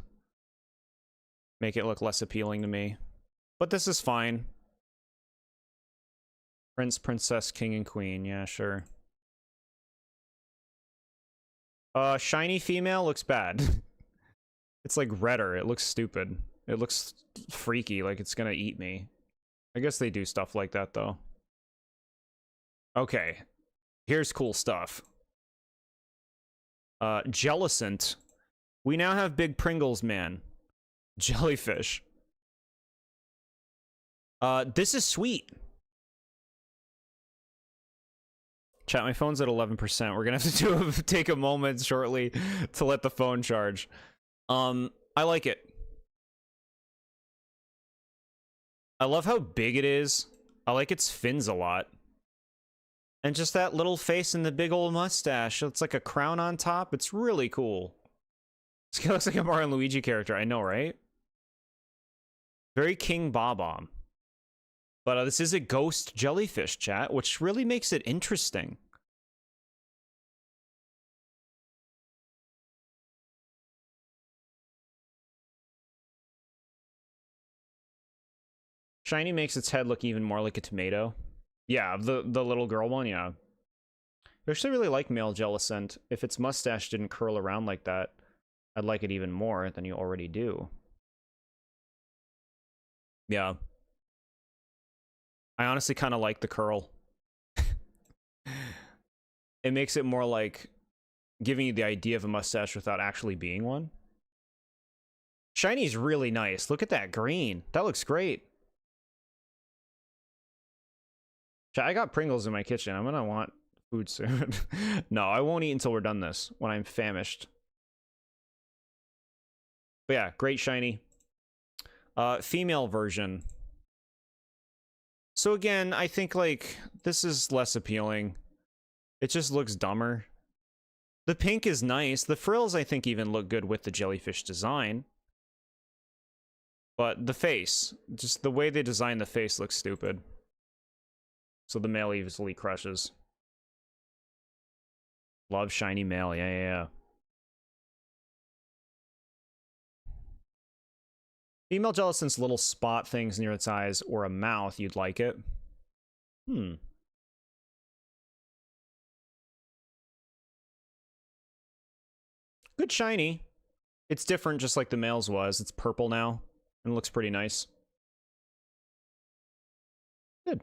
make it look less appealing to me. But this is fine. Prince, Princess, King, and Queen. Yeah, sure. Shiny female looks bad. It's like redder. It looks stupid. It looks freaky, like it's gonna eat me. I guess they do stuff like that, though. Okay. Here's cool stuff. Jellicent. We now have Big Pringles Man. Jellyfish. This is sweet. Chat, my phone's at 11%. We're gonna have to take a moment shortly to let the phone charge. I like it. I love how big it is. I like its fins a lot. And just that little face and the big old mustache. It's like a crown on top. It's really cool. This guy looks like a Mario and Luigi character. I know, right? Very King Bob-omb. But this is a ghost jellyfish, chat, which really makes it interesting. Shiny makes its head look even more like a tomato. Yeah, the little girl one, yeah. I actually really like male Jellicent. If its mustache didn't curl around like that, I'd like it even more than you already do. Yeah. I honestly kind of like the curl. It makes it more like giving you the idea of a mustache without actually being one. Shiny's really nice. Look at that green. That looks great. I got Pringles in my kitchen. I'm gonna want food soon. No, I won't eat until we're done this, when I'm famished. But yeah, great shiny. Female version. So again, I think, like, this is less appealing. It just looks dumber. The pink is nice. The frills, I think, even look good with the jellyfish design. But the face, just the way they design the face looks stupid. So the male easily crushes. Love shiny male, yeah. Female Jellicent's little spot things near its eyes or a mouth, you'd like it. Good shiny. It's different just like the male's was. It's purple now and looks pretty nice. Good.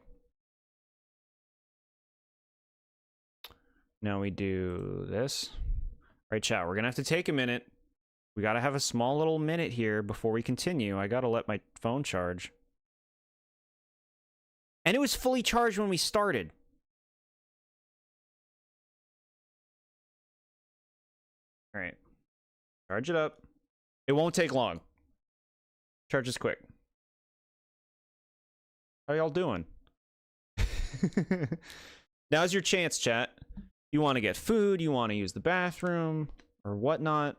Now we do this. All right, chat, we're gonna have to take a minute. We gotta have a small little minute here before we continue. I gotta let my phone charge. And it was fully charged when we started. All right. Charge it up. It won't take long. Charges quick. How y'all doing? Now's your chance, chat. You want to get food, you want to use the bathroom, or whatnot.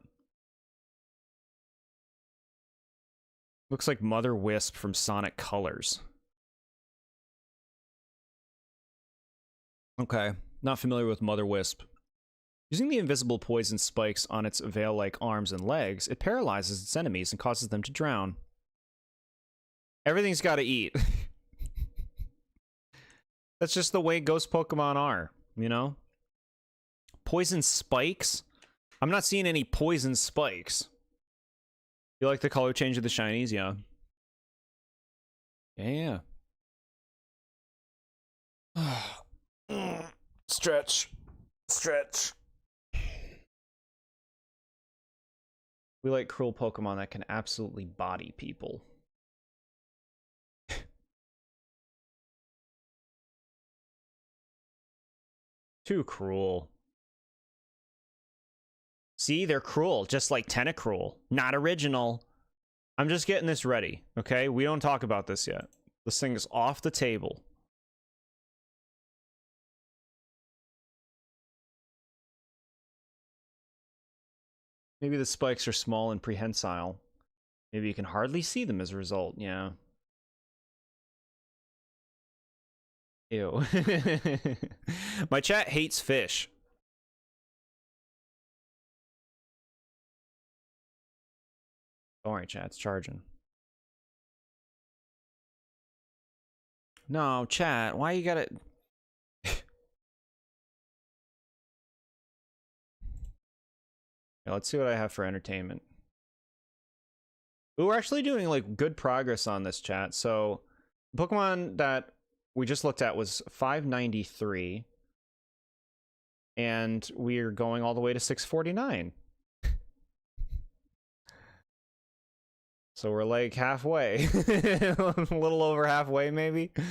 Looks like Mother Wisp from Sonic Colors. Okay, not familiar with Mother Wisp. Using the invisible poison spikes on its veil-like arms and legs, it paralyzes its enemies and causes them to drown. Everything's got to eat. That's just the way ghost Pokemon are, you know? Poison spikes? I'm not seeing any poison spikes. You like the color change of the shinies? Yeah. Yeah. Stretch. Stretch. We like cruel Pokemon that can absolutely body people. Too cruel. See, they're cruel, just like Tentacruel. Not original. I'm just getting this ready, okay? We don't talk about this yet. This thing is off the table. Maybe the spikes are small and prehensile. Maybe you can hardly see them as a result, yeah. Ew. My chat hates fish. Don't worry, chat, it's charging. No, chat, why you gotta... Yeah, let's see what I have for entertainment. We're actually doing, like, good progress on this, chat. So, Pokemon that we just looked at was 593. And we're going all the way to 649. So we're like halfway. A little over halfway, maybe. It's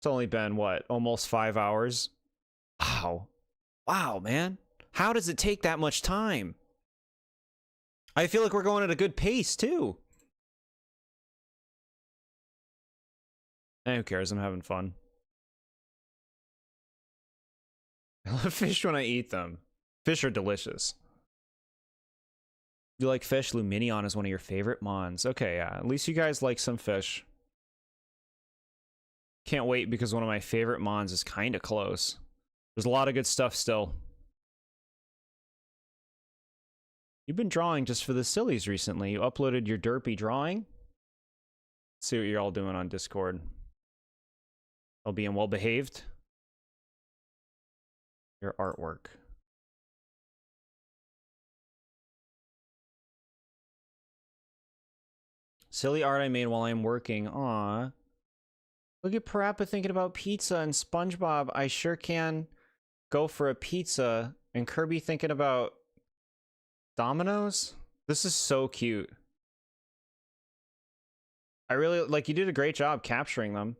only been, what, almost 5 hours? Wow. Wow, man. How does it take that much time? I feel like we're going at a good pace, too. Who cares? I'm having fun. I love fish when I eat them. Fish are delicious. You like fish? Luminion is one of your favorite mons. Okay, yeah. At least you guys like some fish. Can't wait because one of my favorite mons is kind of close. There's a lot of good stuff still. You've been drawing just for the sillies recently. You uploaded your derpy drawing. Let's see what you're all doing on Discord. I'll be well behaved. Your artwork. Silly art I made while I'm working. Aw. Look at Parappa thinking about pizza and SpongeBob. I sure can go for a pizza. And Kirby thinking about Domino's. This is so cute. I really like, you did a great job capturing them.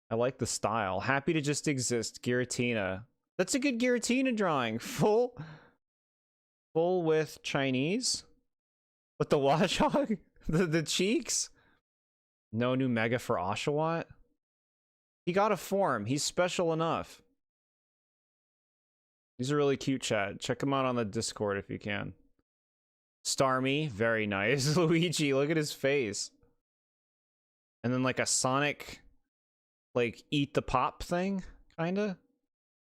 I like the style. Happy to just exist. Giratina. That's a good Giratina drawing. Full with Chinese. With the Watchog? the cheeks? No new Mega for Oshawott? He got a form. He's special enough. These are really cute, chat. Check them out on the Discord if you can. Starmie, very nice. Luigi, look at his face. And then like a Sonic, like eat the pop thing, kinda.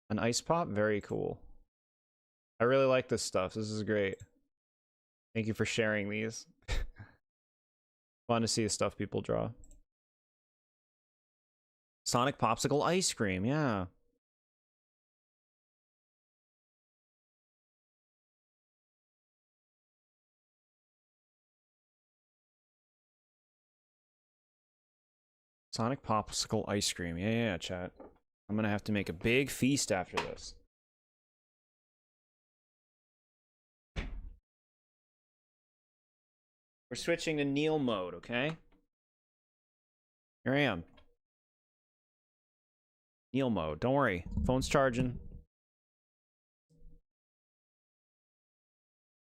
An ice pop, very cool. I really like this stuff. This is great. Thank you for sharing these. Fun to see the stuff people draw. Sonic Popsicle ice cream, yeah. Sonic Popsicle ice cream, yeah, chat. I'm gonna have to make a big feast after this. We're switching to Neil mode, okay? Here I am. Neil mode. Don't worry. Phone's charging.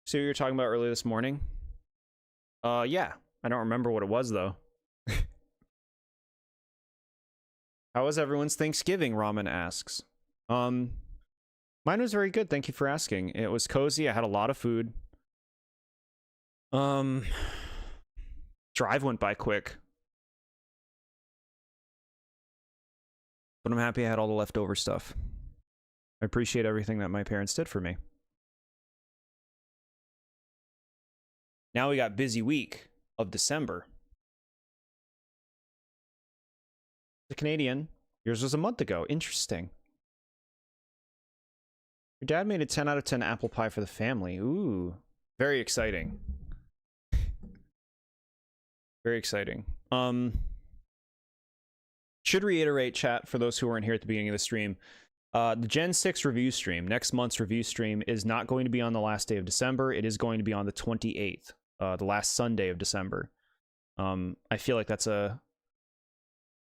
See what you were talking about earlier this morning? Yeah. I don't remember what it was, though. How was everyone's Thanksgiving? Ramen asks. Mine was very good. Thank you for asking. It was cozy. I had a lot of food. Drive went by quick. But I'm happy I had all the leftover stuff. I appreciate everything that my parents did for me. Now we got busy week of December. The Canadian. Yours was a month ago. Interesting. Your dad made a 10 out of 10 apple pie for the family. Ooh. Very exciting. Very exciting. Should reiterate, chat, for those who weren't here at the beginning of the stream. The Gen 6 review stream, next month's review stream, is not going to be on the last day of December. It is going to be on the 28th, the last Sunday of December. I feel like that's a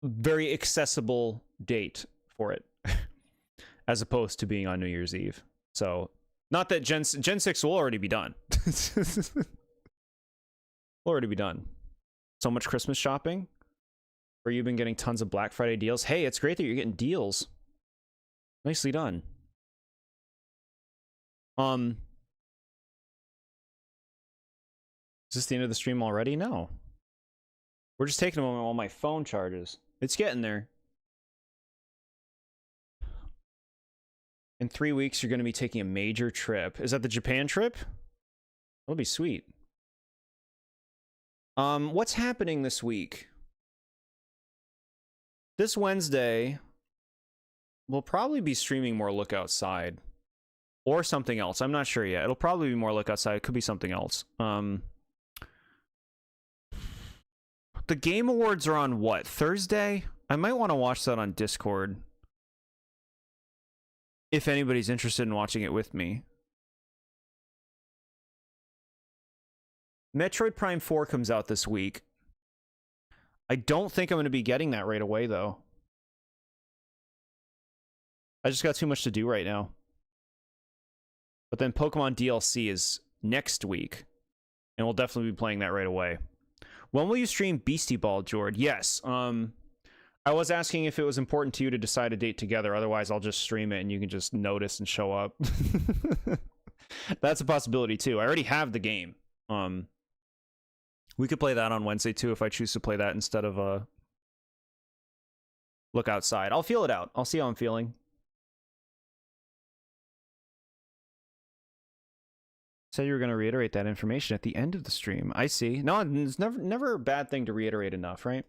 very accessible date for it, as opposed to being on New Year's Eve. So, not that Gen 6 will already be done. Will already be done. So much Christmas shopping. Where you've been getting tons of Black Friday deals. Hey, it's great that you're getting deals. Nicely done. Is this the end of the stream already? No. We're just taking a moment while my phone charges. It's getting there. In 3 weeks, you're going to be taking a major trip. Is that the Japan trip? That'll be sweet. What's happening this week? This Wednesday, we'll probably be streaming more Look Outside. Or something else. I'm not sure yet. It'll probably be more Look Outside. It could be something else. The Game Awards are on what? Thursday? I might want to watch that on Discord. If anybody's interested in watching it with me. Metroid Prime 4 comes out this week. I don't think I'm going to be getting that right away, though. I just got too much to do right now. But then Pokemon DLC is next week. And we'll definitely be playing that right away. When will you stream Beastie Ball, Jord? Yes. I was asking if it was important to you to decide a date together. Otherwise, I'll just stream it and you can just notice and show up. That's a possibility, too. I already have the game. We could play that on Wednesday, too, if I choose to play that instead of Look Outside. I'll feel it out. I'll see how I'm feeling. Said you were going to reiterate that information at the end of the stream. I see. No, it's never a bad thing to reiterate enough, right?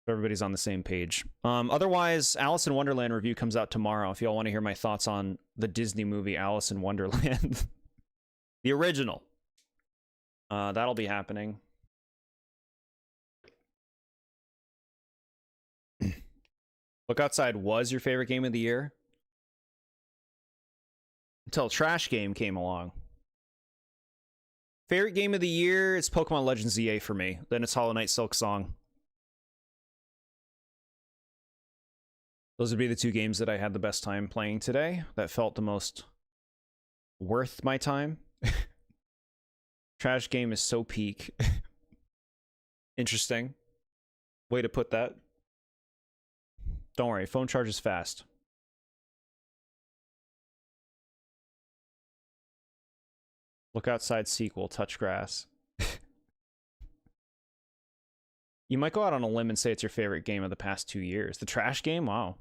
Everybody's on the same page. Otherwise, Alice in Wonderland review comes out tomorrow. If y'all want to hear my thoughts on the Disney movie Alice in Wonderland, the original, that'll be happening. Look Outside was your favorite game of the year until Trash Game came along. Favorite game of the year is Pokemon Legends EA for me. Then it's Hollow Knight Silk Song. Those would be the two games that I had the best time playing today. That felt the most worth my time. Trash Game is so peak. Interesting way to put that. Don't worry, phone charges fast. Look Outside sequel, Touch Grass. You might go out on a limb and say it's your favorite game of the past 2 years. The Trash Game? Wow.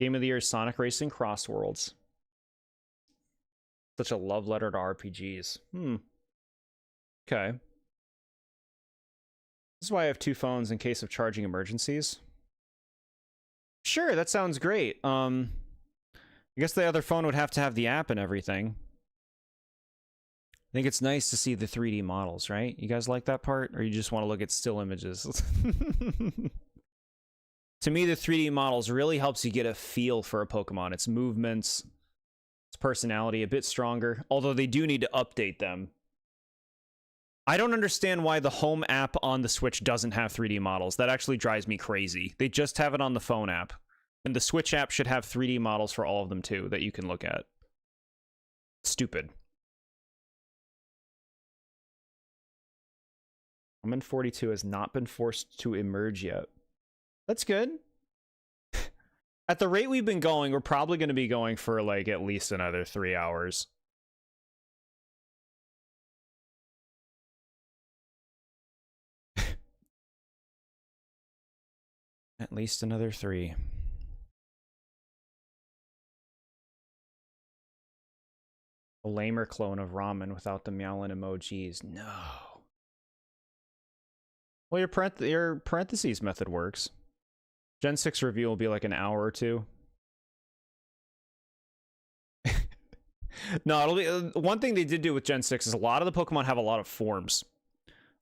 Game of the year is Sonic Racing Cross Worlds. Such a love letter to RPGs. Okay. This is why I have 2 phones in case of charging emergencies. Sure, that sounds great. I guess the other phone would have to have the app and everything. I think it's nice to see the 3D models, right? You guys like that part? Or you just want to look at still images? To me, the 3D models really helps you get a feel for a Pokemon. Its movements, its personality, a bit stronger. Although they do need to update them. I don't understand why the home app on the Switch doesn't have 3D models. That actually drives me crazy. They just have it on the phone app. And the Switch app should have 3D models for all of them too, that you can look at. Stupid. Common 42 has not been forced to emerge yet. That's good. At the rate we've been going, we're probably going to be going for like at least another 3 hours. At least another 3. A lamer clone of ramen without the meowing emojis. No. Well, your parentheses method works. Gen 6 review will be like an hour or 2. No, it'll be one thing they did do with Gen 6 is a lot of the Pokemon have a lot of forms.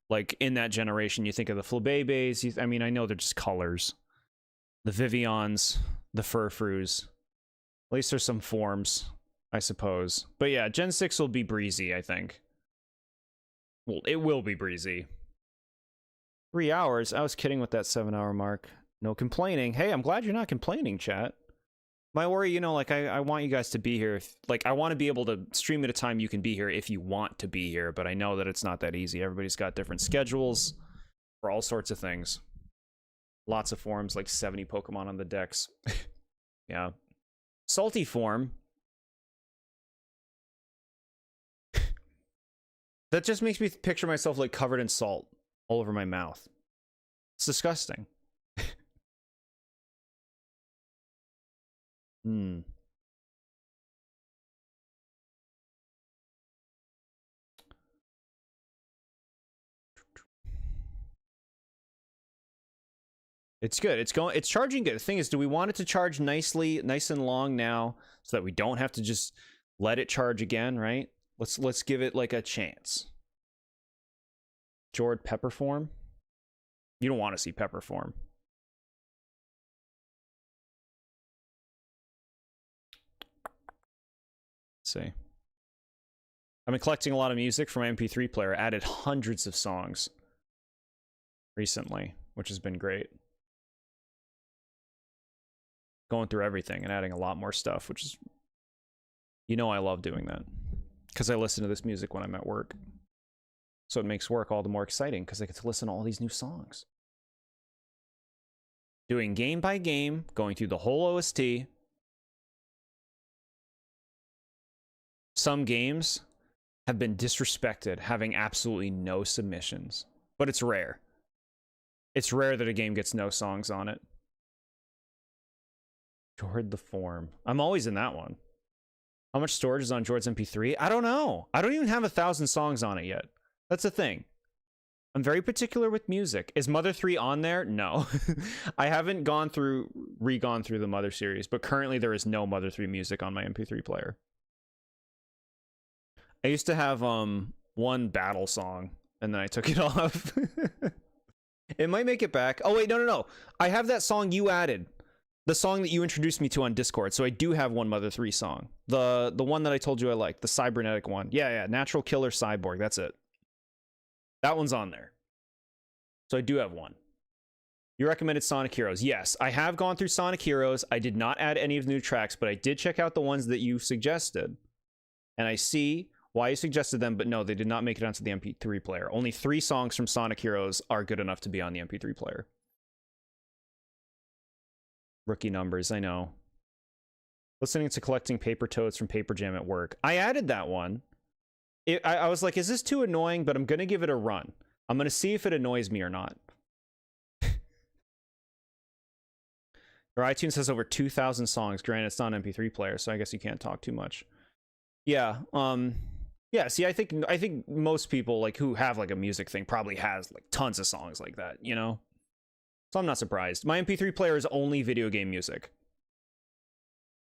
Like in that generation, you think of the Flabébés. I mean, I know they're just colors. The Vivians, the Furfrus. At least there's some forms, I suppose. But yeah, Gen 6 will be breezy, I think. Well, it will be breezy. 3 hours? I was kidding with that 7-hour mark. No complaining. Hey, I'm glad you're not complaining, chat. My worry, you know, like, I want you guys to be here. Like, I want to be able to stream at a time you can be here if you want to be here, but I know that it's not that easy. Everybody's got different schedules for all sorts of things. Lots of forms, like 70 Pokemon on the decks. Yeah. Salty form. That just makes me picture myself, like, covered in salt all over my mouth. It's disgusting. It's good. It's charging good. The thing is, do we want it to charge nicely, nice and long now, so that we don't have to just let it charge again, right? Let's give it like a chance. Jord pepper form? You don't want to see pepper form. Let's see. I've been collecting a lot of music from my MP3 player. I added hundreds of songs recently, which has been great. Going through everything and adding a lot more stuff, which is, you know, I love doing that because I listen to this music when I'm at work. So it makes work all the more exciting because I get to listen to all these new songs. Doing game by game, going through the whole OST. Some games have been disrespected, having absolutely no submissions. But it's rare. It's rare that a game gets no songs on it. Jord the Form. I'm always in that one. How much storage is on Jord's MP3? I don't know. I don't even have 1,000 songs on it yet. That's the thing. I'm very particular with music. Is Mother 3 on there? No. I haven't gone through the Mother series, but currently there is no Mother 3 music on my MP3 player. I used to have one battle song, and then I took it off. It might make it back. Oh wait, no. I have that song you added. The song that you introduced me to on Discord. So I do have one Mother 3 song. The one that I told you I liked, the cybernetic one. Yeah, Natural Killer Cyborg, that's it. That one's on there. So I do have one. You recommended Sonic Heroes. Yes, I have gone through Sonic Heroes. I did not add any of the new tracks, but I did check out the ones that you suggested. And I see why you suggested them, but no, they did not make it onto the MP3 player. Only 3 songs from Sonic Heroes are good enough to be on the MP3 player. Rookie numbers, I know. Listening to Collecting Paper Toads from Paper Jam at work. I added that one. I was like, is this too annoying? But I'm going to give it a run. I'm going to see if it annoys me or not. Your iTunes has over 2,000 songs. Granted, it's not an MP3 player, so I guess you can't talk too much. Yeah, yeah, see, I think most people, like, who have, like, a music thing probably has, like, tons of songs like that, you know? So I'm not surprised. My MP3 player is only video game music.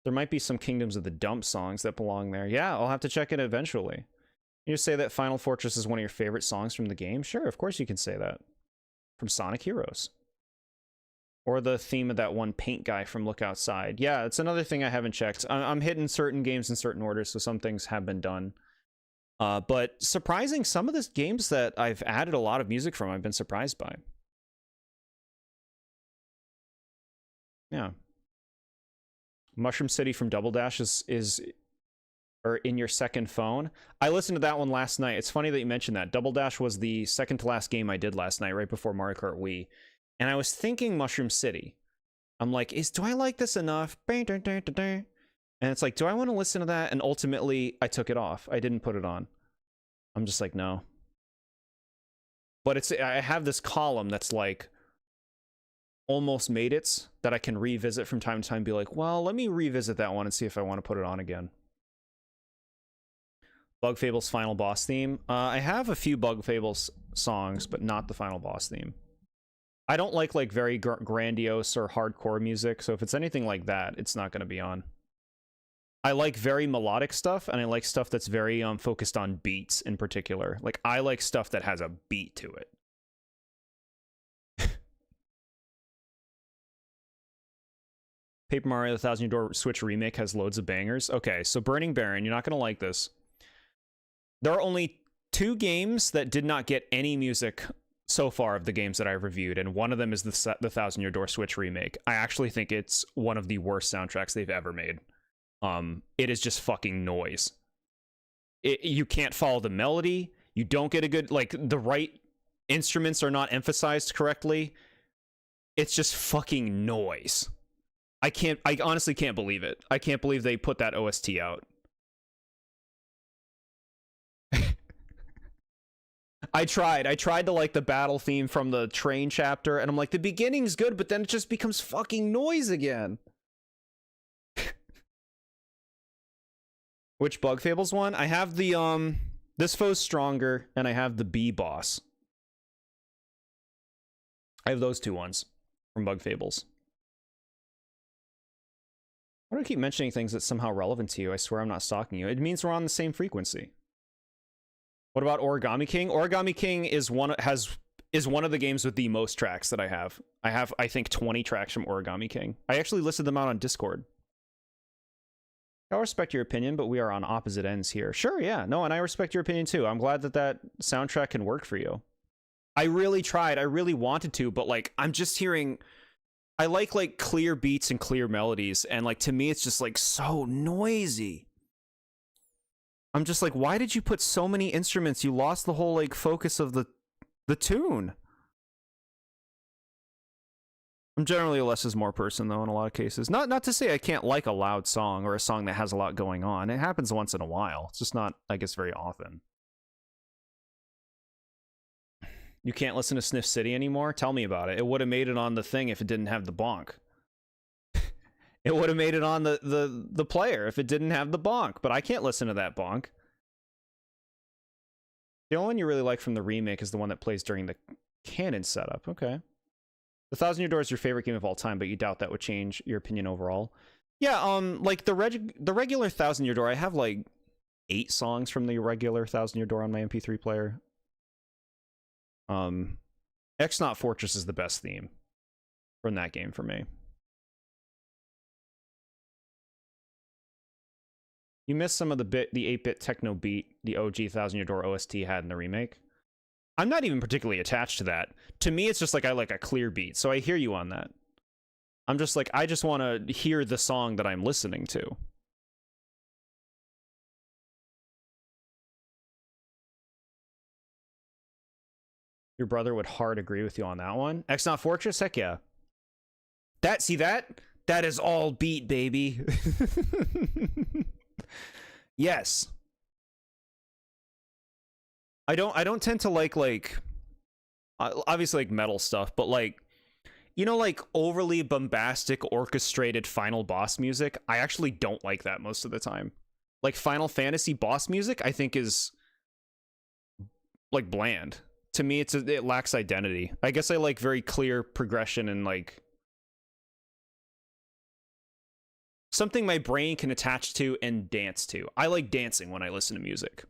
There might be some Kingdoms of the Dump songs that belong there. Yeah, I'll have to check it eventually. You say that Final Fortress is one of your favorite songs from the game? Sure, of course you can say that. From Sonic Heroes. Or the theme of that one paint guy from Look Outside. Yeah, it's another thing I haven't checked. I'm hitting certain games in certain orders, so some things have been done. But surprising, some of the games that I've added a lot of music from, I've been surprised by. Yeah. Mushroom City from Double Dash is or in your second phone. I listened to that one last night. It's funny that you mentioned that. Double Dash was the second to last game I did last night, right before Mario Kart Wii. And I was thinking Mushroom City. I'm like, do I like this enough? And it's like, do I want to listen to that? And ultimately, I took it off. I didn't put it on. I'm just like, no. But I have this column that's like almost made it that I can revisit from time to time and be like, well, let me revisit that one and see if I want to put it on again. Bug Fable's final boss theme. I have a few Bug Fables songs, but not the final boss theme. I don't like very grandiose or hardcore music, so if it's anything like that, it's not going to be on. I like very melodic stuff, and I like stuff that's very focused on beats in particular. Like, I like stuff that has a beat to it. Paper Mario The Thousand Year Door Switch Remake has loads of bangers. Okay, so Burning Baron, you're not going to like this. There are only 2 games that did not get any music so far of the games that I've reviewed, and one of them is the Thousand Year Door Switch Remake. I actually think it's one of the worst soundtracks they've ever made. It is just fucking noise. You can't follow the melody. You don't get a good, like, the right instruments are not emphasized correctly. It's just fucking noise. I honestly can't believe it. I can't believe they put that OST out. I tried to like the battle theme from the train chapter, and I'm like, the beginning's good, but then it just becomes fucking noise again. Which Bug Fables one? I have the, This Foe's Stronger, and I have the B Boss. I have those 2 ones from Bug Fables. Why do I keep mentioning things that's somehow relevant to you? I swear I'm not stalking you. It means we're on the same frequency. What about Origami King? Origami King is one of the games with the most tracks that I have. I think 20 tracks from Origami King. I actually listed them out on Discord. I'll respect your opinion, but we are on opposite ends here. Sure, yeah. No, and I respect your opinion too. I'm glad that soundtrack can work for you. I really tried. I really wanted to, but like, I'm just hearing... I like clear beats and clear melodies, and like, to me, it's just like so noisy. I'm just like, why did you put so many instruments? You lost the whole like focus of the tune. I'm generally a less is more person though in a lot of cases. Not to say I can't like a loud song or a song that has a lot going on. It happens once in a while. It's just not, I guess, very often. You can't listen to Sniff City anymore? Tell me about it. It would have made it on the thing if it didn't have the bonk. It would have made it on the player if it didn't have the bonk, but I can't listen to that bonk. The only one you really like from the remake is the one that plays during the canon setup. Okay. The Thousand Year Door is your favorite game of all time, but you doubt that would change your opinion overall. Yeah, like the regular Thousand Year Door, I have like 8 songs from the regular Thousand Year Door on my MP3 player. X-Not Fortress is the best theme from that game for me. You missed some of the 8-bit techno beat the OG Thousand Year Door OST had in the remake. I'm not even particularly attached to that. To me, it's just like I like a clear beat, so I hear you on that. I'm just like, I just want to hear the song that I'm listening to. Your brother would hard agree with you on that one. X-Not Fortress? Heck yeah. See that? That is all beat, baby. Yes. I don't tend to like obviously like metal stuff, but like, you know, like overly bombastic orchestrated final boss music. I actually don't like that most of the time. Like Final Fantasy boss music, I think is like bland. To me, it lacks identity. I guess I like very clear progression and like something my brain can attach to and dance to. I like dancing when I listen to music.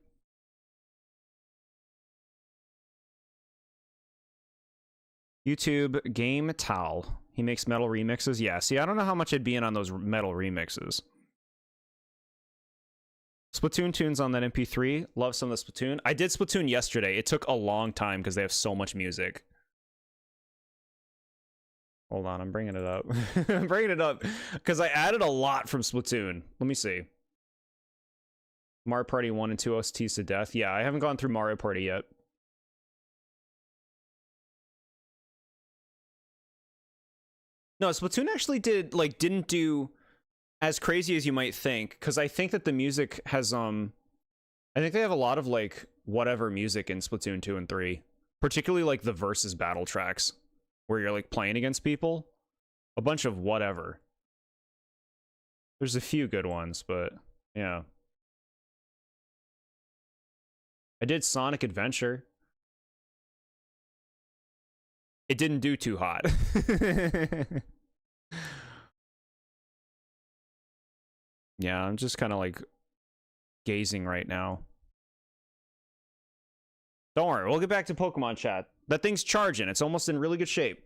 YouTube Game Towel. He makes metal remixes. Yeah, see, I don't know how much I'd be in on those metal remixes. Splatoon tunes on that MP3. Love some of the Splatoon. I did Splatoon yesterday. It took a long time because they have so much music. Hold on, I'm bringing it up. I'm bringing it up because I added a lot from Splatoon. Let me see. Mario Party 1 and 2 OSTs to death. Yeah, I haven't gone through Mario Party yet. No, Splatoon actually didn't do as crazy as you might think, because I think that the music has I think they have a lot of like whatever music in Splatoon 2 and 3, particularly like the versus battle tracks where you're like playing against people. A bunch of whatever. There's a few good ones, but yeah. I did Sonic Adventure. It didn't do too hot. Yeah, I'm just kind of like gazing right now. Don't worry, we'll get back to Pokemon chat. That thing's charging. It's almost in really good shape.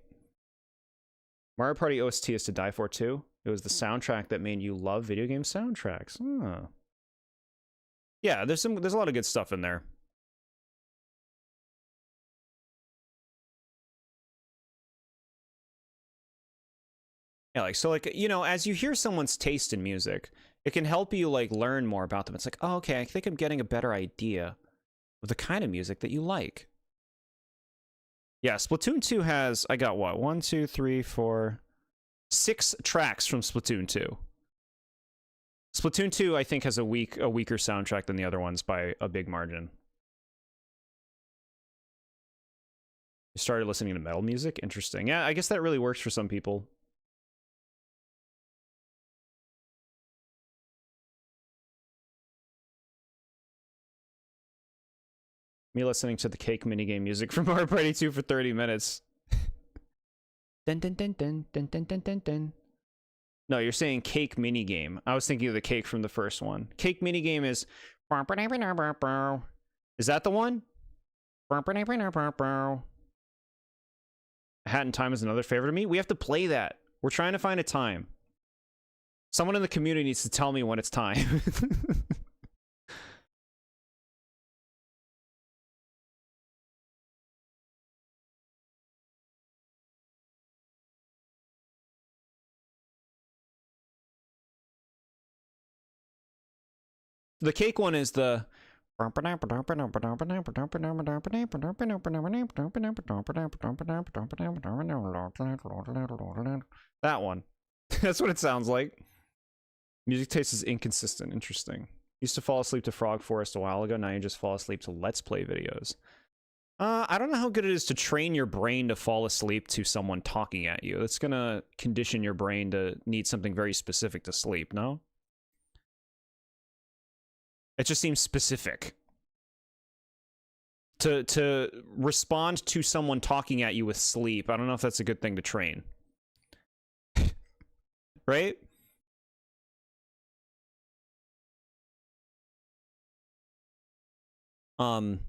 Mario Party OST is to die for too. It was the soundtrack that made you love video game soundtracks. Huh. Yeah, there's a lot of good stuff in there. Yeah, like, so like, you know, as you hear someone's taste in music, it can help you like learn more about them. It's like, oh, okay, I think I'm getting a better idea of the kind of music that you like. Yeah, Splatoon 2 has, I got what? 1, 2, 3, 4, 6 tracks from Splatoon 2. Splatoon 2, I think, has a weaker soundtrack than the other ones by a big margin. You started listening to metal music? Interesting. Yeah, I guess that really works for some people. Me listening to the cake minigame music from Mario Party 2 for 30 minutes. Dun, dun, dun, dun, dun, dun, dun, dun, dun. No, you're saying cake minigame. I was thinking of the cake from the first one. Cake minigame is... Is that the one? Hat in Time is another favorite of me. We have to play that. We're trying to find a time. Someone in the community needs to tell me when it's time. The cake one is the... That one. That's what it sounds like. Music taste is inconsistent. Interesting. Used to fall asleep to Frog Forest a while ago. Now you just fall asleep to Let's Play videos. I don't know how good it is to train your brain to fall asleep to someone talking at you. That's gonna condition your brain to need something very specific to sleep, no? It just seems specific. to respond to someone talking at you with sleep. I don't know if that's a good thing to train. Right? Mario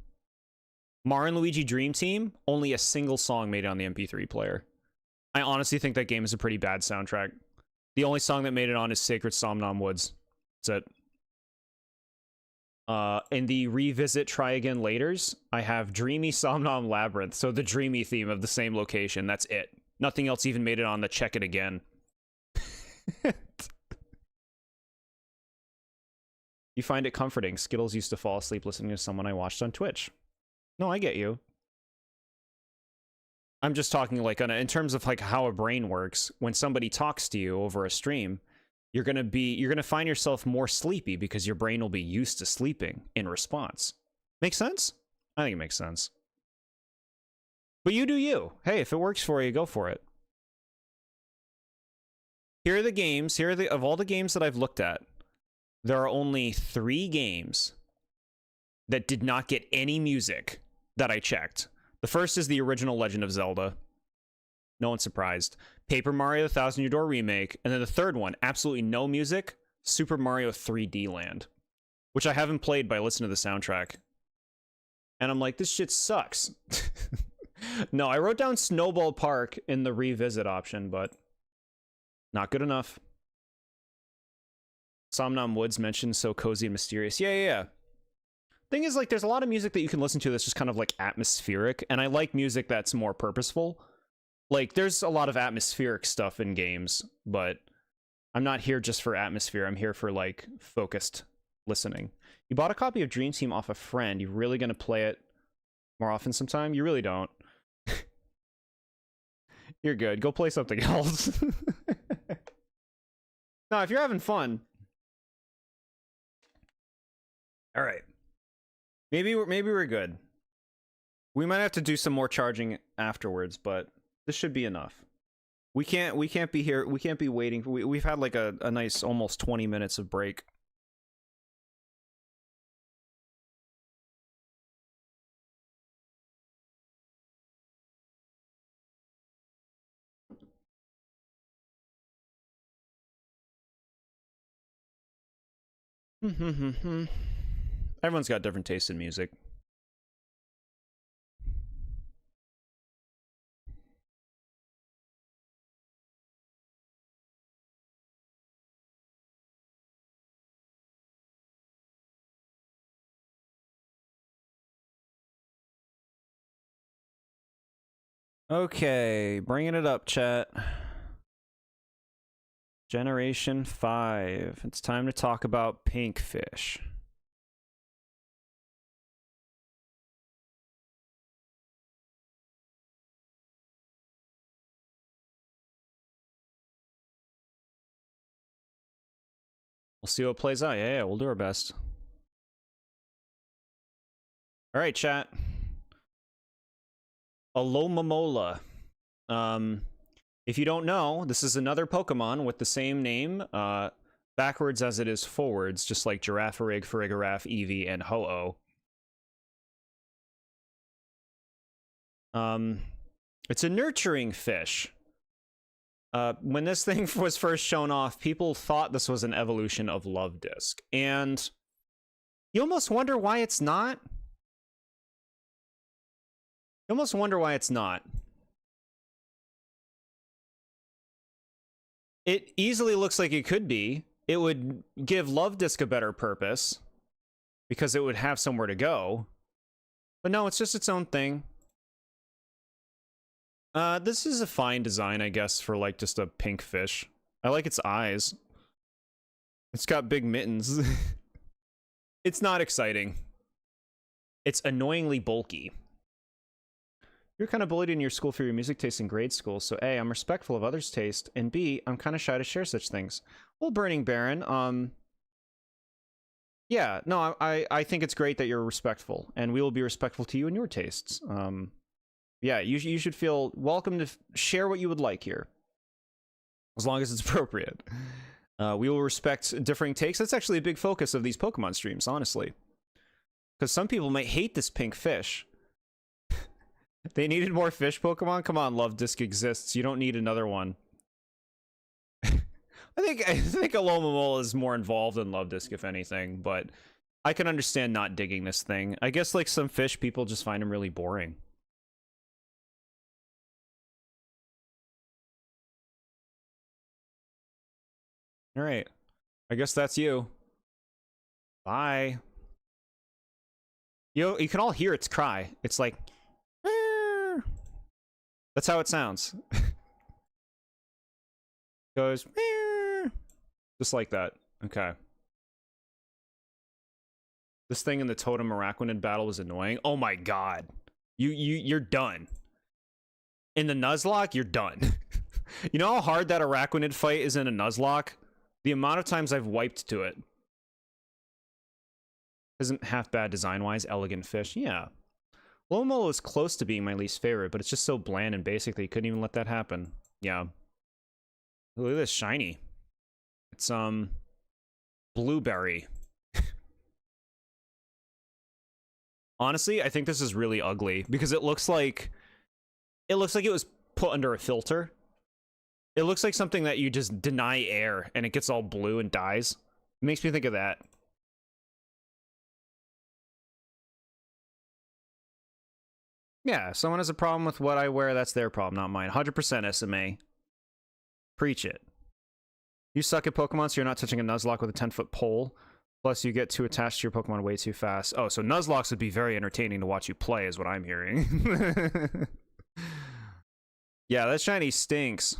and Luigi Dream Team, only a single song made it on the MP3 player. I honestly think that game is a pretty bad soundtrack. The only song that made it on is Sacred Somnom Woods. That's it. In the Revisit Try Again Laters, I have Dreamy Somnom Labyrinth, so the dreamy theme of the same location. That's it. Nothing else even made it on the Check It Again. You find it comforting. Skittles used to fall asleep listening to someone I watched on Twitch. No, I get you. I'm just talking like in terms of like how a brain works. When somebody talks to you over a stream, you're gonna find yourself more sleepy because your brain will be used to sleeping in response. Make sense? I think it makes sense. But you do you. Hey, if it works for you, go for it. Here are the games. Of all the games that I've looked at, there are only 3 games that did not get any music that I checked. The first is the original Legend of Zelda. No one's surprised. Paper Mario: The Thousand Year Door Remake. And then the third one, absolutely no music, Super Mario 3D Land, which I haven't played, but I listened to the soundtrack. And I'm like, this shit sucks. No, I wrote down Snowball Park in the revisit option, but not good enough. Somnom Woods mentioned so cozy and mysterious. Yeah. Thing is, like, there's a lot of music that you can listen to that's just kind of like atmospheric, and I like music that's more purposeful. Like, there's a lot of atmospheric stuff in games, but I'm not here just for atmosphere. I'm here for, like, focused listening. You bought a copy of Dream Team off a friend. You really gonna play it more often sometime? You really don't. You're good. Go play something else. No, if you're having fun. All right. Maybe we're good. We might have to do some more charging afterwards, but this should be enough. We can't be here. We can't be waiting. We've had like a nice almost 20 minutes of break. Everyone's got different tastes in music. Okay, bringing it up, chat. Generation 5. It's time to talk about Pinkfish. We'll see what plays out. Yeah, we'll do our best. All right, chat. Alomomola. If you don't know, this is another Pokemon with the same name, backwards as it is forwards, just like Girafarig, Farigiraf, Eevee, and Ho-Oh. It's a nurturing fish. When this thing was first shown off, people thought this was an evolution of Love Disc, and you almost wonder why it's not. You almost wonder why it's not. It easily looks like it could be. It would give Love Disc a better purpose, because it would have somewhere to go. But no, it's just its own thing. This is a fine design, I guess, for like just a pink fish. I like its eyes. It's got big mittens. It's not exciting. It's annoyingly bulky. You're kind of bullied in your school for your music taste in grade school, so A, I'm respectful of others' taste, and B, I'm kind of shy to share such things. Well, Burning Baron, yeah, no, I think it's great that you're respectful, and we will be respectful to you and your tastes. Yeah, you should feel welcome to share what you would like here, as long as it's appropriate. We will respect differing takes. That's actually a big focus of these Pokemon streams, honestly. Because some people might hate this pink fish, They needed more fish Pokemon? Come on, Love Disc exists. You don't need another one. I think Alomomola is more involved in Love Disc, if anything, but I can understand not digging this thing. I guess like some fish, people just find them really boring. Alright. I guess that's you. Bye. You can all hear its cry. It's like... "Meow." That's how it sounds. Goes... "Meow." Just like that. Okay. This thing in the Totem Araquanid battle was annoying. Oh my god. You're done. In the Nuzlocke, you're done. You know how hard that Araquanid fight is in a Nuzlocke? The amount of times I've wiped to it. Isn't half bad design-wise. Elegant fish. Yeah. Lomo is close to being my least favorite, but it's just so bland and basic that you couldn't even let that happen. Yeah. Look at this shiny. It's, blueberry. Honestly, I think this is really ugly because it looks like it was put under a filter. It looks like something that you just deny air and it gets all blue and dies. It makes me think of that. Yeah, if someone has a problem with what I wear, that's their problem, not mine. 100% SMA. Preach it. You suck at Pokemon, so you're not touching a Nuzlocke with a 10-foot pole. Plus, you get too attached to your Pokemon way too fast. Oh, so Nuzlocks would be very entertaining to watch you play, is what I'm hearing. Yeah, that shiny stinks.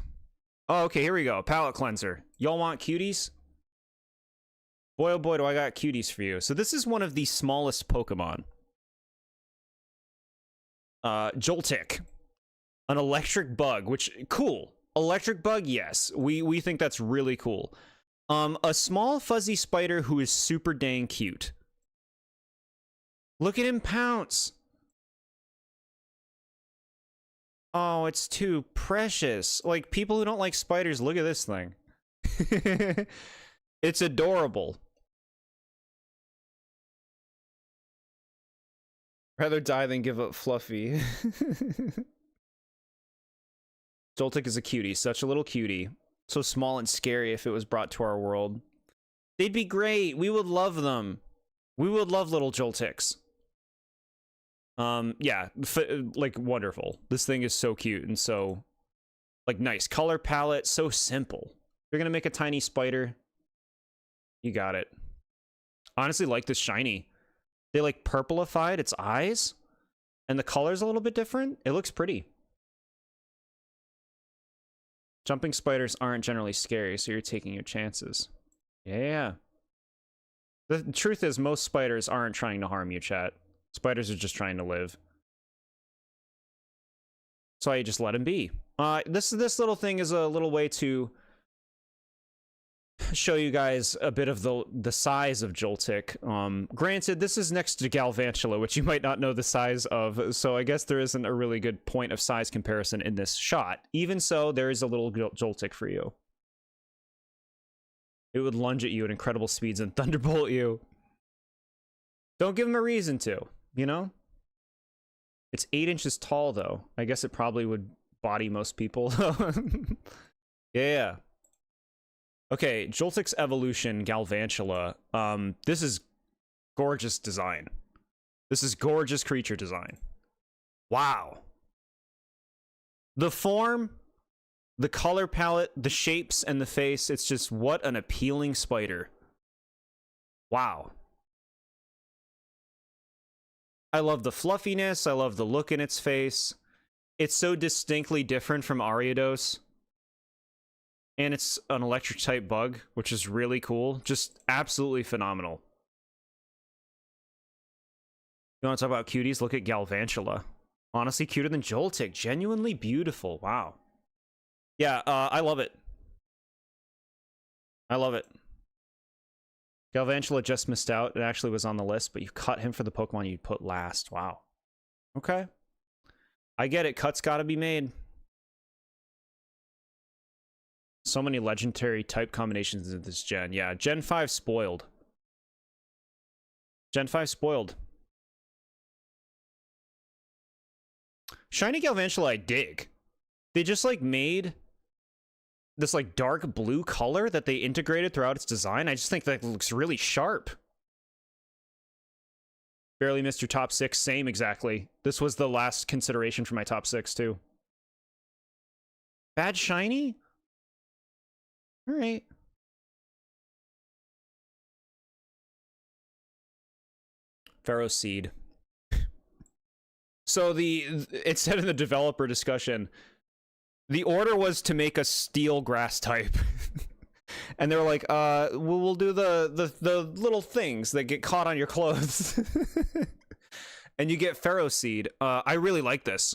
Oh, okay, here we go. Palette cleanser. Y'all want cuties? Boy, oh boy, do I got cuties for you. So this is one of the smallest Pokemon. Joltik. An electric bug, which, cool. Electric bug, yes. We think that's really cool. A small fuzzy spider who is super dang cute. Look at him pounce. Oh, it's too precious. Like, people who don't like spiders, look at this thing. It's adorable. Rather die than give up Fluffy. Joltik is a cutie, such a little cutie. So small and scary if it was brought to our world. They'd be great. We would love them. We would love little Joltiks. Yeah, like, wonderful. This thing is so cute and so, like, nice. Color palette, so simple. You're gonna make a tiny spider. You got it. Honestly, like this shiny. They, like, purplified its eyes. And the color's a little bit different. It looks pretty. Jumping spiders aren't generally scary, so you're taking your chances. Yeah. The truth is, most spiders aren't trying to harm you, chat. Spiders are just trying to live. So you just let them be. This little thing is a little way to show you guys a bit of the size of Joltik. Granted, this is next to Galvantula, which you might not know the size of, so I guess there isn't a really good point of size comparison in this shot. Even so, there is a little Joltik for you. It would lunge at you at incredible speeds and thunderbolt you. Don't give him a reason to, you know? It's 8 inches tall, though. I guess it probably would body most people. Yeah. Okay, Joltik's evolution, Galvantula. This is gorgeous design. This is gorgeous creature design. Wow. The form, the color palette, the shapes, and the face, it's just what an appealing spider. Wow. I love the fluffiness, I love the look in its face. It's so distinctly different from Ariados. And it's an electric type bug, which is really cool. Just absolutely phenomenal. You want to talk about cuties? Look at Galvantula. Honestly, cuter than Joltik. Genuinely beautiful. Wow. Yeah, I love it. I love it. Galvantula just missed out. It actually was on the list, but you cut him for the Pokemon you'd put last. Wow. Okay. I get it. Cuts gotta be made. So many legendary type combinations in this gen. Yeah, Gen 5 spoiled. Gen 5 spoiled. Shiny Galvantula I dig. They just like made this like dark blue color that they integrated throughout its design. I just think that looks really sharp. Barely missed your top 6. Same exactly. This was the last consideration for my top 6 too. Bad shiny? All right. Pharaoh Seed. So it said in the developer discussion, the order was to make a steel grass type. And they were like, we'll do the little things that get caught on your clothes. And you get Pharaoh Seed. I really like this.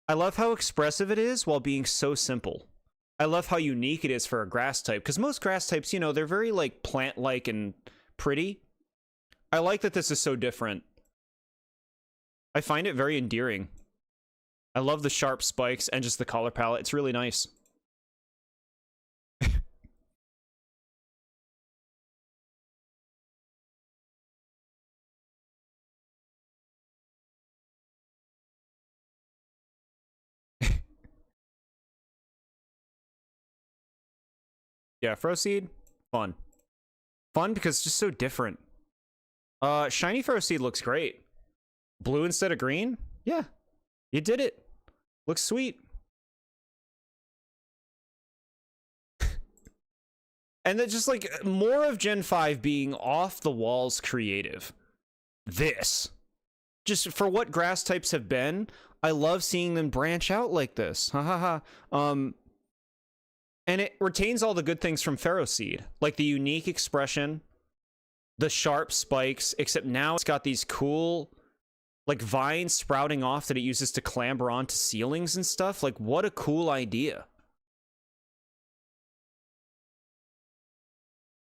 I love how expressive it is while being so simple. I love how unique it is for a grass type, because most grass types, you know, they're very like plant-like and pretty. I like that this is so different. I find it very endearing. I love the sharp spikes and just the color palette. It's really nice. Yeah, Froseed, fun. Fun because it's just so different. Shiny Froseed looks great. Blue instead of green? Yeah, you did it. Looks sweet. And then just like more of Gen 5 being off the walls creative. This. Just for what grass types have been, I love seeing them branch out like this. Ha ha ha. And it retains all the good things from Pharaoh Seed, like the unique expression, the sharp spikes, except now it's got these cool, like, vines sprouting off that it uses to clamber onto ceilings and stuff. Like, what a cool idea.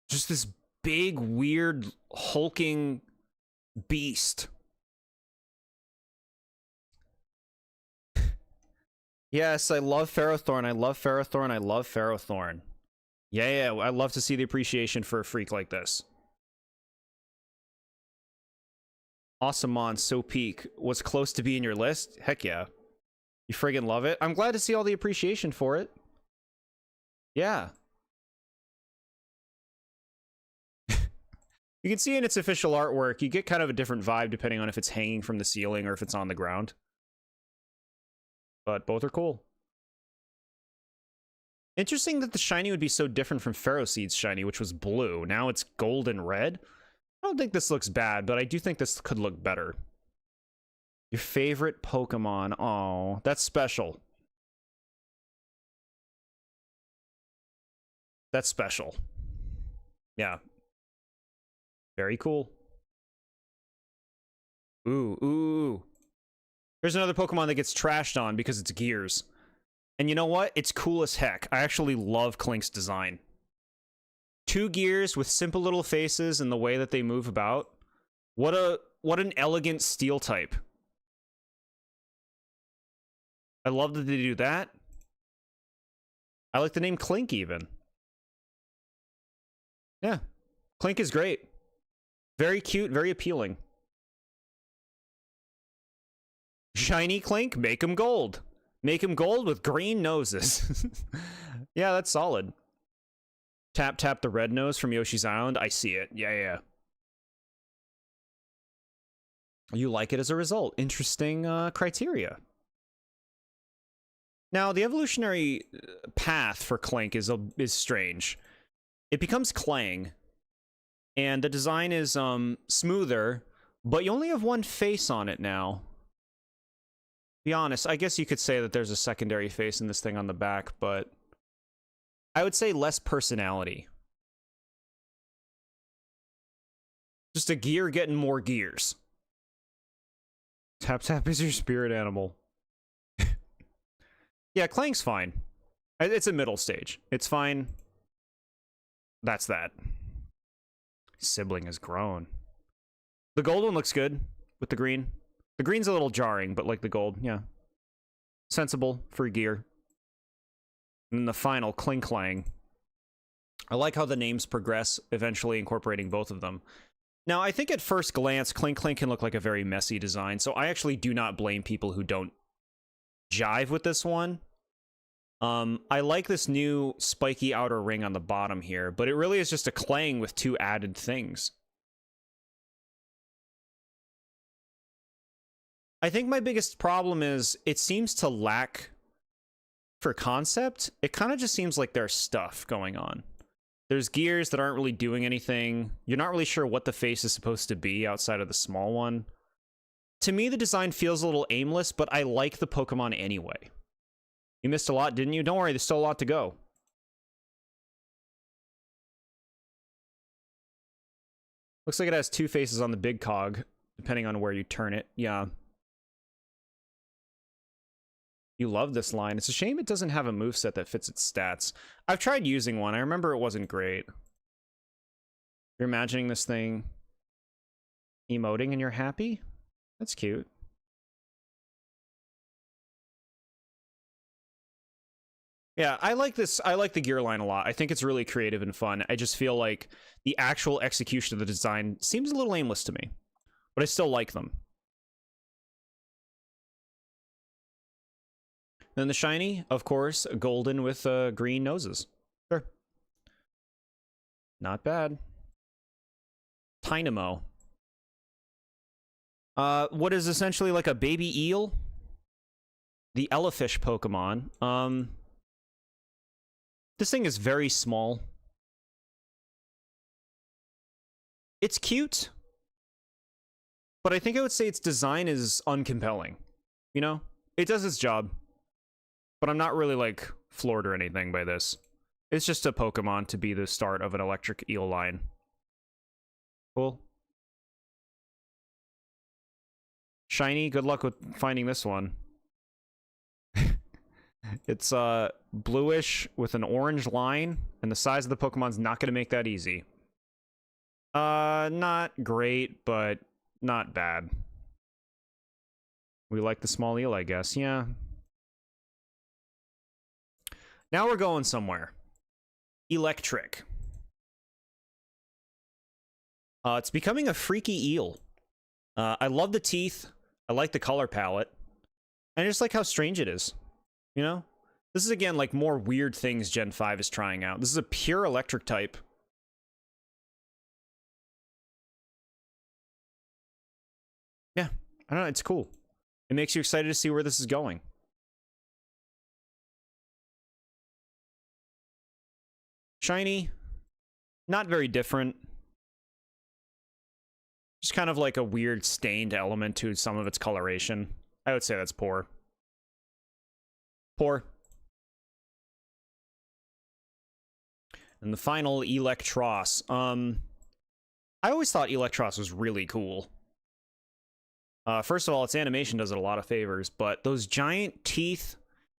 Just this big, weird, hulking beast. Yes, I love Ferrothorn. I love Ferrothorn. I love Ferrothorn. Yeah, I love to see the appreciation for a freak like this. Awesomon, so peak. Was close to be in your list? Heck yeah. You friggin' love it. I'm glad to see all the appreciation for it. Yeah. You can see in its official artwork, you get kind of a different vibe depending on if it's hanging from the ceiling or if it's on the ground. But both are cool. Interesting that the shiny would be so different from Pharaoh Seed's shiny, which was blue. Now it's gold and red. I don't think this looks bad, but I do think this could look better. Your favorite Pokemon. Oh, that's special. That's special. Yeah. Very cool. Ooh. There's another Pokemon that gets trashed on because it's Gears. And you know what? It's cool as heck. I actually love Klink's design. 2 gears with simple little faces and the way that they move about. What an elegant steel type. I love that they do that. I like the name Klink even. Yeah. Klink is great. Very cute, very appealing. Shiny Klink, make him gold. Make him gold with green noses. Yeah, that's solid. Tap the red nose from Yoshi's Island. I see it. Yeah. You like it as a result. Interesting criteria. Now, the evolutionary path for Klink is strange. It becomes Clang, and the design is smoother, but you only have one face on it now. Be honest, I guess you could say that there's a secondary face in this thing on the back, but I would say less personality. Just a gear getting more gears. Tap is your spirit animal. Yeah, Clang's fine. It's a middle stage. It's fine. That's that. Sibling has grown. The gold one looks good with the green. The green's a little jarring, but like the gold, yeah. Sensible for gear. And then the final, Kling. I like how the names progress, eventually incorporating both of them. Now, I think at first glance, Kling can look like a very messy design, so I actually do not blame people who don't jive with this one. I like this new spiky outer ring on the bottom here, but it really is just a Clang with 2 added things. I think my biggest problem is it seems to lack for concept. It kind of just seems like there's stuff going on. There's gears that aren't really doing anything. You're not really sure what the face is supposed to be outside of the small one. To me, the design feels a little aimless, but I like the Pokemon anyway. You missed a lot, didn't you? Don't worry, there's still a lot to go. Looks like it has 2 faces on the big cog, depending on where you turn it. Yeah. You love this line. It's a shame it doesn't have a moveset that fits its stats. I've tried using one. I remember it wasn't great. You're imagining this thing emoting and you're happy? That's cute. Yeah, I like this. I like the gear line a lot. I think it's really creative and fun. I just feel like the actual execution of the design seems a little aimless to me, but I still like them. Then the shiny, of course, golden with green noses. Sure. Not bad. Tynamo. What is essentially like a baby eel? The Elefish Pokemon. This thing is very small. It's cute, but I think I would say its design is uncompelling. You know? It does its job. But I'm not really, like, floored or anything by this. It's just a Pokemon to be the start of an electric eel line. Cool. Shiny, good luck with finding this one. It's bluish with an orange line, and the size of the Pokemon's not going to make that easy. Not great, but not bad. We like the small eel, I guess. Yeah. Now we're going somewhere. Electric. It's becoming a freaky eel. I love the teeth. I like the color palette. And I just like how strange it is. You know? This is, again, like more weird things Gen 5 is trying out. This is a pure electric type. Yeah. I don't know. It's cool. It makes you excited to see where this is going. Shiny. Not very different. Just kind of like a weird stained element to some of its coloration. I would say that's poor. Poor. And the final, Electros. I always thought Electros was really cool. First of all, its animation does it a lot of favors, but those giant teeth,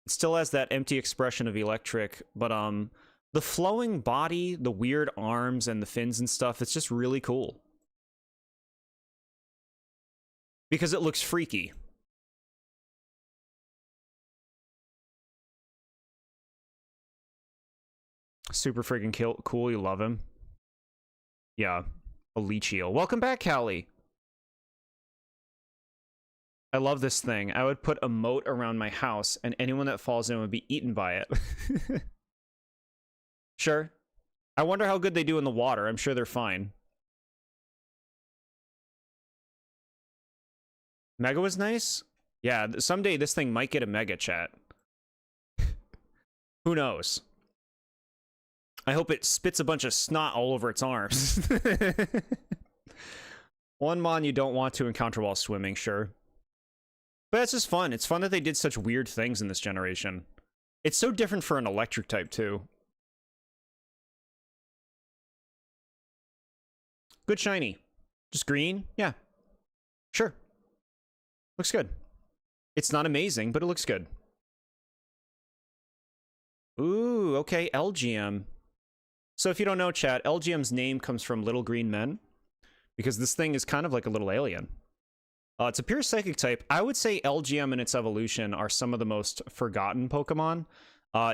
it still has that empty expression of electric, but the flowing body, the weird arms and the fins and stuff, it's just really cool. Because it looks freaky. Super freaking cool. You love him. Yeah. A Leecheel. Welcome back, Callie. I love this thing. I would put a moat around my house, and anyone that falls in would be eaten by it. Sure. I wonder how good they do in the water. I'm sure they're fine. Mega was nice? Yeah, someday this thing might get a Mega, chat. Who knows? I hope it spits a bunch of snot all over its arms. One mon you don't want to encounter while swimming, sure. But that's just fun. It's fun that they did such weird things in this generation. It's so different for an electric type, too. Good shiny. Just green? Yeah. Sure. Looks good. It's not amazing, but it looks good. Ooh, okay, LGM. So if you don't know, chat, LGM's name comes from Little Green Men, because this thing is kind of like a little alien. It's a pure psychic type. I would say LGM and its evolution are some of the most forgotten Pokemon.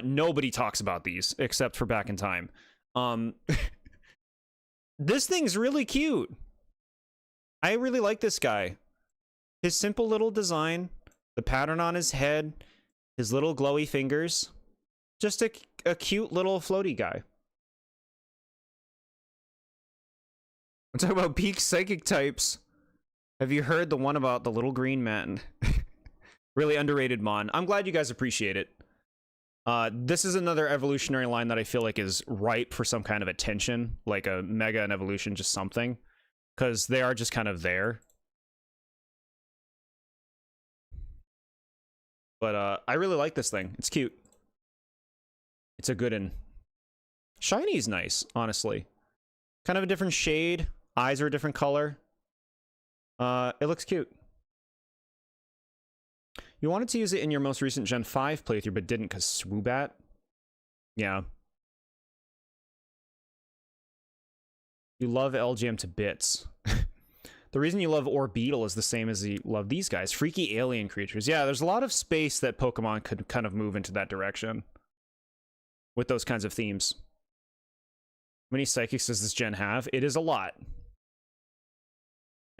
Nobody talks about these, except for Back in Time. This thing's really cute. I really like this guy. His simple little design, the pattern on his head, His little glowy fingers. Just a cute little floaty guy. I'm talking about peak psychic types. Have you heard the one about the little green man? Really underrated mon. I'm glad you guys appreciate it. This is another evolutionary line that I feel like is ripe for some kind of attention, like a mega and evolution, just something, because they are just kind of there. But I really like this thing. It's cute. It's a good one. Shiny's nice, honestly. Kind of a different shade. Eyes are a different color. It looks cute. You wanted to use it in your most recent Gen 5 playthrough, but didn't because Swoobat? Yeah. You love LGM to bits. The reason you love Orbeetle is the same as you love these guys. Freaky alien creatures. Yeah, there's a lot of space that Pokemon could kind of move into that direction. With those kinds of themes. How many psychics does this gen have? It is a lot.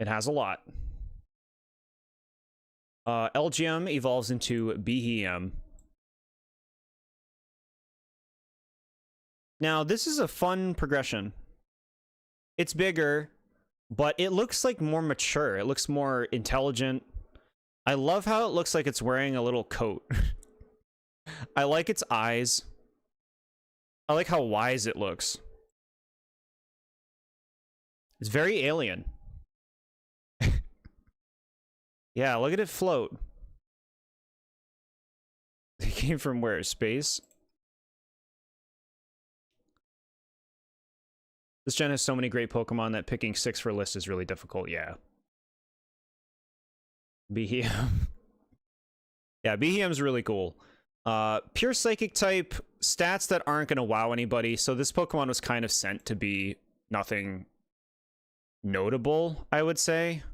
It has a lot. LGM evolves into Behem. Now, this is a fun progression. It's bigger, but it looks like more mature. It looks more intelligent. I love how it looks like it's wearing a little coat. I like its eyes. I like how wise it looks. It's very alien. Yeah, look at it float. It came from where? Space? This gen has so many great Pokemon that picking 6 for a list is really difficult, yeah. Behem. Yeah, Behem's really cool. Pure Psychic type, stats that aren't going to wow anybody, so this Pokemon was kind of sent to be nothing notable, I would say.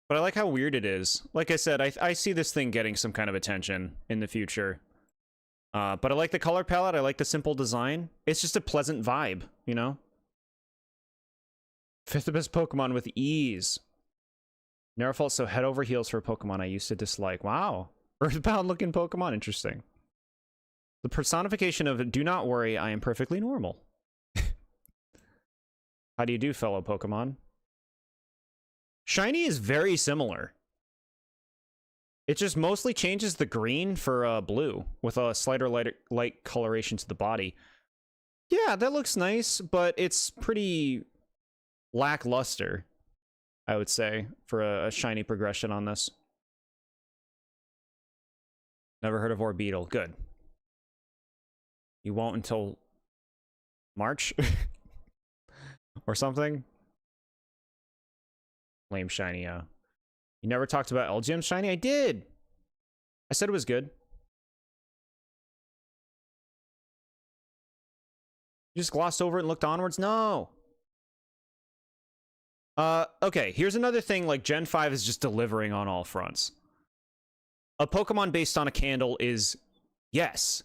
But I like how weird it is. Like I said, I see this thing getting some kind of attention in the future. But I like the color palette, I like the simple design. It's just a pleasant vibe, you know? 5th best Pokemon with ease. Never felt so head over heels for a Pokemon I used to dislike. Wow. Earthbound looking Pokemon, interesting. The personification of do not worry, I am perfectly normal. How do you do, fellow Pokemon? Shiny is very similar. It just mostly changes the green for blue with a slighter light coloration to the body. Yeah, that looks nice, but it's pretty lackluster, I would say, for a shiny progression on this. Never heard of Orbeetle. Good. You won't until March? Or something? Lame shiny, You never talked about LGM shiny? I did! I said it was good. You just glossed over it and looked onwards? No! Okay, here's another thing, like, Gen 5 is just delivering on all fronts. A Pokemon based on a candle is, yes,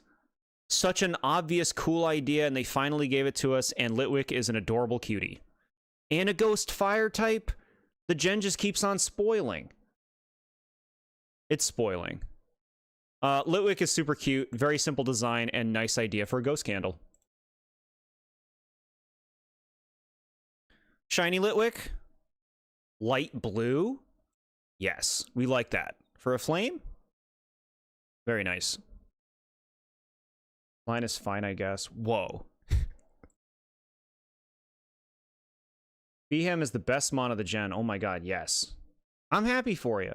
such an obvious, cool idea, and they finally gave it to us, and Litwick is an adorable cutie. And a ghost fire type? The gen just keeps on spoiling. It's spoiling. Litwick is super cute, very simple design, and nice idea for a ghost candle. Shiny Litwick? Light blue? Yes, we like that. For a flame? Very nice. Line is fine, I guess. Whoa. Behem is the best mon of the gen. Oh my god, yes. I'm happy for you.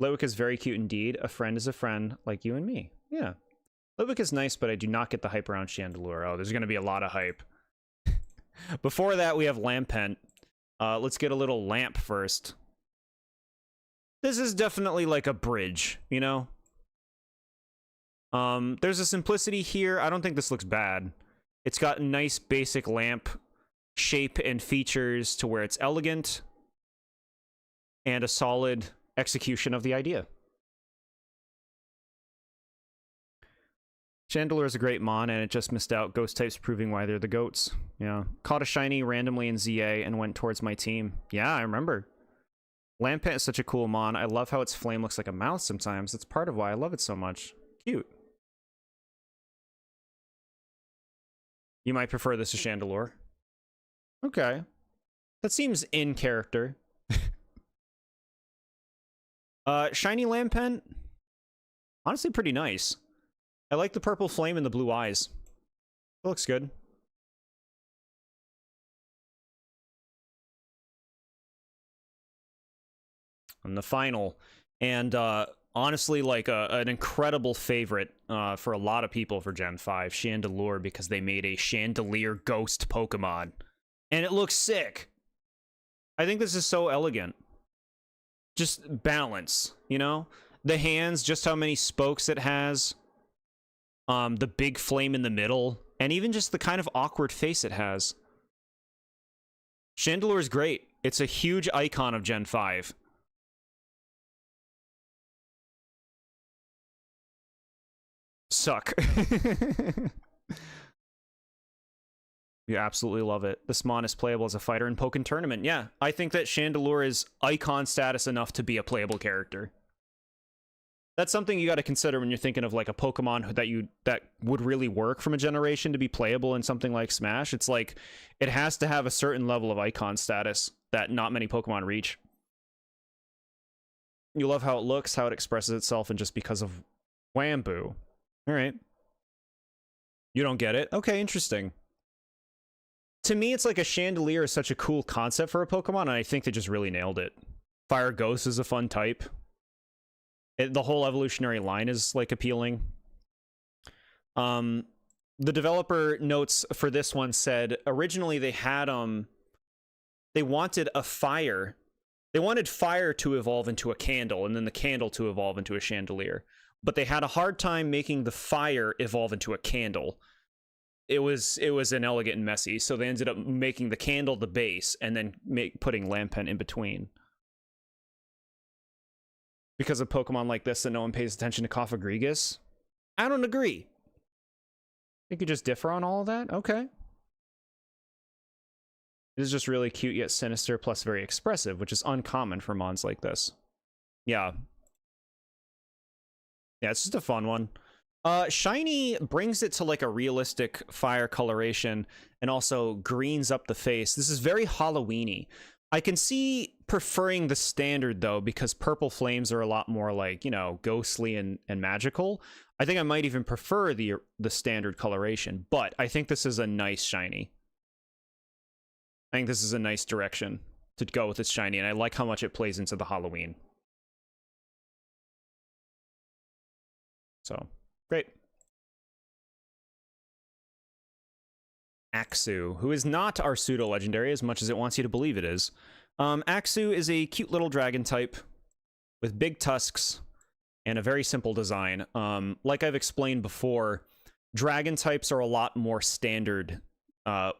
Litwick is very cute indeed. A friend is a friend, like you and me. Yeah. Litwick is nice, but I do not get the hype around Chandelure. Oh, there's going to be a lot of hype. Before that, we have Lampent. Let's get a little lamp first. This is definitely like a bridge, you know? There's a simplicity here. I don't think this looks bad. It's got a nice basic lamp shape and features to where it's elegant and a solid execution of the idea. Chandelure is a great mon, and it just missed out. Ghost types proving why they're the goats. Yeah. Caught a shiny randomly in ZA and went towards my team. Yeah, I remember. Lampent is such a cool mon. I love how its flame looks like a mouth sometimes. That's part of why I love it so much. Cute. You might prefer this to Chandelure. Okay. That seems in character. Shiny Lampent. Honestly, pretty nice. I like the purple flame and the blue eyes. It looks good. And the final, and honestly, like an incredible favorite for a lot of people for Gen 5, Chandelure, because they made a Chandelier Ghost Pokemon. And it looks sick. I think this is so elegant. Just balance, you know? The hands, just how many spokes it has. The big flame in the middle. And even just the kind of awkward face it has. Chandelure is great. It's a huge icon of Gen 5. Suck. You absolutely love it. This mon is playable as a fighter in Pokken Tournament. Yeah, I think that Chandelure is icon status enough to be a playable character. That's something you got to consider when you're thinking of like a Pokemon that would really work from a generation to be playable in something like Smash. It's like it has to have a certain level of icon status that not many Pokemon reach. You love how it looks, how it expresses itself, and just because of Wamboo. All right. You don't get it? Okay, interesting. To me, it's like a Chandelier is such a cool concept for a Pokemon, and I think they just really nailed it. Fire Ghost is a fun type. The whole evolutionary line is, like, appealing. The developer notes for this one said, originally they had, they wanted a fire. They wanted fire to evolve into a candle, and then the candle to evolve into a Chandelier. But they had a hard time making the fire evolve into a candle. It was inelegant and messy, so they ended up making the candle the base and then putting Lampent in between. Because of Pokemon like this that no one pays attention to Cofagrigus? I don't agree. You could just differ on all of that? Okay. It is just really cute yet sinister plus very expressive, which is uncommon for mons like this. Yeah. Yeah, it's just a fun one. Shiny brings it to like a realistic fire coloration and also greens up the face. This is very Halloween-y. I can see preferring the standard though, because purple flames are a lot more like, you know, ghostly and magical. I think I might even prefer the standard coloration, but I think this is a nice shiny. I think this is a nice direction to go with its shiny, and I like how much it plays into the Halloween. So, great. Axu, who is not our pseudo-legendary as much as it wants you to believe it is. Axu is a cute little dragon type with big tusks and a very simple design. Like I've explained before, dragon types are a lot more standard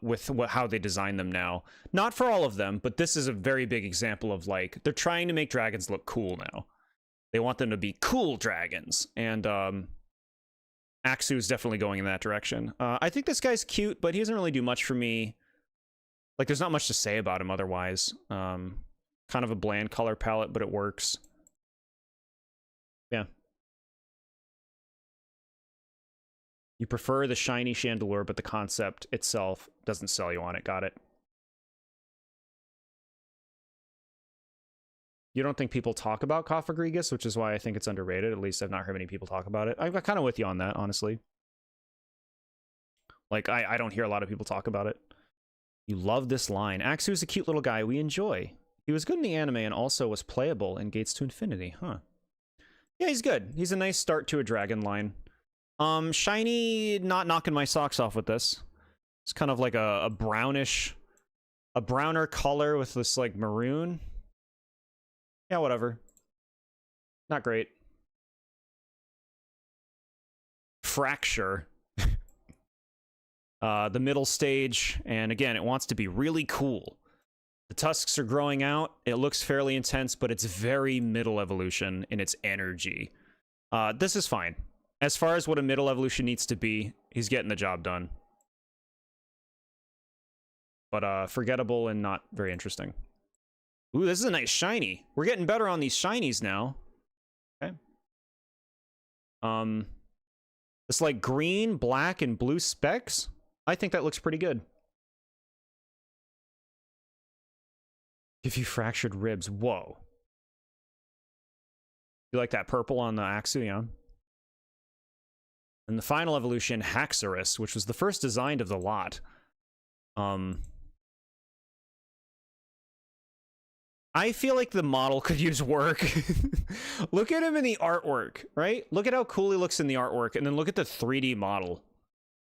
with how they design them now. Not for all of them, but this is a very big example of like, they're trying to make dragons look cool now. They want them to be cool dragons, and Axu is definitely going in that direction. I think this guy's cute, but he doesn't really do much for me. Like, there's not much to say about him otherwise. Kind of a bland color palette, but it works. Yeah. You prefer the shiny Chandelure, but the concept itself doesn't sell you on it. Got it. You don't think people talk about Cofagrigus, which is why I think it's underrated. At least I've not heard many people talk about it. I'm kind of with you on that, honestly. Like, I don't hear a lot of people talk about it. You love this line. Axu's a cute little guy we enjoy. He was good in the anime and also was playable in Gates to Infinity, huh? Yeah, he's good. He's a nice start to a dragon line. Shiny, not knocking my socks off with this. It's kind of like a brownish, a browner color with this, like, maroon. Yeah, whatever. Not great. Fracture. The middle stage, and again, it wants to be really cool. The tusks are growing out. It looks fairly intense, but it's very middle evolution in its energy. This is fine. As far as what a middle evolution needs to be, he's getting the job done. But forgettable and not very interesting. Ooh, this is a nice shiny. We're getting better on these shinies now. Okay. It's like green, black, and blue specks. I think that looks pretty good. Give you fractured ribs. Whoa. You like that purple on the Axu, yeah? And the final evolution, Haxorus, which was the first designed of the lot. I feel like the model could use work. Look at him in the artwork, right? Look at how cool he looks in the artwork, and then look at the 3D model.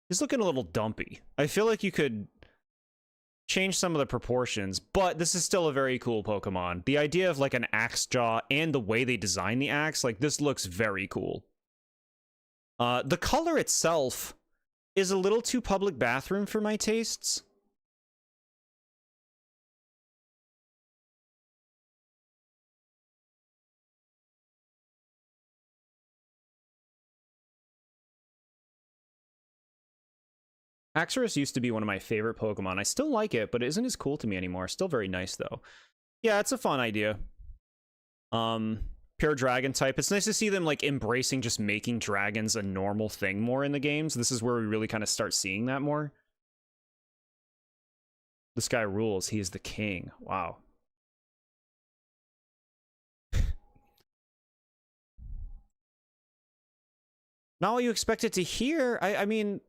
He's looking a little dumpy. I feel like you could change some of the proportions, but this is still a very cool Pokemon. The idea of like an axe jaw and the way they design the axe, like this looks very cool. The color itself is a little too public bathroom for my tastes. Haxorus used to be one of my favorite Pokemon. I still like it, but it isn't as cool to me anymore. Still very nice, though. Yeah, it's a fun idea. Pure dragon type. It's nice to see them, like, embracing just making dragons a normal thing more in the games. This is where we really kind of start seeing that more. This guy rules. He is the king. Wow. Not what you expected to hear. I mean...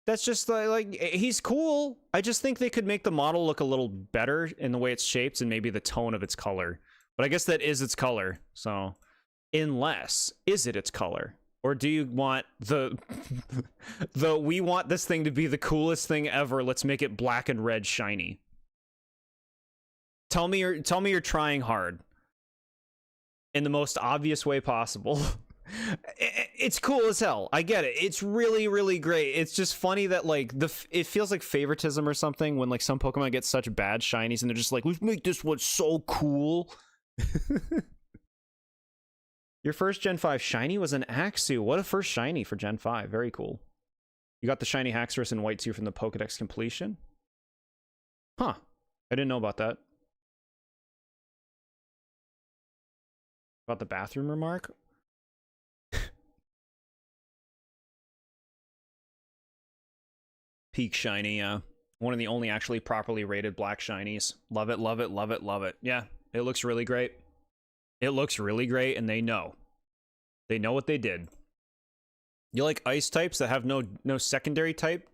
That's just like, he's cool. I just think they could make the model look a little better in the way it's shaped and maybe the tone of its color. But I guess that is its color. So, unless, is it its color? Or do you want the we want this thing to be the coolest thing ever. Let's make it black and red shiny. Tell me you're trying hard in the most obvious way possible. It's cool as hell. I get it. It's really, really great. It's just funny that like it feels like favoritism or something when like some Pokemon get such bad shinies and they're just like, let's make this one so cool. Your first Gen 5 shiny was an Axu. What a first shiny for Gen 5. Very cool. You got the shiny Haxorus in white too from the Pokedex completion. Huh. I didn't know about that. About the bathroom remark? Peak shiny, yeah. One of the only actually properly rated black shinies. Love it, love it, love it, love it. Yeah, it looks really great. It looks really great, and they know. They know what they did. You like ice types that have no secondary type?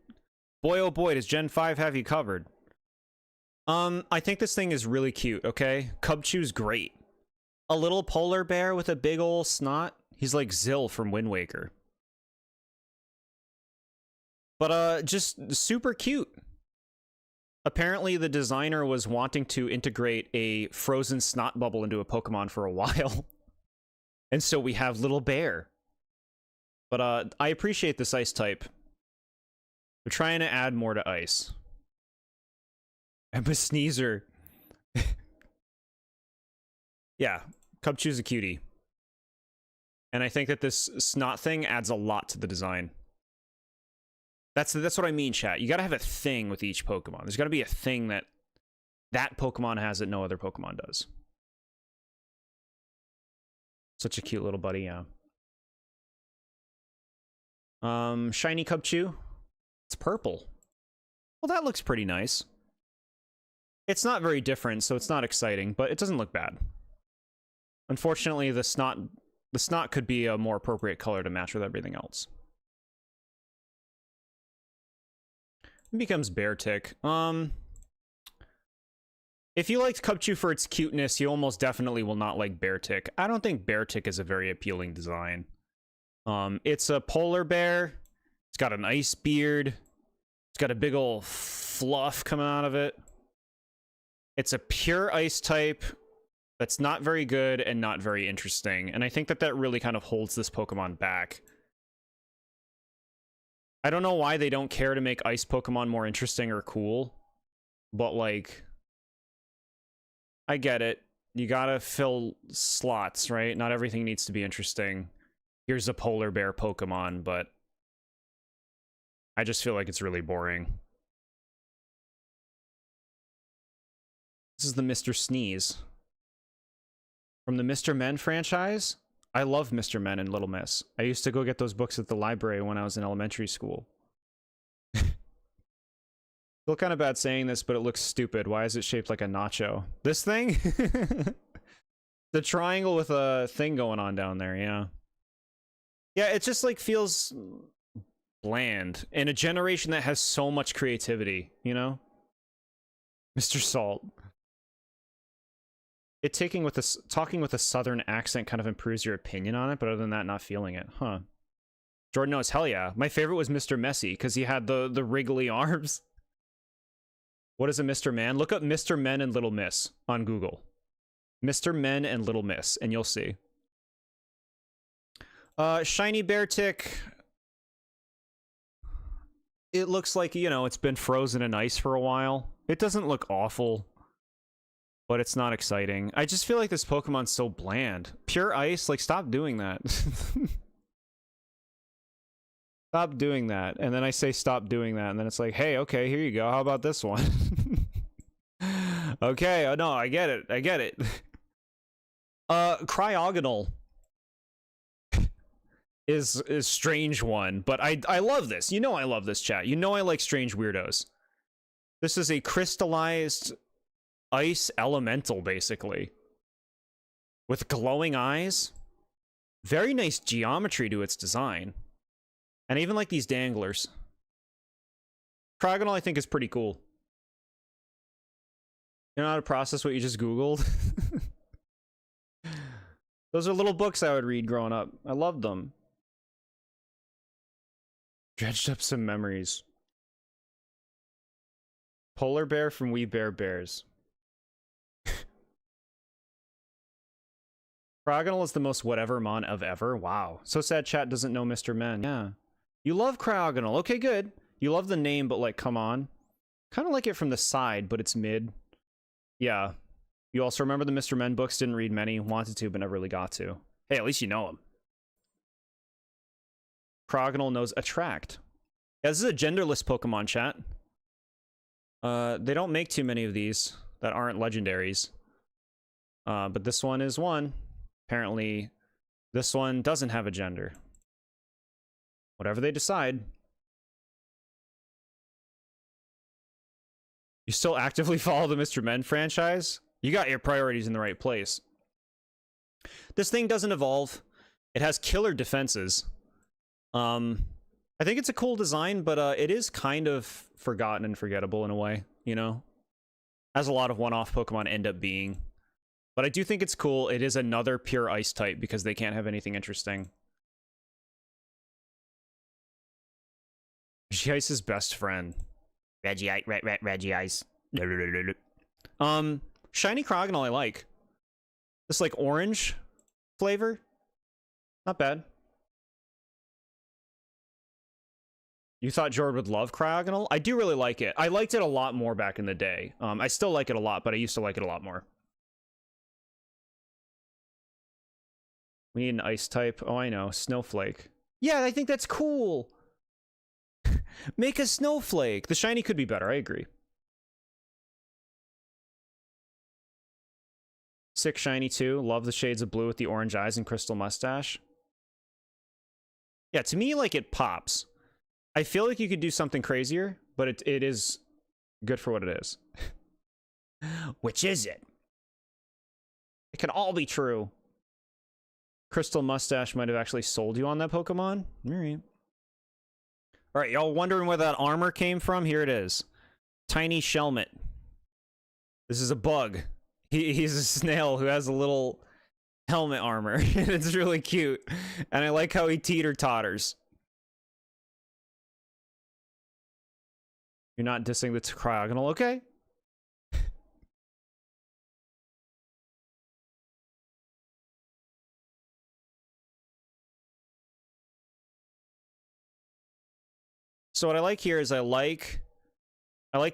Boy, oh boy, does Gen 5 have you covered. I think this thing is really cute, okay? Cubchoo's great. A little polar bear with a big ol' snot. He's like Zill from Wind Waker. But, just super cute. Apparently, the designer was wanting to integrate a frozen snot bubble into a Pokemon for a while. And so we have Little Bear. But, I appreciate this ice type. They're trying to add more to ice. I'm a sneezer. Yeah, Cubchoo's a cutie. And I think that this snot thing adds a lot to the design. That's what I mean, chat. You gotta have a thing with each Pokemon. There's gotta be a thing that Pokemon has that no other Pokemon does. Such a cute little buddy, yeah. Shiny Cubchoo. It's purple. Well, that looks pretty nice. It's not very different, so it's not exciting, but it doesn't look bad. Unfortunately, the snot could be a more appropriate color to match with everything else. It becomes Beartic. If you liked Cubchoo for its cuteness, you almost definitely will not like Beartic. I don't think Beartic is a very appealing design. It's a polar bear. It's got an ice beard. It's got a big ol' fluff coming out of it. It's a pure ice type that's not very good and not very interesting. And I think that really kind of holds this Pokemon back. I don't know why they don't care to make ice Pokemon more interesting or cool. But, like, I get it. You gotta fill slots, right? Not everything needs to be interesting. Here's a polar bear Pokemon, but I just feel like it's really boring. This is the Mr. Sneeze. From the Mr. Men franchise? I love Mr. Men and Little Miss. I used to go get those books at the library when I was in elementary school. Feel kind of bad saying this, but it looks stupid. Why is it shaped like a nacho? This thing? The triangle with a thing going on down there, yeah. Yeah, it just like feels bland in a generation that has so much creativity, you know? Mr. Salt. Talking with a southern accent kind of improves your opinion on it, but other than that, not feeling it. Huh. Jordan knows, hell yeah. My favorite was Mr. Messy, because he had the wriggly arms. What is a Mr. Man? Look up Mr. Men and Little Miss on Google. Mr. Men and Little Miss, and you'll see. Shiny Bear Tick. It looks like, you know, it's been frozen in ice for a while. It doesn't look awful, but it's not exciting. I just feel like this Pokemon's so bland. Pure ice, like, stop doing that. Stop doing that. And then I say stop doing that, and then it's like, hey, okay, here you go. How about this one? Okay, oh no, I get it. I get it. Cryogonal is strange one, but I love this. You know I love this, chat. You know I like strange weirdos. This is a crystallized ice elemental, basically. With glowing eyes. Very nice geometry to its design. And I even like these danglers. Cryogonal, I think, is pretty cool. You know how to process what you just Googled? Those are little books I would read growing up. I loved them. Dredged up some memories. Polar bear from We Bare Bears. Cryogonal is the most whatever mon of ever. Wow. So sad chat doesn't know Mr. Men. Yeah. You love Cryogonal. Okay, good. You love the name, but like, come on. Kind of like it from the side, but it's mid. Yeah. You also remember the Mr. Men books? Didn't read many. Wanted to, but never really got to. Hey, at least you know them. Cryogonal knows Attract. Yeah, this is a genderless Pokemon, chat. They don't make too many of these that aren't legendaries. But this one is one. Apparently, this one doesn't have a gender. Whatever they decide. You still actively follow the Mr. Men franchise? You got your priorities in the right place. This thing doesn't evolve. It has killer defenses. I think it's a cool design, but it is kind of forgotten and forgettable in a way, you know? As a lot of one-off Pokemon end up being. But I do think it's cool. It is another pure ice type because they can't have anything interesting. Regice's best friend. Regice. Shiny Cryogonal I like. This like orange flavor. Not bad. You thought Jord would love Cryogonal? I do really like it. I liked it a lot more back in the day. I still like it a lot, but I used to like it a lot more. We need an ice type. Oh, I know. Snowflake. Yeah, I think that's cool. Make a snowflake. The shiny could be better. I agree. Sick shiny too. Love the shades of blue with the orange eyes and crystal mustache. Yeah, to me, like, it pops. I feel like you could do something crazier, but it is good for what it is. Which is it? It can all be true. Crystal mustache might have actually sold you on that Pokemon. All right. All right, y'all wondering where that armor came from? Here it is. Tiny Shelmet. This is a bug. He's a snail who has a little helmet armor. And it's really cute. And I like how he teeter-totters. You're not dissing the Cryogonal, okay? So what I like here is I like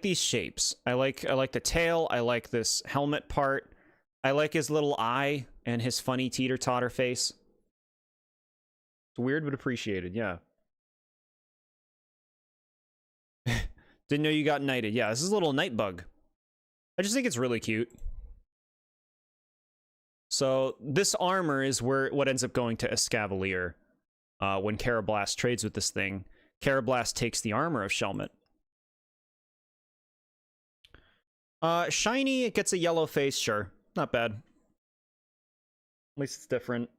these shapes. I like the tail. I like this helmet part. I like his little eye and his funny teeter-totter face. It's weird but appreciated, yeah. Didn't know you got knighted. Yeah, this is a little night bug. I just think it's really cute. So this armor is what ends up going to Escavalier. When Carablast trades with this thing, Carablast takes the armor of Shelmet. Shiny, it gets a yellow face, sure. Not bad. At least it's different.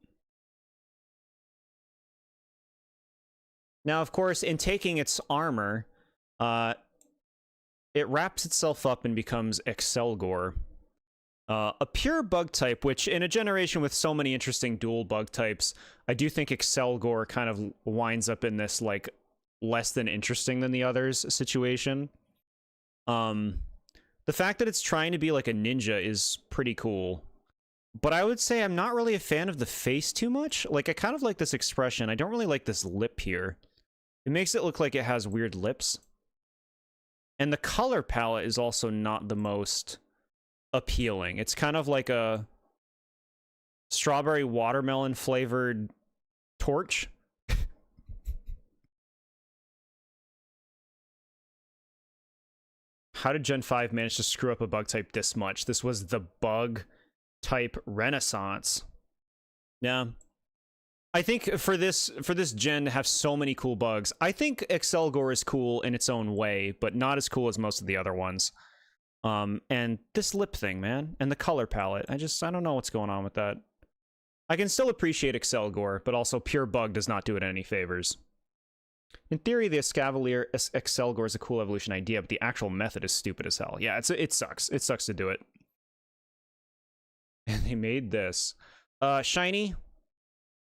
Now, of course, in taking its armor, it wraps itself up and becomes Excelgor. A pure bug type, which in a generation with so many interesting dual bug types, I do think Excelgor kind of winds up in this, like, less than interesting than the others situation. The fact that it's trying to be like a ninja is pretty cool. But I would say I'm not really a fan of the face too much. Like, I kind of like this expression. I don't really like this lip here. It makes it look like it has weird lips. And the color palette is also not the most appealing. It's kind of like a strawberry watermelon flavored torch. How did Gen 5 manage to screw up a bug type this much? This was the bug type renaissance. Yeah. I think for this gen to have so many cool bugs, I think Excelgor is cool in its own way, but not as cool as most of the other ones. And this lip thing, man, and the color palette, I don't know what's going on with that. I can still appreciate Excelgor, but also pure bug does not do it any favors. In theory, the Escavalier Excelgor is a cool evolution idea, but the actual method is stupid as hell. Yeah, it sucks. It sucks to do it. And they made this. Shiny.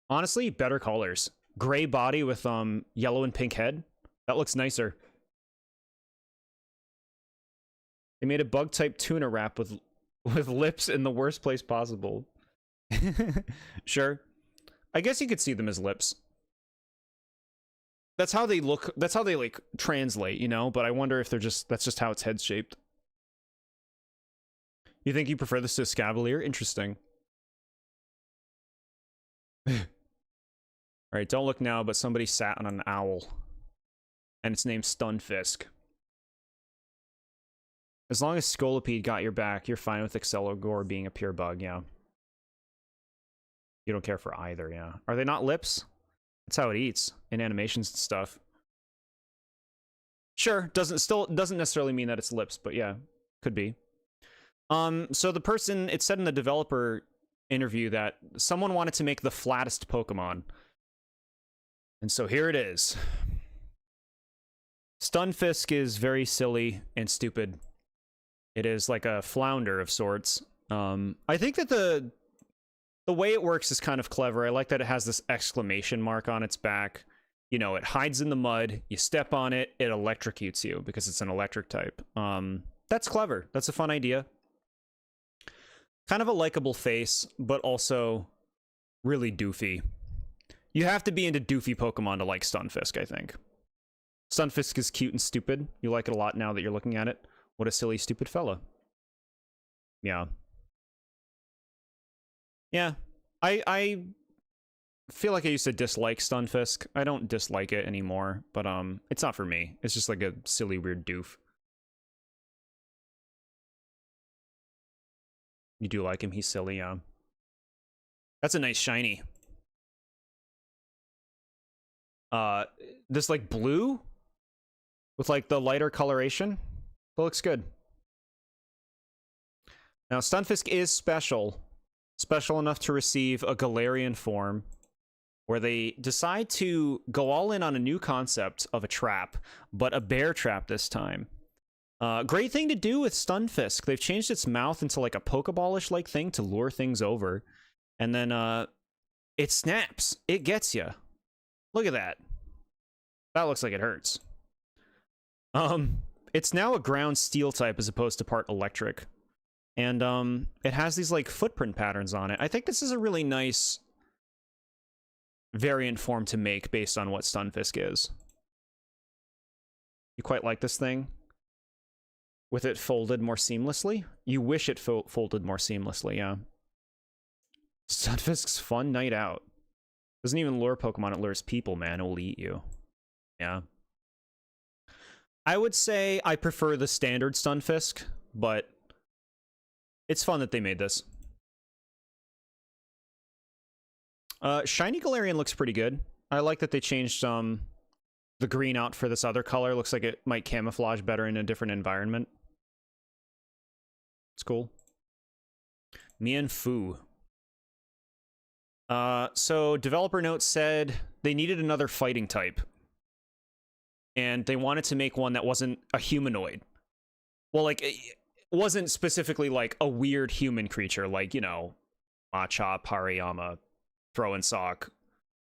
Honestly, better colors. Gray body with yellow and pink head. That looks nicer. They made a bug type tuna wrap with lips in the worst place possible. Sure. I guess you could see them as lips. That's how they look. That's how they, like, translate, you know? But I wonder if that's just how its head's shaped. You think you prefer this to Escavalier? Interesting. Alright, don't look now, but somebody sat on an owl. And it's named Stunfisk. As long as Scolipede got your back, you're fine with Excelgor being a pure bug, yeah. You don't care for either, yeah. Are they not lips? That's how it eats in animations and stuff. Sure, doesn't necessarily mean that it's lips, but yeah, could be. So the person, it said in the developer interview that someone wanted to make the flattest Pokemon. And so here it is. Stunfisk is very silly and stupid. It is like a flounder of sorts. I think that the way it works is kind of clever. I like that it has this exclamation mark on its back. You know, it hides in the mud. You step on it, it electrocutes you because it's an electric type. That's clever. That's a fun idea. Kind of a likable face, but also really doofy. You have to be into doofy Pokemon to like Stunfisk, I think. Stunfisk is cute and stupid. You like it a lot now that you're looking at it. What a silly, stupid fella. Yeah. Yeah. I feel like I used to dislike Stunfisk. I don't dislike it anymore, but it's not for me. It's just like a silly, weird doof. You do like him, he's silly, yeah. That's a nice shiny. This, like, blue? With, like, the lighter coloration? That looks good. Now, Stunfisk is special. Special enough to receive a Galarian form, where they decide to go all in on a new concept of a trap, but a bear trap this time. Great thing to do with Stunfisk. They've changed its mouth into like a Pokeball-ish like thing to lure things over. And then it snaps. It gets you. Look at that. That looks like it hurts. It's now a ground steel type as opposed to part electric. And it has these like footprint patterns on it. I think this is a really nice variant form to make based on what Stunfisk is. You quite like this thing? With it folded more seamlessly? You wish it folded more seamlessly, yeah. Stunfisk's fun night out. Doesn't even lure Pokemon, it lures people, man. It will eat you. Yeah. I would say I prefer the standard Stunfisk, but It's fun that they made this. Shiny Galarian looks pretty good. I like that they changed the green out for this other color. Looks like it might camouflage better in a different environment. It's cool. Mienfoo. So developer notes said they needed another fighting type. And they wanted to make one that wasn't a humanoid. Well, like, it wasn't specifically like a weird human creature, like, you know, Machop, Hariyama, Throw and Sock,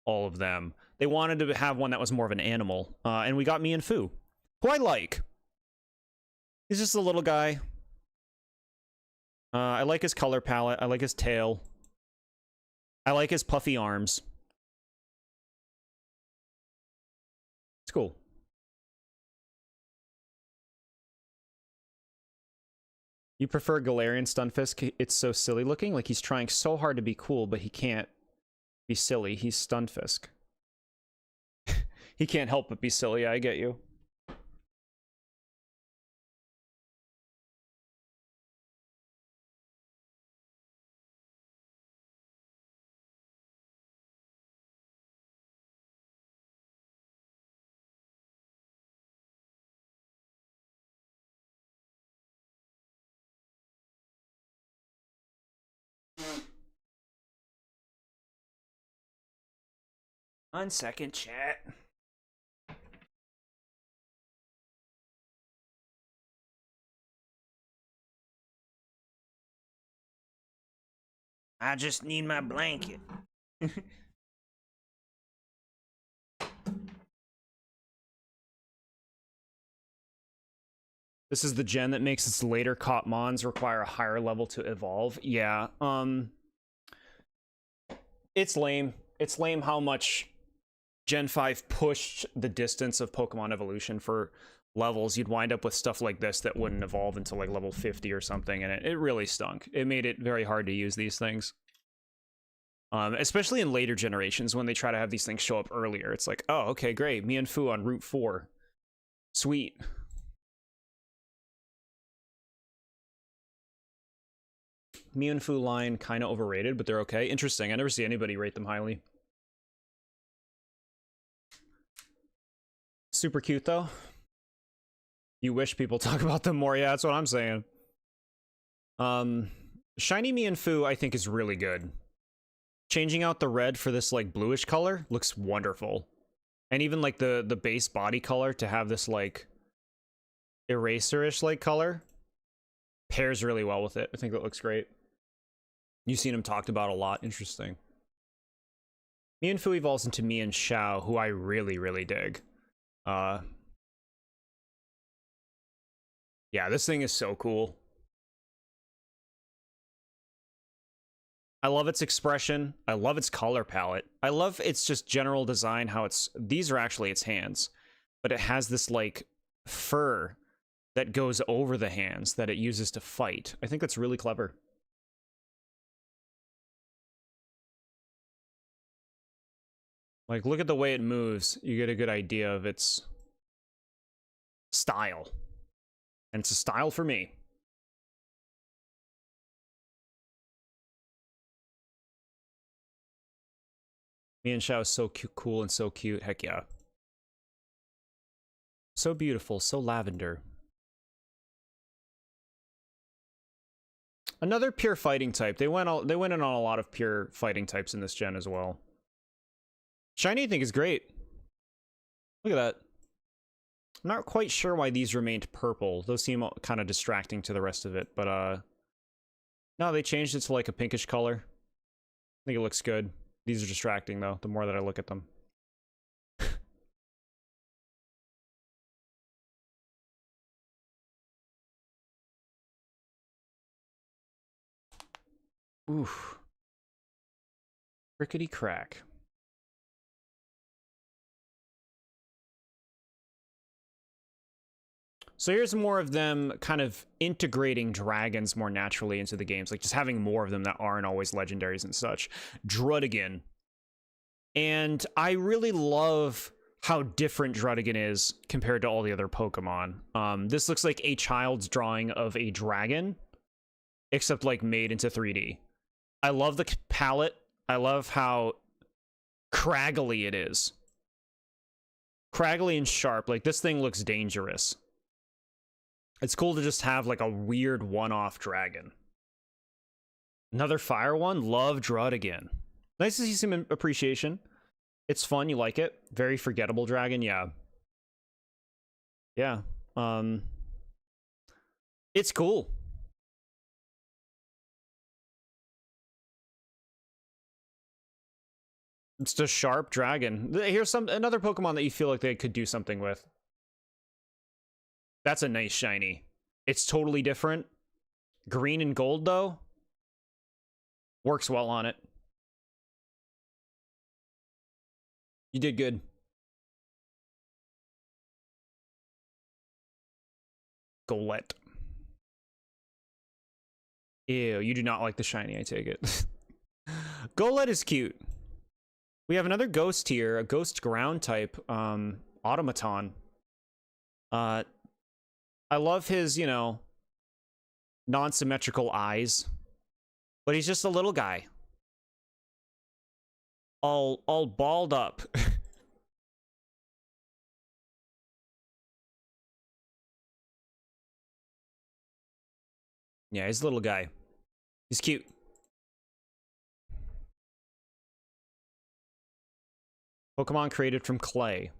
all of them. They wanted to have one that was more of an animal. And we got Mienfoo, who I like. He's just a little guy. I like his color palette. I like his tail. I like his puffy arms. It's cool. You prefer Galarian Stunfisk? It's so silly looking. Like he's trying so hard to be cool, but he can't be silly. He's Stunfisk. He can't help but be silly. I get you. On second chat. I just need my blanket. This is the gen that makes its later caught mons require a higher level to evolve. Yeah, it's lame. It's lame how much Gen 5 pushed the distance of Pokemon evolution for levels. You'd wind up with stuff like this that wouldn't evolve until like level 50 or something, and it really stunk. It made it very hard to use these things. Especially in later generations when they try to have these things show up earlier. It's like, oh, okay, great. Mienfoo on Route 4. Sweet. Mienfoo line kind of overrated, but they're okay. Interesting. I never see anybody rate them highly. Super cute, though. You wish people talk about them more. Yeah, that's what I'm saying. Shiny Mienfoo, I think, is really good. Changing out the red for this, like, bluish color looks wonderful. And even, like, the base body color to have this, like, eraser-ish, like, color pairs really well with it. I think that looks great. You've seen him talked about a lot. Interesting. Mienfoo evolves into Mienshao, who I really, really dig. Yeah, this thing is so cool. I love its expression. I love its color palette. I love its just general design, how it's... These are actually its hands. But it has this, like, fur that goes over the hands that it uses to fight. I think that's really clever. Like, look at the way it moves. You get a good idea of its style. And it's a style for me. Mienshao is so cool and so cute. Heck yeah. So beautiful, so lavender. Another pure fighting type. They went in on a lot of pure fighting types in this gen as well. Shiny, I think, is great. Look at that. I'm not quite sure why these remained purple. Those seem kind of distracting to the rest of it, but no, they changed it to like a pinkish color. I think it looks good. These are distracting, though, the more that I look at them. Oof. Crickety crack. So here's more of them kind of integrating dragons more naturally into the games, like just having more of them that aren't always legendaries and such. Druddigon. And I really love how different Druddigon is compared to all the other Pokemon. This looks like a child's drawing of a dragon. except like made into 3D. I love the palette. I love how craggly it is. Craggly and sharp. Like, this thing looks dangerous. It's cool to just have like a weird one-off dragon. Another fire one. Love Drud again. Nice to see some appreciation. It's fun. You like it. Very forgettable dragon. Yeah. Yeah. It's cool. It's a sharp dragon. Here's another Pokemon that you feel like they could do something with. That's a nice shiny. It's totally different. Green and gold, though. Works well on it. You did good. Golett. Ew, you do not like the shiny, I take it. Golett is cute. We have another ghost here, a ghost ground type, automaton. I love his, you know, non-symmetrical eyes. But he's just a little guy. All balled up. Yeah, he's a little guy. He's cute. Pokemon created from clay.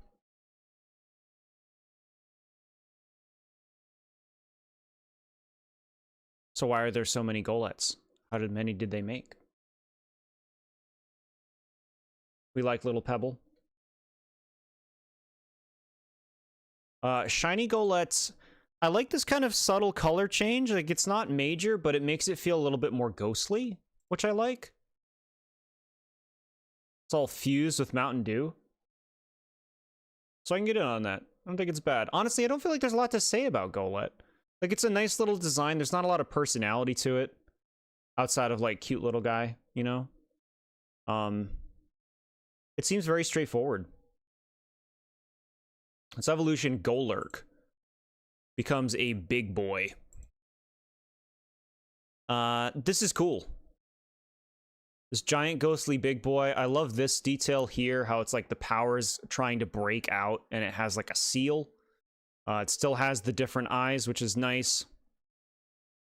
So why are there so many Goletts? How many did they make? We like Little Pebble. Shiny Goletts. I like this kind of subtle color change. Like, it's not major, but it makes it feel a little bit more ghostly, which I like. It's all fused with Mountain Dew. So I can get in on that. I don't think it's bad. Honestly, I don't feel like there's a lot to say about Golett. Like, it's a nice little design. There's not a lot of personality to it. Outside of, like, cute little guy, you know? It seems very straightforward. Its evolution, Golurk, becomes a big boy. This is cool. This giant ghostly big boy. I love this detail here, how it's like the power's trying to break out and it has like a seal. It still has the different eyes, which is nice.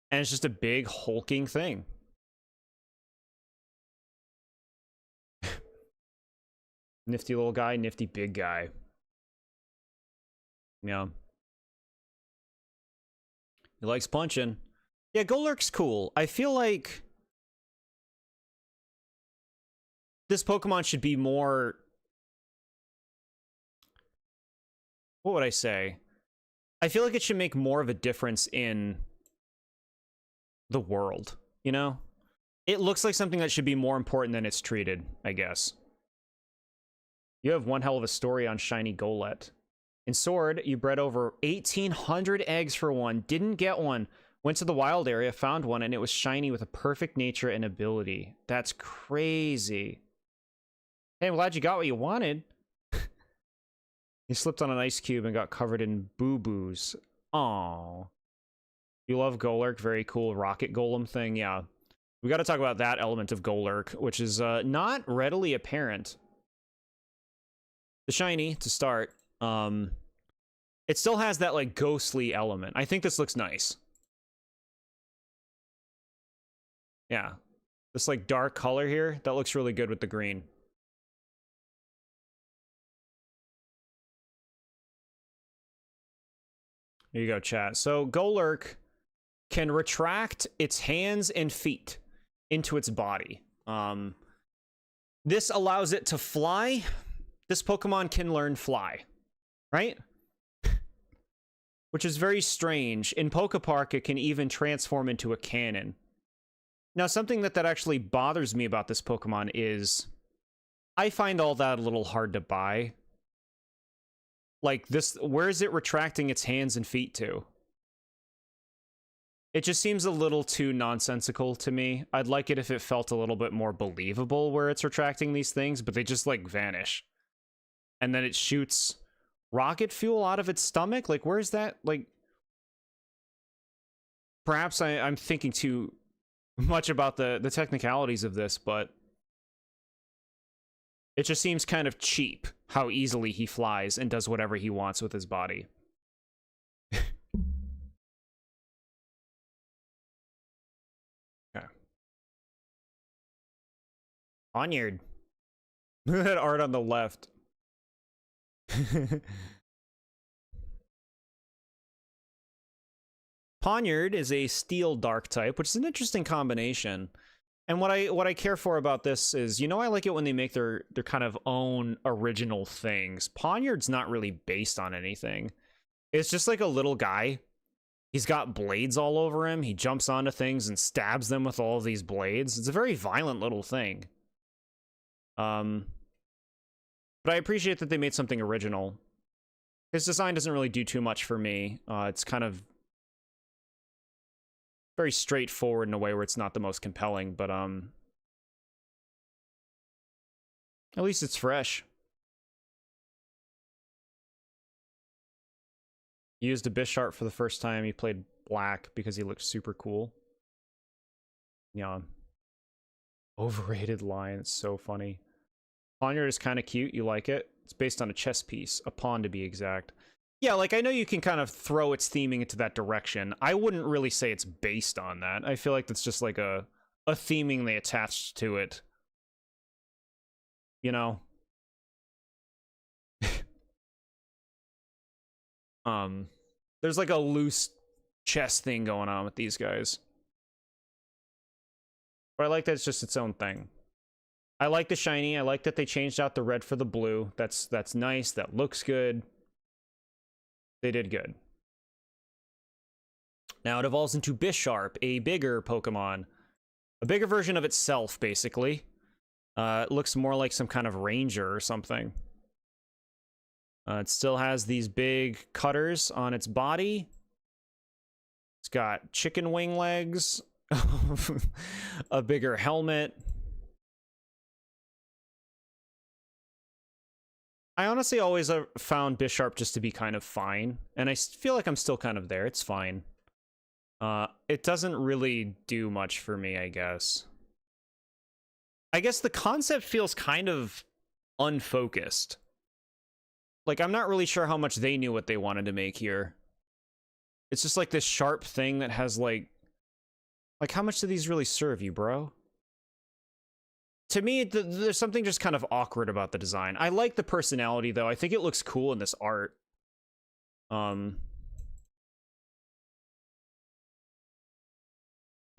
And it's just a big hulking thing. Nifty little guy, nifty big guy. Yeah. He likes punching. Yeah, Golurk's cool. I feel like this Pokemon should be more... What would I say? I feel like it should make more of a difference in the world, you know? It looks like something that should be more important than it's treated, I guess. You have one hell of a story on Shiny Golett. In Sword, you bred over 1,800 eggs for one, didn't get one, went to the wild area, found one, and it was shiny with a perfect nature and ability. That's crazy. Hey, I'm glad you got what you wanted. He slipped on an ice cube and got covered in boo-boos. Aww. You love Golurk, very cool rocket golem thing, yeah. We gotta talk about that element of Golurk, which is not readily apparent. The shiny, to start, it still has that, like, ghostly element. I think this looks nice. Yeah. This, like, dark color here, that looks really good with the green. Here you go, chat. So, Golurk can retract its hands and feet into its body. This allows it to fly. This Pokemon can learn fly, right? Which is very strange. In Pokepark, it can even transform into a cannon. Now, something that actually bothers me about this Pokemon is I find all that a little hard to buy. Like, this, where is it retracting its hands and feet to? It just seems a little too nonsensical to me. I'd like it if it felt a little bit more believable where it's retracting these things, but they just, like, vanish. And then it shoots rocket fuel out of its stomach? Like, where's that? Like, perhaps I'm thinking too much about the technicalities of this, but it just seems kind of cheap how easily he flies and does whatever he wants with his body. Okay. Ponyard. That art on the left. Ponyard is a steel dark type, which is an interesting combination. And what I care for about this is, I like it when they make their kind of own original things. Ponyard's not really based on anything. It's just like a little guy. He's got blades all over him. He jumps onto things and stabs them with all of these blades. It's a very violent little thing. But I appreciate that they made something original. His design doesn't really do too much for me. It's kind of very straightforward in a way where it's not the most compelling, but at least it's fresh. He used a Bisharp for the first time. He played black because he looked super cool. Yeah. Overrated line. It's so funny. Ponyard is kind of cute. You like it? It's based on a chess piece, a pawn to be exact. Yeah, like, I know you can kind of throw its theming into that direction. I wouldn't really say it's based on that. I feel like that's just like a theming they attached to it. You know? There's like a loose chess thing going on with these guys. But I like that it's just its own thing. I like the shiny. I like that they changed out the red for the blue. That's nice. That looks good. They did good. Now it evolves into Bisharp, a bigger Pokemon. A bigger version of itself, basically. It looks more like some kind of ranger or something. It still has these big cutters on its body. It's got chicken wing legs. A bigger helmet. I honestly always found Bisharp just to be kind of fine, and I feel like I'm still kind of there. It's fine. It doesn't really do much for me, I guess. I guess the concept feels kind of unfocused. Like, I'm not really sure how much they knew what they wanted to make here. It's just like this sharp thing that has like how much do these really serve you, bro? To me, there's something just kind of awkward about the design. I like the personality, though. I think it looks cool in this art.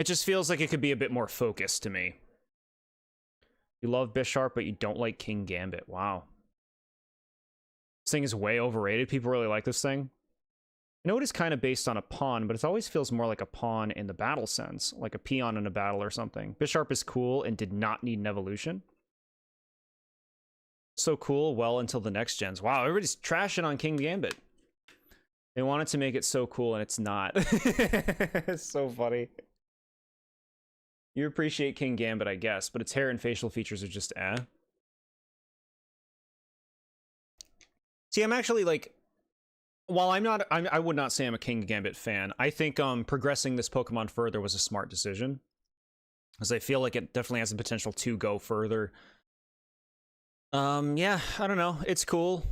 It just feels like it could be a bit more focused to me. You love Bisharp, but you don't like King Gambit. Wow. This thing is way overrated. People really like this thing. I know it is kind of based on a pawn, but it always feels more like a pawn in the battle sense, like a peon in a battle or something. Bisharp is cool and did not need an evolution. So cool, well, until the next gens. Wow, everybody's trashing on King Gambit. They wanted to make it so cool, and it's not. It's so funny. You appreciate King Gambit, I guess, but its hair and facial features are just eh. See, I'm actually like, while I would not say I'm a King Gambit fan. I think progressing this Pokemon further was a smart decision, because I feel like it definitely has the potential to go further. Yeah, I don't know. It's cool.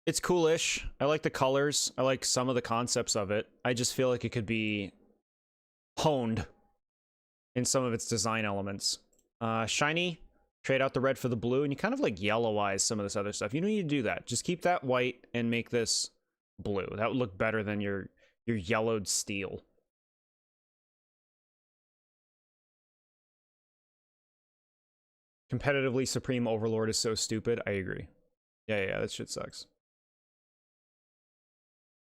It's coolish. I like the colors. I like some of the concepts of it. I just feel like it could be honed in some of its design elements. Shiny. Trade out the red for the blue, and you kind of like yellowize some of this other stuff. You don't need to do that. Just keep that white and make this blue. That would look better than your yellowed steel. Competitively, Supreme Overlord is so stupid. I agree. Yeah, that shit sucks.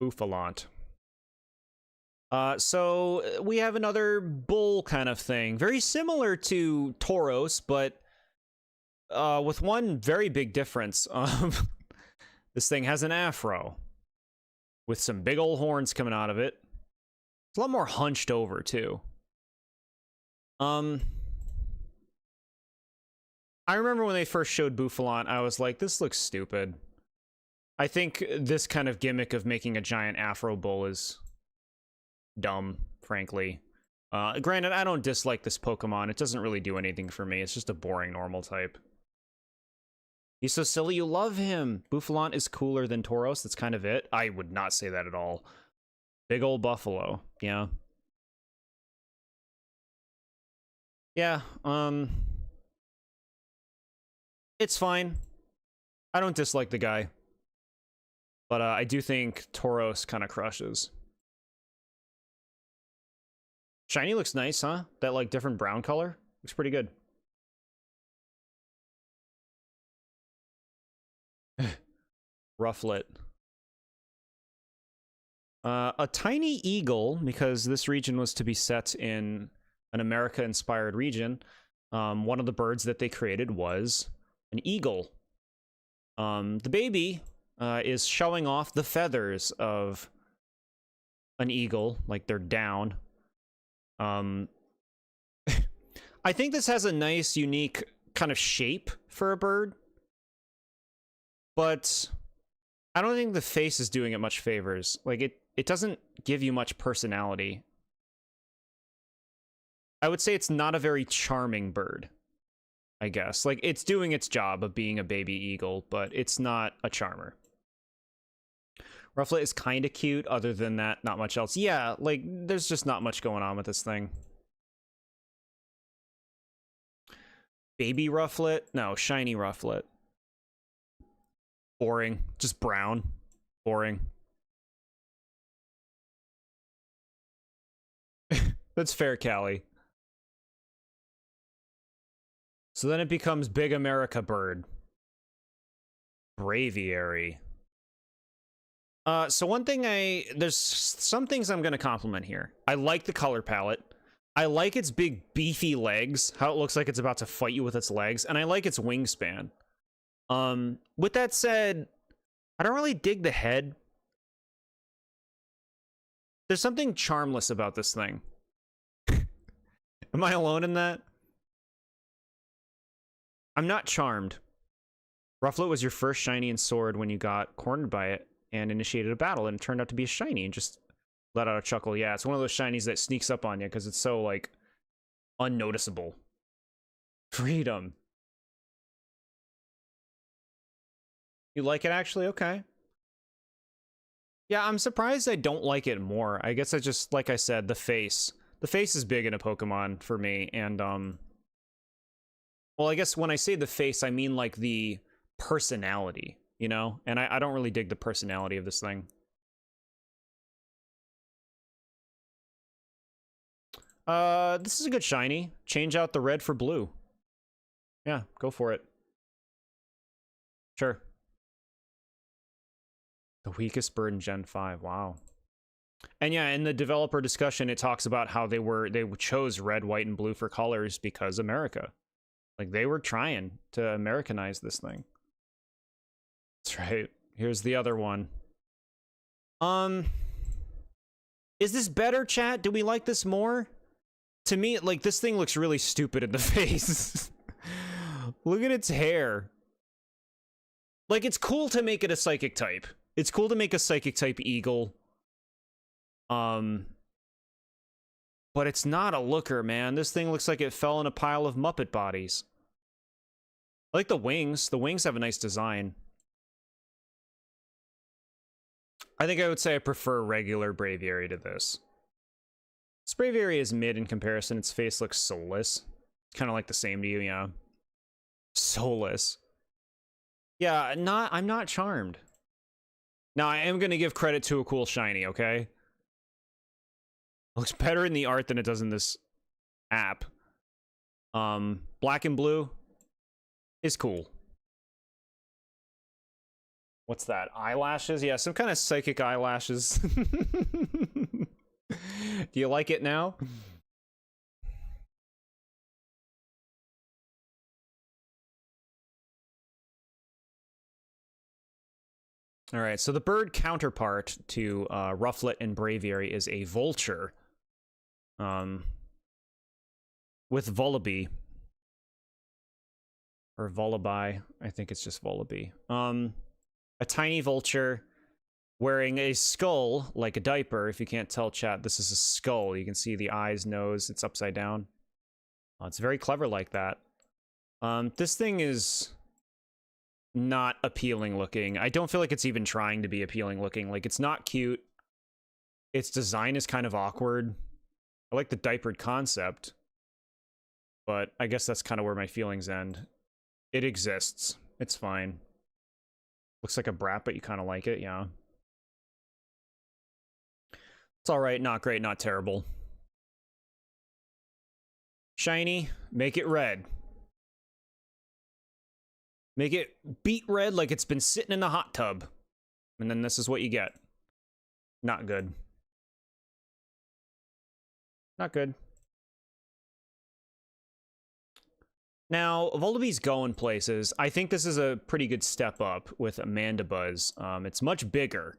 Bouffalant. So we have another bull kind of thing. Very similar to Tauros, but with one very big difference. This thing has an afro with some big old horns coming out of it. It's a lot more hunched over, too. I remember when they first showed Bouffalant, I was like, this looks stupid. I think this kind of gimmick of making a giant afro bull is dumb, frankly. Granted, I don't dislike this Pokemon. It doesn't really do anything for me. It's just a boring normal type. He's so silly, you love him. Bouffalant is cooler than Tauros. That's kind of it. I would not say that at all. Big old buffalo. Yeah. Yeah, it's fine. I don't dislike the guy. But I do think Tauros kind of crushes. Shiny looks nice, huh? That, like, different brown color. Looks pretty good. Rufflet. A tiny eagle, because this region was to be set in an America-inspired region. One of the birds that they created was an eagle. The baby is showing off the feathers of an eagle, like they're down. I think this has a nice, unique kind of shape for a bird, but I don't think the face is doing it much favors. Like, it doesn't give you much personality. I would say it's not a very charming bird, I guess. Like, it's doing its job of being a baby eagle, but it's not a charmer. Rufflet is kind of cute. Other than that, not much else. Yeah, like, there's just not much going on with this thing. Baby Rufflet? No, shiny Rufflet. Boring. Just brown. Boring. That's fair, Callie. So then it becomes Big America Bird. Braviary. So one thing there's some things I'm gonna compliment here. I like the color palette. I like its big beefy legs, how it looks like it's about to fight you with its legs, and I like its wingspan. With that said, I don't really dig the head. There's something charmless about this thing. Am I alone in that? I'm not charmed. Rufflet was your first shiny and sword when you got cornered by it and initiated a battle, and it turned out to be a shiny and just let out a chuckle. Yeah, it's one of those shinies that sneaks up on you because it's so, like, unnoticeable. Freedom. You like it, actually? Okay. Yeah, I'm surprised I don't like it more. I guess I just, like I said, the face. The face is big in a Pokemon for me, and, well, I guess when I say the face, I mean, like, the personality, you know? And I don't really dig the personality of this thing. This is a good shiny. Change out the red for blue. Yeah, go for it. Sure. The weakest bird in Gen 5, wow. And yeah, in the developer discussion, it talks about how they chose red, white, and blue for colors because America. Like, they were trying to Americanize this thing. That's right. Here's the other one. Is this better, chat? Do we like this more? To me, like, this thing looks really stupid in the face. Look at its hair. Like, it's cool to make it a psychic type. It's cool to make a psychic type eagle. But it's not a looker, man. This thing looks like it fell in a pile of Muppet bodies. I like the wings. The wings have a nice design. I think I would say I prefer regular Braviary to this. This Braviary is mid in comparison. Its face looks soulless. Kind of like the same to you, yeah. Soulless. Yeah, I'm not charmed. Now, I am going to give credit to a cool shiny, okay? It looks better in the art than it does in this app. Black and blue is cool. What's that? Eyelashes? Yeah, some kind of psychic eyelashes. Do you like it now? All right, so the bird counterpart to Rufflet and Braviary is a vulture. With Vullaby. Or Vullaby. I think it's just Vullaby. A tiny vulture. wearing a skull like a diaper. If you can't tell, chat, this is a skull. You can see the eyes, nose, it's upside down. It's very clever like that. This thing is not appealing looking. I don't feel like it's even trying to be appealing looking. Like, it's not cute. Its design is kind of awkward. I like the diapered concept, but I guess that's kind of where my feelings end. It exists. It's fine. Looks like a brat, but you kind of like it, yeah. It's alright, not great, not terrible. Shiny, make it red. Make it beet red like it's been sitting in the hot tub. And then this is what you get. Not good. Not good. Now, Volibbee's going places. I think this is a pretty good step up with Mandibuzz. It's much bigger.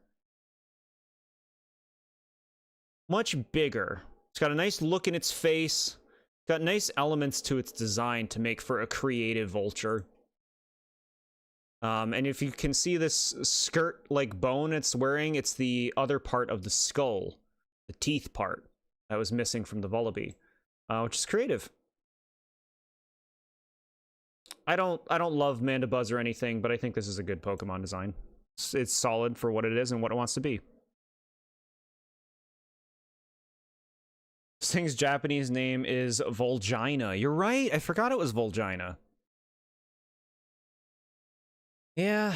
Much bigger. It's got a nice look in its face. It's got nice elements to its design to make for a creative vulture. And if you can see this skirt-like bone it's wearing, it's the other part of the skull. The teeth part that was missing from the Volibee. Which is creative. I don't love Mandibuzz or anything, but I think this is a good Pokemon design. It's solid for what it is and what it wants to be. This thing's Japanese name is Volgina. You're right, I forgot it was Volgina. Yeah.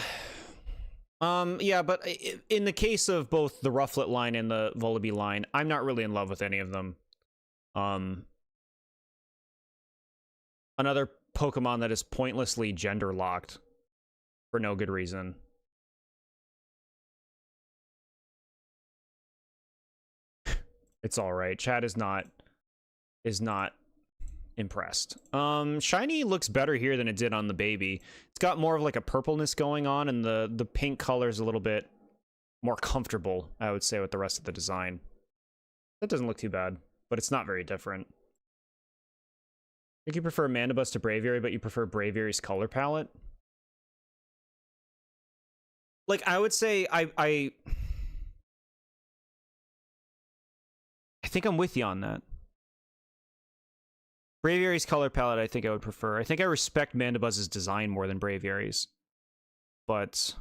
Yeah, but in the case of both the Rufflet line and the Volibee line, I'm not really in love with any of them. Another Pokemon that is pointlessly gender locked for no good reason. It's all right. Chat is not impressed. Shiny looks better here than it did on the baby. It's got more of like a purpleness going on, and the pink color is a little bit more comfortable, I would say, with the rest of the design. That doesn't look too bad, but it's not very different. I think you prefer Mandibuzz to Braviary, but you prefer Braviary's color palette. Like, I would say I think I'm with you on that. Braviary's color palette, I think I would prefer. I think I respect Mandibuzz's design more than Braviary's. But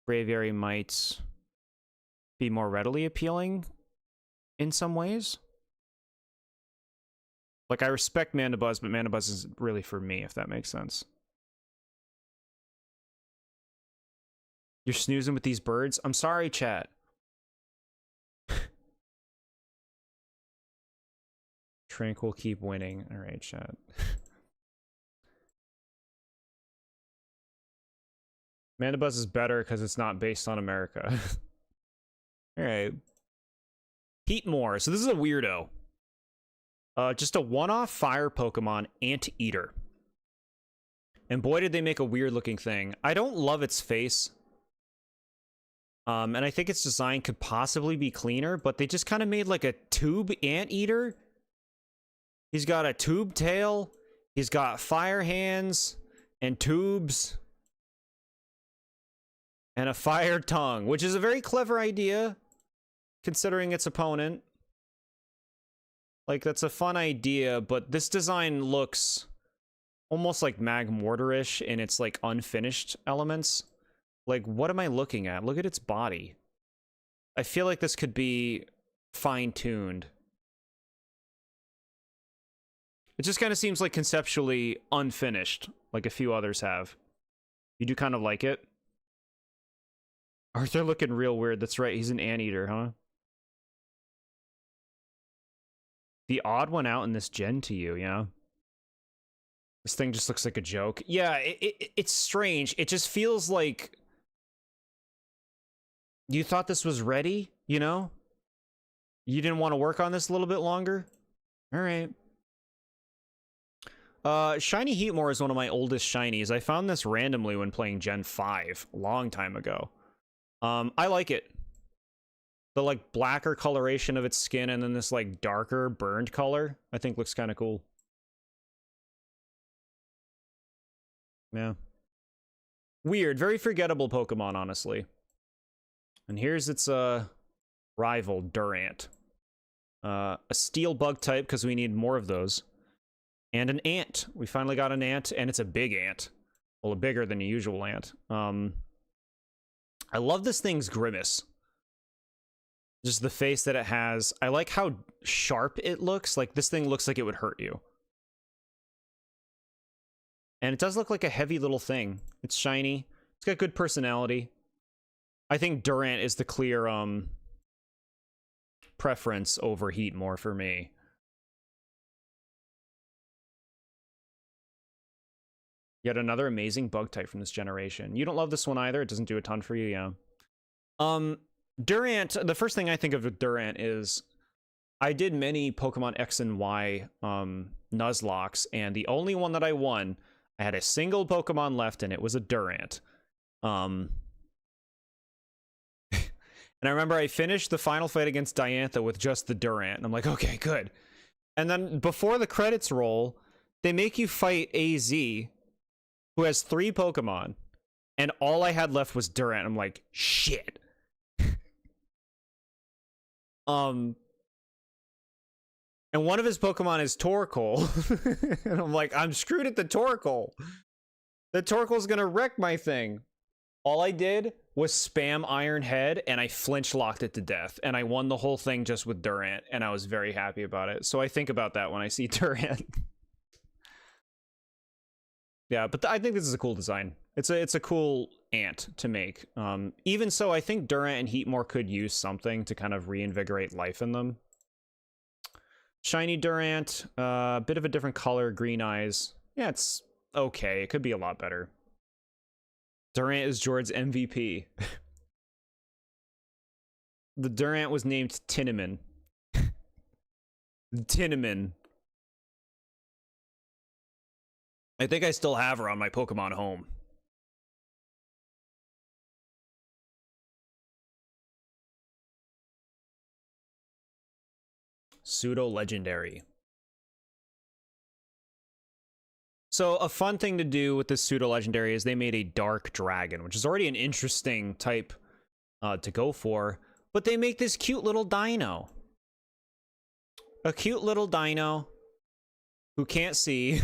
Braviary might be more readily appealing in some ways. Like, I respect Mandibuzz, but Mandibuzz isn't really for me, if that makes sense. You're snoozing with these birds? I'm sorry, chat. Tranquil keep winning. Alright, chat. Mandibuzz is better because it's not based on America. Alright. Heatmore. So this is a weirdo. Just a one-off fire Pokemon, Anteater. And boy, did they make a weird-looking thing. I don't love its face. And I think its design could possibly be cleaner, but they just kind of made like a tube Anteater. He's got a tube tail. He's got fire hands and tubes. And a fire tongue, which is a very clever idea, considering its opponent. Like, that's a fun idea, but this design looks almost like Magmortar-ish in its, like, unfinished elements. Like, what am I looking at? Look at its body. I feel like this could be fine-tuned. It just kind of seems like conceptually unfinished, like a few others have. You do kind of like it? Arthur looking real weird. That's right, he's an anteater, huh? The odd one out in this gen to you, yeah? This thing just looks like a joke. Yeah, it's strange. It just feels like you thought this was ready, you know? You didn't want to work on this a little bit longer? Alright. Shiny Heatmore is one of my oldest shinies. I found this randomly when playing Gen 5, a long time ago. I like it. The, like, blacker coloration of its skin and then this, like, darker burned color, I think looks kind of cool. Yeah. Weird. Very forgettable Pokemon, honestly. And here's its rival, Durant. A steel bug type, because we need more of those. And an ant. We finally got an ant, and it's a big ant. Well, bigger than a usual ant. I love this thing's grimace. Just the face that it has. I like how sharp it looks. Like, this thing looks like it would hurt you. And it does look like a heavy little thing. It's shiny. It's got good personality. I think Durant is the clear preference over Heatmore for me. Yet another amazing bug type from this generation. You don't love this one either. It doesn't do a ton for you, yeah. Durant, the first thing I think of with Durant is I did many Pokemon X and Y Nuzlockes, and the only one that I won, I had a single Pokemon left, and it was a Durant. And I remember I finished the final fight against Diantha with just the Durant, and I'm like, okay, good. And then before the credits roll, they make you fight AZ, who has 3 Pokemon, and all I had left was Durant. I'm like, shit. And one of his Pokemon is Torkoal. And I'm like, I'm screwed at the Torkoal. The Torkoal's gonna wreck my thing. All I did was spam Iron Head, and I flinch locked it to death. And I won the whole thing just with Durant, and I was very happy about it. So I think about that when I see Durant. Yeah, but I think this is a cool design. It's a cool ant to make. Even so, I think Durant and Heatmore could use something to kind of reinvigorate life in them. Shiny Durant, bit of a different color, green eyes. Yeah, it's okay. It could be a lot better. Durant is Jord's MVP. The Durant was named Tinnaman. Tinnaman. I think I still have her on my Pokemon Home. Pseudo-legendary. So a fun thing to do with this pseudo-legendary is they made a dark dragon, which is already an interesting type to go for, but they make this cute little dino. A cute little dino who can't see,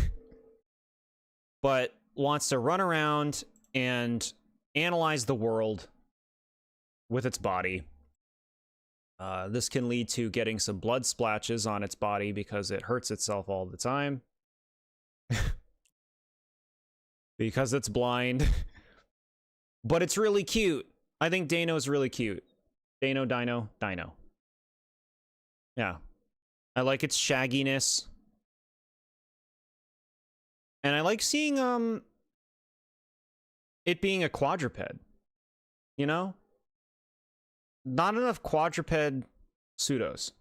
but wants to run around and analyze the world with its body. This can lead to getting some blood splashes on its body because it hurts itself all the time. Because it's blind. But it's really cute. I think Dano's really cute. Dino. Yeah. I like its shagginess. And I like seeing it being a quadruped. You know? Not enough quadruped pseudos.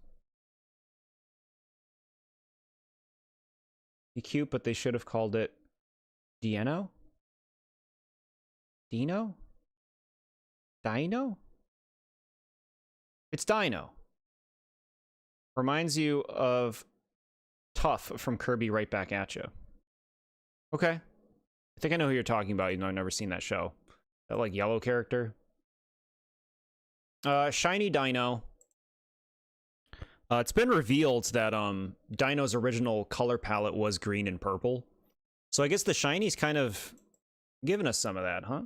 Be cute, but they should have called it Dino? Dino? Dino? It's Dino. Reminds you of Tough from Kirby Right Back at You. Okay. I think I know who you're talking about, even though I've never seen that show. That, like, yellow character. Shiny Dino. It's been revealed that Dino's original color palette was green and purple. So I guess the shiny's kind of giving us some of that, huh?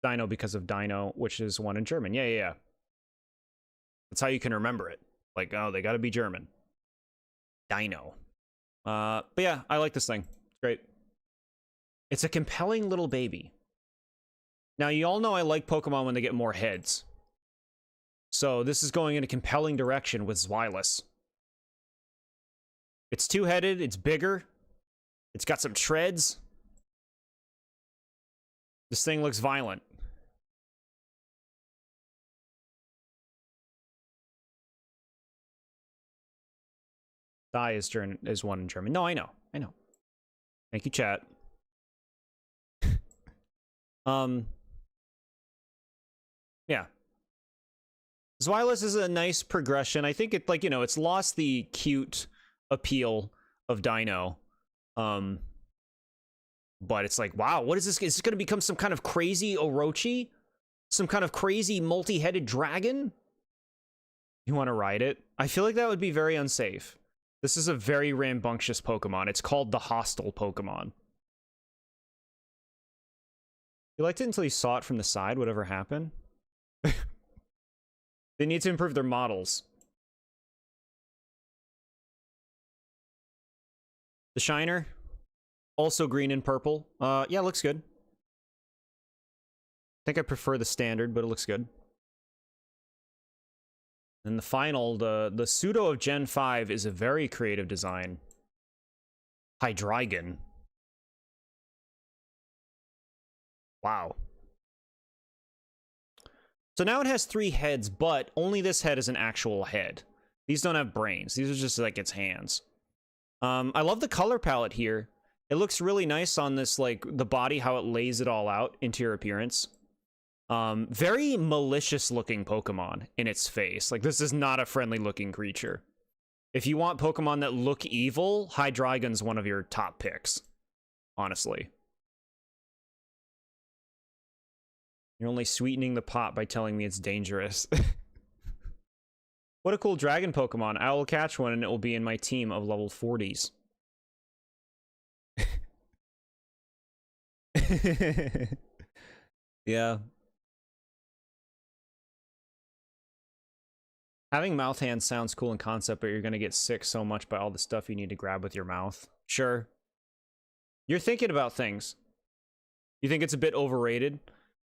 Dino because of Dino, which is one in German. Yeah. That's how you can remember it. Like, oh, they gotta be German. Dino. But yeah, I like this thing. It's great. It's a compelling little baby. Now, you all know I like Pokemon when they get more heads. So this is going in a compelling direction with Zweilous. It's two-headed, it's bigger, it's got some treads. This thing looks violent. Die is one in German. No, I know. Thank you, chat. Yeah. Zweilous is a nice progression. I think it, like, you know, it's lost the cute appeal of Dino. But it's like, wow, what is this? Is this going to become some kind of crazy Orochi? Some kind of crazy multi-headed dragon? You want to ride it? I feel like that would be very unsafe. This is a very rambunctious Pokemon. It's called the hostile Pokemon. You liked it until you saw it from the side, whatever happened? They need to improve their models. The Shiner, also green and purple. Yeah, looks good. I think I prefer the standard, but it looks good. And the final, the pseudo of Gen 5 is a very creative design. Hydreigon. Wow. So now it has 3 heads, but only this head is an actual head. These don't have brains. These are just like its hands. I love the color palette here. It looks really nice on this, like, the body, how it lays it all out into your appearance. Very malicious looking Pokemon in its face. Like, this is not a friendly looking creature. If you want Pokemon that look evil, Hydreigon's one of your top picks. Honestly. You're only sweetening the pot by telling me it's dangerous. What a cool dragon Pokemon. I will catch one and it will be in my team of level 40s. Yeah. Having mouth hands sounds cool in concept, but you're going to get sick so much by all the stuff you need to grab with your mouth. Sure. You're thinking about things. You think it's a bit overrated?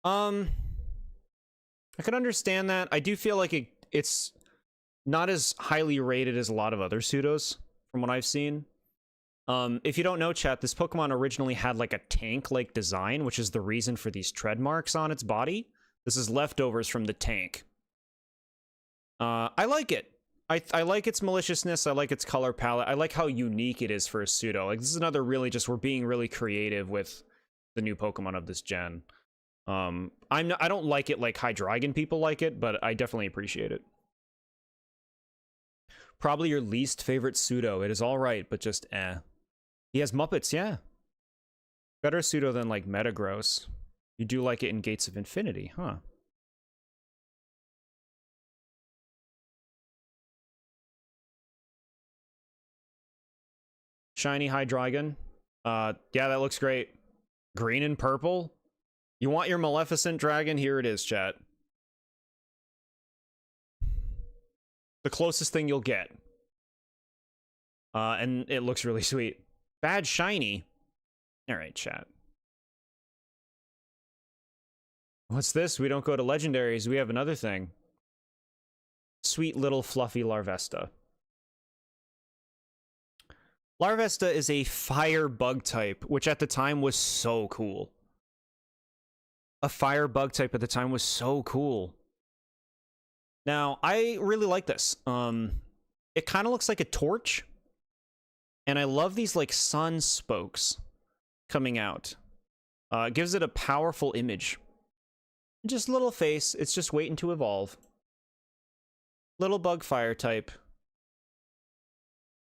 I can understand that. I do feel like it's not as highly rated as a lot of other pseudos, from what I've seen. If you don't know, chat, this Pokemon originally had like a tank-like design, which is the reason for these tread marks on its body. This is leftovers from the tank. I like it. I like its maliciousness. I like its color palette. I like how unique it is for a pseudo. Like, this is another really just, we're being really creative with the new Pokemon of this gen. I don't like it like Hydreigon people like it, but I definitely appreciate it. Probably your least favorite pseudo. It is all right, but just eh. He has Muppets, yeah. Better pseudo than like Metagross. You do like it in Gates of Infinity, huh? Shiny Hydreigon. Yeah, that looks great. Green and purple. You want your Maleficent dragon? Here it is, chat. The closest thing you'll get. And it looks really sweet. Bad shiny. Alright, chat. What's this? We don't go to legendaries. We have another thing. Sweet little fluffy Larvesta. Larvesta is a fire bug type, which at the time was so cool. A fire bug type at the time was so cool. Now, I really like this. It kind of looks like a torch. And I love these, like, sun spokes coming out. It gives it a powerful image. Just little face. It's just waiting to evolve. Little bug fire type.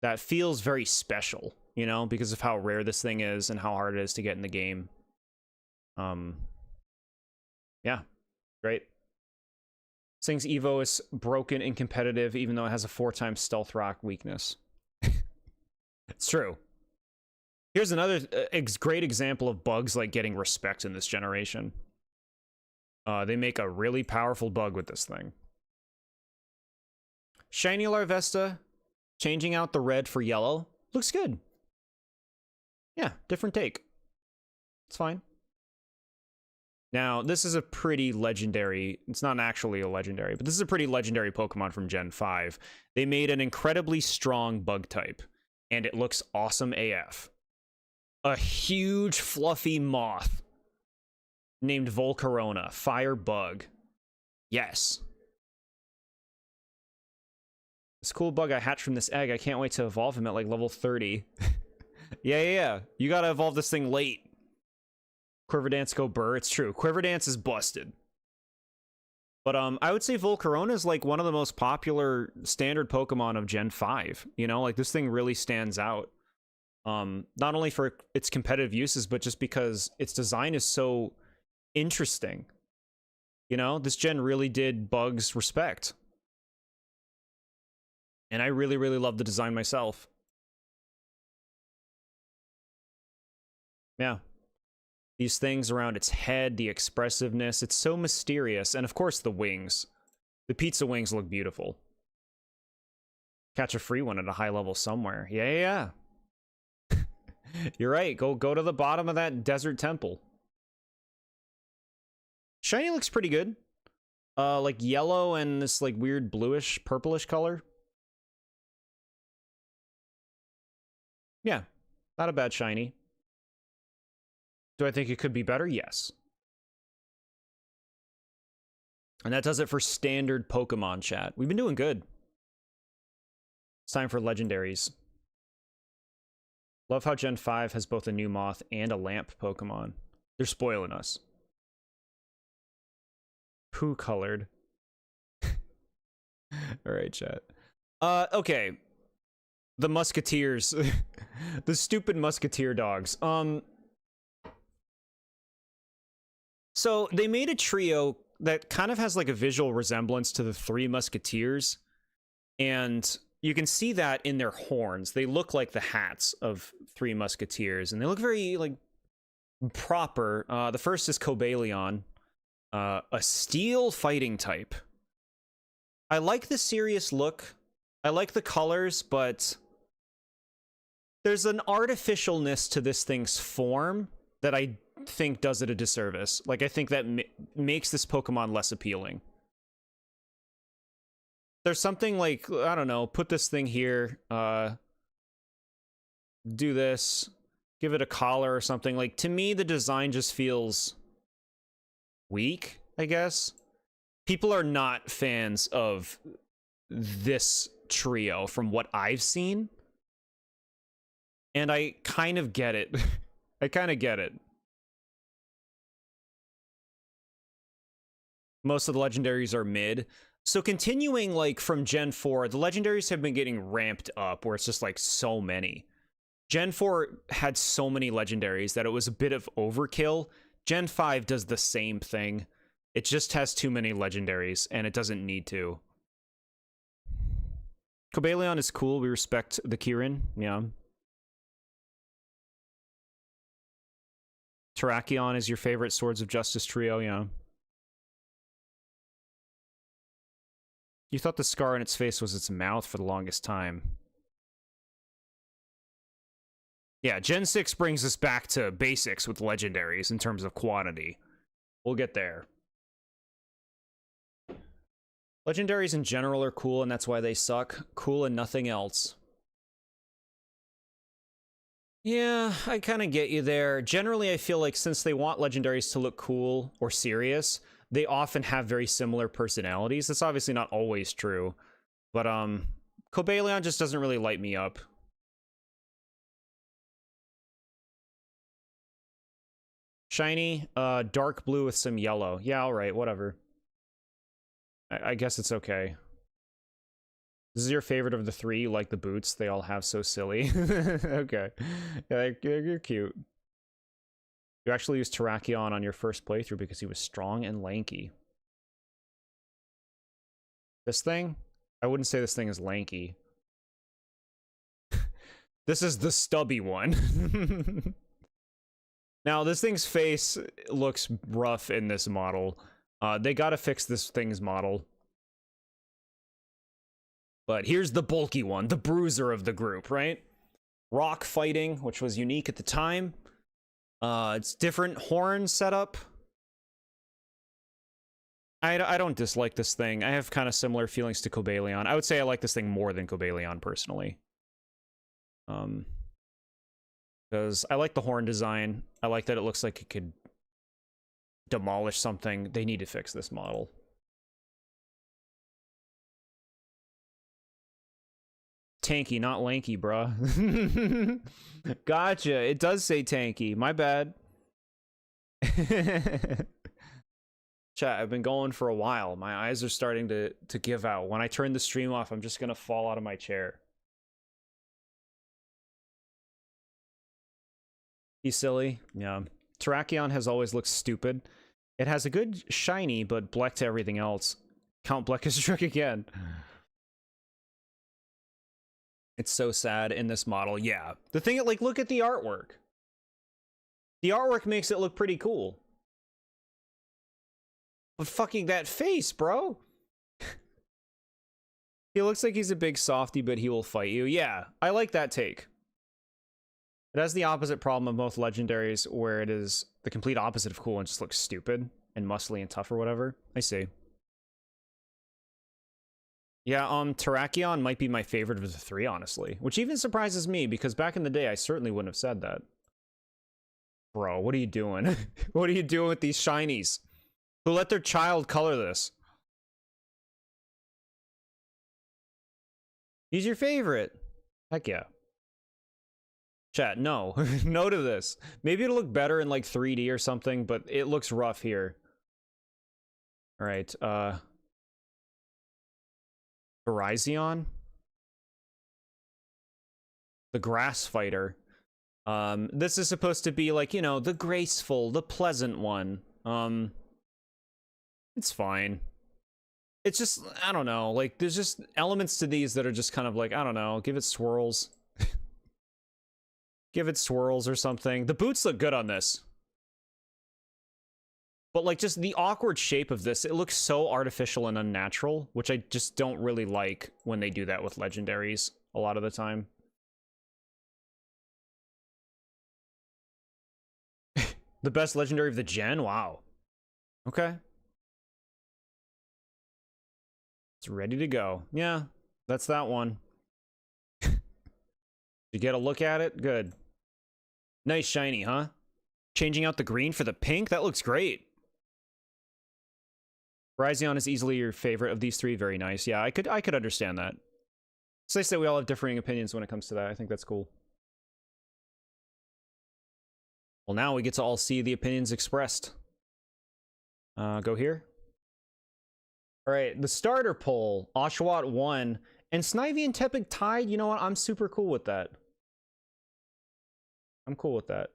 That feels very special, you know, because of how rare this thing is and how hard it is to get in the game. Yeah, great. This thing's Evo is broken and competitive, even though it has a 4x Stealth Rock weakness. It's true. Here's another great example of bugs like getting respect in this generation. They make a really powerful bug with this thing. Shiny Larvesta, changing out the red for yellow. Looks good. Yeah, different take. It's fine. Now, this is a pretty legendary, it's not actually a legendary, but this is a pretty legendary Pokemon from Gen 5. They made an incredibly strong bug type, and it looks awesome AF. A huge fluffy moth named Volcarona, fire bug. Yes. This cool bug I hatched from this egg, I can't wait to evolve him at like level 30. Yeah. You gotta evolve this thing late. Quiverdance go burr, it's true. Quiverdance is busted. But I would say Volcarona is like one of the most popular standard Pokemon of Gen 5. You know, like this thing really stands out. Not only for its competitive uses, but just because its design is so interesting. You know, this gen really did bugs respect. And I really, really love the design myself. Yeah. These things around its head, the expressiveness, it's so mysterious. And of course, the wings. The pizza wings look beautiful. Catch a free one at a high level somewhere. Yeah. You're right. Go to the bottom of that desert temple. Shiny looks pretty good. Like yellow and this like weird bluish, purplish color. Yeah, not a bad shiny. Do I think it could be better? Yes. And that does it for standard Pokemon chat. We've been doing good. It's time for legendaries. Love how Gen 5 has both a new moth and a lamp Pokemon. They're spoiling us. Poo colored. Alright, chat. Okay. The Musketeers. The stupid Musketeer dogs. So they made a trio that kind of has like a visual resemblance to the Three Musketeers. And you can see that in their horns. They look like the hats of Three Musketeers. And they look very, like, proper. The first is Cobalion. A steel fighting type. I like the serious look. I like the colors, but there's an artificialness to this thing's form that I think does it a disservice. Like, I think that makes this Pokemon less appealing. There's something like, I don't know, put this thing here, do this, give it a collar or something. Like, to me, the design just feels weak, I guess. People are not fans of this trio from what I've seen. And I kind of get it. I kind of get it. Most of the legendaries are mid. So continuing, like, from Gen 4, the legendaries have been getting ramped up, where it's just, like, so many. Gen 4 had so many legendaries that it was a bit of overkill. Gen 5 does the same thing. It just has too many legendaries, and it doesn't need to. Cobalion is cool. We respect the Kirin. Yeah. Terrakion is your favorite Swords of Justice trio. Yeah. You thought the scar on its face was its mouth for the longest time. Yeah, Gen 6 brings us back to basics with legendaries in terms of quantity. We'll get there. Legendaries in general are cool, and that's why they suck. Cool and nothing else. Yeah, I kind of get you there. Generally, I feel like since they want legendaries to look cool or serious, they often have very similar personalities. That's obviously not always true, but Cobalion just doesn't really light me up. Shiny, dark blue with some yellow. Yeah, all right, whatever. I guess it's okay. This is your favorite of the three, you like the boots they all have, so silly. Okay. Yeah, you're cute. You actually used Terrakion on your first playthrough because he was strong and lanky. This thing? I wouldn't say this thing is lanky. This is the stubby one. Now, this thing's face looks rough in this model. They gotta fix this thing's model. But here's the bulky one, the bruiser of the group, right? Rock fighting, which was unique at the time. It's different horn setup. I don't dislike this thing. I have kind of similar feelings to Cobalion. I would say I like this thing more than Cobalion, personally. Because I like the horn design. I like that it looks like it could demolish something. They need to fix this model. Tanky, not lanky, bruh. Gotcha. It does say tanky. My bad. Chat, I've been going for a while. My eyes are starting to give out. When I turn the stream off, I'm just gonna fall out of my chair. He's silly. Yeah. Terrakion has always looked stupid. It has a good shiny, but Bleck to everything else. Count Bleck is trick again. It's so sad in this model. Yeah. The thing, like, look at the artwork. The artwork makes it look pretty cool. But fucking that face, bro. He looks like he's a big softie, but he will fight you. Yeah, I like that take. It has the opposite problem of most legendaries, where it is the complete opposite of cool and just looks stupid and muscly and tough or whatever. I see. Yeah, Terrakion might be my favorite of the three, honestly. Which even surprises me, because back in the day, I certainly wouldn't have said that. Bro, what are you doing? What are you doing with these shinies? Who let their child color this? He's your favorite. Heck yeah. Chat, no. No to this. Maybe it'll look better in like 3D or something, but it looks rough here. Alright, Virizion? The Grass Fighter. This is supposed to be like, you know, the graceful, the pleasant one. It's fine. It's just, I don't know, like, there's just elements to these that are just kind of like, I don't know, give it swirls. Give it swirls or something. The boots look good on this. But, like, just the awkward shape of this, it looks so artificial and unnatural, which I just don't really like when they do that with legendaries a lot of the time. The best legendary of the gen? Wow. Okay. It's ready to go. Yeah, that's that one. You get a look at it? Good. Nice shiny, huh? Changing out the green for the pink? That looks great. Virizion is easily your favorite of these three. Very nice. Yeah, I could understand that. It's nice that we all have differing opinions when it comes to that. I think that's cool. Well, now we get to all see the opinions expressed. Go here. All right, the starter poll, Oshawott won, and Snivy and Tepig tied. You know what? I'm super cool with that. I'm cool with that.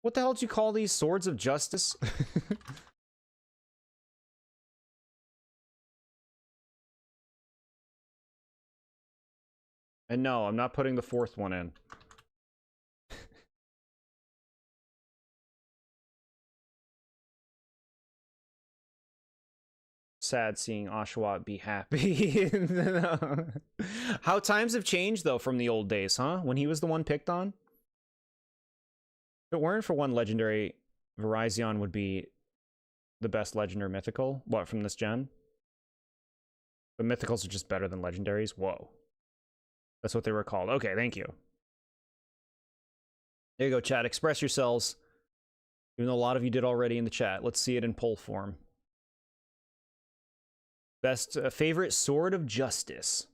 What the hell did you call these? Swords of Justice? And no, I'm not putting the fourth one in. Sad seeing Oshawott be happy. How times have changed, though, from the old days, huh? When he was the one picked on? If it weren't for one legendary, Virizion would be the best legendary mythical. What, from this gen? But mythicals are just better than legendaries? Whoa. That's what they were called. Okay, thank you. There you go, chat. Express yourselves. Even though a lot of you did already in the chat. Let's see it in poll form. Best favorite Sword of Justice.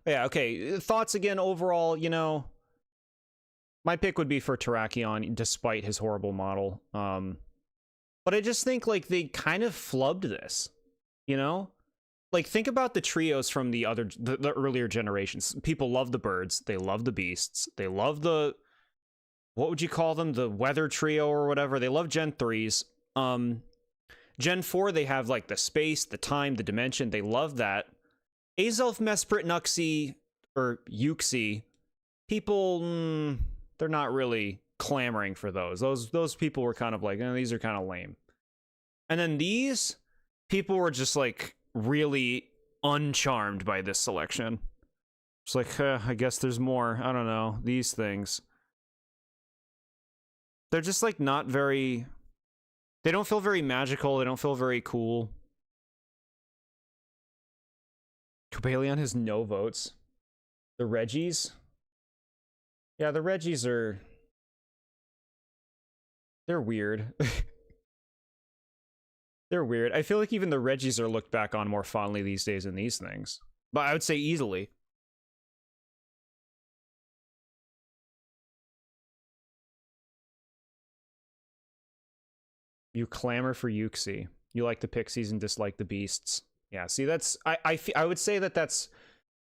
Yeah, okay. Thoughts again overall, you know. My pick would be for Terrakion, despite his horrible model. But I just think, like, they kind of flubbed this. You know? Like, think about the trios from the earlier generations. People love the birds. They love the beasts. They love the... What would you call them? The weather trio or whatever. They love Gen 3s. Gen 4, they have, like, the space, the time, the dimension. They love that. Azelf, Mesprit, Nuxie, or Yuxi, people, they're not really clamoring for those. Those people were kind of like, these are kind of lame. And then these people were just, like, really uncharmed by this selection. It's like, I guess there's more. I don't know. These things. They're just, like, not very... They don't feel very magical. They don't feel very cool. Cobalion has no votes. The Reggies? Yeah, the Reggies are... They're weird. They're weird. I feel like even the Reggies are looked back on more fondly these days than these things. But I would say easily. You clamor for Yuxi. You like the pixies and dislike the beasts. Yeah, see, that's... I would say that that's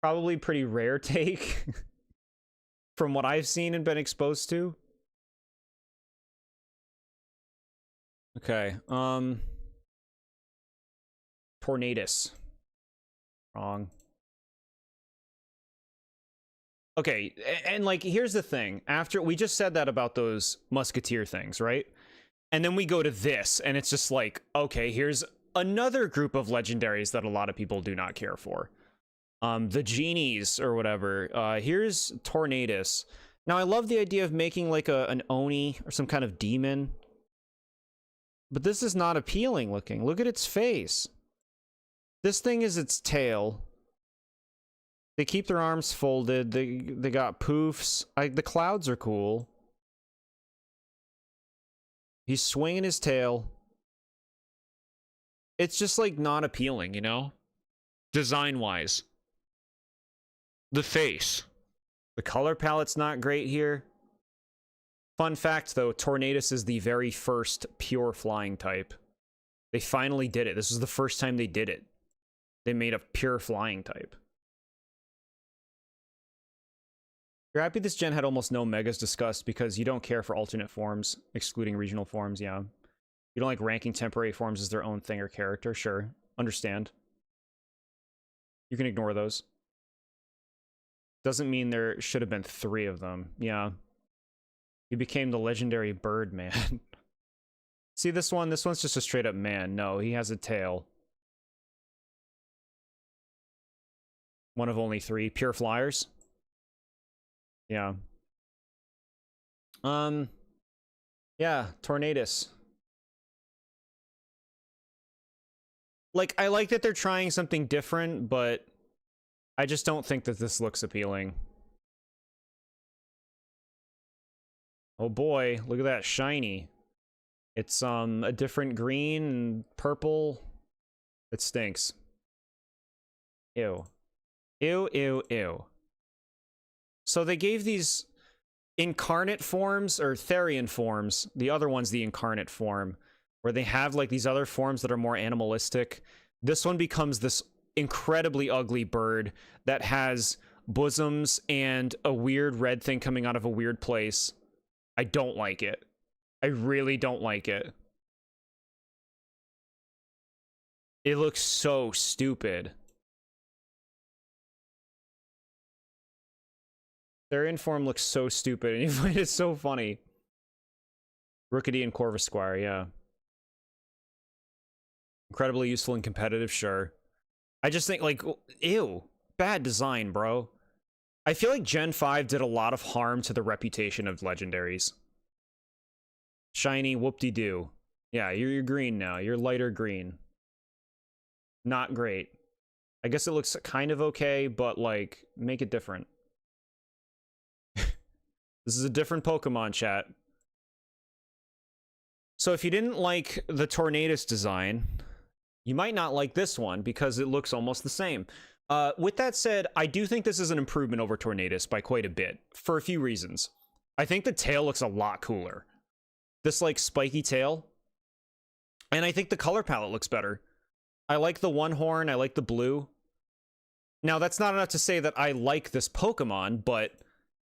probably pretty rare take from what I've seen and been exposed to. Okay, Tornadus. Wrong. Okay, and like, here's the thing. After we just said that about those musketeer things, right? And then we go to this, and it's just like, okay, here's another group of legendaries that a lot of people do not care for. The genies or whatever. Here's Tornadus. Now, I love the idea of making like an Oni or some kind of demon. But this is not appealing looking. Look at its face. This thing is its tail. They keep their arms folded. They got poofs. The clouds are cool. He's swinging his tail. It's just like not appealing, you know? Design-wise. The face. The color palette's not great here. Fun fact, though, Tornadus is the very first pure flying type. They finally did it. This is the first time they did it. They made a pure flying type. You're happy this gen had almost no megas discussed because you don't care for alternate forms, excluding regional forms, yeah. You don't like ranking temporary forms as their own thing or character, sure. Understand. You can ignore those. Doesn't mean there should have been 3 of them, yeah. He became the legendary bird man. See this one? This one's just a straight up man. No, he has a tail. One of only 3. Pure flyers? Yeah. Yeah, Tornadus. Like, I like that they're trying something different, but I just don't think that this looks appealing. Oh boy, look at that shiny. It's a different green and purple. It stinks. Ew. Ew, ew, ew. So they gave these incarnate forms, or Therian forms, the other one's the incarnate form, where they have like these other forms that are more animalistic. This one becomes this incredibly ugly bird that has bosoms and a weird red thing coming out of a weird place. I don't like it. I really don't like it. It looks so stupid. Their inform looks so stupid, and you find it so funny. Rookity and Corvus Squire, yeah. Incredibly useful and competitive, sure. I just think, like, ew. Bad design, bro. I feel like Gen 5 did a lot of harm to the reputation of legendaries. Shiny, whoop-de-doo. Yeah, you're green now. You're lighter green. Not great. I guess it looks kind of okay, but, like, make it different. This is a different Pokemon, chat. So if you didn't like the Tornadus design, you might not like this one because it looks almost the same. With that said, I do think this is an improvement over Tornadus by quite a bit, for a few reasons. I think the tail looks a lot cooler. This, like, spiky tail. And I think the color palette looks better. I like the one horn, I like the blue. Now, that's not enough to say that I like this Pokemon, but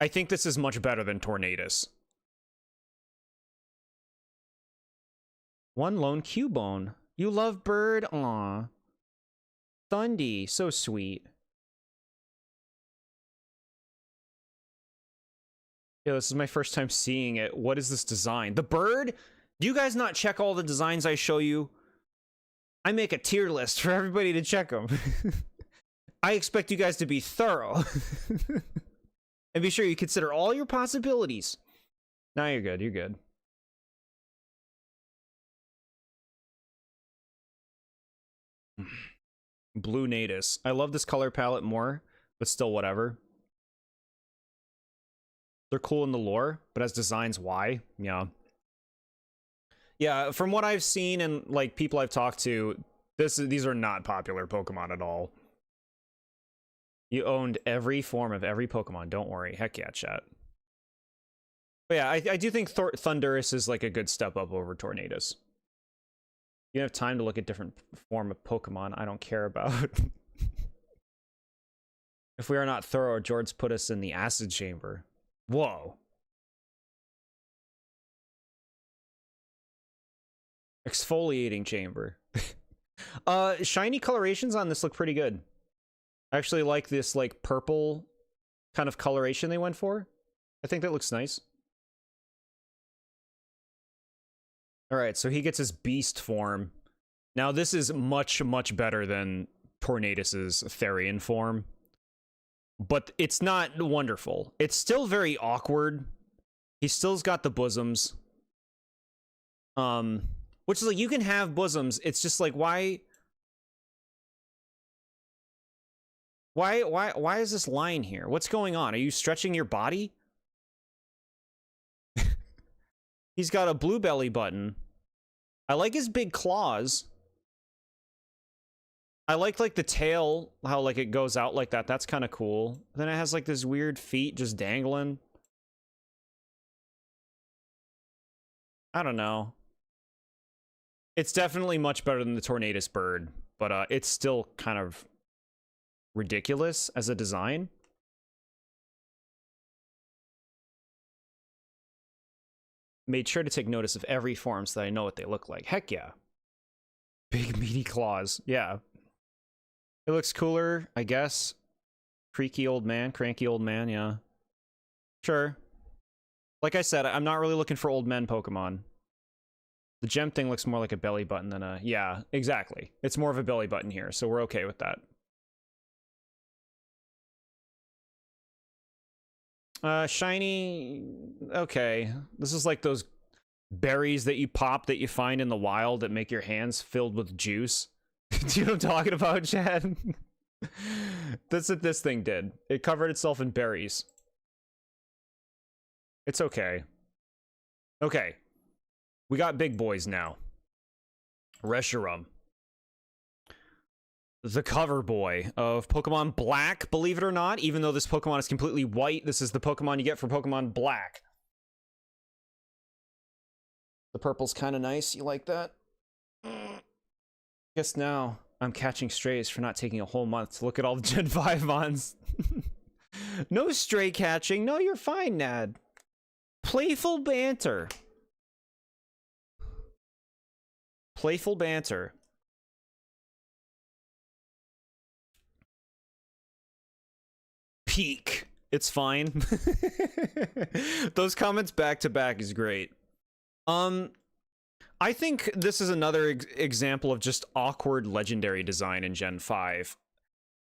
I think this is much better than Tornadus. One lone Cubone. You love bird? Aw. Thundy, so sweet. Yeah, this is my first time seeing it. What is this design? The bird? Do you guys not check all the designs I show you? I make a tier list for everybody to check them. I expect you guys to be thorough. And be sure you consider all your possibilities. No, you're good, you're good. Blue Natus. I love this color palette more, but still whatever. They're cool in the lore, but as designs, why? Yeah. Yeah, from what I've seen and like people I've talked to, these are not popular Pokemon at all. You owned every form of every Pokemon, don't worry. Heck yeah, chat. But yeah, I do think Thundurus is like a good step up over Tornadus. You have time to look at different form of Pokemon I don't care about. If we are not thorough, Jord's put us in the acid chamber. Whoa. Exfoliating chamber. Shiny colorations on this look pretty good. I actually like this like purple kind of coloration they went for. I think that looks nice. Alright, so he gets his beast form. Now this is much, much better than Tornadus's Therian form. But it's not wonderful. It's still very awkward. He still's got the bosoms. Which is like, you can have bosoms. It's just like, why is this line here? What's going on? Are you stretching your body? He's got a blue belly button. I like his big claws. I like the tail, how like it goes out like that. That's kind of cool. Then it has like this weird feet just dangling. I don't know. It's definitely much better than the Tornadus bird, but it's still kind of ridiculous as a design. Made sure to take notice of every form so that I know what they look like. Heck yeah. Big meaty claws. Yeah. It looks cooler, I guess. Cranky old man, yeah. Sure. Like I said, I'm not really looking for old men Pokemon. The gem thing looks more like a belly button than a... Yeah, exactly. It's more of a belly button here, so we're okay with that. Shiny... Okay. This is like those berries that you pop that you find in the wild that make your hands filled with juice. Do you know what I'm talking about, Chad? That's what this thing did. It covered itself in berries. It's okay. Okay. We got big boys now. Reshiram. The cover boy of Pokemon Black, believe it or not. Even though this Pokemon is completely white, this is the Pokemon you get for Pokemon Black. The purple's kind of nice. You like that? Guess now I'm catching strays for not taking a whole month to look at all the Gen 5 mons. No stray catching. No, you're fine, Nad. Playful banter. Playful banter. Peak. It's fine. Those comments back to back is great. I think this is another example of just awkward legendary design in Gen 5.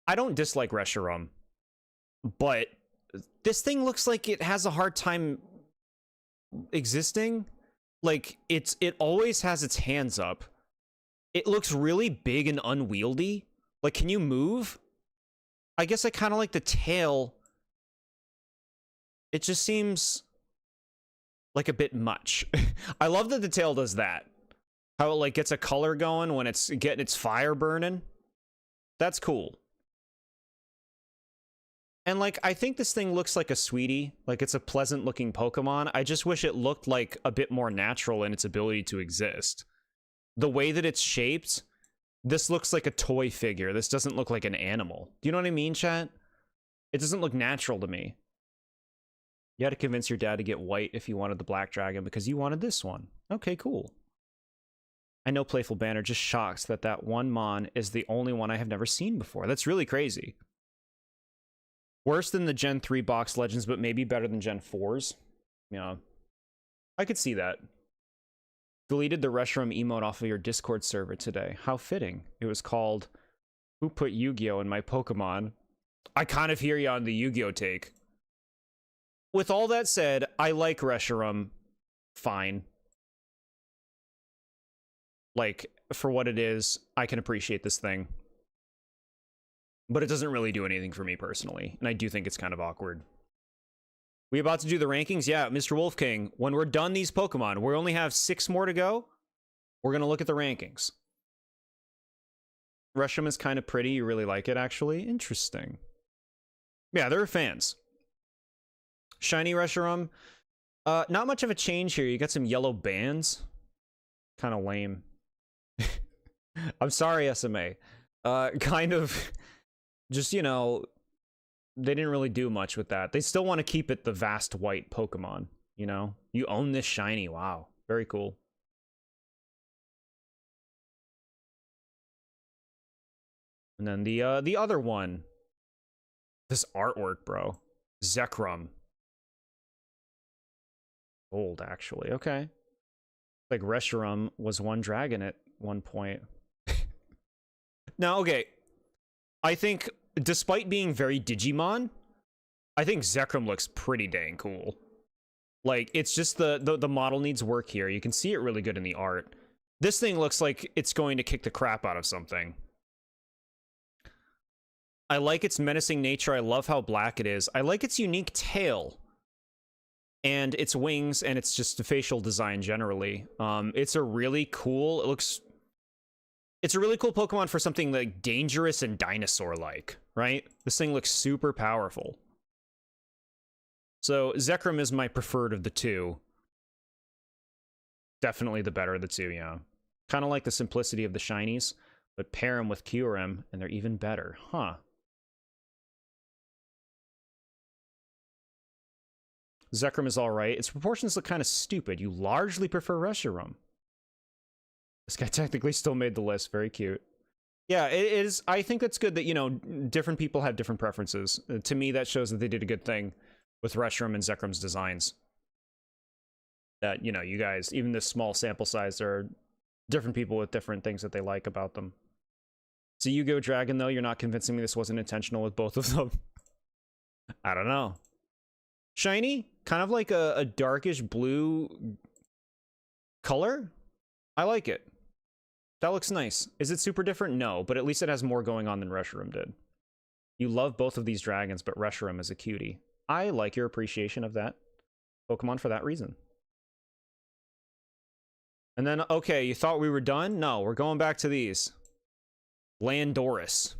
I don't dislike Reshiram, but this thing looks like it has a hard time existing. Like, it always has its hands up. It looks really big and unwieldy. Like, can you move? I guess I kind of like the tail. It just seems like a bit much. I love that the tail does that. How it like gets a color going when it's getting its fire burning. That's cool. And like, I think this thing looks like a sweetie. Like, it's a pleasant looking Pokemon. I just wish it looked like a bit more natural in its ability to exist. The way that it's shaped, this looks like a toy figure. This doesn't look like an animal. Do you know what I mean, chat? It doesn't look natural to me. You had to convince your dad to get white if you wanted the black dragon because you wanted this one. Okay, cool. I know Playful Banner just shocked that that one Mon is the only one I have never seen before. That's really crazy. Worse than the Gen 3 box Legends, but maybe better than Gen 4's. Yeah. I could see that. Deleted the Reshiram emote off of your Discord server today. How fitting. It was called, Who Put Yu-Gi-Oh in My Pokemon? I kind of hear you on the Yu-Gi-Oh take. With all that said, I like Reshiram fine. Like, for what it is, I can appreciate this thing. But it doesn't really do anything for me personally, and I do think it's kind of awkward. We about to do the rankings? Yeah, Mr. Wolf King, when we're done these Pokemon, we only have 6 more to go, we're going to look at the rankings. Reshiram is kind of pretty. You really like it, actually? Interesting. Yeah, there are fans. Shiny Reshiram. Not much of a change here. You got some yellow bands. Kind of lame. I'm sorry, SMA. Kind of, just, you know, they didn't really do much with that. They still want to keep it the vast white Pokemon, you know? You own this shiny, wow. Very cool. And then the other one. This artwork, bro. Zekrom. Old, actually. Okay. Like Reshiram was one dragon at one point. Now, okay. I think, despite being very Digimon, I think Zekrom looks pretty dang cool. Like, it's just the model needs work here. You can see it really good in the art. This thing looks like it's going to kick the crap out of something. I like its menacing nature. I love how black it is. I like its unique tail. And its wings, and it's just the facial design generally. It's a really cool, it's a really cool Pokemon for something like dangerous and dinosaur-like, right? This thing looks super powerful. So Zekrom is my preferred of the two. Definitely the better of the two, yeah. Kind of like the simplicity of the shinies, but pair them with Kyurem, and they're even better. Huh. Zekrom is alright. Its proportions look kind of stupid. You largely prefer Reshiram. This guy technically still made the list. Very cute. Yeah, it is. I think that's good that, you know, different people have different preferences. To me, that shows that they did a good thing with Reshiram and Zekrom's designs. That, you know, you guys, even this small sample size, there are different people with different things that they like about them. So you go Dragon, though. You're not convincing me this wasn't intentional with both of them. I don't know. Shiny? Kind of like a darkish blue color? I like it. That looks nice. Is it super different? No, but at least it has more going on than Reshiram did. You love both of these dragons, but Reshiram is a cutie. I like your appreciation of that Pokemon for that reason. And then, okay, you thought we were done? No, we're going back to these. Landorus.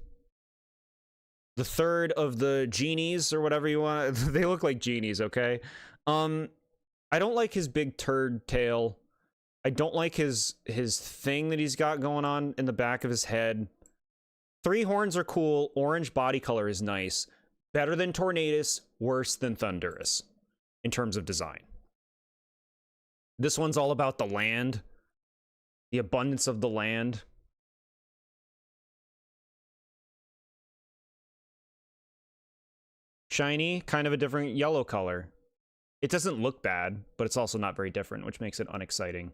The third of the genies, or whatever you want. They look like genies, okay? I don't like his big turd tail. I don't like his thing that he's got going on in the back of his head. 3 horns are cool. Orange body color is nice. Better than Tornadus, worse than Thundurus in terms of design. This one's all about the land. The abundance of the land. Shiny, kind of a different yellow color. It doesn't look bad, but it's also not very different, which makes it unexciting.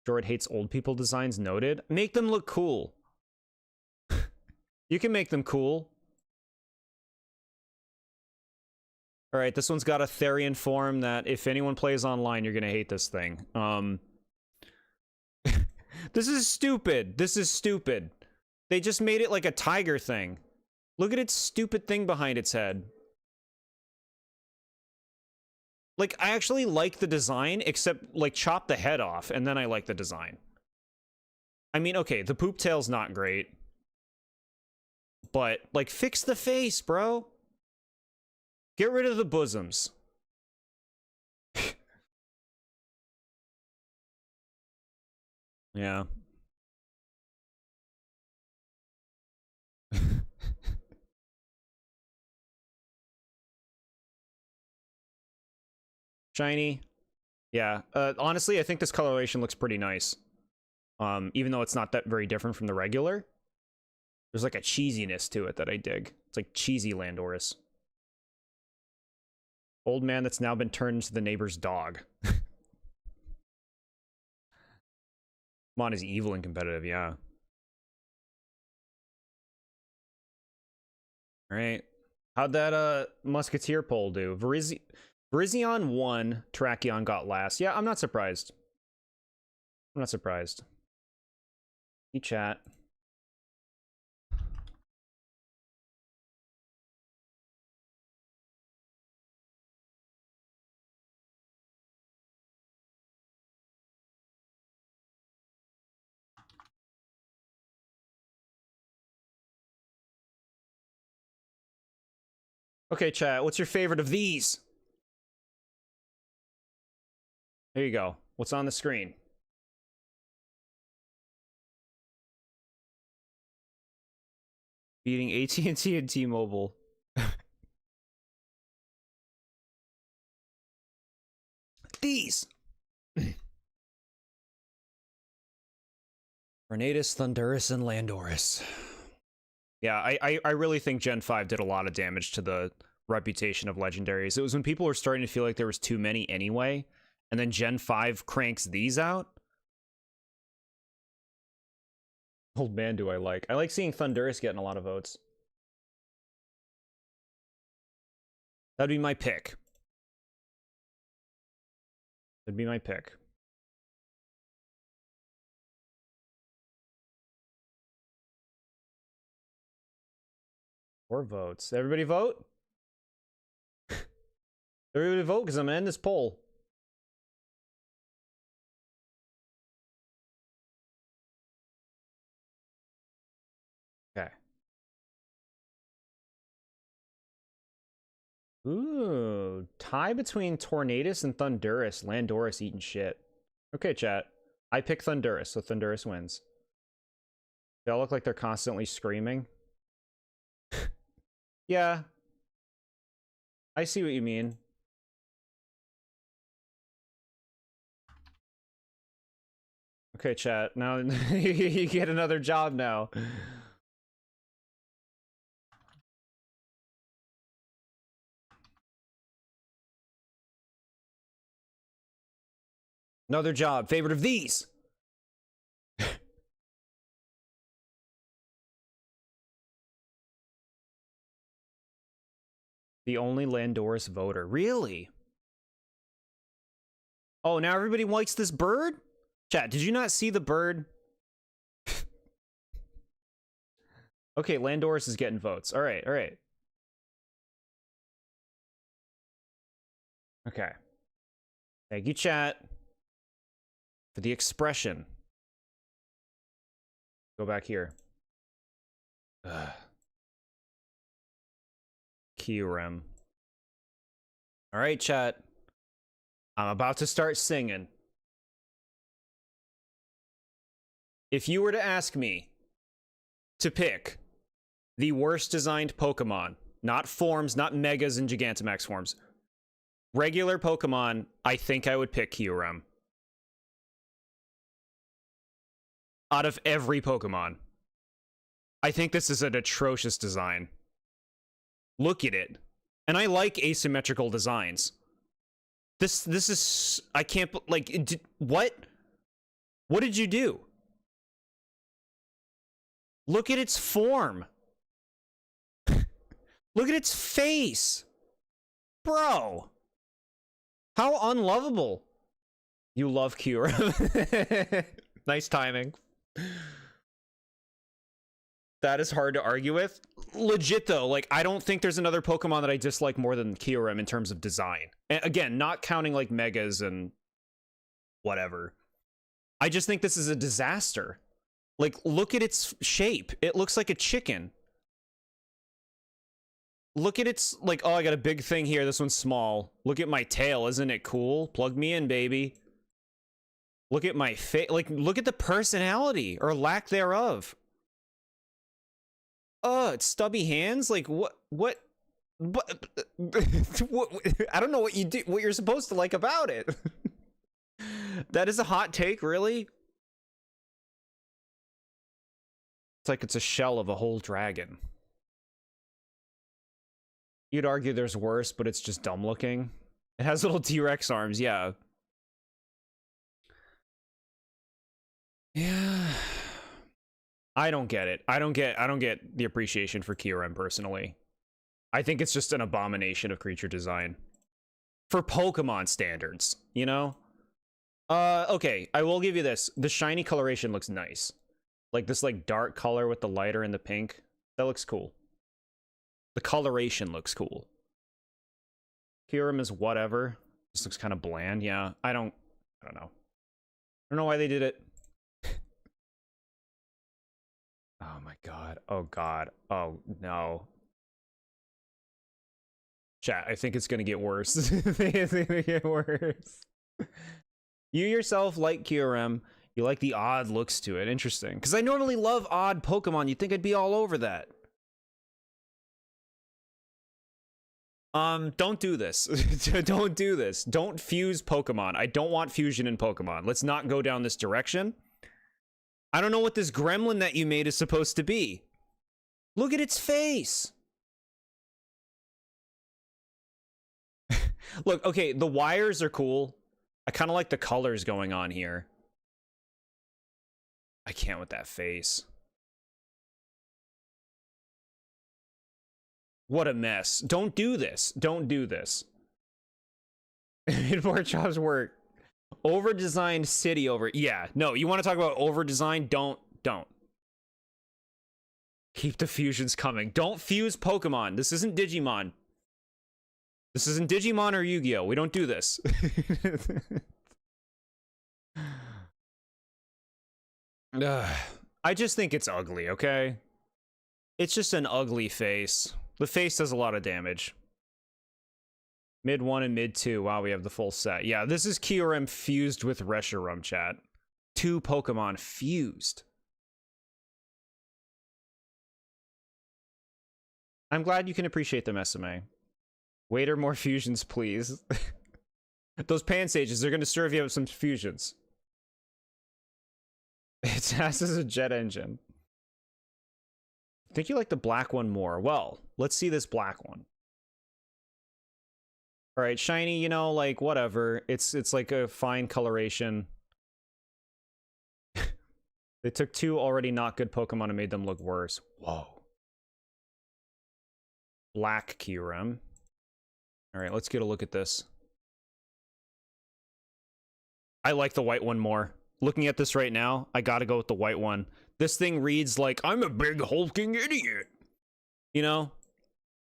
Jord hates old people designs, noted. Make them look cool. You can make them cool. Alright, this one's got a Therian form that if anyone plays online, you're gonna hate this thing. This is stupid. This is stupid. They just made it like a tiger thing. Look at its stupid thing behind its head. Like, I actually like the design, except, like, chop the head off, and then I like the design. I mean, okay, the poop tail's not great. But, like, fix the face, bro. Get rid of the bosoms. Yeah. Shiny. Yeah. Honestly, I think this coloration looks pretty nice. Even though it's not that very different from the regular. There's like a cheesiness to it that I dig. It's like cheesy Landorus. Old man that's now been turned into the neighbor's dog. Mon is evil and competitive, yeah. Alright. How'd that Musketeer poll do? Virizion won, Terrakion got last. Yeah, I'm not surprised. I'm not surprised. You chat. Okay, chat, what's your favorite of these? There you go. What's on the screen? Beating AT&T and T-Mobile. These. Tornadus, Thundurus, and Landorus. Yeah, I really think Gen 5 did a lot of damage to the reputation of legendaries. It was when people were starting to feel like there was too many anyway, and then Gen 5 cranks these out. Old man, do I like. I like seeing Thundurus getting a lot of votes. That'd be my pick. That'd be my pick. Four votes. Everybody vote? Everybody vote, because I'm gonna end this poll. Okay. Ooh, tie between Tornadus and Thundurus. Landorus eating shit. Okay, chat. I pick Thundurus, so Thundurus wins. They all look like they're constantly screaming. Yeah. I see what you mean. Okay, chat. Now you get another job now. Another job. Favorite of these. The only Landorus voter. Really? Oh, now everybody likes this bird? Chat, did you not see the bird? Okay, Landorus is getting votes. All right, all right. Okay. Thank you, chat, for the expression. Go back here. Ugh. Kyurem. All right, chat. I'm about to start singing. If you were to ask me to pick the worst designed Pokemon, not forms, not Megas and Gigantamax forms, regular Pokemon, I think I would pick Kyurem. Out of every Pokemon. I think this is an atrocious design. Look at it. And I like asymmetrical designs. This is... I can't... Like, what? What did you do? Look at its form. Look at its face. Bro. How unlovable. You love Kyurem. Nice timing. That is hard to argue with. Legit, though, like, I don't think there's another Pokemon that I dislike more than Kyurem in terms of design. And again, not counting, like, Megas and whatever. I just think this is a disaster. Like, look at its shape. It looks like a chicken. Look at its, like, oh, I got a big thing here. This one's small. Look at my tail. Isn't it cool? Plug me in, baby. Look at my face. Like, look at the personality or lack thereof. Oh, it's stubby hands? Like, what, I don't know what you do, what you're supposed to like about it. That is a hot take, really? It's like it's a shell of a whole dragon. You'd argue there's worse, but it's just dumb looking. It has little T-Rex arms, yeah. Yeah. I don't get it. I don't get the appreciation for Kyurem personally. I think it's just an abomination of creature design. For Pokemon standards, you know? Okay, I will give you this. The shiny coloration looks nice. Like this like dark color with the lighter and the pink. That looks cool. The coloration looks cool. Kyurem is whatever. This looks kind of bland, yeah. I don't know. I don't know why they did it. Oh my god. Oh god. Oh no. Chat, I think it's gonna get worse. I think it's gonna get worse. You yourself like Kyurem. You like the odd looks to it. Interesting. Because I normally love odd Pokemon. You'd think I'd be all over that. Don't do this. Don't do this. Don't fuse Pokemon. I don't want fusion in Pokemon. Let's not go down this direction. I don't know what this gremlin that you made is supposed to be. Look at its face. Look, okay, the wires are cool. I kind of like the colors going on here. I can't with that face. What a mess. Don't do this. Don't do this. More jobs work. Over-designed city over... Yeah, no, you want to talk about over-design? Don't. Keep the fusions coming. Don't fuse Pokemon. This isn't Digimon. This isn't Digimon or Yu-Gi-Oh! We don't do this. I just think it's ugly, okay? It's just an ugly face. The face does a lot of damage. Mid 1 and mid 2. Wow, we have the full set. Yeah, this is Kyurem fused with Reshiram, chat. 2 Pokemon fused. I'm glad you can appreciate them, SMA. Waiter, more fusions, please. Those pan sages, they're going to serve you up some fusions. Its ass is a jet engine. I think you like the black one more. Well, let's see this black one. All right, shiny, you know, like whatever. It's like a fine coloration. They took 2 already not good Pokemon and made them look worse. Whoa. Black Kyurem. All right, let's get a look at this. I like the white one more. Looking at this right now, I gotta go with the white one. This thing reads like, I'm a big hulking idiot. You know?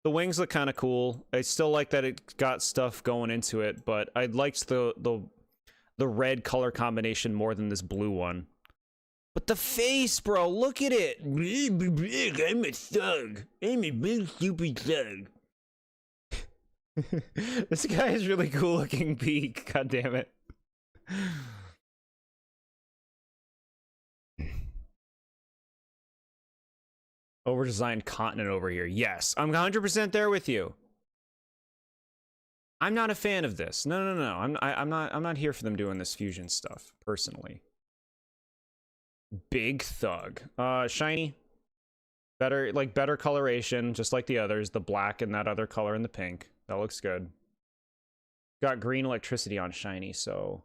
The wings look kind of cool. I still like that it got stuff going into it, but I liked the red color combination more than this blue one. But the face, bro, look at it. I'm a thug. I'm a big stupid thug. This guy is really cool looking peak. God damn it. Over-designed continent over here. Yes, I'm 100% there with you. I'm not a fan of this. No. I'm not here for them doing this fusion stuff personally. Big thug. Shiny. Better coloration, just like the others. The black and that other color and the pink. That looks good. Got green electricity on shiny, so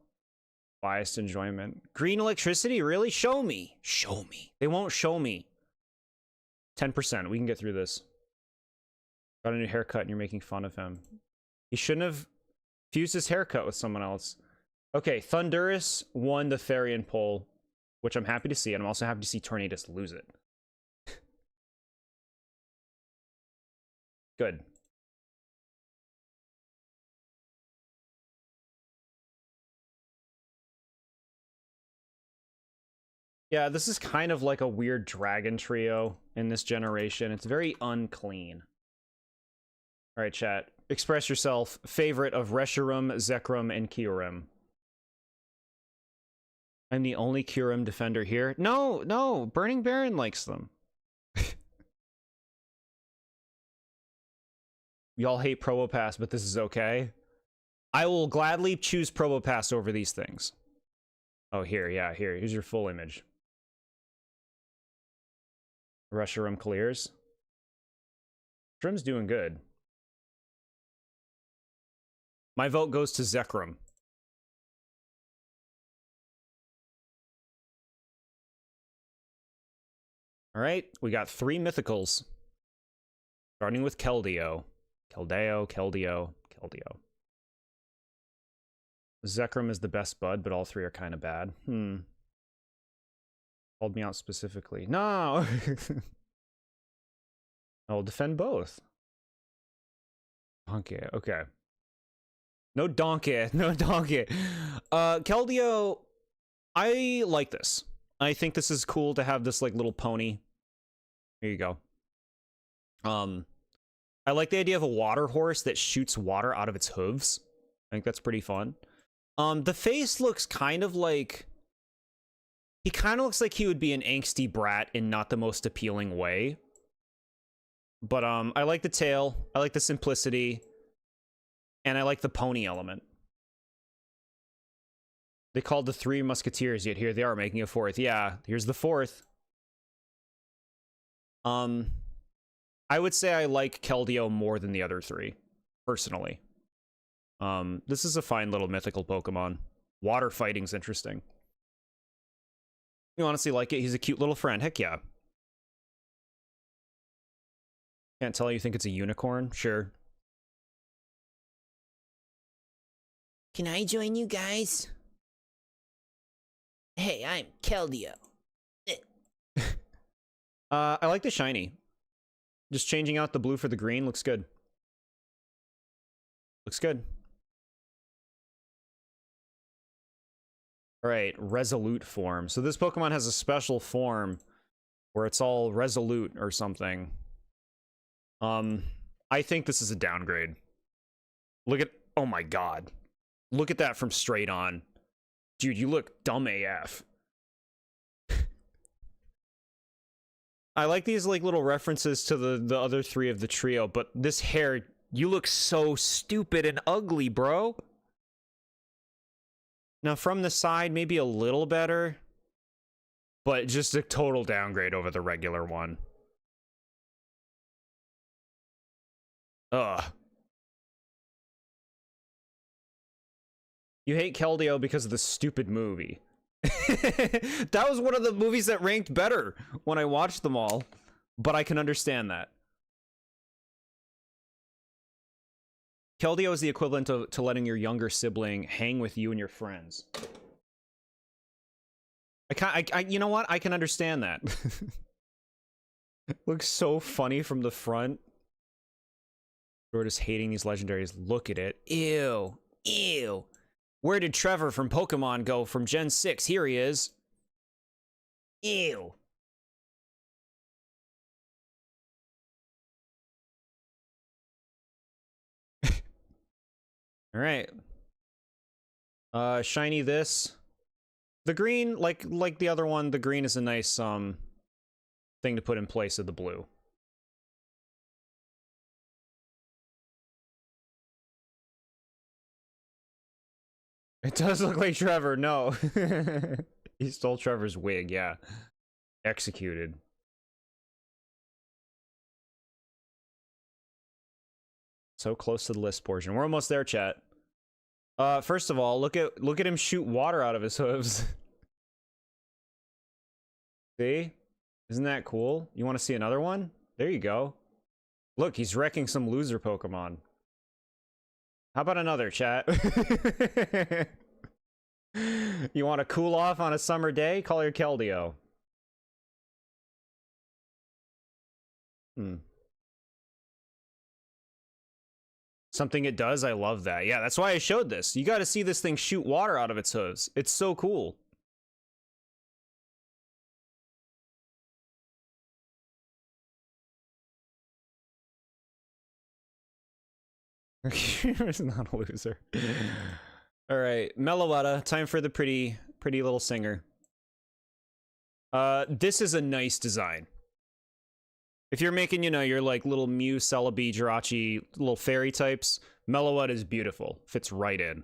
biased enjoyment. Green electricity? Really? Show me. Show me. They won't show me. 10%. We can get through this. Got a new haircut and you're making fun of him. He shouldn't have fused his haircut with someone else. Okay, Thundurus won the Therian poll, which I'm happy to see, and I'm also happy to see Tornadus lose it. Good. Yeah, this is kind of like a weird dragon trio in this generation. It's very unclean. All right, chat. Express yourself. Favorite of Reshiram, Zekrom, and Kyurem. I'm the only Kyurem defender here. No. Burning Baron likes them. Y'all hate Probopass, but this is okay. I will gladly choose Probopass over these things. Oh, here. Here's your full image. Reshiram clears. Reshiram's doing good. My vote goes to Zekrom. All right, we got 3 mythicals. Starting with Keldeo. Keldeo. Zekrom is the best bud, but all 3 are kind of bad. Called me out specifically. No! I'll defend both. Donkey, okay. No donkey. Keldeo, I like this. I think this is cool to have this like little pony. Here you go. I like the idea of a water horse that shoots water out of its hooves. I think that's pretty fun. The face looks kind of like... He kind of looks like he would be an angsty brat in not the most appealing way. But I like the tail. I like the simplicity. And I like the pony element. They called the 3 Musketeers, yet here they are making a 4th. Yeah, here's the 4th. I would say I like Keldeo more than the other 3, personally. This is a fine little mythical Pokemon. Water fighting's interesting. You honestly like it? He's a cute little friend. Heck yeah. Can't tell you think it's a unicorn? Sure. Can I join you guys? Hey, I'm Keldeo. I like the shiny. Just changing out the blue for the green looks good. Looks good. Alright, Resolute form. So this Pokemon has a special form where it's all resolute or something. I think this is a downgrade. Look at... Oh my god. Look at that from straight on. Dude, you look dumb AF. I like these like little references to the other 3 of the trio, but this hair, you look so stupid and ugly, bro. Now from the side, maybe a little better, but just a total downgrade over the regular one. Ugh. You hate Keldeo because of the stupid movie. That was one of the movies that ranked better when I watched them all, but I can understand that. Keldeo is the equivalent to letting your younger sibling hang with you and your friends. You know what? I can understand that. Looks so funny from the front. We're just hating these legendaries. Look at it. Ew. Ew. Where did Trevor from Pokemon go from Gen 6? Here he is. Ew. All right. Shiny this. The green, like the other one, the green is a nice thing to put in place of the blue. It does look like Trevor, no. He stole Trevor's wig, yeah. Executed. So close to the list portion. We're almost there, chat. First of all, look at him shoot water out of his hooves. See? Isn't that cool? You want to see another one? There you go. Look, he's wrecking some loser Pokemon. How about another, chat? You want to cool off on a summer day? Call your Keldeo. Something it does? I love that. Yeah, that's why I showed this. You got to see this thing shoot water out of its hooves. It's so cool. He's not a loser. All right, Meloetta, time for the pretty little singer. This is a nice design. If you're making, you know, your like little Mew, Celebi, Jirachi, little fairy types, Meloetta is beautiful. Fits right in.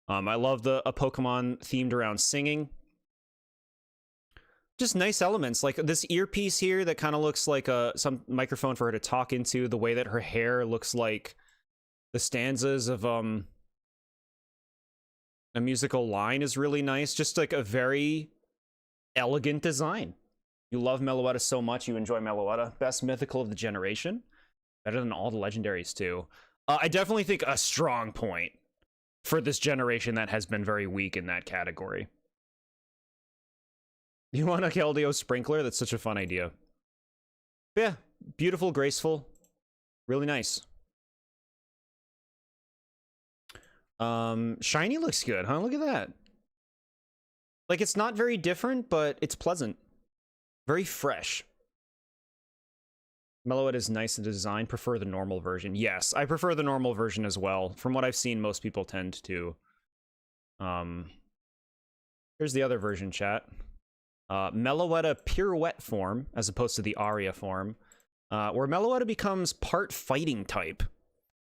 I love a Pokemon themed around singing. Just nice elements, like this earpiece here that kind of looks like some microphone for her to talk into. The way that her hair looks like the stanzas of a musical line is really nice. Just like a very elegant design. You love Meloetta so much, you enjoy Meloetta. Best mythical of the generation. Better than all the legendaries, too. I definitely think a strong point for this generation that has been very weak in that category. You want a Keldeo Sprinkler? That's such a fun idea. Yeah, beautiful, graceful. Really nice. Shiny looks good, huh? Look at that. Like, it's not very different, but it's pleasant. Very fresh. Meloetta is nice in design. Prefer the normal version. Yes, I prefer the normal version as well. From what I've seen, most people tend to. Here's the other version, chat. Meloetta Pirouette form, as opposed to the Aria form, where Meloetta becomes part fighting type.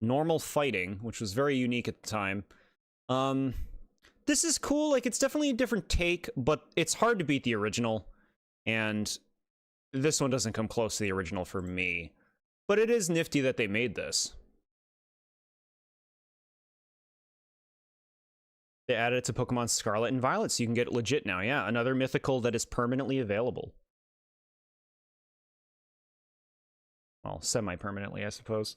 normal fighting, which was very unique at the time. This is cool. Like, it's definitely a different take, but it's hard to beat the original. And this one doesn't come close to the original for me. But it is nifty that they made this. They added it to Pokemon Scarlet and Violet, so you can get it legit now. Yeah, another mythical that is permanently available. Well, semi-permanently, I suppose.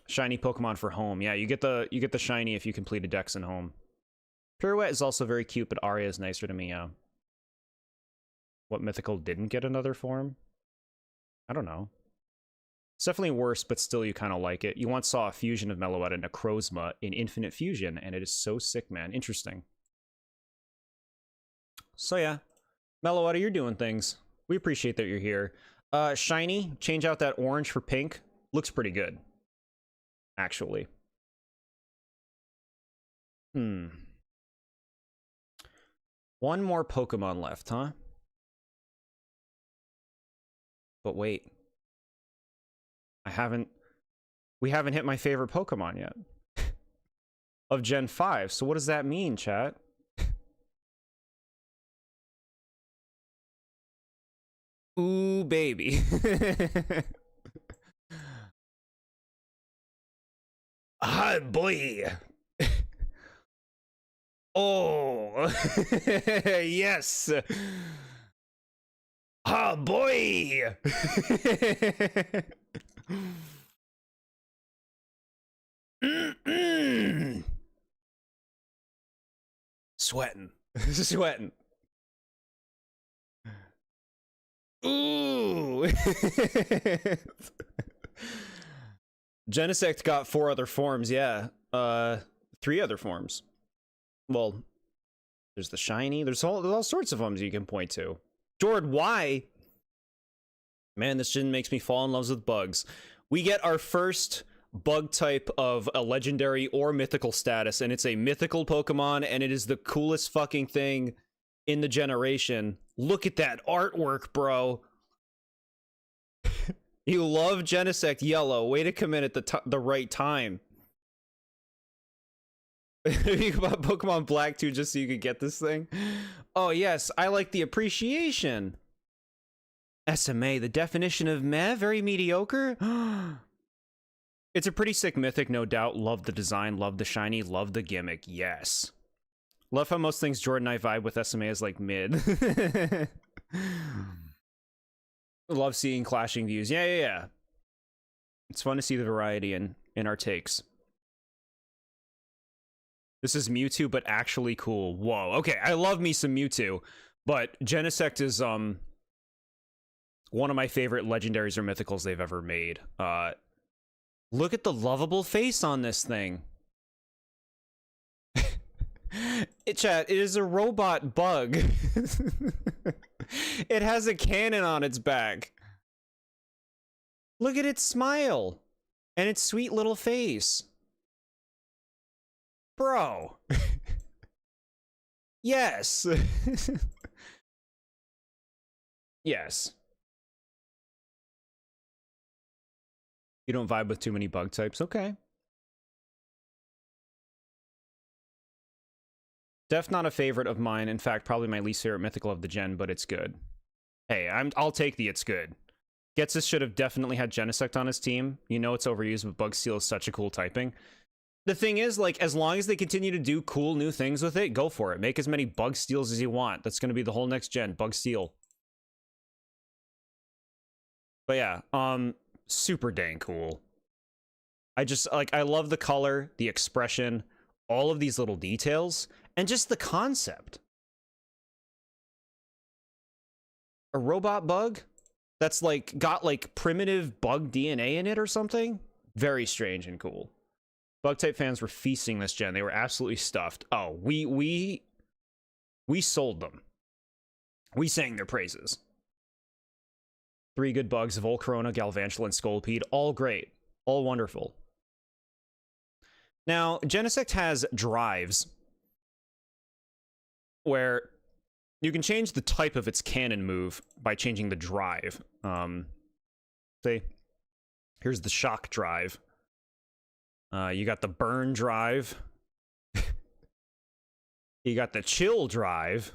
Shiny Pokemon for home. Yeah, you get the shiny if you complete a Dex in home. Pirouette is also very cute, but Aria is nicer to me, yeah. What mythical didn't get another form? I don't know. It's definitely worse, but still you kind of like it. You once saw a fusion of Meloetta and Necrozma in Infinite Fusion, and it is so sick, man. Interesting. So yeah, Meloetta, you're doing things. We appreciate that you're here. Shiny, change out that orange for pink. Looks pretty good, actually. One more Pokemon left, huh? But wait. We haven't hit my favorite Pokemon yet. Of Gen 5. So what does that mean, chat? Ooh, baby. Hi, boy. Oh. Yes. Ah, boy. Sweating. Sweating. Ooh. Genesect got 4 other forms, yeah. 3 other forms. Well, there's the shiny. There's all sorts of forms you can point to. Jord, why? Man, this gen makes me fall in love with bugs. We get our first bug type of a legendary or mythical status, and it's a mythical Pokemon, and it is the coolest fucking thing in the generation. Look at that artwork, bro. You love Genesect Yellow. Way to come in at the right time. You bought Pokemon Black too just so you could get this thing? Oh yes, I like the appreciation. SMA, the definition of meh, very mediocre. It's a pretty sick mythic, no doubt. Love the design, love the shiny, love the gimmick. Yes. Love how most things Jordan and I vibe with SMA is like mid. Love seeing clashing views. Yeah. It's fun to see the variety in our takes. This is Mewtwo, but actually cool. Whoa. Okay, I love me some Mewtwo, but Genesect is one of my favorite legendaries or mythicals they've ever made. Look at the lovable face on this thing. Chat, it is a robot bug. It has a cannon on its back. Look at its smile and its sweet little face. Bro. Yes. Yes. You don't vibe with too many bug types. Okay. Def not a favorite of mine. In fact, probably my least favorite mythical of the gen, but it's good. Hey, I'll take the it's good. Getsus should have definitely had Genesect on his team. You know it's overused, but Bug Steel is such a cool typing. The thing is, like, as long as they continue to do cool new things with it, go for it. Make as many Bug Steels as you want. That's going to be the whole next gen. Bug Steel. But yeah, super dang cool. I just, like, I love the color, the expression, all of these little details, and just the concept. A robot bug that's, like, got, like, primitive bug DNA in it or something? Very strange and cool. Bug-type fans were feasting this gen. They were absolutely stuffed. Oh, we sold them. We sang their praises. 3 good bugs, Volcarona, Galvantula, and Scolipede. All great. All wonderful. Now, Genesect has drives, where you can change the type of its cannon move by changing the drive. See? Here's the shock drive. You got the burn drive. You got the chill drive.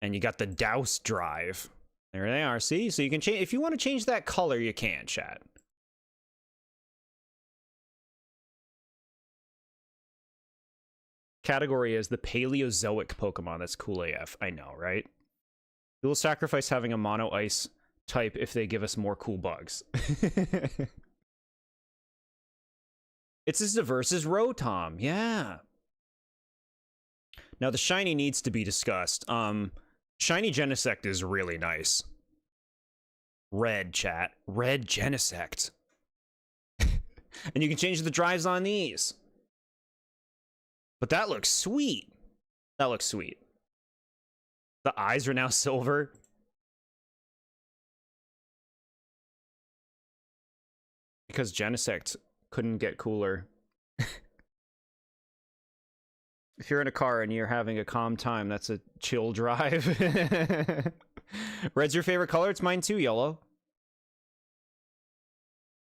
And you got the douse drive. There they are, see? So you can change, if you want to change that color, you can, chat. Category is the Paleozoic Pokemon. That's cool AF. I know, right? We will sacrifice having a mono ice type if they give us more cool bugs. It's as diverse as Rotom. Yeah. Now the shiny needs to be discussed. Shiny Genesect is really nice. Red, chat. Red Genesect. And you can change the drives on these. But that looks sweet. That looks sweet. The eyes are now silver. Because Genesect couldn't get cooler. If you're in a car and you're having a calm time, that's a chill drive. Red's your favorite color? It's mine too, yellow.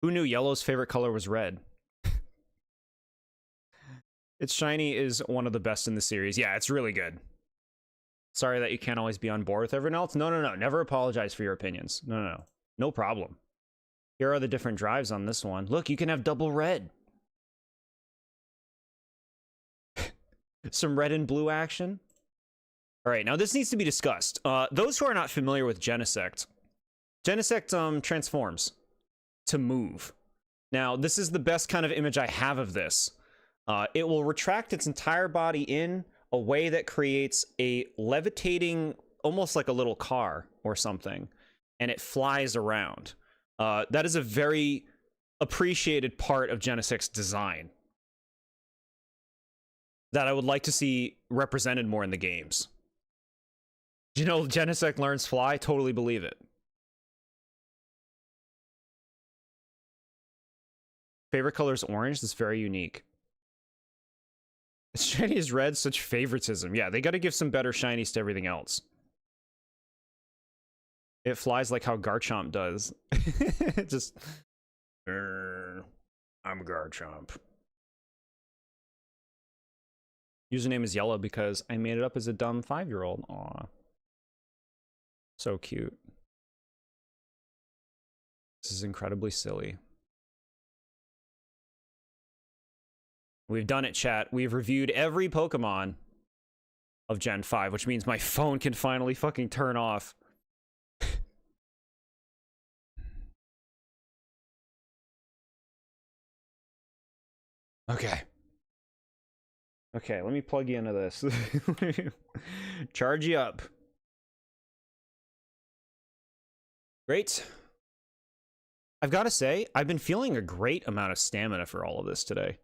Who knew yellow's favorite color was red? Its shiny is one of the best in the series. Yeah, it's really good. Sorry that you can't always be on board with everyone else. No, no, no. Never apologize for your opinions. No, no, no. No problem. Here are the different drives on this one. Look, you can have double red. Some red and blue action. All right, now this needs to be discussed. Those who are not familiar with Genesect, Genesect transforms to move. Now, this is the best kind of image I have of this. It will retract its entire body in a way that creates a levitating, almost like a little car or something, and it flies around. That is a very appreciated part of Genesect's design that I would like to see represented more in the games. Do you know Genesect learns fly? Totally believe it. Favorite color is orange. That's very unique. Shiny is red, such favoritism. Yeah, they got to give some better shinies to everything else. It flies like how Garchomp does. Just... I'm Garchomp. Username is yellow because I made it up as a dumb 5-year-old. Aw. So cute. This is incredibly silly. We've done it, chat. We've reviewed every Pokemon of Gen 5, which means my phone can finally fucking turn off. Okay. Okay, let me plug you into this. Charge you up. Great. I've got to say, I've been feeling a great amount of stamina for all of this today.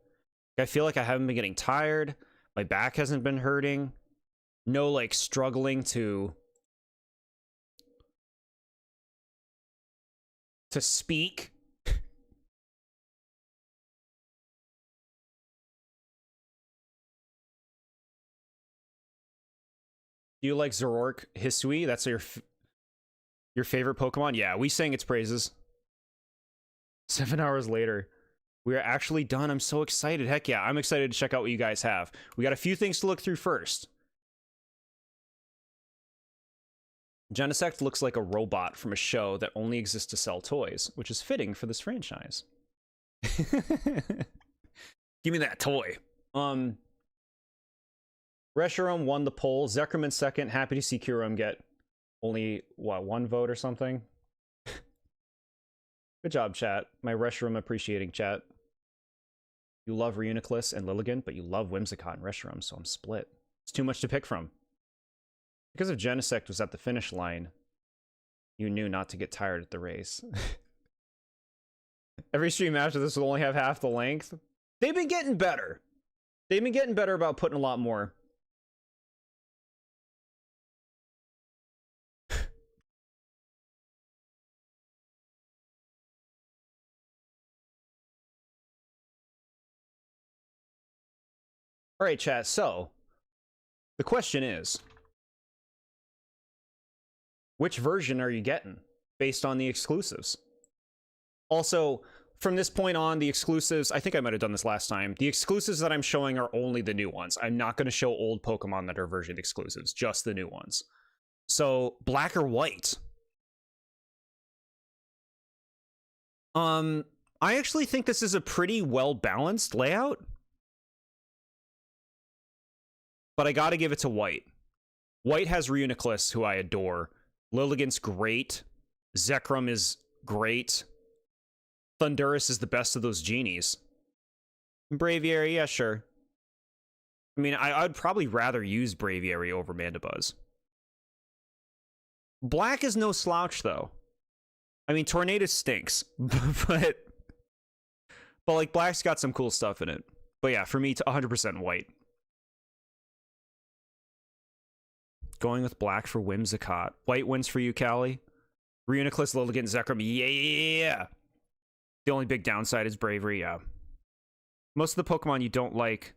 I feel like I haven't been getting tired. My back hasn't been hurting. No, like, struggling to speak. Do you like Zoroark Hisui? That's your favorite Pokemon? Yeah, we sang its praises. 7 hours later. We are actually done. I'm so excited. Heck yeah, I'm excited to check out what you guys have. We got a few things to look through first. Genesect looks like a robot from a show that only exists to sell toys, which is fitting for this franchise. Give me that toy. Reshiram won the poll. Zekrom second. Happy to see Kyurem get only, what, 1 vote or something? Good job, chat. My Reshiram appreciating chat. You love Reuniclus and Lilligant, but you love Whimsicott and Reshiram, so I'm split. It's too much to pick from. Because if Genesect was at the finish line, you knew not to get tired at the race. Every stream after this will only have half the length. They've been getting better. They've been getting better about putting a lot more. All right, chat, so the question is, which version are you getting based on the exclusives. Also, from this point on, the exclusives, I think I might have done this last time, the exclusives that I'm showing are only the new ones. I'm not going to show old Pokemon that are version exclusives, just the new ones. So, black or white? I actually think this is a pretty well-balanced layout. But I gotta give it to white. White has Reuniclus, who I adore. Lilligant's great. Zekrom is great. Thundurus is the best of those genies. Braviary, yeah, sure. I mean, I'd probably rather use Braviary over Mandibuzz. Black is no slouch, though. I mean, Tornadus stinks, but like, Black's got some cool stuff in it. But yeah, for me, it's 100% white. Going with black for Whimsicott. White wins for you, Callie. Reuniclus, Lilligant, Zekrom, yeah! The only big downside is Bravery, yeah. Most of the Pokemon you don't like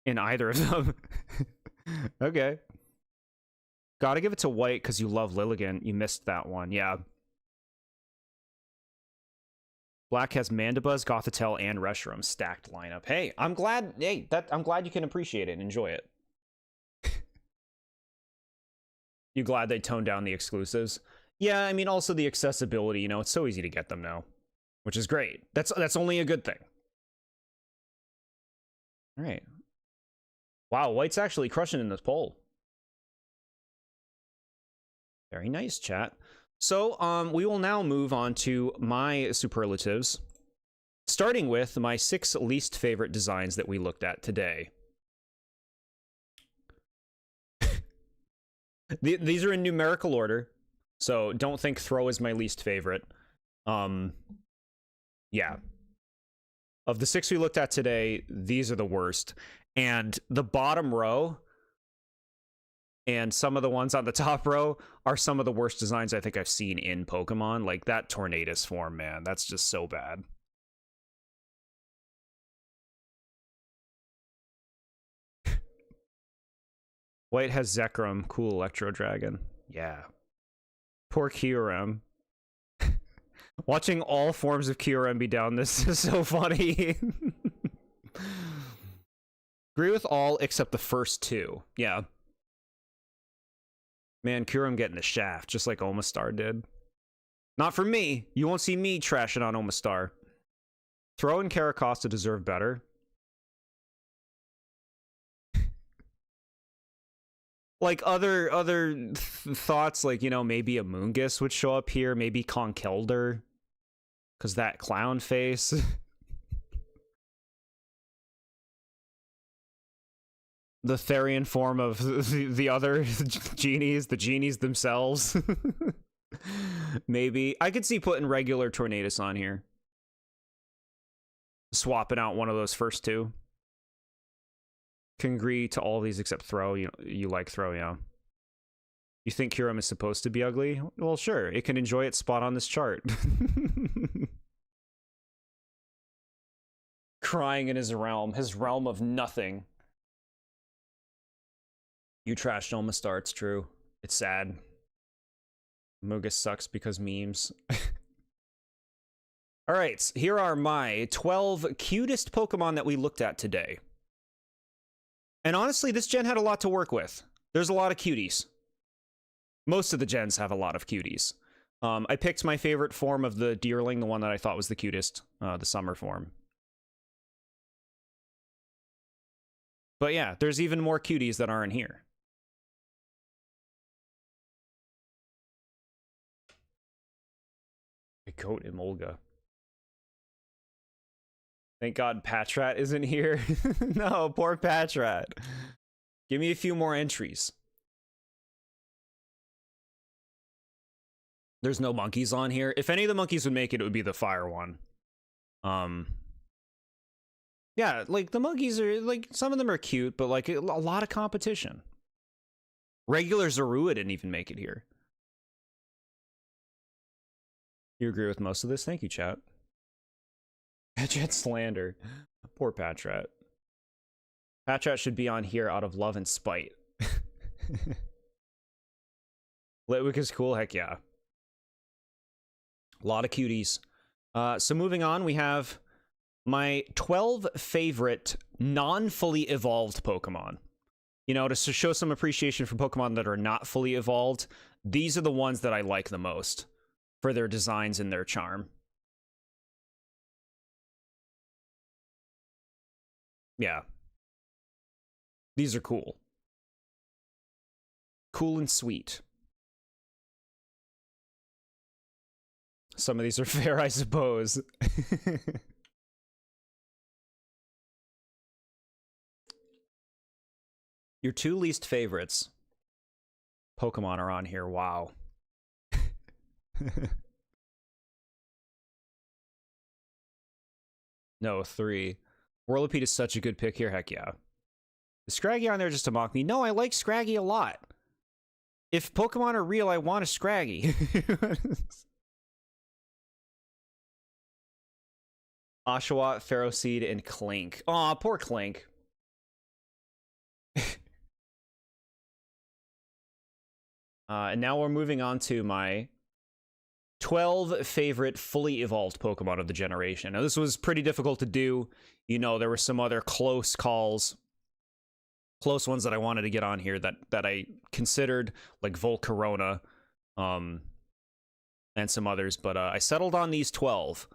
in either of them. Okay. Gotta give it to white because you love Lilligant. You missed that one, yeah. Black has Mandibuzz, Gothitelle, and Reshiram stacked lineup. Hey, I'm glad you can appreciate it and enjoy it. You glad they toned down the exclusives? Yeah, I mean, also the accessibility, you know, it's so easy to get them now, which is great. That's only a good thing. All right. Wow, white's actually crushing in this poll. Very nice, chat. So, we will now move on to my superlatives, starting with my 6 least favorite designs that we looked at today. These are in numerical order, so don't think Throw is my least favorite. Yeah. Of the 6 we looked at today, these are the worst. And the bottom row and some of the ones on the top row are some of the worst designs I think I've seen in Pokemon. Like that Tornadus form, man, that's just so bad. White has Zekrom, cool Electro Dragon. Yeah. Poor Kyurem. Watching all forms of Kyurem be down, this is so funny. Agree with all except the first 2. Yeah. Man, Kyurem getting the shaft, just like Omastar did. Not for me. You won't see me trashing on Omastar. Throw and Caracosta deserve better. Like other thoughts, like, you know, maybe a Moongus would show up here, maybe Conkeldurr, because that clown face. The Therian form of the other genies, the genies themselves. Maybe. I could see putting regular Tornadus on here. Swapping out one of those first 2. Can agree to all these except Throw. You like Throw, yeah. You think Kyurem is supposed to be ugly? Well, sure. It can enjoy its spot on this chart. Crying in his realm of nothing. You trashed Omastar, it's true. It's sad. Mogus sucks because memes. Alright, here are my 12 cutest Pokemon that we looked at today. And honestly, this gen had a lot to work with. There's a lot of cuties. Most of the gens have a lot of cuties. I picked my favorite form of the Deerling, the one that I thought was the cutest, the summer form. But yeah, there's even more cuties that aren't here. Goat Emolga. Thank God Patrat isn't here. No, poor Patrat. Give me a few more entries. There's no monkeys on here. If any of the monkeys would make it, it would be the fire one. Yeah, like the monkeys are, like, some of them are cute, but like a lot of competition. Regular Zorua didn't even make it here. You agree with most of this? Thank you, chat. Patrat slander. Poor Patrat. Patrat should be on here out of love and spite. Litwick is cool? Heck yeah. A lot of cuties. So moving on, we have my 12 favorite non-fully evolved Pokemon. You know, to show some appreciation for Pokemon that are not fully evolved, these are the ones that I like the most for their designs and their charm. Yeah. These are cool. Cool and sweet. Some of these are fair, I suppose. Your two least favorites Pokemon are on here. Wow. No, 3. Whirlipede is such a good pick here. Heck yeah. Is Scraggy on there just to mock me? No, I like Scraggy a lot. If Pokemon are real, I want a Scraggy. Oshawott, Ferroseed, and Clink. Aw, poor Clink. And now we're moving on to my 12 favorite fully evolved Pokemon of the generation. Now, this was pretty difficult to do. You know, there were some other close calls, close ones that I wanted to get on here that I considered, like Volcarona, and some others, but I settled on these 12.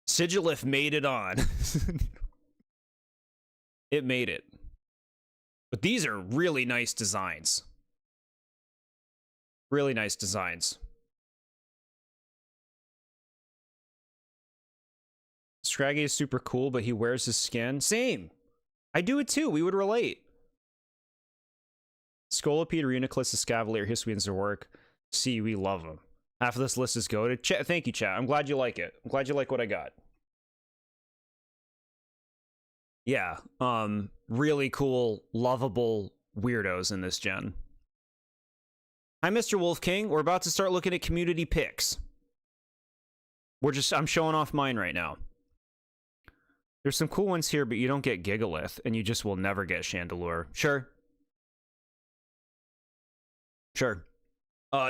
Sigilyph made it on. It made it. But these are really nice designs. Really nice designs. Scraggy is super cool, but he wears his skin. Same. I do it too. We would relate. Scolipede, Reuniclus, Escavalier, Hisuians their work. See, we love them. Half of this list is goated. Thank you, chat. I'm glad you like it. I'm glad you like what I got. Yeah. Really cool, lovable weirdos in this gen. Hi, Mr. Wolf King. We're about to start looking at community picks. I'm showing off mine right now. There's some cool ones here, but you don't get Gigalith, and you just will never get Chandelure. Sure. Sure.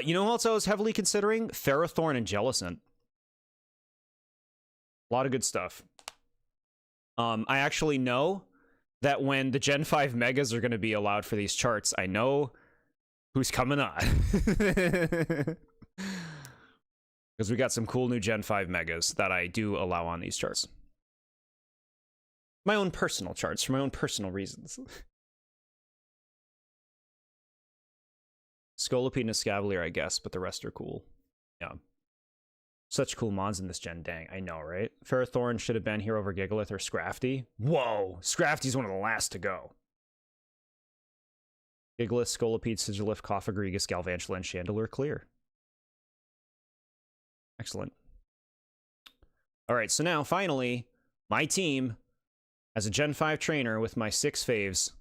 You know who else I was heavily considering? Ferrothorn and Jellicent. A lot of good stuff. I actually know that when the Gen 5 Megas are going to be allowed for these charts, I know who's coming on. Because we got some cool new Gen 5 Megas that I do allow on these charts. My own personal charts, for my own personal reasons. Scolipede and Escavalier, I guess, but the rest are cool. Yeah. Such cool mons in this gen, dang. I know, right? Ferrothorn should have been here over Gigalith or Scrafty. Whoa! Scrafty's one of the last to go. Gigalith, Scolipede, Sigilyph, Cofagrigus, Galvantula, and Chandelure clear. Excellent. Alright, so now, finally, my team as a Gen 5 trainer with my 6 faves.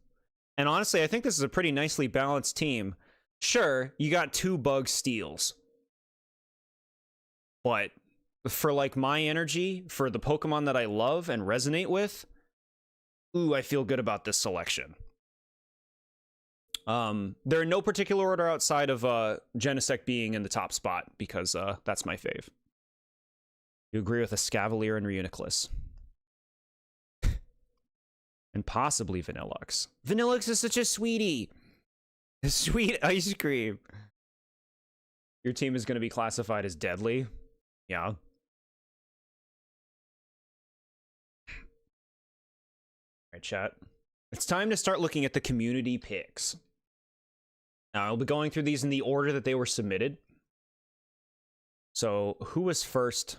And honestly, I think this is a pretty nicely balanced team. Sure, you got 2 bug steals. But for like my energy, for the Pokemon that I love and resonate with, ooh, I feel good about this selection. They're in no particular order outside of Genesect being in the top spot, because that's my fave. You agree with Escavalier and Reuniclus. And possibly Vanillux. Vanillux is such a sweetie! Sweet ice cream. Your team is going to be classified as deadly. Yeah. Alright, chat. It's time to start looking at the community picks. Now, I'll be going through these in the order that they were submitted. So, who was first?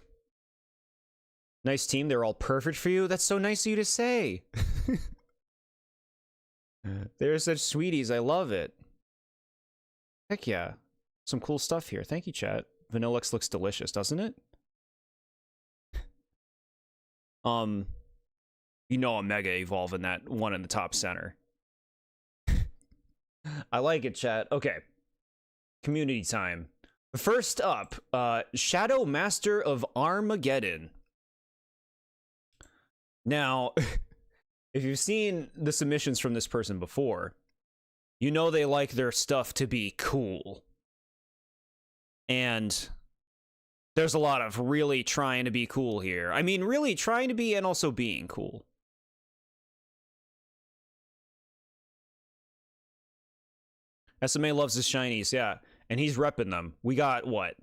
Nice team. They're all perfect for you. That's so nice of you to say. They're such sweeties. I love it. Heck yeah. Some cool stuff here. Thank you, chat. Vanillux looks delicious, doesn't it? You know a Mega Evolve in that one in the top center. I like it, chat. Okay. Community time. First up, Shadow Master of Armageddon. Now, if you've seen the submissions from this person before, you know they like their stuff to be cool. And There's a lot of really trying to be cool here. I mean, really trying to be and also being cool. SMA loves his shinies, yeah. And he's repping them. We got, what?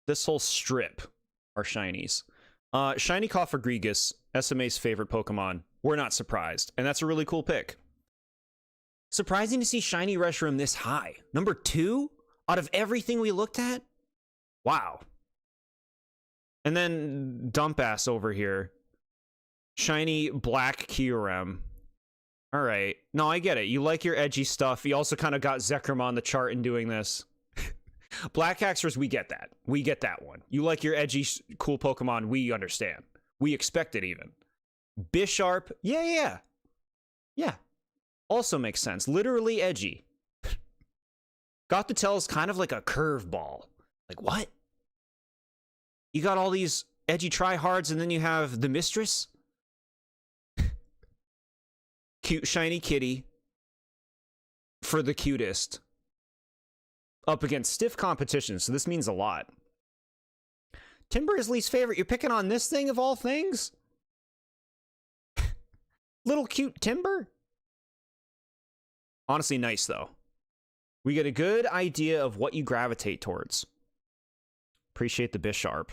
This whole strip are shinies. Shiny Cofagrigus, SMA's favorite Pokemon. We're not surprised. And that's a really cool pick. Surprising to see Shiny Reshiram this high. Number 2 out of everything we looked at? Wow. And then Dumpass over here. Shiny Black Kyurem. All right. No, I get it. You like your edgy stuff. You also kind of got Zekrom on the chart in doing this. Black Haxorus, we get that. We get that one. You like your edgy, cool Pokemon. We understand. We expect it even. Bisharp. Yeah. Also makes sense. Literally edgy. Gothitelle is kind of like a curveball. Like, what? You got all these edgy tryhards and then you have the Mistress? Cute shiny kitty. For the cutest. Up against stiff competition, so this means a lot. Timber is least favorite. You're picking on this thing of all things? Little cute Timber? Honestly, nice, though. We get a good idea of what you gravitate towards. Appreciate the Bisharp.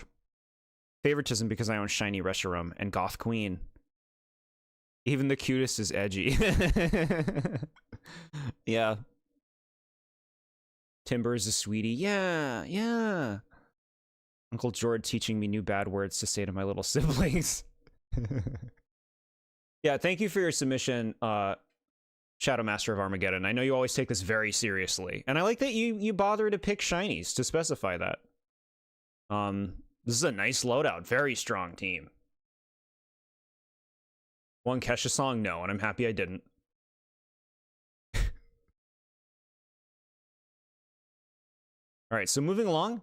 Favoritism because I own Shiny Reshiram and Goth Queen. Even the cutest is edgy. Yeah. Timber is a sweetie. Yeah. Uncle Jord teaching me new bad words to say to my little siblings. Yeah, thank you for your submission, Shadow Master of Armageddon. I know you always take this very seriously. And I like that you bother to pick shinies to specify that. This is a nice loadout. Very strong team. One Kesha song? No, and I'm happy I didn't. All right, so moving along.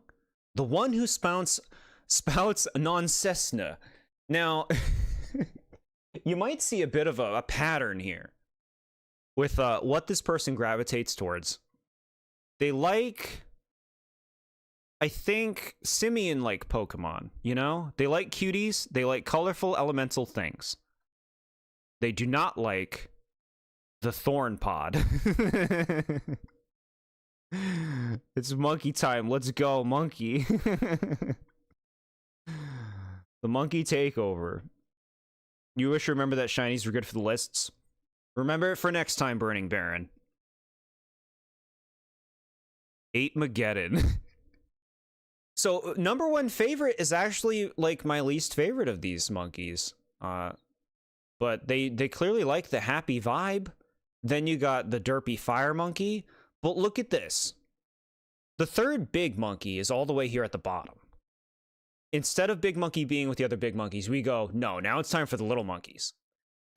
The one who spouts non-Cessna. Now, you might see a bit of a pattern here with what this person gravitates towards. They like, I think, simian-like Pokemon, you know? They like cuties. They like colorful elemental things. They do not like the Thorn Pod. It's monkey time. Let's go, monkey. The monkey takeover. You wish you remember that shinies were good for the lists? Remember it for next time, Burning Baron. 8 Mageddon. So, number 1 favorite is actually, like, my least favorite of these monkeys. But they clearly like the happy vibe. Then you got the derpy fire monkey. But look at this. The third big monkey is all the way here at the bottom. Instead of big monkey being with the other big monkeys, we go, no, now it's time for the little monkeys.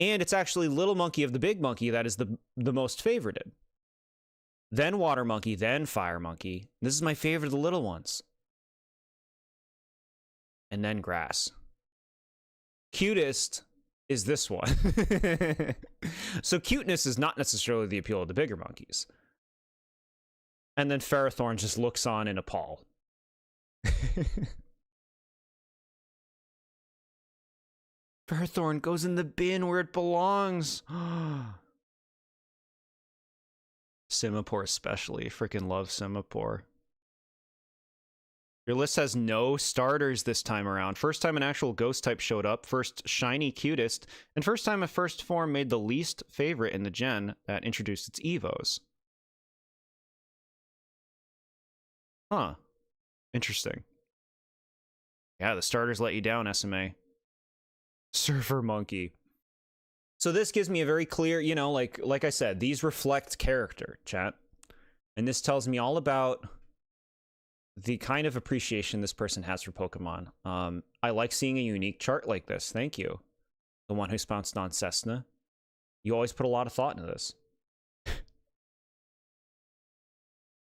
And it's actually little monkey of the big monkey that is the most favorited. Then water monkey, then fire monkey. This is my favorite of the little ones. And then grass. Cutest is this one. So cuteness is not necessarily the appeal of the bigger monkeys. And then Ferrothorn just looks on in appall. Ferrothorn goes in the bin where it belongs. Simipour especially. Freaking love Simipour. Your list has no starters this time around. First time an actual ghost type showed up. First shiny cutest. And first time a first form made the least favorite in the gen that introduced its evos. Huh. Interesting. Yeah, the starters let you down, SMA. Surfer Monkey. So this gives me a very clear, you know, like I said, these reflect character, chat. And this tells me all about the kind of appreciation this person has for Pokemon. I like seeing a unique chart like this. Thank you. The one who spounced on Cessna. You always put a lot of thought into this.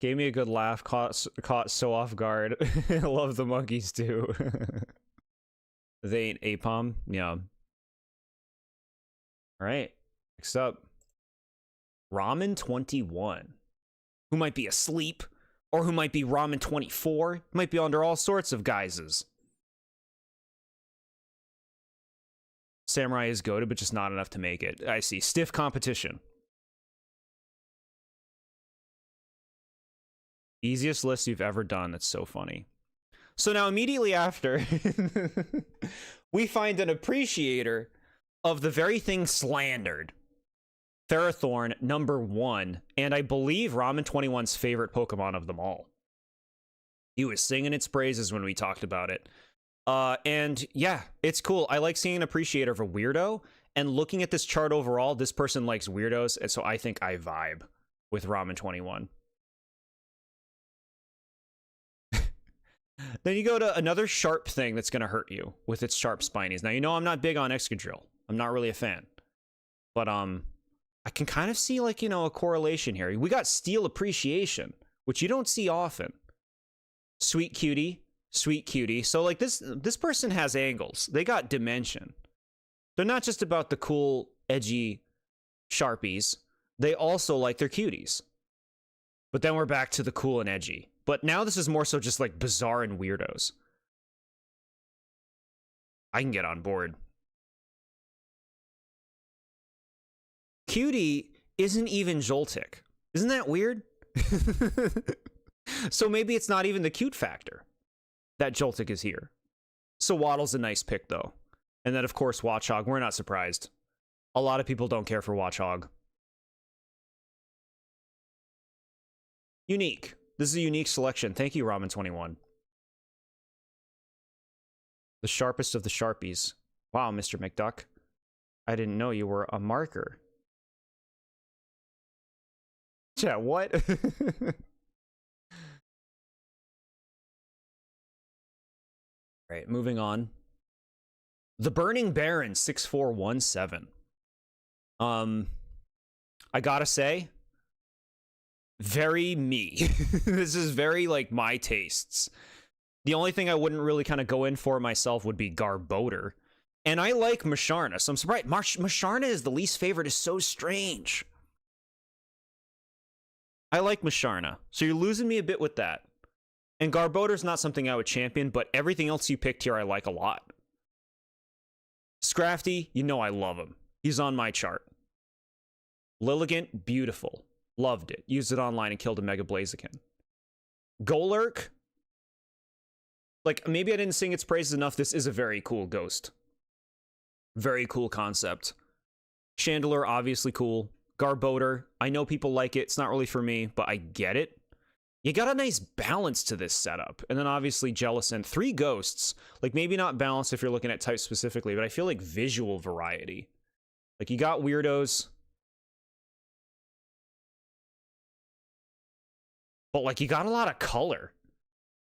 Gave me a good laugh, caught so off guard. I love the monkeys too. They ain't Apom. Yeah. All right. Next up. Ramen21. Who might be asleep or who might be Ramen 24, might be under all sorts of guises. Samurai is goated, but just not enough to make it. I see. Stiff competition. Easiest list you've ever done. That's so funny. So now immediately after, we find an appreciator of the very thing slandered. Ferrothorn, number 1, and I believe Ramen 21's favorite Pokemon of them all. He was singing its praises when we talked about it. And yeah, it's cool. I like seeing an appreciator of a weirdo, and looking at this chart overall, this person likes weirdos, and so I think I vibe with Ramen 21. Then you go to another sharp thing that's going to hurt you with its sharp spinies. Now, you know I'm not big on Excadrill. I'm not really a fan. But, I can kind of see, like, you know, a correlation here. We got Steel Appreciation, which you don't see often. Sweet cutie. Sweet cutie. So, like, this person has angles. They got dimension. They're not just about the cool, edgy Sharpies. They also like their cuties. But then we're back to the cool and edgy. But now this is more so just, like, bizarre and weirdos. I can get on board. Cutie isn't even Joltik. Isn't that weird? So maybe it's not even the cute factor that Joltik is here. So Waddle's a nice pick, though. And then, of course, Watchog. We're not surprised. A lot of people don't care for Watchog. Unique. This is a unique selection. Thank you, Ramen21. The sharpest of the Sharpies. Wow, Mr. McDuck. I didn't know you were a marker. Yeah, what? Right, moving on. The Burning Baron 6417. I gotta say, very me. This is very, like, my tastes. The only thing I wouldn't really kind of go in for myself would be Garbodor. And I like Musharna, so I'm surprised. Musharna is the least favorite is so strange. I like Musharna, so you're losing me a bit with that. And Garbodor's not something I would champion, but everything else you picked here I like a lot. Scrafty, you know I love him. He's on my chart. Lilligant, beautiful. Loved it. Used it online and killed a Mega Blaziken. Golurk, like, maybe I didn't sing its praises enough. This is a very cool ghost. Very cool concept. Chandelure, obviously cool. Garbodor, I know people like it. It's not really for me, but I get it. You got a nice balance to this setup. And then obviously Jellicent. 3 ghosts. Like, maybe not balanced if you're looking at type specifically, but I feel like visual variety. Like, you got weirdos. But, like, you got a lot of color,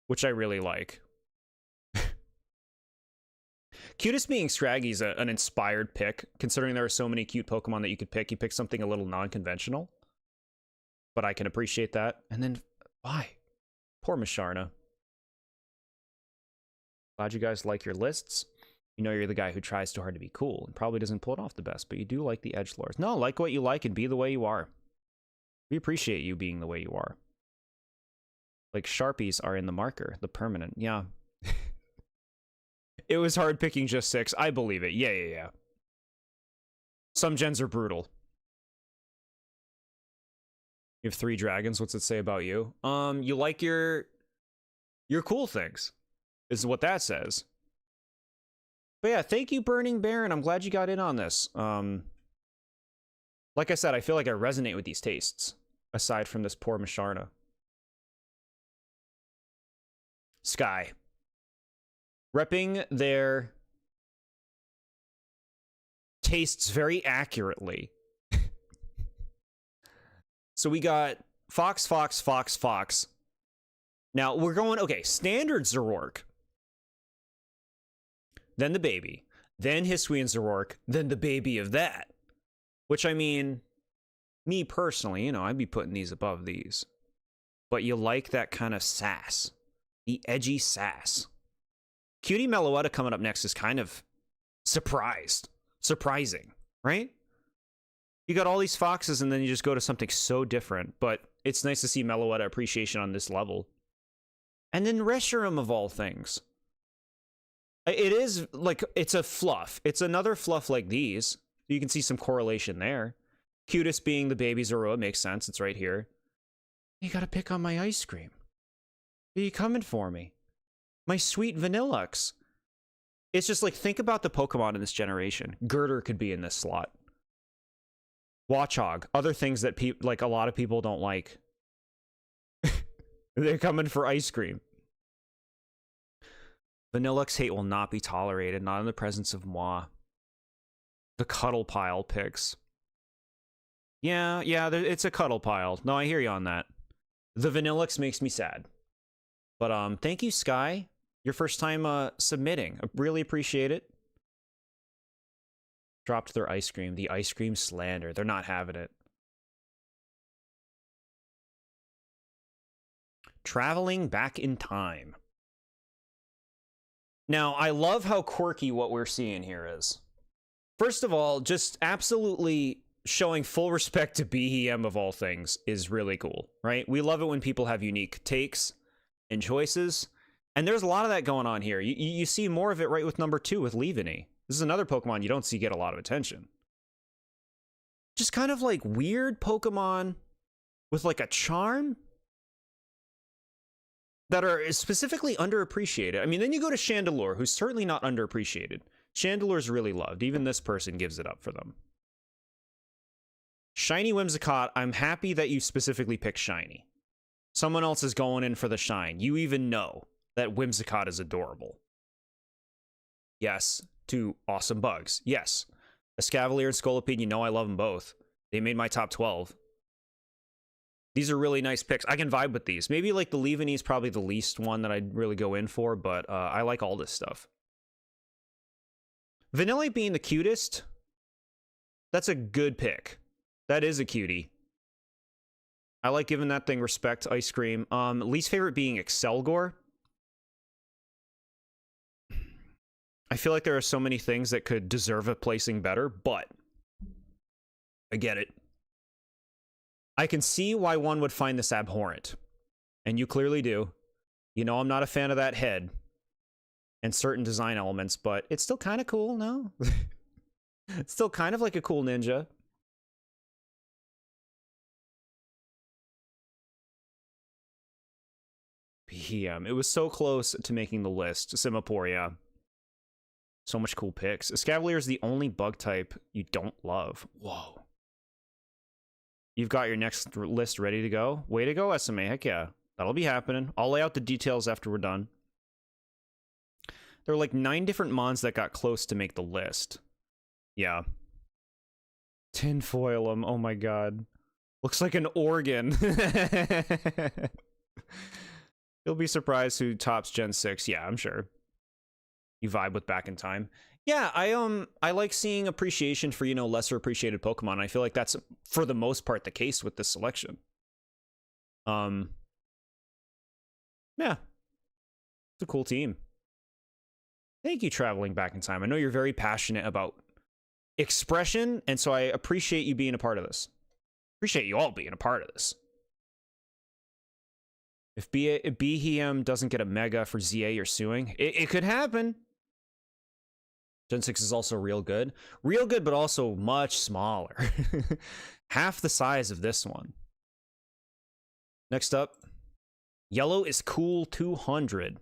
which I really like. Cutest being Scraggy is an inspired pick, considering there are so many cute Pokemon that you could pick. You pick something a little non-conventional. But I can appreciate that. And then, why? Poor Musharna. Glad you guys like your lists. You know you're the guy who tries too hard to be cool and probably doesn't pull it off the best, but you do like the edgelords. No, like what you like and be the way you are. We appreciate you being the way you are. Like, Sharpies are in the marker, the permanent. Yeah. It was hard picking just 6. I believe it. Yeah. Some gens are brutal. You have 3 dragons. What's it say about you? You like your cool things, is what that says. But yeah, thank you, Burning Baron. I'm glad you got in on this. Like I said, I feel like I resonate with these tastes, aside from this poor Musharna. Sky. Repping their tastes very accurately. So we got Fox. Now we're going, okay, standard Zoroark. Then the baby. Then Hisuian Zoroark. Then the baby of that. Which, I mean, me personally, you know, I'd be putting these above these. But you like that kind of sass. The edgy sass. Cutie Meloetta coming up next is kind of surprising, right? You got all these foxes, and then you just go to something so different. But it's nice to see Meloetta appreciation on this level. And then Reshiram, of all things. It is, like, it's a fluff. It's another fluff like these. You can see some correlation there. Cutest being the baby Zorua makes sense. It's right here. You gotta pick on my ice cream. Are you coming for me? My sweet Vanillux. It's just like, think about the Pokemon in this generation. Girder could be in this slot. Watchog. Other things that like a lot of people don't like. They're coming for ice cream. Vanillux hate will not be tolerated, not in the presence of moi. The cuddle pile picks. Yeah, it's a cuddle pile. No, I hear you on that. The Vanillux makes me sad. But thank you, Sky. Your first time submitting. I really appreciate it. Dropped their ice cream. The ice cream slander. They're not having it. Traveling back in time. Now, I love how quirky what we're seeing here is. First of all, just absolutely showing full respect to BEM of all things is really cool, right? We love it when people have unique takes and choices, and there's a lot of that going on here. You see more of it right with number 2 with Leaveney. This is another Pokemon you don't see get a lot of attention. Just kind of like weird Pokemon with like a charm that are specifically underappreciated. I mean, then you go to Chandelure, who's certainly not underappreciated. Chandelure's really loved. Even this person gives it up for them. Shiny Whimsicott, I'm happy that you specifically picked Shiny. Someone else is going in for the shine. You even know that Whimsicott is adorable. Yes, to awesome bugs. Yes. Escavalier and Scolipede, you know I love them both. They made my top 12. These are really nice picks. I can vibe with these. Maybe like the Leaveney is probably the least one that I'd really go in for, but I like all this stuff. Vanillite being the cutest, that's a good pick. That is a cutie. I like giving that thing respect, ice cream. Least favorite being Excelgor. I feel like there are so many things that could deserve a placing better, but I get it. I can see why one would find this abhorrent. And you clearly do. You know I'm not a fan of that head and certain design elements, but it's still kind of cool, no? It's still kind of like a cool ninja. PM. It was so close to making the list. Simipour, so much cool picks. Escavalier is the only bug type you don't love. Whoa. You've got your next list ready to go. Way to go, SMA. Heck yeah. That'll be happening. I'll lay out the details after we're done. There were like 9 different mons that got close to make the list. Yeah. Tinfoil them. Oh my god. Looks like an organ. You'll be surprised who tops Gen 6. Yeah, I'm sure. You vibe with Back in Time. Yeah, I like seeing appreciation for, you know, lesser appreciated Pokemon. I feel like that's for the most part the case with this selection. Yeah. It's a cool team. Thank you, Traveling Back in Time. I know you're very passionate about expression, and so I appreciate you being a part of this. Appreciate you all being a part of this. If BHM doesn't get a Mega for ZA, you're suing. It could happen. Gen 6 is also real good. Real good, but also much smaller. Half the size of this one. Next up, Yellow is cool 200.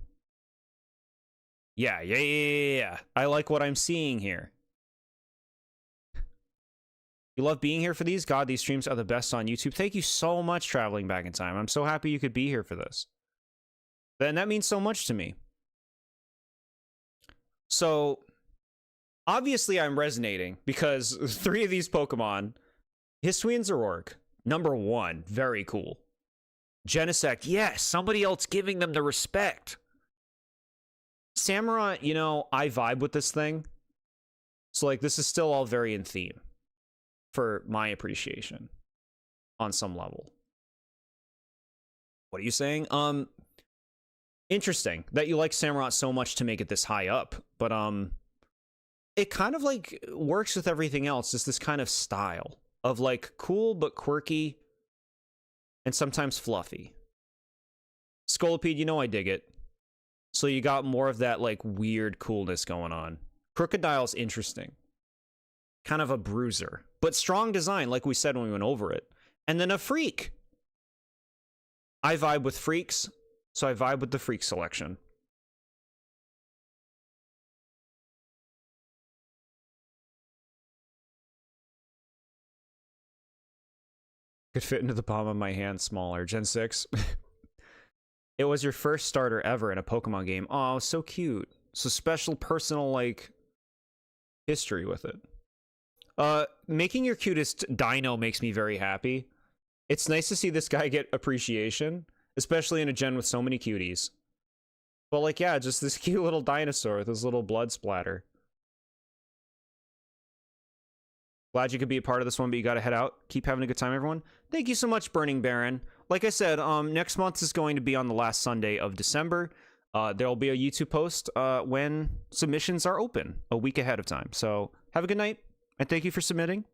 Yeah. I like what I'm seeing here. You love being here for these? God, these streams are the best on YouTube. Thank you so much, Traveling Back in Time. I'm so happy you could be here for this. And that means so much to me. So, obviously I'm resonating because 3 of these Pokemon, Hisui and Zoroark, number 1, very cool. Genesect, yes, somebody else giving them the respect. Samurott, you know, I vibe with this thing. So, like, this is still all very in theme for my appreciation on some level. What are you saying? Interesting that you like Samurott so much to make it this high up, but it kind of like works with everything else. Just this kind of style. of like cool but quirky and sometimes fluffy. Scolipede, you know I dig it. So you got more of that like weird coolness going on. Crocodile's interesting. Kind of a bruiser, but strong design like we said when we went over it. And then a freak. I vibe with freaks, so I vibe with the freak selection. Could fit into the palm of my hand smaller. Gen 6. It was your first starter ever in a Pokemon game. Oh, so cute. So special personal, like, history with it. Making your cutest dino makes me very happy. It's nice to see this guy get appreciation, especially in a gen with so many cuties. But, like, yeah, just this cute little dinosaur with his little blood splatter. Glad you could be a part of this one, but you gotta head out. Keep having a good time, everyone. Thank you so much, Burning Baron. Like I said, next month is going to be on the last Sunday of December. There'll be a YouTube post when submissions are open, a week ahead of time. So have a good night, and thank you for submitting.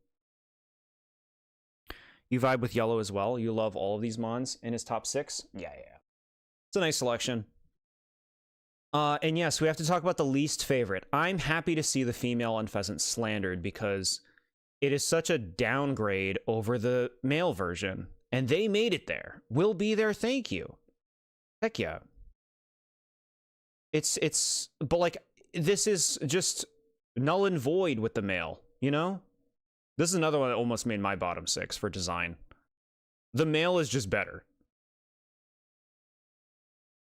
You vibe with Yellow as well. You love all of these mons in his top 6. Yeah. It's a nice selection. And yes, we have to talk about the least favorite. I'm happy to see the female Unpheasant slandered because it is such a downgrade over the male version. And they made it there. We'll be there, thank you. Heck yeah. But like, this is just null and void with the male, you know? This is another one that almost made my bottom 6 for design. The male is just better.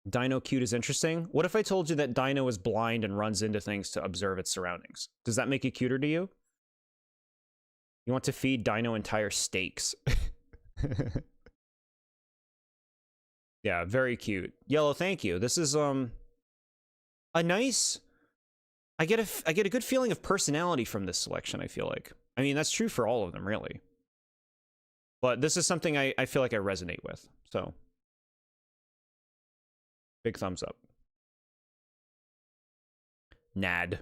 Dino cute is interesting. What if I told you that Dino is blind and runs into things to observe its surroundings? Does that make it cuter to you? You want to feed Dino entire steaks. Yeah, very cute. Yellow, thank you. This is a nice. I get a good feeling of personality from this selection, I feel like. I mean, that's true for all of them, really. But this is something I feel like I resonate with. So big thumbs up. Nad.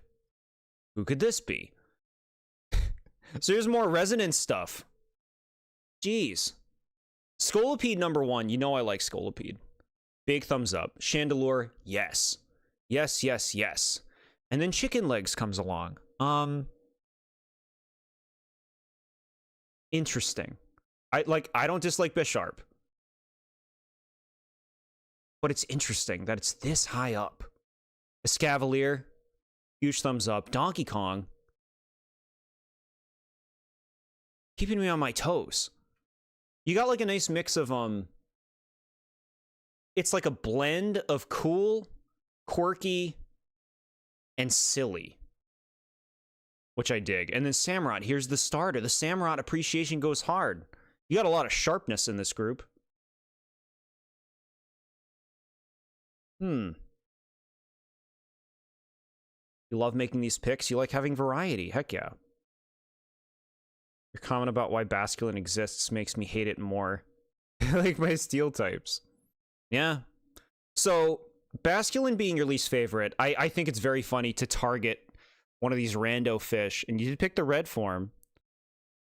Who could this be? So here's more resonance stuff. Jeez. Scolipede #1. You know I like Scolipede. Big thumbs up. Chandelure, yes. Yes. And then Chicken Legs comes along. Interesting. I don't dislike Bisharp. But it's interesting that it's this high up. Escavalier, huge thumbs up. Donkey Kong, keeping me on my toes. You got like a nice mix of it's like a blend of cool, quirky, and silly, which I dig. And then Samurott, here's the starter. The Samurott appreciation goes hard. You got a lot of sharpness in this group. You love making these picks. You like having variety. Heck yeah. Your comment about why Basculin exists makes me hate it more. Like my steel types. Yeah. So, Basculin being your least favorite, I think it's very funny to target one of these rando fish, and you did pick the red form,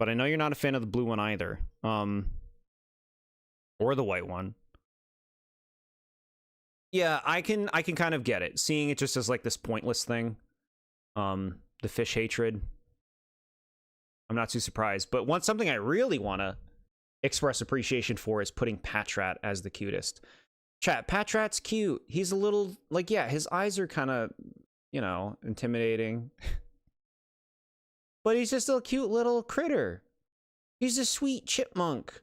but I know you're not a fan of the blue one either. Or the white one. Yeah, I can kind of get it. Seeing it just as like this pointless thing. The fish hatred. I'm not too surprised. But something I really want to express appreciation for is putting Patrat as the cutest. Chat, Patrat's cute. He's a little, like, yeah, his eyes are kind of, you know, intimidating. But he's just a cute little critter. He's a sweet chipmunk.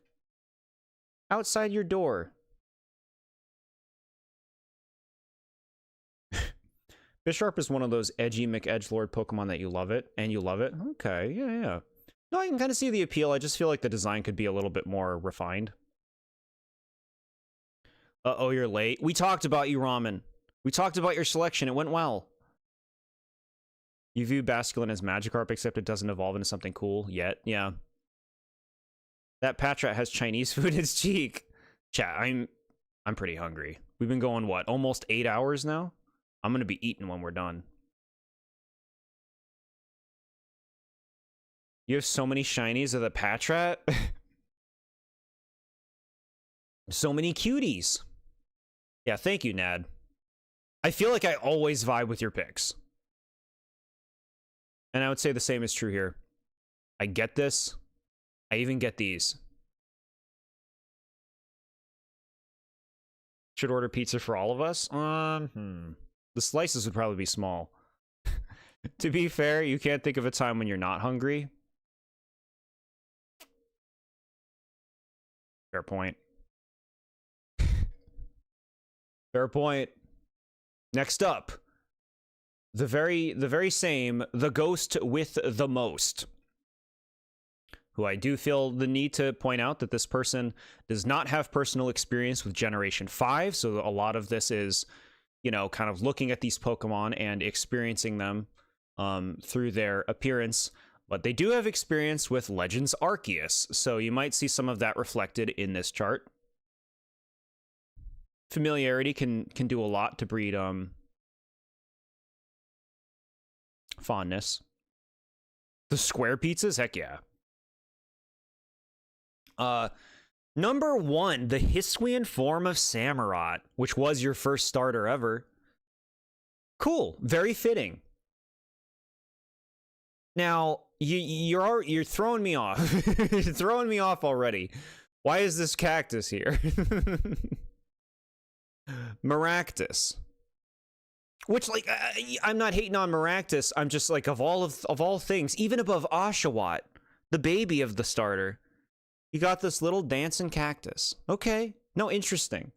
Outside your door. Bisharp is one of those edgy McEdgelord Pokemon that you love it, and you love it. Okay, yeah. No, I can kind of see the appeal. I just feel like the design could be a little bit more refined. Uh-oh, you're late. We talked about you, Ramen. We talked about your selection. It went well. You view Basculin as Magikarp, except it doesn't evolve into something cool yet. Yeah. That Patrat has Chinese food in its cheek. Chat, I'm pretty hungry. We've been going, what, almost 8 hours now? I'm going to be eating when we're done. You have so many shinies of the Patrat. So many cuties. Yeah, thank you, Nad. I feel like I always vibe with your picks. And I would say the same is true here. I get this. I even get these. Should order pizza for all of us? The slices would probably be small. To be fair, you can't think of a time when you're not hungry. Fair point. Fair point. Next up, the very same, the ghost with the most, who I do feel the need to point out that this person does not have personal experience with Generation 5, so a lot of this is, you know, kind of looking at these Pokemon and experiencing them through their appearance, but they do have experience with Legends Arceus, so you might see some of that reflected in this chart. Familiarity can do a lot to breed fondness. The square pizzas, heck yeah. Number 1, the Hisuian form of Samurott, which was your first starter ever. Cool, very fitting. Now, you're throwing me off. You're throwing me off already. Why is this cactus here? Maractus. Which, like, I'm not hating on Maractus. I'm just like, of all things, even above Oshawott, the baby of the starter, you got this little dancing cactus. Okay, no, interesting.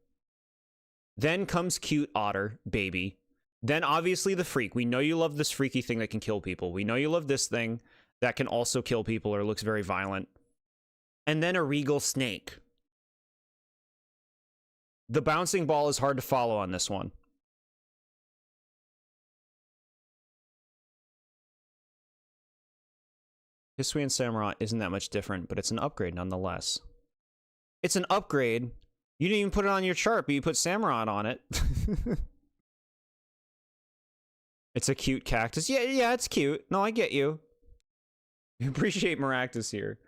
Then comes cute otter, baby. Then obviously the freak. We know you love this freaky thing that can kill people. We know you love this thing that can also kill people or looks very violent. And then a regal snake. The bouncing ball is hard to follow on this one. Hisuian Samurott isn't that much different, but it's an upgrade nonetheless. It's an upgrade. You didn't even put it on your chart, but you put Samurott on it. It's a cute cactus. Yeah, it's cute. No, I get you. I appreciate Maractus here.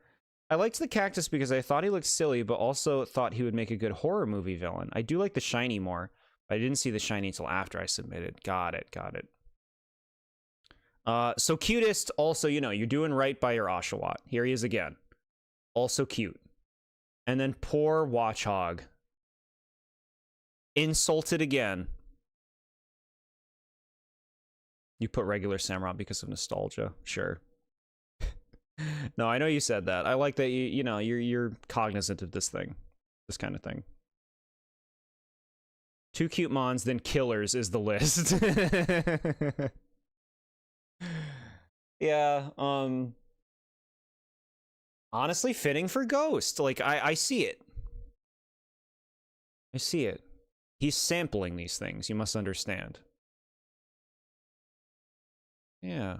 I liked the cactus because I thought he looked silly, but also thought he would make a good horror movie villain. I do like the shiny more, but I didn't see the shiny until after I submitted. Got it. So cutest, also, you know, you're doing right by your Oshawott. Here he is again. Also cute. And then poor Watchhog. Insulted again. You put regular Samurott because of nostalgia. Sure. No, I know you said that. I like that you know, you're cognizant of this thing. This kind of thing. 2 cute mons, then killers is the list. Yeah, honestly fitting for Ghost. Like, I see it. I see it. He's sampling these things, you must understand. Yeah.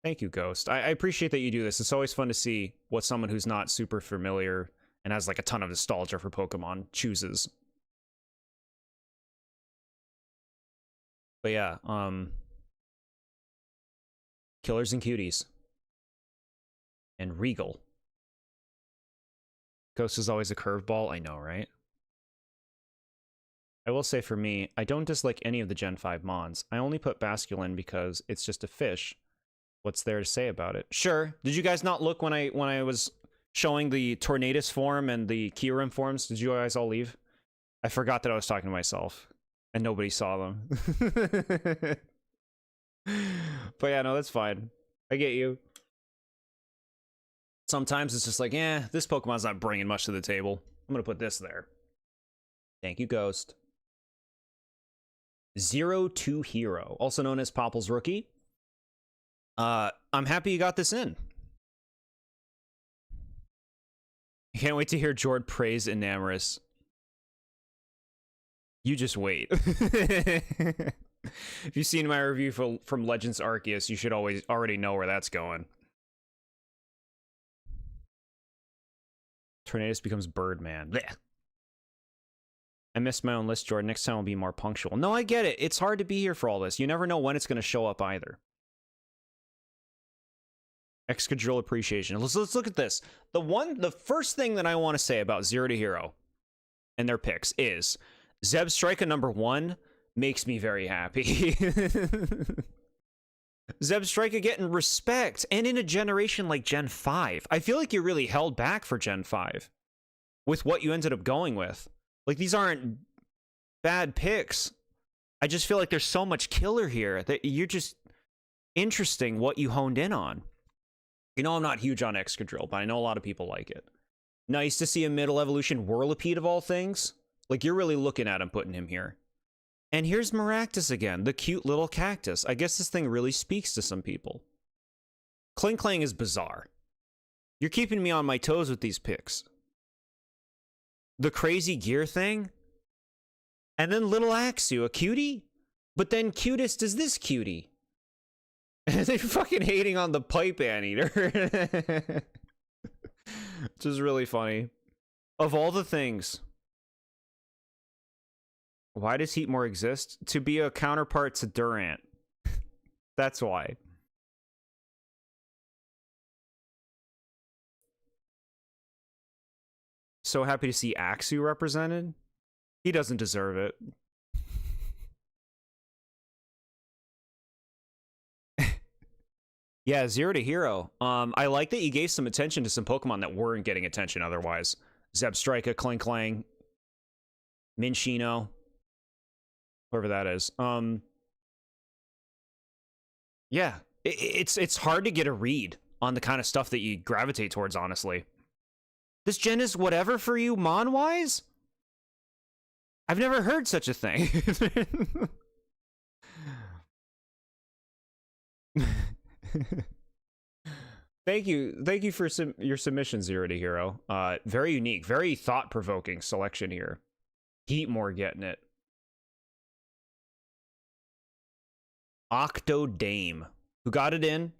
Thank you, Ghost. I appreciate that you do this. It's always fun to see what someone who's not super familiar and has like a ton of nostalgia for Pokemon chooses. But yeah, Killers and Cuties. And Regal. Ghost is always a curveball, I know, right? I will say for me, I don't dislike any of the Gen 5 mons. I only put Basculin because it's just a fish. What's there to say about it? Sure. Did you guys not look when I was showing the Tornadus form and the Kyurem forms? Did you guys all leave? I forgot that I was talking to myself and nobody saw them. But yeah, no, that's fine. I get you. Sometimes it's just like, this Pokemon's not bringing much to the table. I'm gonna put this there. Thank you, Ghost. 02 Hero, also known as Popple's Rookie. I'm happy you got this in. I can't wait to hear Jord praise Enamorous. You just wait. If you've seen my review from Legends Arceus, you should already know where that's going. Tornadus becomes Birdman. Blech. I missed my own list, Jordan. Next time I'll be more punctual. No, I get it. It's hard to be here for all this. You never know when it's going to show up either. Excadrill appreciation. Let's look at this. The first thing that I want to say about Zero to Hero and their picks is Zebstrika #1 makes me very happy. Zebstrika getting respect, and in a generation like Gen 5. I feel like you really held back for Gen 5 with what you ended up going with. Like, these aren't bad picks. I just feel like there's so much killer here that you're just interesting what you honed in on. You know, I'm not huge on Excadrill, but I know a lot of people like it. Nice to see a middle evolution Whirlipede of all things. Like, you're really looking at him putting him here. And here's Maractus again, the cute little cactus. I guess this thing really speaks to some people. Klinklang is bizarre. You're keeping me on my toes with these picks. The crazy gear thing. And then little Axew, a cutie? But then cutest is this cutie. And they're fucking hating on the pipe anteater. Which is really funny. Of all the things, why does Heatmore exist? To be a counterpart to Durant. That's why. So happy to see Axew represented. He doesn't deserve it. Yeah, Zero to Hero. I like that you gave some attention to some Pokemon that weren't getting attention otherwise. Zebstrika, Klinklang, Minchino, whoever that is. Yeah, it's hard to get a read on the kind of stuff that you gravitate towards, honestly. This gen is whatever for you, Mon-wise? I've never heard such a thing. Thank you for your submission, Zero to Hero. Very unique, very thought-provoking selection here. Heatmore getting it. Octodame, who got it in.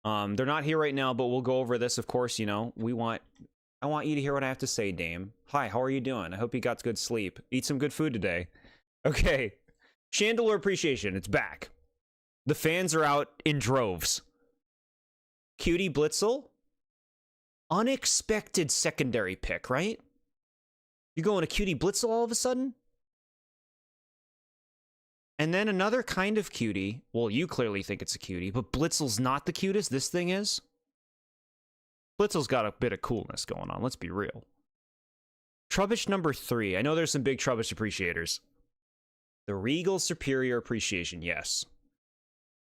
They're not here right now, but we'll go over this. Of course, you know, I want you to hear what I have to say, Dame. Hi, how are you doing? I hope you got good sleep. Eat some good food today. Okay. Chandelure appreciation, it's back. The fans are out in droves. Cutie Blitzel. Unexpected secondary pick, right? You going to Cutie Blitzel all of a sudden? And then another kind of cutie. Well, you clearly think it's a cutie, but Blitzel's not the cutest. This thing is. Blitzel's got a bit of coolness going on. Let's be real. Trubbish #3. I know there's some big Trubbish appreciators. The Regal Superior Appreciation. Yes.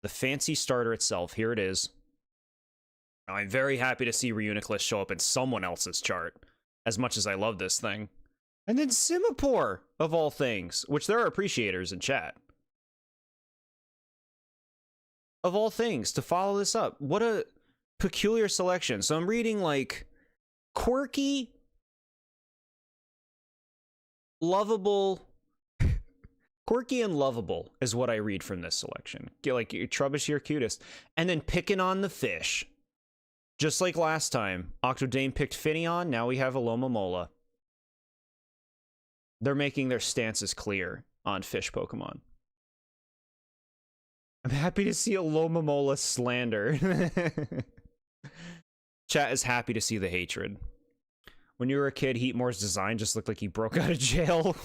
The fancy starter itself. Here it is. I'm very happy to see Reuniclus show up in someone else's chart, as much as I love this thing. And then Simipour, of all things, which there are appreciators in chat. Of all things, to follow this up. What a peculiar selection. So I'm reading, like, quirky, lovable... Quirky and lovable is what I read from this selection. Get, like, Trubbish, your cutest. And then picking on the fish. Just like last time, Octodame picked Finneon, now we have Alomomola. They're making their stances clear on fish Pokemon. I'm happy to see Alomomola slander. Chat is happy to see the hatred. When you were a kid, Heatmore's design just looked like he broke out of jail.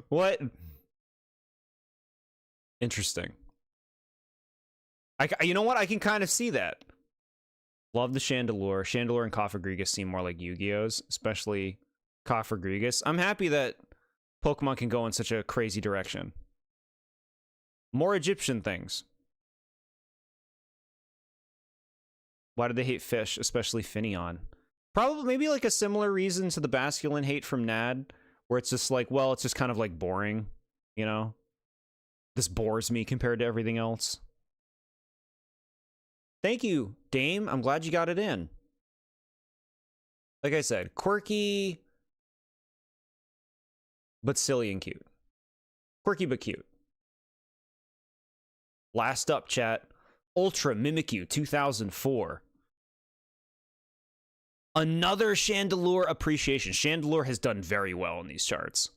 What? Interesting. You know what? I can kind of see that. Love the Chandelure. Chandelure and Cofagrigus seem more like Yu-Gi-Ohs, especially Cofagrigus. I'm happy that Pokemon can go in such a crazy direction. More Egyptian things. Why do they hate fish, especially Finneon? Probably, maybe like a similar reason to the Basculin hate from Nad, where it's just like, well, it's just kind of like boring, you know? This bores me compared to everything else. Thank you, Dame. I'm glad you got it in. Like I said, quirky, but silly and cute. Quirky but cute. Last up, chat. Ultra Mimikyu 2004. Another Chandelure appreciation. Chandelure has done very well in these charts.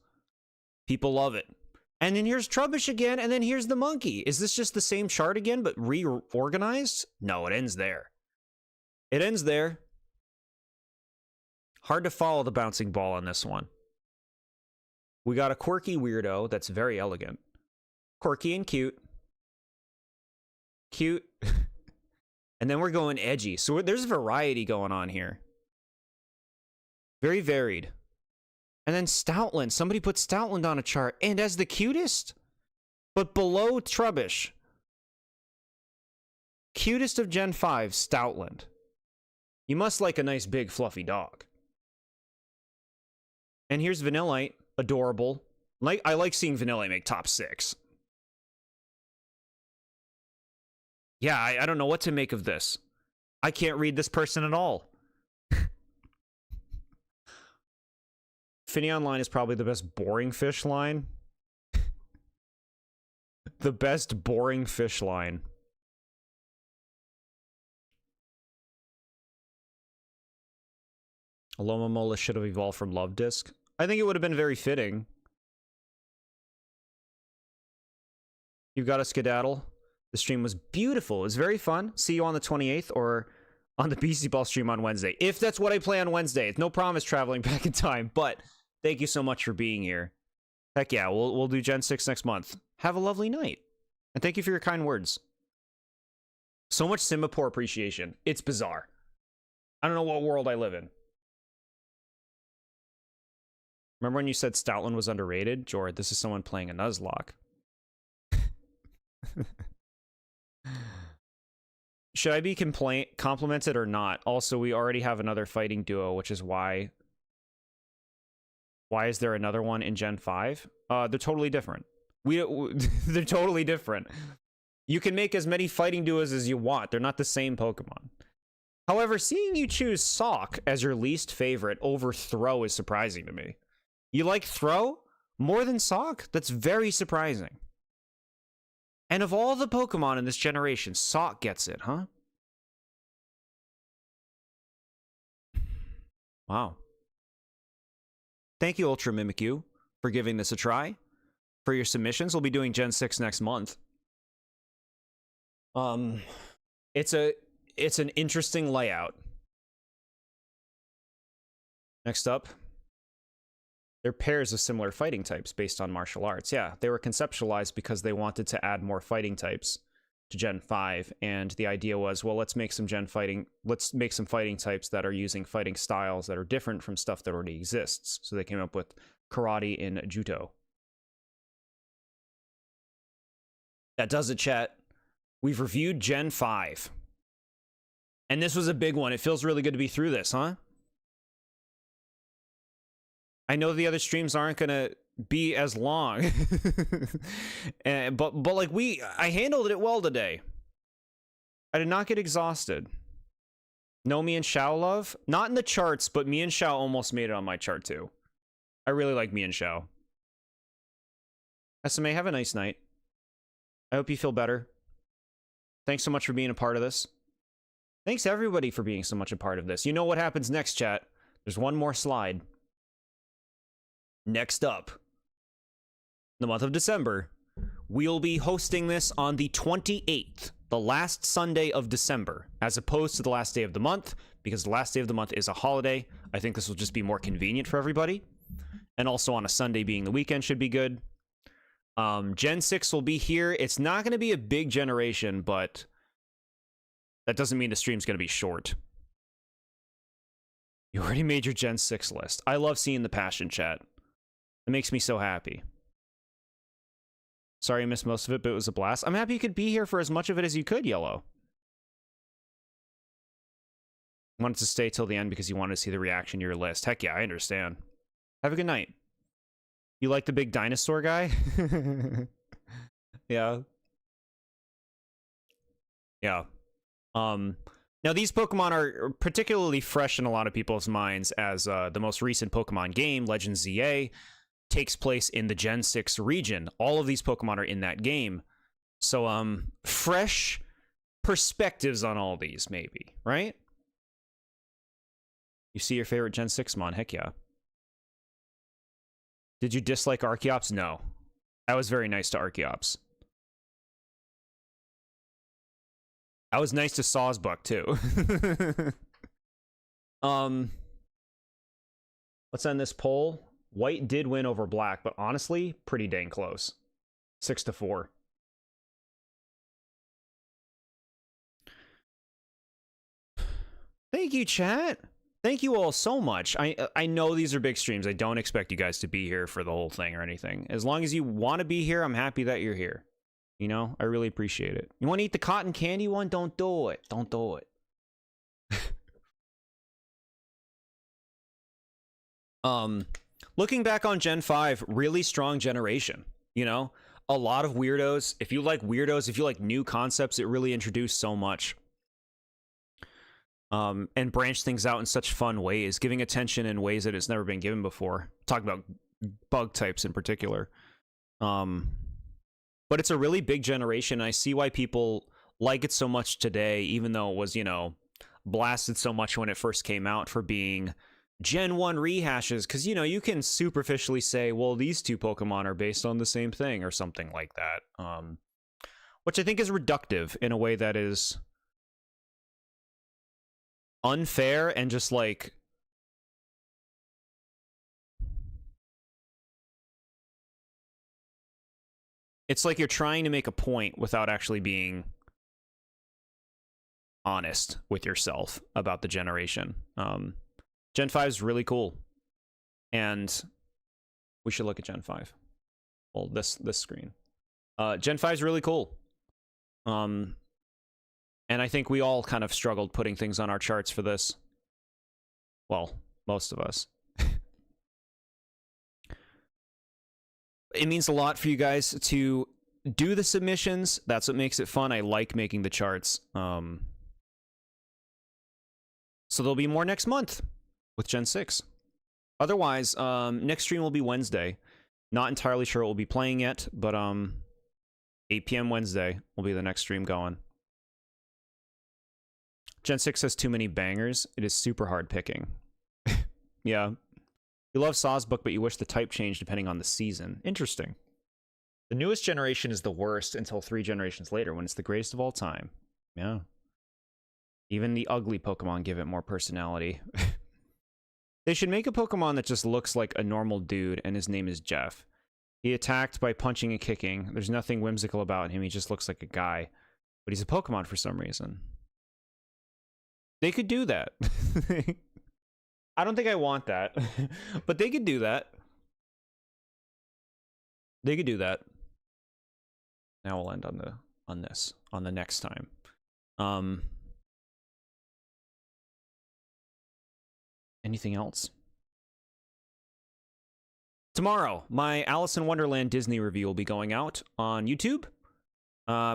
People love it. And then here's Trubbish again, and then here's the monkey. Is this just the same chart again, but reorganized? No, it ends there. It ends there. Hard to follow the bouncing ball on this one. We got a quirky weirdo that's very elegant. Quirky and cute. Cute. And then we're going edgy. So there's variety going on here. Very varied. And then Stoutland. Somebody put Stoutland on a chart. And as the cutest, but below Trubbish. Cutest of Gen 5, Stoutland. You must like a nice big fluffy dog. And here's Vanillite. Adorable. I like seeing Vanillite make top 6. Yeah, I don't know what to make of this. I can't read this person at all. Finneon line is probably the best boring fish line. The best boring fish line. Alomomola should have evolved from Love Disc. I think it would have been very fitting. You've got a skedaddle. The stream was beautiful. It was very fun. See you on the 28th or on the BC Ball stream on Wednesday. If that's what I play on Wednesday. It's no promise traveling back in time, but thank you so much for being here. Heck yeah, we'll do Gen 6 next month. Have a lovely night. And thank you for your kind words. So much Singapore appreciation. It's bizarre. I don't know what world I live in. Remember when you said Stoutland was underrated? Jord, this is someone playing a Nuzlocke. Should I be complimented or not? Also, we already have another fighting duo, which is why... Why is there another one in Gen 5? They're totally different. They're totally different. You can make as many fighting duos as you want. They're not the same Pokemon. However, seeing you choose Sock as your least favorite over Throw is surprising to me. You like Throw more than Sock? That's very surprising. And of all the Pokemon in this generation, Sock gets it, huh? Wow. Thank you, Ultra Mimikyu, for giving this a try. For your submissions, we'll be doing Gen 6 next month. It's an interesting layout. Next up, they're pairs of similar fighting types based on martial arts. Yeah, they were conceptualized because they wanted to add more fighting types to Gen 5, and the idea was, well, let's make some fighting types that are using fighting styles that are different from stuff that already exists. So they came up with karate and judo. That does it, chat. We've reviewed Gen 5. And this was a big one. It feels really good to be through this, huh? I know the other streams aren't gonna be as long. but like I handled it well today. I did not get exhausted. No me and Xiao love? Not in the charts, but me and Xiao almost made it on my chart too. I really like me and Xiao. SMA, have a nice night. I hope you feel better. Thanks so much for being a part of this. Thanks everybody for being so much a part of this. You know what happens next, chat. There's one more slide. Next up, the month of December, we'll be hosting this on the 28th, the last Sunday of December, as opposed to the last day of the month, because the last day of the month is a holiday. I think this will just be more convenient for everybody. And also on a Sunday being the weekend should be good. Gen 6 will be here. It's not going to be a big generation, but that doesn't mean the stream's going to be short. You already made your Gen 6 list. I love seeing the passion, chat. It makes me so happy. Sorry I missed most of it, but it was a blast. I'm happy you could be here for as much of it as you could, Yellow. Wanted to stay till the end because you wanted to see the reaction to your list. Heck yeah, I understand. Have a good night. You like the big dinosaur guy? Yeah. Yeah. Now these Pokemon are particularly fresh in a lot of people's minds as the most recent Pokemon game, Legends ZA, takes place in the Gen 6 region. All of these Pokemon are in that game. So, fresh perspectives on all these, maybe, right? You see your favorite Gen 6 mon? Heck yeah. Did you dislike Archeops? No. That was very nice to Archeops. That was nice to Sawsbuck, too. Let's end this poll. White did win over black, but honestly, pretty dang close. 6-4. Thank you, chat. Thank you all so much. I know these are big streams. I don't expect you guys to be here for the whole thing or anything. As long as you want to be here, I'm happy that you're here. You know, I really appreciate it. You want to eat the cotton candy one? Don't do it. Don't do it. Looking back on Gen 5, really strong generation. You know, a lot of weirdos. If you like weirdos, if you like new concepts, it really introduced so much. And branch things out in such fun ways, giving attention in ways that it's never been given before. Talking about bug types in particular. But it's a really big generation. I see why people like it so much today, even though it was, you know, blasted so much when it first came out for being Gen 1 rehashes. Because, you know, you can superficially say, well, these two Pokemon are based on the same thing or something like that. Which I think is reductive in a way that is unfair and just like it's like you're trying to make a point without actually being honest with yourself about the generation. Gen 5 is really cool, and we should look at Gen 5. Well, this screen. Gen 5 is really cool. And I think we all kind of struggled putting things on our charts for this. Well, most of us. It means a lot for you guys to do the submissions. That's what makes it fun. I like making the charts. So there'll be more next month with Gen 6. Otherwise, next stream will be Wednesday. Not entirely sure what we'll be playing yet, but 8 p.m. Wednesday will be the next stream going. Gen 6 has too many bangers. It is super hard picking. Yeah. You love Sawsbuck, but you wish the type changed depending on the season. Interesting. The newest generation is the worst until 3 generations later, when it's the greatest of all time. Yeah. Even the ugly Pokemon give it more personality. They should make a Pokemon that just looks like a normal dude, and his name is Jeff. He attacked by punching and kicking. There's nothing whimsical about him. He just looks like a guy. But he's a Pokemon for some reason. They could do that. I don't think I want that. But they could do that. They could do that. Now we'll end on the next time. Anything else? Tomorrow, my Alice in Wonderland Disney review will be going out on YouTube.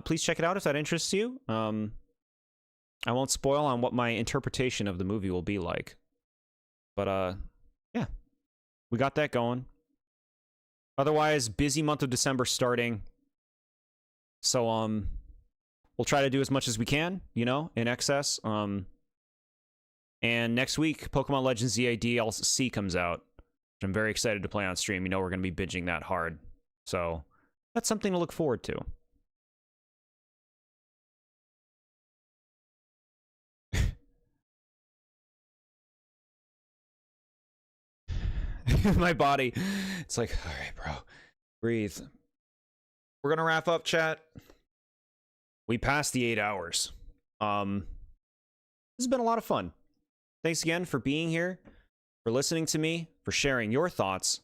Please check it out if that interests you. I won't spoil on what my interpretation of the movie will be like. But, yeah. We got that going. Otherwise, busy month of December starting. So, we'll try to do as much as we can, you know, in excess. And next week, Pokemon Legends ZADLC comes out, which I'm very excited to play on stream. You know we're going to be binging that hard. So, that's something to look forward to. My body, it's like, all right, bro, breathe. We're gonna wrap up, chat. We passed the 8 hours. This has been a lot of fun. Thanks again for being here, for listening to me, for sharing your thoughts,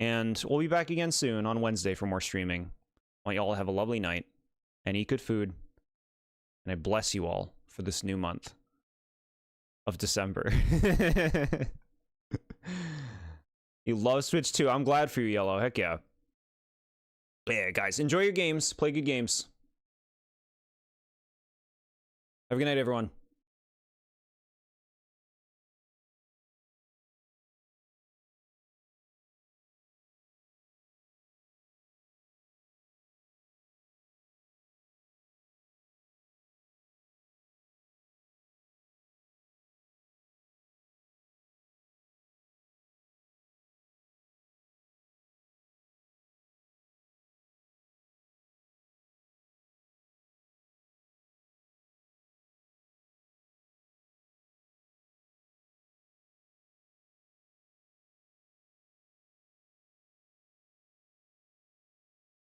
and we'll be back again soon on Wednesday for more streaming. I want you all to have a lovely night and eat good food, and I bless you all for this new month of December. You love Switch too. I'm glad for you, Yellow. Heck yeah. Yeah, guys, enjoy your games. Play good games. Have a good night, everyone.